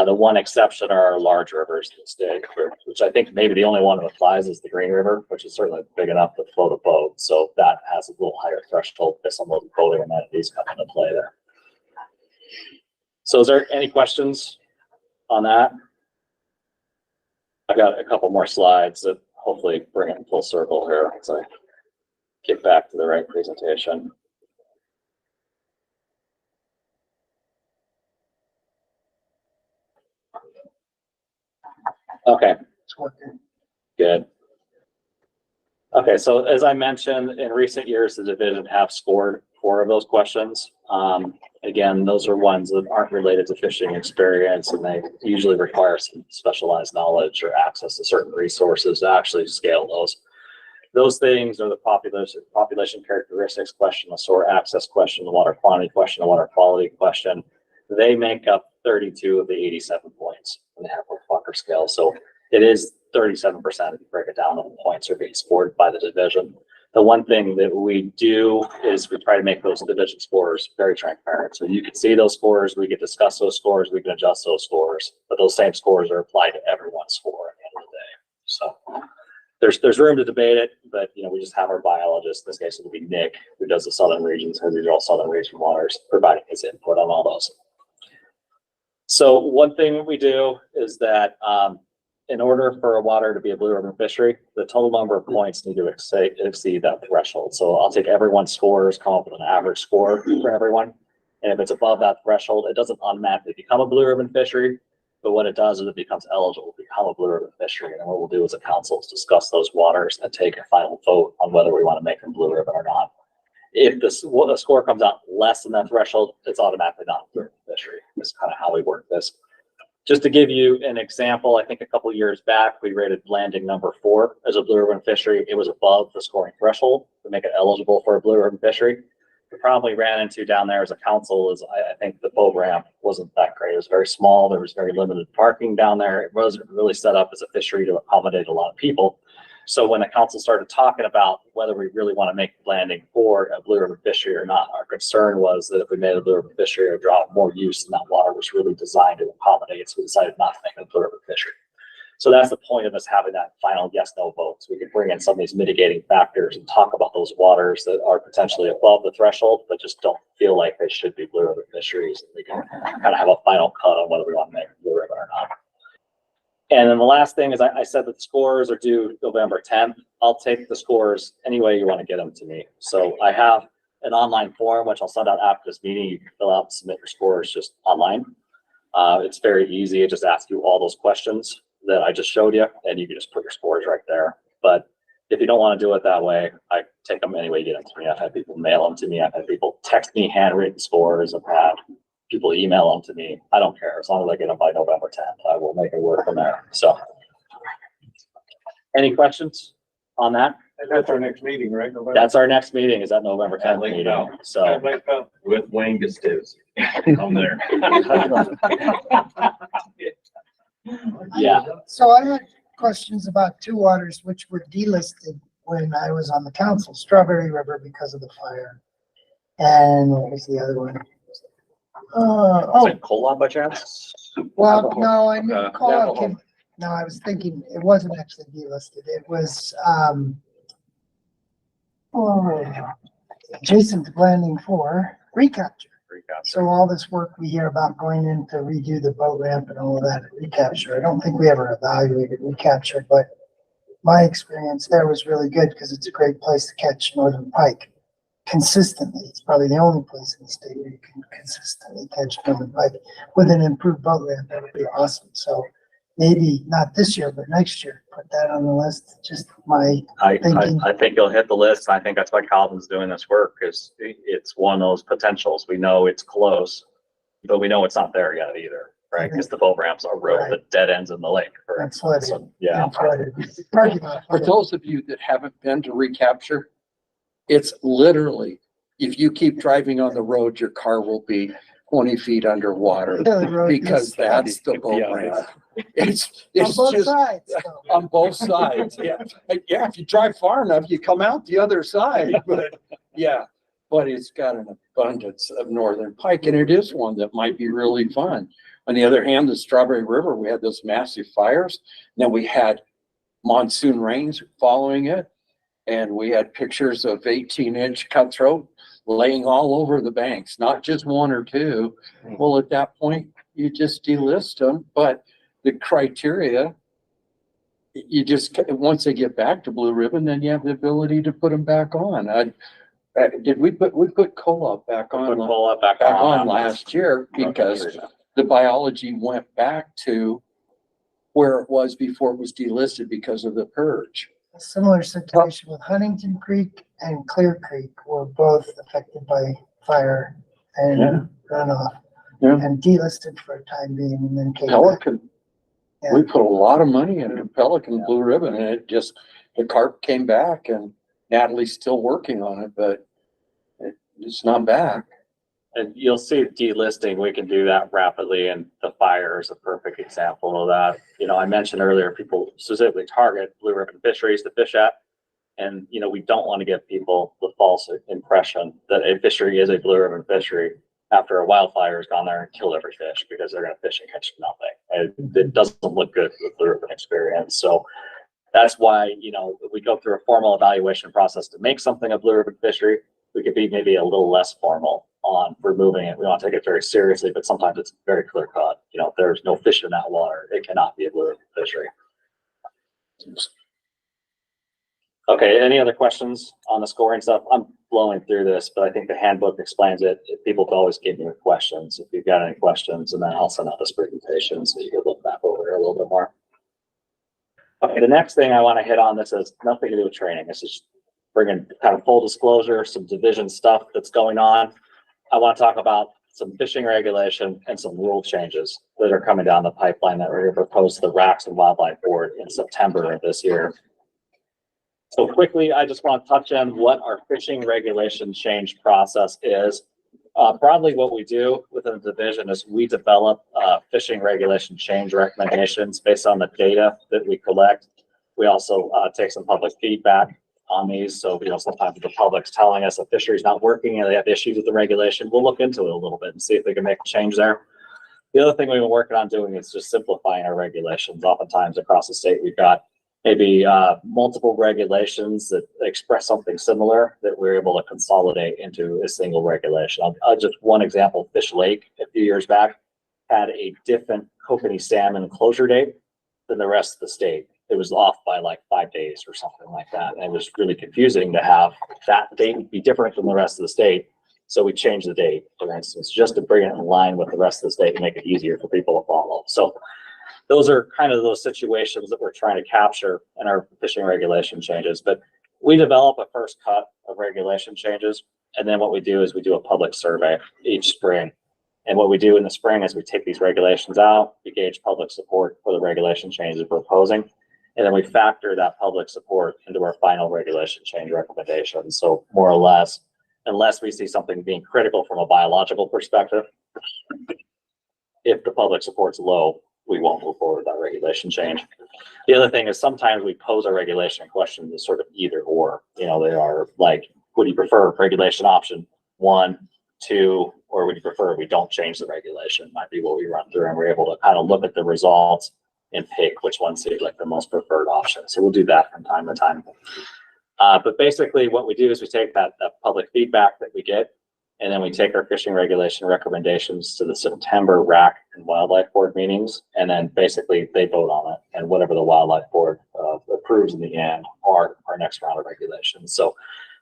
The one exception are large rivers that stay, which I think maybe the only one that applies is the Green River, which is certainly big enough to float a boat. So that has a little higher threshold because some of the boating amenities come into play there. So is there any questions on that? I've got a couple more slides that hopefully bring it in full circle here as I get back to the right presentation. Okay. Good. Good. Okay, so as I mentioned, in recent years, the division have scored 4 of those questions. Again, those are ones that aren't related to fishing experience, and they usually require some specialized knowledge or access to certain resources to actually scale those. Those things are the population characteristics question, the source access question, the water quantity question, the water quality question. They make up 32 of the 87 points in the Hepler-Fucker scale. So it is 37% if you break it down, the points are being scored by the division. The one thing that we do is we try to make those division scores very transparent. So you can see those scores, we can discuss those scores, we can adjust those scores, but those same scores are applied to everyone's score at the end of the day. So there's room to debate it, but we just have our biologist, in this case it would be Nick, who does the southern regions, because these are all southern region waters, providing his input on all those. So one thing we do is that in order for a water to be a blue ribbon fishery, the total number of points need to exceed that threshold. So I'll take everyone's scores, come up with an average score for everyone. And if it's above that threshold, it doesn't automatically become a blue ribbon fishery. But what it does is it becomes eligible to become a blue ribbon fishery. And what we'll do as a council is discuss those waters and take a final vote on whether we want to make them blue ribbon or not. If the score comes out less than that threshold, it's automatically not a blue ribbon fishery. That's kind of how we work this. Just to give you an example, I think a couple of years back, we rated landing number 4 as a blue ribbon fishery. It was above the scoring threshold to make it eligible for a blue ribbon fishery. We probably ran into down there as a council is I think the boat ramp wasn't that great. It was very small. There was very limited parking down there. It wasn't really set up as a fishery to accommodate a lot of people. So when the council started talking about whether we really want to make landing 4 a blue ribbon fishery or not, our concern was that if we made a blue ribbon fishery, it would draw more use, and that water was really designed to accommodate. So we decided not to make it a blue ribbon fishery. So that's the point of us having that final yes/no vote. So we can bring in some of these mitigating factors and talk about those waters that are potentially above the threshold, but just don't feel like they should be blue ribbon fisheries. And we can kind of have a final cut on whether we want to make blue ribbon or not. And then the last thing is I said that the scores are due November 10th. I'll take the scores any way you want to get them to me. So I have an online form, which I'll send out after this meeting. You can fill out and submit your scores just online. It's very easy. It just asks you all those questions that I just showed you, and you can just put your scores right there. But if you don't want to do it that way, I take them any way you get them to me. I've had people mail them to me. I've had people text me handwritten scores. I've had people email them to me. I don't care. As long as I get them by November 10th, I will make it work from there. So any questions on that? That's our next meeting, right? November? That's our next meeting, is that November 10th meeting. So With Wayne Gustiz. I'm there. Yeah. So I had questions about 2 waters which were delisted when I was on the council, Strawberry River because of the fire. And what was the other one? Is it Kola by chance? Well, no, I knew Okay. Kola. No, I was thinking it wasn't actually delisted. It was, adjacent to landing 4, recapture. So all this work we hear about going in to redo the boat ramp and all of that recapture, I don't think we ever evaluated recapture, but my experience there was really good because it's a great place to catch northern pike consistently. It's probably the only place in the state where you can consistently catch northern pike with an improved boat ramp. That would be awesome. So maybe not this year, but next year, put that on the list. Just my thinking. I think you'll hit the list. I think that's why Calvin's doing this work, because it's one of those potentials. We know it's close, but we know it's not there yet either, right? Because the boat ramps are road that dead ends in the lake. That's what Yeah. For those of you that haven't been to recapture, it's literally, if you keep driving on the road, your car will be 20 feet underwater because that's the boat ramp. It's On both just sides. on both sides. Yeah. Yeah. If you drive far enough, you come out the other side, but yeah, but it's got an abundance of northern pike, and it is one that might be really fun. On the other hand, the Strawberry River, we had those massive fires. Then we had monsoon rains following it. And we had pictures of 18-inch cutthroat laying all over the banks, not just 1 or 2. Well, at that point, you just delist them. But the criteria, you just, once they get back to blue ribbon, then you have the ability to put them back on. We put Kola back on. Put Kola back on last year because the biology went back to where it was before it was delisted because of the purge. A similar situation with Huntington Creek and Clear Creek were both affected by fire and runoff. Yeah. And delisted for a time being and then came back. Pelican, Yeah. we put a lot of money into Pelican Blue Ribbon and it just, the carp came back and Natalie's still working on it, but it's not back. And you'll see delisting, we can do that rapidly, and the fire is a perfect example of that. You know, I mentioned earlier, people specifically target blue ribbon fisheries to fish at. And, you know, we don't want to give people the false impression that a fishery is a blue ribbon fishery after a wildfire has gone there and killed every fish, because they're going to fish and catch nothing. It doesn't look good for the blue ribbon experience. So that's why, you know, we go through a formal evaluation process to make something a blue ribbon fishery. We could be maybe a little less formal on removing it. We want to take it very seriously, but sometimes it's very clear cut. You know, if there's no fish in that water, it cannot be a blue ribbon fishery. Okay, any other questions on the scoring stuff? I'm blowing through this, but I think the handbook explains it. If people can always give me questions if you've got any questions, and then I'll send out this presentation so you can look back over it a little bit more. Okay, the next thing I want to hit on, this has nothing to do with training. This is bringing kind of full disclosure, some division stuff that's going on. I want to talk about some fishing regulation and some rule changes that are coming down the pipeline that we're going to propose to the RACs and Wildlife Board in September of this year. So quickly, I just want to touch on what our fishing regulation change process is. Broadly, what we do within the division is we develop fishing regulation change recommendations based on the data that we collect. We also take some public feedback on these. So, you know, sometimes the public's telling us a fishery is not working and they have issues with the regulation. We'll look into it a little bit and see if we can make a change there. The other thing we've been working on doing is just simplifying our regulations. Oftentimes across the state, we've got maybe multiple regulations that express something similar that we're able to consolidate into a single regulation. Just one example, Fish Lake a few years back had a different kokanee salmon closure date than the rest of the state. It was off by like 5 days or something like that. And it was really confusing to have that date be different than the rest of the state. So we changed the date, for instance, just to bring it in line with the rest of the state and make it easier for people to follow. So those are kind of those situations that we're trying to capture in our fishing regulation changes. But we develop a first cut of regulation changes. And then what we do is we do a public survey each spring. And what we do in the spring is we take these regulations out, we gauge public support for the regulation changes we're proposing. And then we factor that public support into our final regulation change recommendations. So more or less, unless we see something being critical from a biological perspective, if the public support's low, we won't move forward with that regulation change. The other thing is sometimes we pose a regulation question as sort of either or. You know, they are like, would you prefer regulation option 1, 2, or would you prefer we don't change the regulation? Might be what we run through, and we're able to kind of look at the results and pick which one seems like the most preferred option. So we'll do that from time to time. But basically what we do is we take that public feedback that we get, and then we take our fishing regulation recommendations to the September RAC and Wildlife Board meetings, and then basically they vote on it. And whatever the Wildlife Board approves in the end are our next round of regulations. So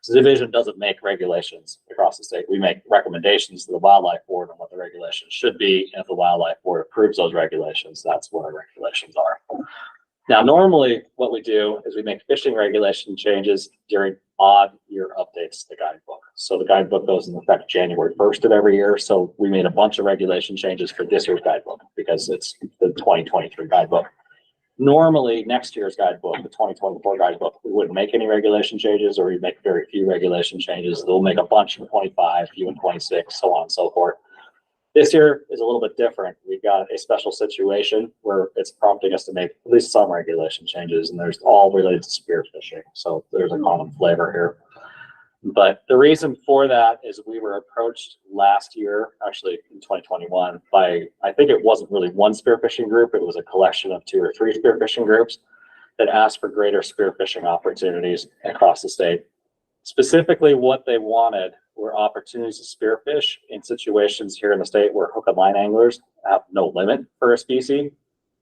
the division doesn't make regulations across the state. We make recommendations to the Wildlife Board on what the regulations should be. And if the Wildlife Board approves those regulations, that's what our regulations are. Now, normally what we do is we make fishing regulation changes during odd year updates to the guidebook. So the guidebook goes into effect January 1st of every year. So we made a bunch of regulation changes for this year's guidebook because it's the 2023 guidebook. Normally, next year's guidebook, the 2024 guidebook, we wouldn't make any regulation changes, or we'd make very few regulation changes. They'll make a bunch in 25, few in 26, so on and so forth. This year is a little bit different. We've got a special situation where it's prompting us to make at least some regulation changes, and there's all related to spearfishing. So there's a common flavor here. But the reason for that is we were approached last year, actually in 2021, by, I think it wasn't really one spearfishing group, it was a collection of 2 or 3 spearfishing groups that asked for greater spearfishing opportunities across the state. Specifically, what they wanted were opportunities to spearfish in situations here in the state where hook and line anglers have no limit for a species,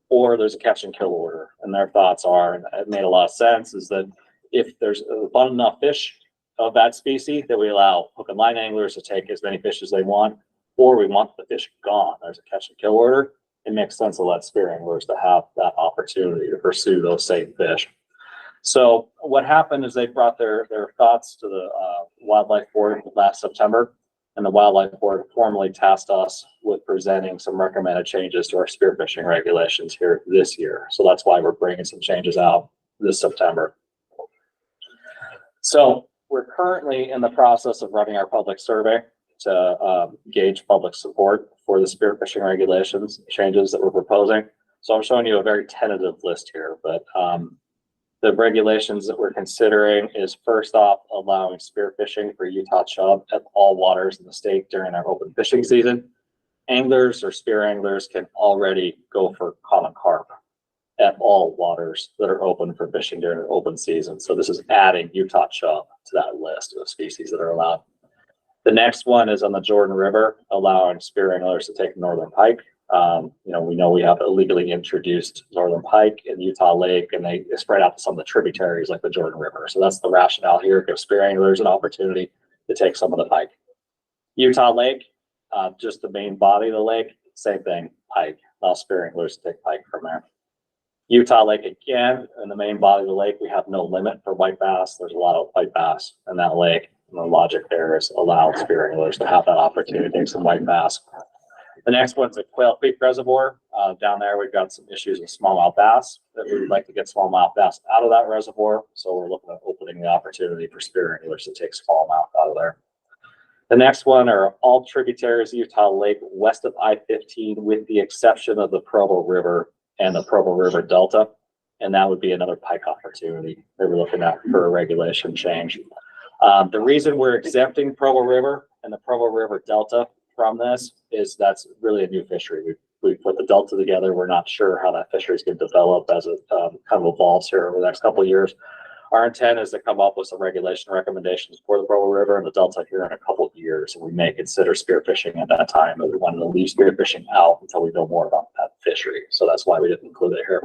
or there's a catch and kill order. And their thoughts are, and it made a lot of sense, is that if there's abundant enough fish of that species, that we allow hook and line anglers to take as many fish as they want, or we want the fish gone. There's a catch and kill order. it makes sense to let spear anglers to have that opportunity to pursue those same fish. So what happened is they brought their thoughts to the Wildlife Board last September, and the Wildlife Board formally tasked us with presenting some recommended changes to our spearfishing regulations here this year. So that's why we're bringing some changes out this September. So we're currently in the process of running our public survey to gauge public support for the spearfishing regulations changes that we're proposing. So I'm showing you a very tentative list here, but the regulations that we're considering is first off allowing spearfishing for Utah chub at all waters in the state during our open fishing season. Anglers or spear anglers can already go for common carp at all waters that are open for fishing during the open season. So this is adding Utah chub to that list of species that are allowed. The next one is on the Jordan River, allowing spear anglers to take northern pike. We know we have illegally introduced northern pike in Utah Lake, and they spread out to some of the tributaries like the Jordan River. So that's the rationale here, give spear anglers an opportunity to take some of the pike. Utah Lake, just the main body of the lake, same thing, pike. Allow spear anglers to take pike from there. Utah Lake again, in the main body of the lake, we have no limit for white bass. There's a lot of white bass in that lake. And the logic there is allow spear anglers to have that opportunity to take some white bass. The next one's at Quail Creek Reservoir. Down there, we've got some issues with smallmouth bass that we would like to get smallmouth bass out of that reservoir. So we're looking at opening the opportunity for spear anglers to take smallmouth out of there. The next one are all tributaries of Utah Lake west of I-15, with the exception of the Provo River and the Provo River Delta. And that would be another pike opportunity that we're looking at for a regulation change. The reason we're exempting Provo River and the Provo River Delta from this is that's really a new fishery. We put the Delta together. We're not sure how that fishery is going to develop as it kind of evolves here over the next couple of years. Our intent is to come up with some regulation recommendations for the Provo River and the Delta here in a couple of years, and we may consider spearfishing at that time, but we wanted to leave spearfishing out until we know more about that fishery. So that's why we didn't include it here.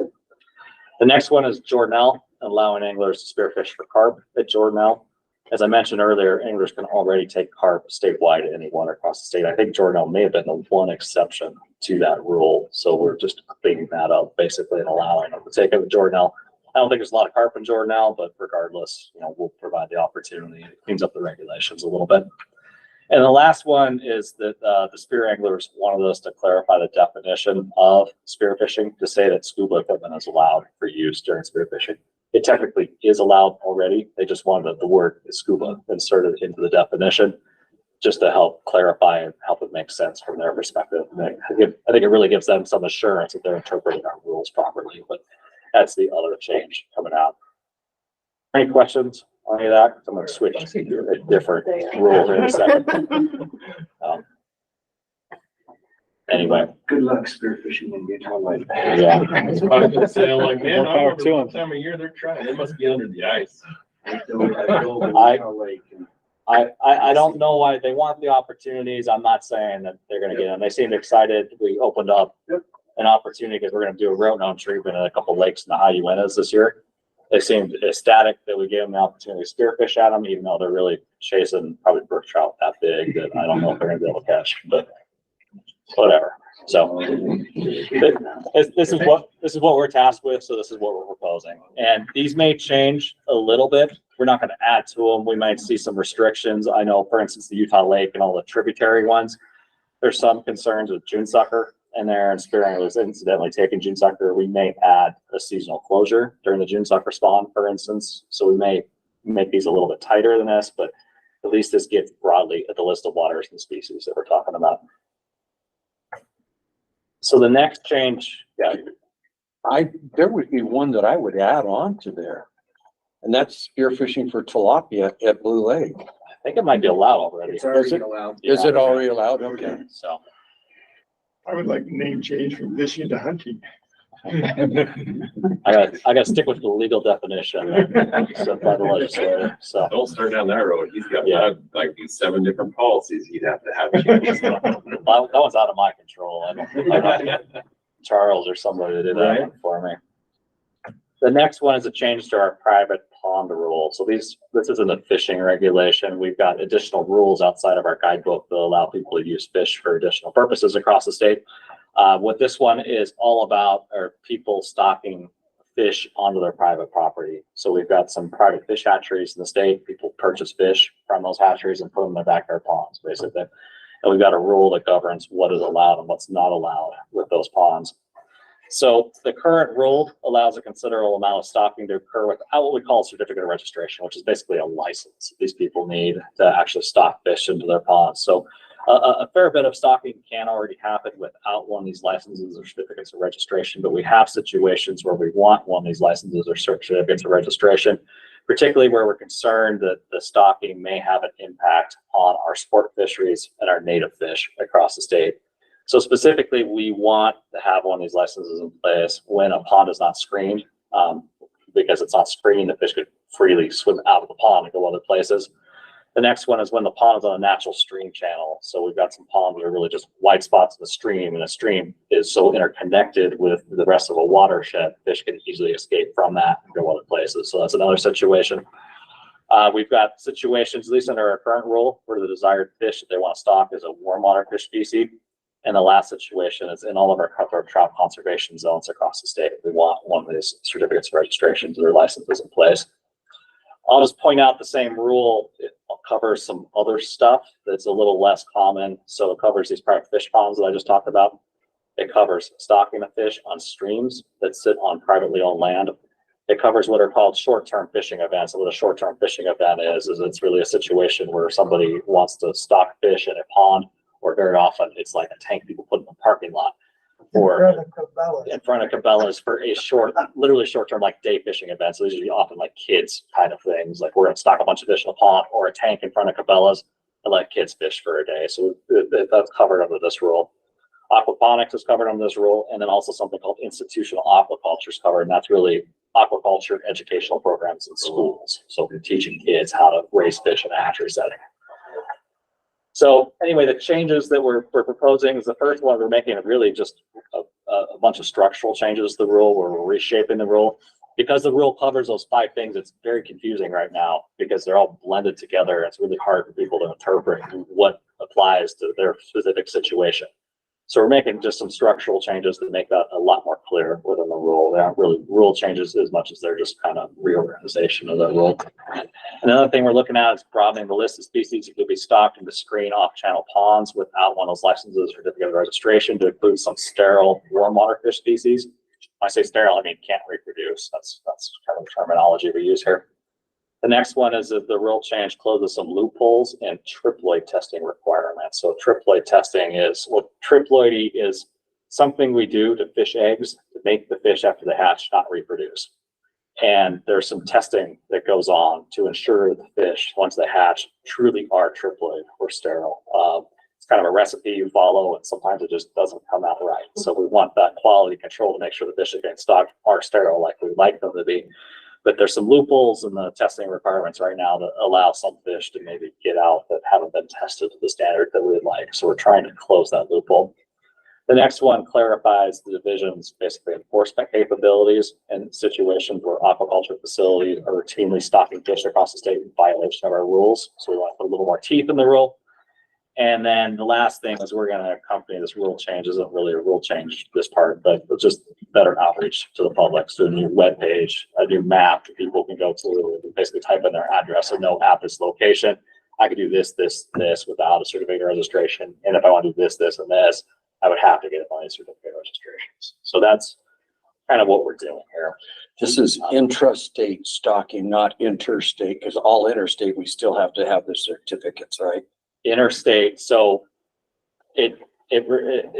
The next one is Jordanelle, allowing anglers to spearfish for carp at Jordanelle. As I mentioned earlier, anglers can already take carp statewide at any water across the state. I think Jordanelle may have been the one exception to that rule. So we're just cleaning that up basically and allowing them to take it at Jordanelle. I don't think there's a lot of carp in Jordanelle, but regardless, we'll provide the opportunity. It cleans up the regulations a little bit. And the last one is that the spear anglers wanted us to clarify the definition of spearfishing to say that scuba equipment is allowed for use during spearfishing. It technically is allowed already. They just wanted the word scuba inserted into the definition just to help clarify and help it make sense from their perspective. I think it really gives them some assurance that they're interpreting our rules properly, but that's the other change coming out. Any questions on any of that? I'm going to switch to a different rule here in a second. Anyway. Good luck spearfishing in Utah Lake. Yeah. I was gonna say, like, man, I remember one time of year they're trying, they must be under the ice. I don't know why they want the opportunities. I'm not saying that they're going to get them. They seemed excited. We opened up an opportunity because we're going to do a rotenone treatment at a couple lakes in the Iuenas this year. They seemed ecstatic that we gave them the opportunity to spearfish at them, even though they're really chasing probably brook trout that big that I don't know if they're going to be able to catch, but whatever. So this is what we're tasked with. So this is what we're proposing, and these may change a little bit. We're not going to add to them. We might see some restrictions. I know, for instance, the Utah Lake and all the tributary ones, there's some concerns with June sucker in there, and spear anglers incidentally taking June sucker. We may add a seasonal closure during the June sucker spawn, for instance. So we may make these a little bit tighter than this, but at least this gets broadly at the list of waters and species that we're talking about. So the next change, there would be one that I would add on to there, and that's spearfishing for tilapia at Blue Lake. I think it might be allowed already. It's already allowed. Is it already allowed? Okay. So I would like the name change from fishing to hunting. I got to stick with the legal definition set by the legislature. So Don't start down that road. He's got like these 7 different policies he'd have to have. that one's out of my control. I don't Charles or somebody did that one for me. The next one is a change to our private pond rule. So this isn't a fishing regulation. We've got additional rules outside of our guidebook that allow people to use fish for additional purposes across the state. What this one is all about are people stocking fish onto their private property. So we've got some private fish hatcheries in the state. People purchase fish from those hatcheries and put them in their backyard ponds, basically. And we've got a rule that governs what is allowed and what's not allowed with those ponds. So the current rule allows a considerable amount of stocking to occur without what we call a certificate of registration, which is basically a license these people need to actually stock fish into their ponds. So a fair bit of stocking can already happen without one of these licenses or certificates of registration, but we have situations where we want one of these licenses or certificates of registration, particularly where we're concerned that the stocking may have an impact on our sport fisheries and our native fish across the state. So specifically, we want to have one of these licenses in place when a pond is not screened, because it's not screened, the fish could freely swim out of the pond and go other places. The next one is when the pond is on a natural stream channel. So we've got some ponds that are really just white spots in the stream, and the stream is so interconnected with the rest of a watershed, fish can easily escape from that and go other places. So that's another situation. We've got situations, at least under our current rule, where the desired fish that they want to stock is a warm water fish species. And the last situation is in all of our cutthroat trout conservation zones across the state. We want one of these certificates of registration to their licenses in place. I'll just point out the same rule. It covers some other stuff that's a little less common. So it covers these private fish ponds that I just talked about. It covers stocking the fish on streams that sit on privately owned land. It covers what are called short-term fishing events. And what a short-term fishing event is it's really a situation where somebody wants to stock fish in a pond, or very often it's like a tank people put in the parking lot, or in front of Cabela's for a short, literally short-term, like day fishing events. So these are often like kids kind of things, like we're gonna stock a bunch of fish in a pond or a tank in front of Cabela's and let kids fish for a day. So that's covered under this rule. Aquaponics is covered under this rule, and then also something called institutional aquaculture is covered, and that's really aquaculture educational programs in schools. So we're teaching kids how to raise fish in a hatchery setting. So anyway, the changes that we're proposing is the first one we're making really just a bunch of structural changes to the rule, where we're reshaping the rule. Because the rule covers those 5 things, it's very confusing right now because they're all blended together. It's really hard for people to interpret what applies to their specific situation. So we're making just some structural changes to make that a lot more clear within the rule. They aren't really rule changes as much as they're just kind of reorganization of the rule. Another thing we're looking at is broadening the list of species that could be stocked into screen off-channel ponds without one of those licenses or certificate of registration to include some sterile warm water fish species. When I say sterile, I mean can't reproduce. That's kind of the terminology we use here. The next one is that the rule change closes some loopholes in triploid testing requirements. So triploid testing is, well, triploidy is something we do to fish eggs to make the fish after they hatch not reproduce. And there's some testing that goes on to ensure the fish, once they hatch, truly are triploid or sterile. It's kind of a recipe you follow, and sometimes it just doesn't come out right. So we want that quality control to make sure the fish that get stocked are sterile like we'd like them to be. But there's some loopholes in the testing requirements right now that allow some fish to maybe get out that haven't been tested to the standard that we'd like. So we're trying to close that loophole. The next one clarifies the division's basically enforcement capabilities in situations where aquaculture facilities are routinely stocking fish across the state in violation of our rules. So we want to put a little more teeth in the rule. And then the last thing is we're going to accompany this rule change. Isn't really a rule change, this part, but just better outreach to the public. So a new web page, a new map that people can go to and basically type in their address and know at this location, I could do this, this, this without a certificate of registration. And if I want to do this, this, and this, I would have to get my certificate of registrations. So that's kind of what we're doing here. This is intrastate stocking, not interstate, because all interstate, we still have to have the certificates, right? Interstate, so it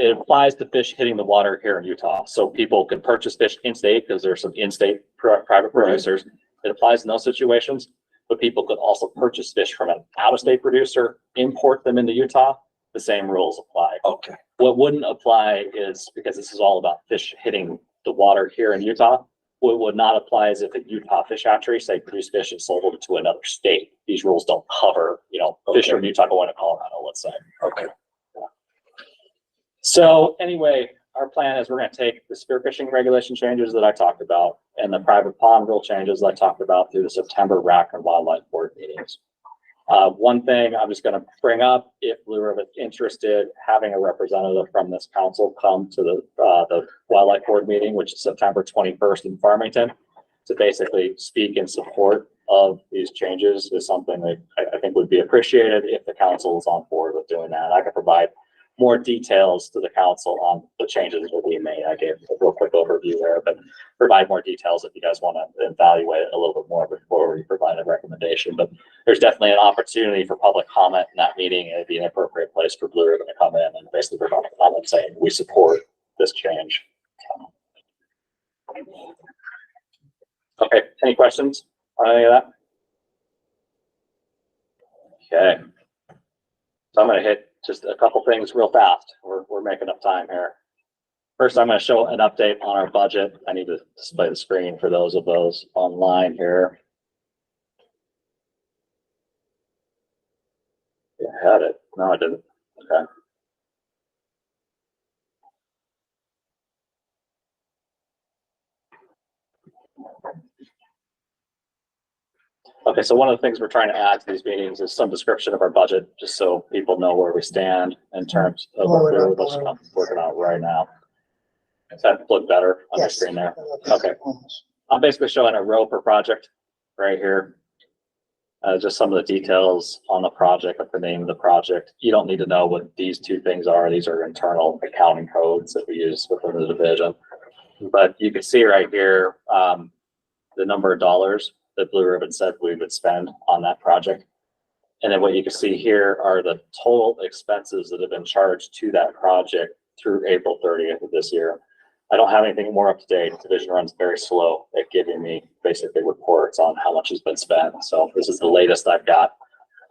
applies to fish hitting the water here in Utah. So people can purchase fish in-state because there's some in-state private producers. It applies in those situations, but people could also purchase fish from an out-of-state producer, import them into Utah. The same rules apply. Okay. What wouldn't apply is, because this is all about fish hitting the water here in Utah, what would not apply is if a Utah fish hatchery, say, produce fish and sold it to another state. These rules don't cover, fish from Utah going to Colorado, let's say. Okay. Yeah. So anyway, our plan is we're going to take the spearfishing regulation changes that I talked about and the private pond rule changes that I talked about through the September RAC and Wildlife Board meetings. One thing I'm just gonna bring up, if Blue Ribbon's interested, having a representative from this council come to the Wildlife Board meeting, which is September 21st in Farmington, to basically speak in support of these changes is something that I think would be appreciated if the council is on board with doing that. I can provide more details to the council on the changes that will be made. I gave a real quick overview there, but provide more details if you guys want to evaluate it a little bit more before we provide a recommendation. But there's definitely an opportunity for public comment in that meeting. It'd be an appropriate place for Blue Ribbon to come in and basically provide a comment saying we support this change. Okay, any questions on any of that? Okay, so I'm going to hit just a couple things real fast. We're making up time here. First, I'm going to show an update on our budget. I need to display the screen for those online here. Yeah, I had it. No, I didn't. Okay. Okay, so one of the things we're trying to add to these meetings is some description of our budget, just so people know where we stand in terms of what we're working on right now. Does that look better on the screen there? Okay. I'm basically showing a row per project right here. Just some of the details on the project, like the name of the project. You don't need to know what these two things are. These are internal accounting codes that we use within the division. But you can see right here the number of dollars that Blue Ribbon said we would spend on that project. And then what you can see here are the total expenses that have been charged to that project through April 30th of this year. I don't have anything more up to date. The division runs very slow at giving me basically reports on how much has been spent. So this is the latest I've got.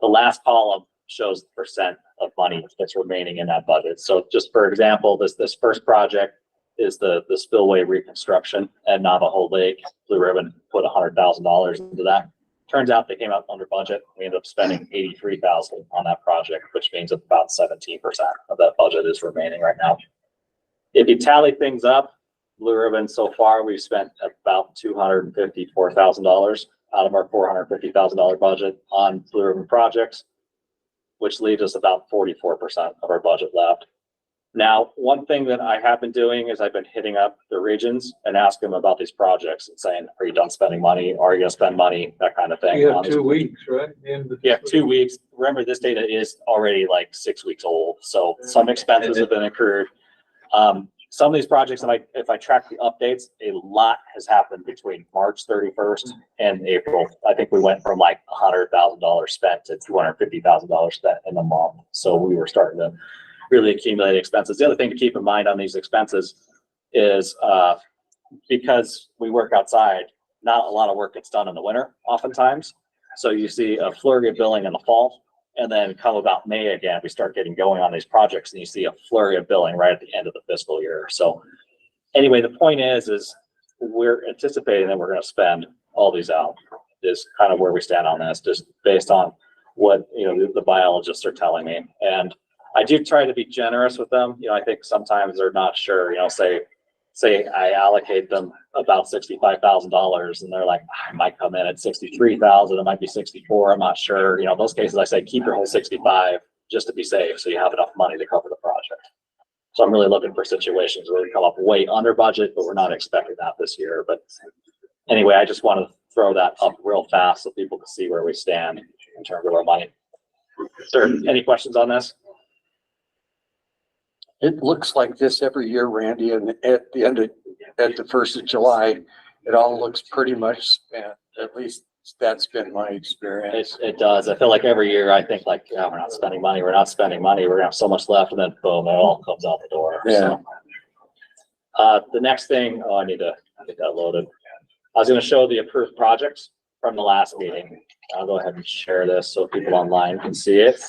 The last column shows the percent of money that's remaining in that budget. So just for example, this first project is the spillway reconstruction at Navajo Lake. Blue Ribbon put $100,000 into that. Turns out they came out under budget. We ended up spending $83,000 on that project, which means about 17% of that budget is remaining right now. If you tally things up, Blue Ribbon so far, we've spent about $254,000 out of our $450,000 budget on Blue Ribbon projects, which leaves us about 44% of our budget left. Now, one thing that I have been doing is I've been hitting up the regions and asking them about these projects and saying, are you done spending money? Are you going to spend money? That kind of thing. You have 2 weeks, right? Yeah, 2 weeks. Remember, this data is already like 6 weeks old. So some expenses have been accrued. Some of these projects, if I track the updates, a lot has happened between March 31st and April. I think we went from like $100,000 spent to $250,000 spent in a month. So we were starting to really accumulate expenses. The other thing to keep in mind on these expenses is because we work outside, not a lot of work gets done in the winter oftentimes. So you see a flurry of billing in the fall, and then come about May again, we start getting going on these projects and you see a flurry of billing right at the end of the fiscal year. So anyway, the point is we're anticipating that we're going to spend all these out is kind of where we stand on this, just based on what, the biologists are telling me. And I do try to be generous with them. I think sometimes they're not sure, say I allocate them about $65,000 and they're like, I might come in at 63,000, it might be 64, I'm not sure. Those cases I say, keep your whole 65 just to be safe. So you have enough money to cover the project. So I'm really looking for situations where we come up way under budget, but we're not expecting that this year. But anyway, I just want to throw that up real fast so people can see where we stand in terms of our money. Sir, any questions on this? It looks like this every year, Randy, and at the 1st of July, it all looks pretty much spent. At least that's been my experience. It does. I feel like every year I think like, yeah, we're not spending money. We're not spending money. We're gonna have so much left, and then boom, it all comes out the door. Yeah. So, the next thing, I need to get that loaded. I was gonna show the approved projects from the last meeting. I'll go ahead and share this so people online can see it.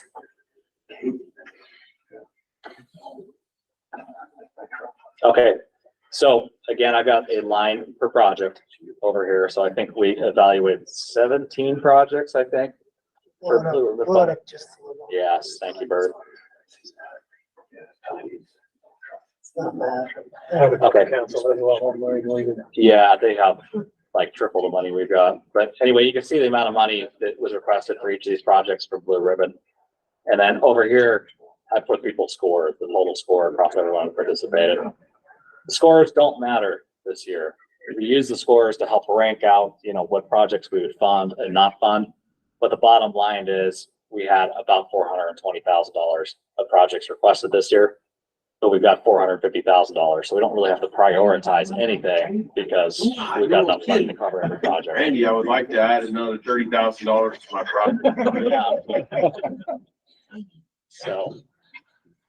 Okay, so again, I got a line per project over here. So I think we evaluated 17 projects, I think. Yes, thank you, Bert. Okay. Yeah, they have like triple the money we've got. But anyway, you can see the amount of money that was requested for each of these projects for Blue Ribbon. And then over here, I put people's score, the total score across everyone who participated. The scores don't matter this year. We use the scores to help rank out, you know, what projects we would fund and not fund. But the bottom line is we had about $420,000 of projects requested this year. But we've got $450,000. So we don't really have to prioritize anything because we've got enough money to cover every project. Randy, I would like to add another $30,000 to my project. So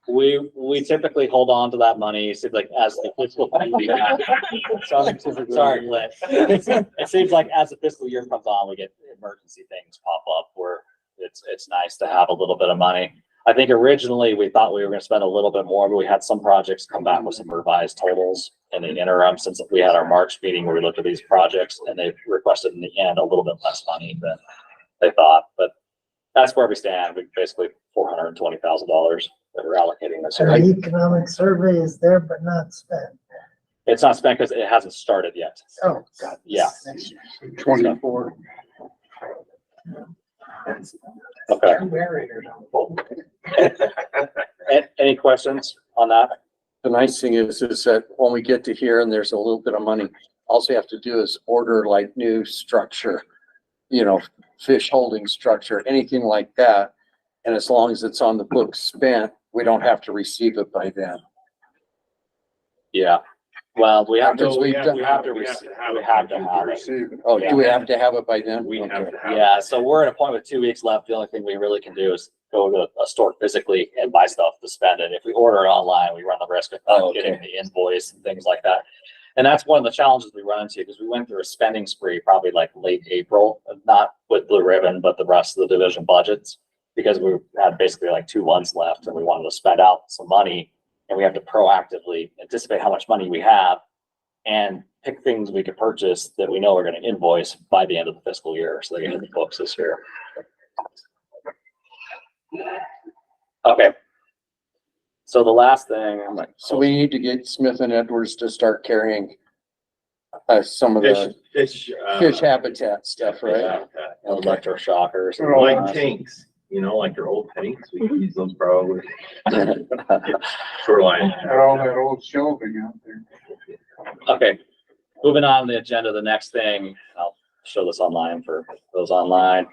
we typically hold on to that money. It seems like as the fiscal sorry, Clint. It seems like as the fiscal year comes on, we get emergency things pop up where it's nice to have a little bit of money. I think originally we thought we were going to spend a little bit more, but we had some projects come back with some revised totals in the interim since we had our March meeting where we looked at these projects, and they requested in the end a little bit less money than they thought. But that's where we stand. We basically $420,000 that we're allocating this So year. the economic survey is there but not spent. It's not spent because it hasn't started yet. Oh, God. Yeah. 24. Okay. Any questions on that? The nice thing is that when we get to here and there's a little bit of money, all we have to do is order like new structure, you know, fish holding structure, anything like that. And as long as it's on the books spent, we don't have to receive it by then. Yeah. Well, we have to, Because we we've done- have to have it. Oh, Yeah. do we have to have it by then? We have Okay. to have. Yeah, so we're at a point with 2 weeks left. The only thing we really can do is go to a store physically and buy stuff to spend it. If we order it online, we run the risk of not getting the invoice and things like that. And that's one of the challenges we run into because we went through a spending spree probably like late April, not with Blue Ribbon, but the rest of the division budgets, because we had basically like 2 months left and we wanted to spend out some money, and we have to proactively anticipate how much money we have and pick things we could purchase that we know are going to invoice by the end of the fiscal year. So they get in the books this year. Okay. So the last thing, I'm like, So we need to get Smith and Edwards to start carrying some of the fish habitat stuff, right? yeah, electroshockers. and Like whatnot. tanks, you know, like their old tanks. We can use those probably. Shoreline. Got all that old shelving out there. Okay, moving on to the agenda, the next thing, I'll show this online for those online.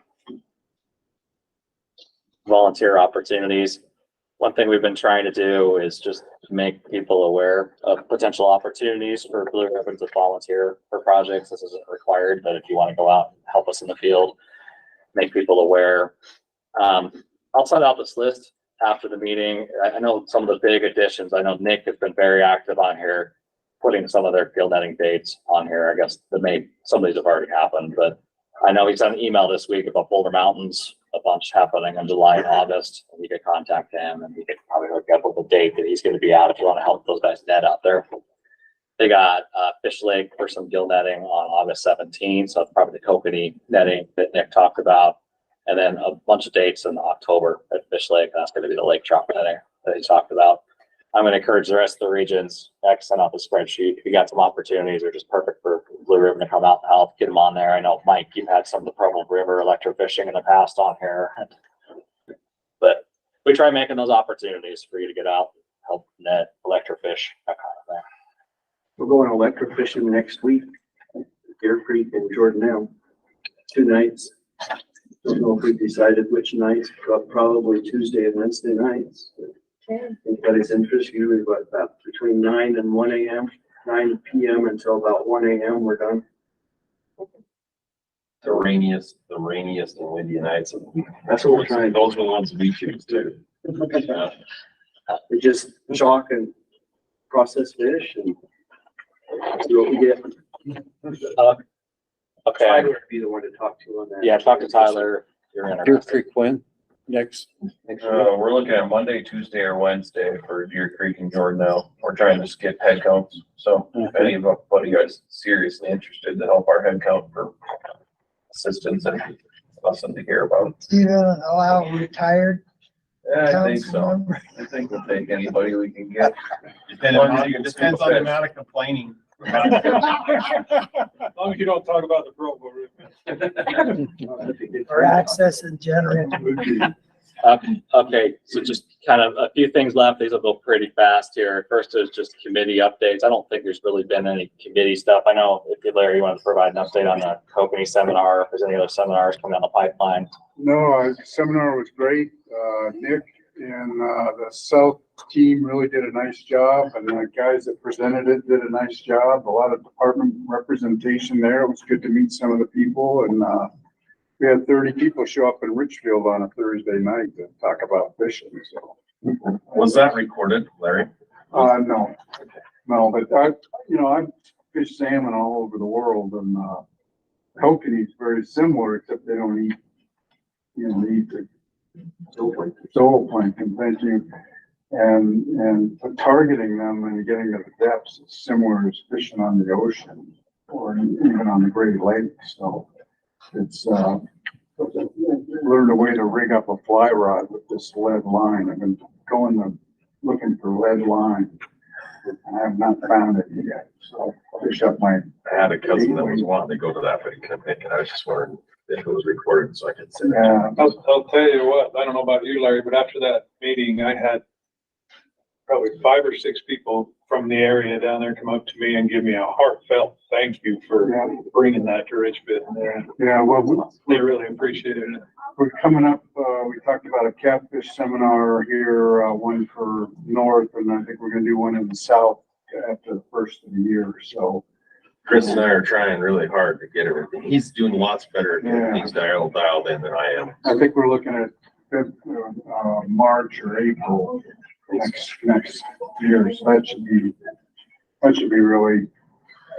Volunteer opportunities. One thing we've been trying to do is just make people aware of potential opportunities for Blue Ribbon to volunteer for projects. This isn't required, but if you want to go out and help us in the field, make people aware. I'll send out this list after the meeting. I know some of the big additions. I know Nick has been very active on here, putting some of their field netting dates on here. I guess some of these have already happened, but I know he sent an email this week about Boulder Mountains, a bunch happening in July and August. And you could contact him and he could probably hook up with the date that he's going to be out if you want to help those guys net out there. They got Fish Lake for some gill netting on August 17th. So that's probably the kokanee netting that Nick talked about. And then a bunch of dates in October at Fish Lake. That's going to be the lake trout netting that he talked about. I'm going to encourage the rest of the regions to send out the spreadsheet. If you got some opportunities, they're just perfect for Blue Ribbon to come out and help, get them on there. I know, Mike, you've had some of the Provo River electrofishing in the past on here. But we try making those opportunities for you to get out, help net, electrofish, that kind of thing. We're going electrofishing next week, Deer Creek and Jordanelle, 2 nights. Don't know if we've decided which nights, probably Tuesday and Wednesday nights. Anybody's interest, usually about between 9 and 1 a.m., 9 p.m. until about 1 a.m. we're done. The rainiest and windy nights. That's what we're trying. Those are the ones we choose too. We just chalk and process fish and see what we get. Okay. Tyler would be the one to talk to on that. Yeah, talk to Tyler. You're Deer interested. Creek when? Next. We're looking at Monday, Tuesday, or Wednesday for Deer Creek and Jordanelle. We're trying to just get head counts. So if any of you guys seriously interested to help our head count for assistance and something to hear about. Even allow retired Yeah, I think council so. members. I think we'll take anybody we can get. Depends on the amount of complaining. As long as you don't talk about the Provo River. Or access in general. Okay, so just kind of a few things left. These will go pretty fast here. First is just committee updates. I don't think there's really been any committee stuff. I know if you, Larry, you want to provide an update on the company seminar, if there's any other seminars coming down the pipeline. No, the seminar was great. Nick and the South team really did a nice job, and the guys that presented it did a nice job. A lot of department representation there. It was good to meet some of the people, and we had 30 people show up in Richfield on a Thursday night to talk about fishing. So Was that recorded, Larry? no, but I fish salmon all over the world, and kokanee is very similar, except they don't eat, they eat the zooplankton, thank you. And targeting them and getting to the depths is similar as fishing on the ocean or even on the Great Lakes. So it's learned a way to rig up a fly rod with this lead line. I've been looking for lead line. I have not found it yet. So I'll fish up my. I had a cousin that was wanting to go to that, but he couldn't make it. I was just wondering if it was recorded so I could sit there. Yeah. I'll tell you what, I don't know about you, Larry, but after that meeting, I had probably 5 or 6 people from the area down there come up to me and give me a heartfelt thank you for bringing that to Richfield. Yeah, well, they really appreciated it. We're coming up, we talked about a catfish seminar here, one for north, and I think we're gonna do one in the south after the first of the year, so. Chris and I are trying really hard to get everything. He's doing lots better at getting things dialed in than I am. I think we're looking at March or April next year, so that should be really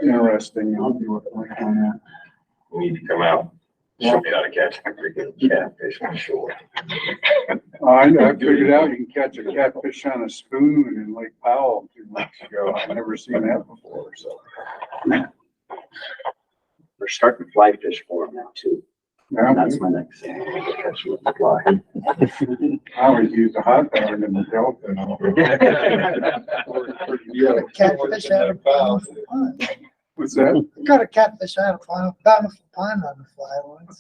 interesting. I'll be working on that. We need to come out, show me how to catch a freaking catfish on shore. I figured out you can catch a catfish on a spoon in Lake Powell 2 weeks ago. I've never seen that before, so. We're starting fly fish for them now too. Yeah. That's my next thing. Catch with the fly. I always use a hot dog in the Delta. Catfish out of Bountiful Pond. What's that? Got a catfish out of Bountiful Pond on the fly once.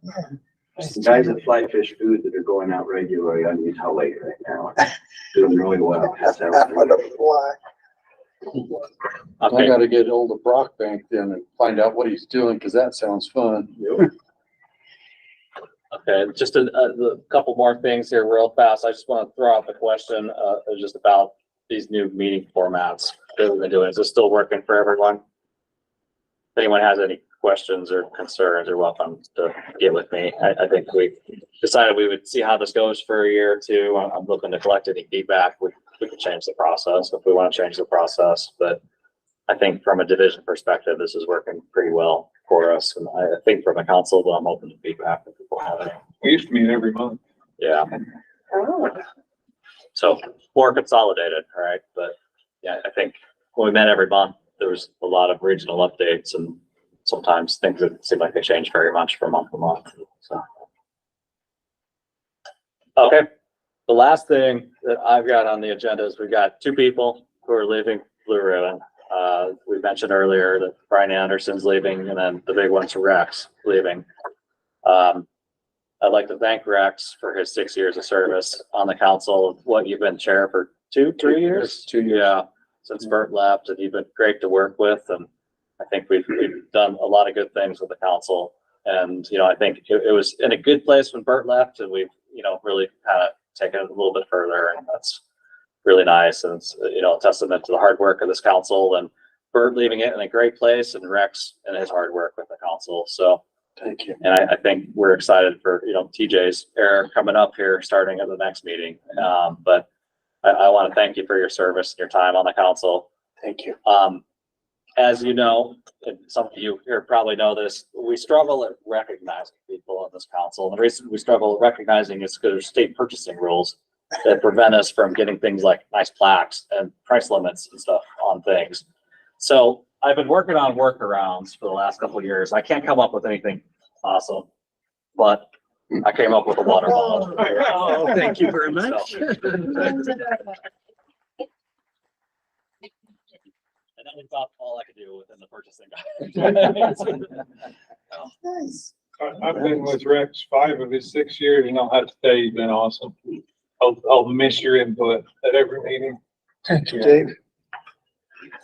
Yeah. The guys at Fly Fish Food that are going out regularly on Utah Lake right now, doing really well. Has Fly. I gotta get hold of Brockbank then and find out what he's doing, cause that sounds fun. Okay, just a couple more things here real fast. I just want to throw out the question, just about these new meeting formats that we've been doing. Is this still working for everyone? If anyone has any questions or concerns, you're welcome to get with me. I think we decided we would see how this goes for a year or two. I'm looking to collect any feedback. We can change the process if we want to change the process, but I think from a division perspective, this is working pretty well for us. And I think from the council, though, I'm open to feedback if people have it. We used to meet every month. Yeah. So more consolidated, all right? But yeah, I think when we met every month, there was a lot of regional updates, and sometimes things that seem like they change very much from month to month. So. Okay. The last thing that I've got on the agenda is we've got 2 people who are leaving Blue Ribbon. We mentioned earlier that Brian Anderson's leaving, and then the big one's Rex leaving. I'd like to thank Rex for his 6 years of service on the council. What, you've been chair for 2-3 years? 2 years. Yeah, since Bert left, and you've been great to work with. And I think we've done a lot of good things with the council. And, I think it was in a good place when Bert left, and we've, really kind of taken it a little bit further, and that's really nice. And it's, a testament to the hard work of this council, and Bert leaving it in a great place, and Rex and his hard work with the council. So thank you. And I think we're excited for, TJ's era coming up here, starting at the next meeting. But I want to thank you for your service and your time on the council. Thank you. As you know, and some of you here probably know this, we struggle at recognizing people on this council. And the reason we struggle at recognizing is because there's state purchasing rules that prevent us from getting things like nice plaques and price limits and stuff on things. So I've been working on workarounds for the last couple of years. I can't come up with anything awesome, but I came up with a water bottle. Oh, thank you very much. And that was about all I could do within the purchasing. Nice. I've been with Rex 5 of his 6 years, and I'll have to tell you, you've been awesome. I'll miss your input at every meeting. Thank you, Dave.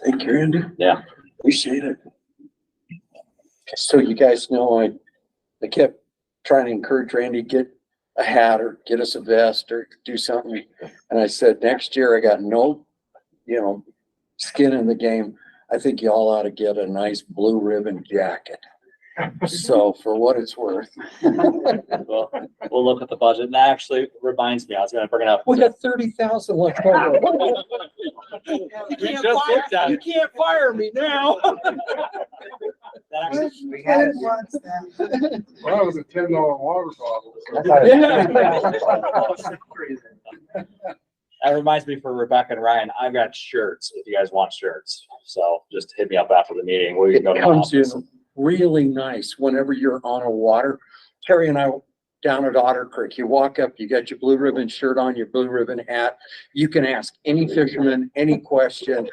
Thank you, Randy. Yeah. Appreciate it. So you guys know, I kept trying to encourage Randy, get a hat or get us a vest or do something. And I said, next year I got no, skin in the game. I think y'all ought to get a nice blue ribbon jacket. So for what it's worth. Well, we'll look at the budget. And that actually reminds me, I was gonna bring it up. We got 30,000 left over. You can't fire me now. That actually, Ed wants that. Well, that was a $10 water bottle. that reminds me for Rebecca and Ryan, I've got shirts if you guys want shirts. So just hit me up after the meeting. We can go to It my comes office. in really nice whenever you're on a water. Terry and I down at Otter Creek, you walk up, you got your blue ribbon shirt on, your blue ribbon hat. You can ask any fisherman, any question.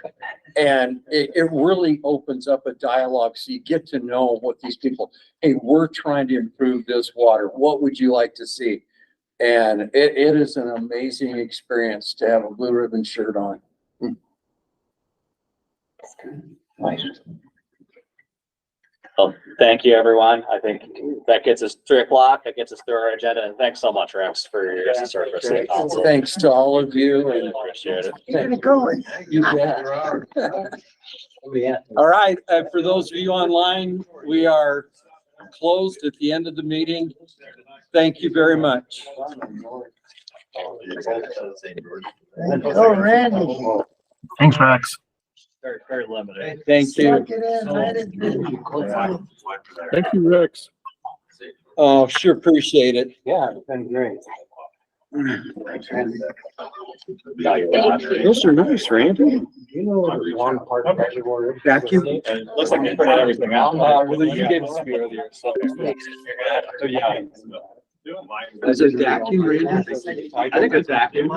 And it really opens up a dialogue. So you get to know what these people, hey, we're trying to improve this water. What would you like to see? And it is an amazing experience to have a blue ribbon shirt on. Nice. Well, thank you, everyone. I think that gets us 3 o'clock. That gets us through our agenda. And thanks so much, Rex, for your service. to the council. Thanks to all of you. And Appreciate it. Keeping it going. you bet. All right, for those of you online, we are closed at the end of the meeting. Thank you very much. Oh, Randy. Thanks, Rex. Very, very limited. Thank you. Suck it in, let it be. Thank you, Rex. Oh, sure appreciate it. Yeah, it's been great. Those are nice, Randy. You know, one part of everywhere. Vacuum. And it looks like you printed everything out. Well, you gave it to me earlier, so. So, yeah. Is it vacuum, Randy? I think it's vacuum.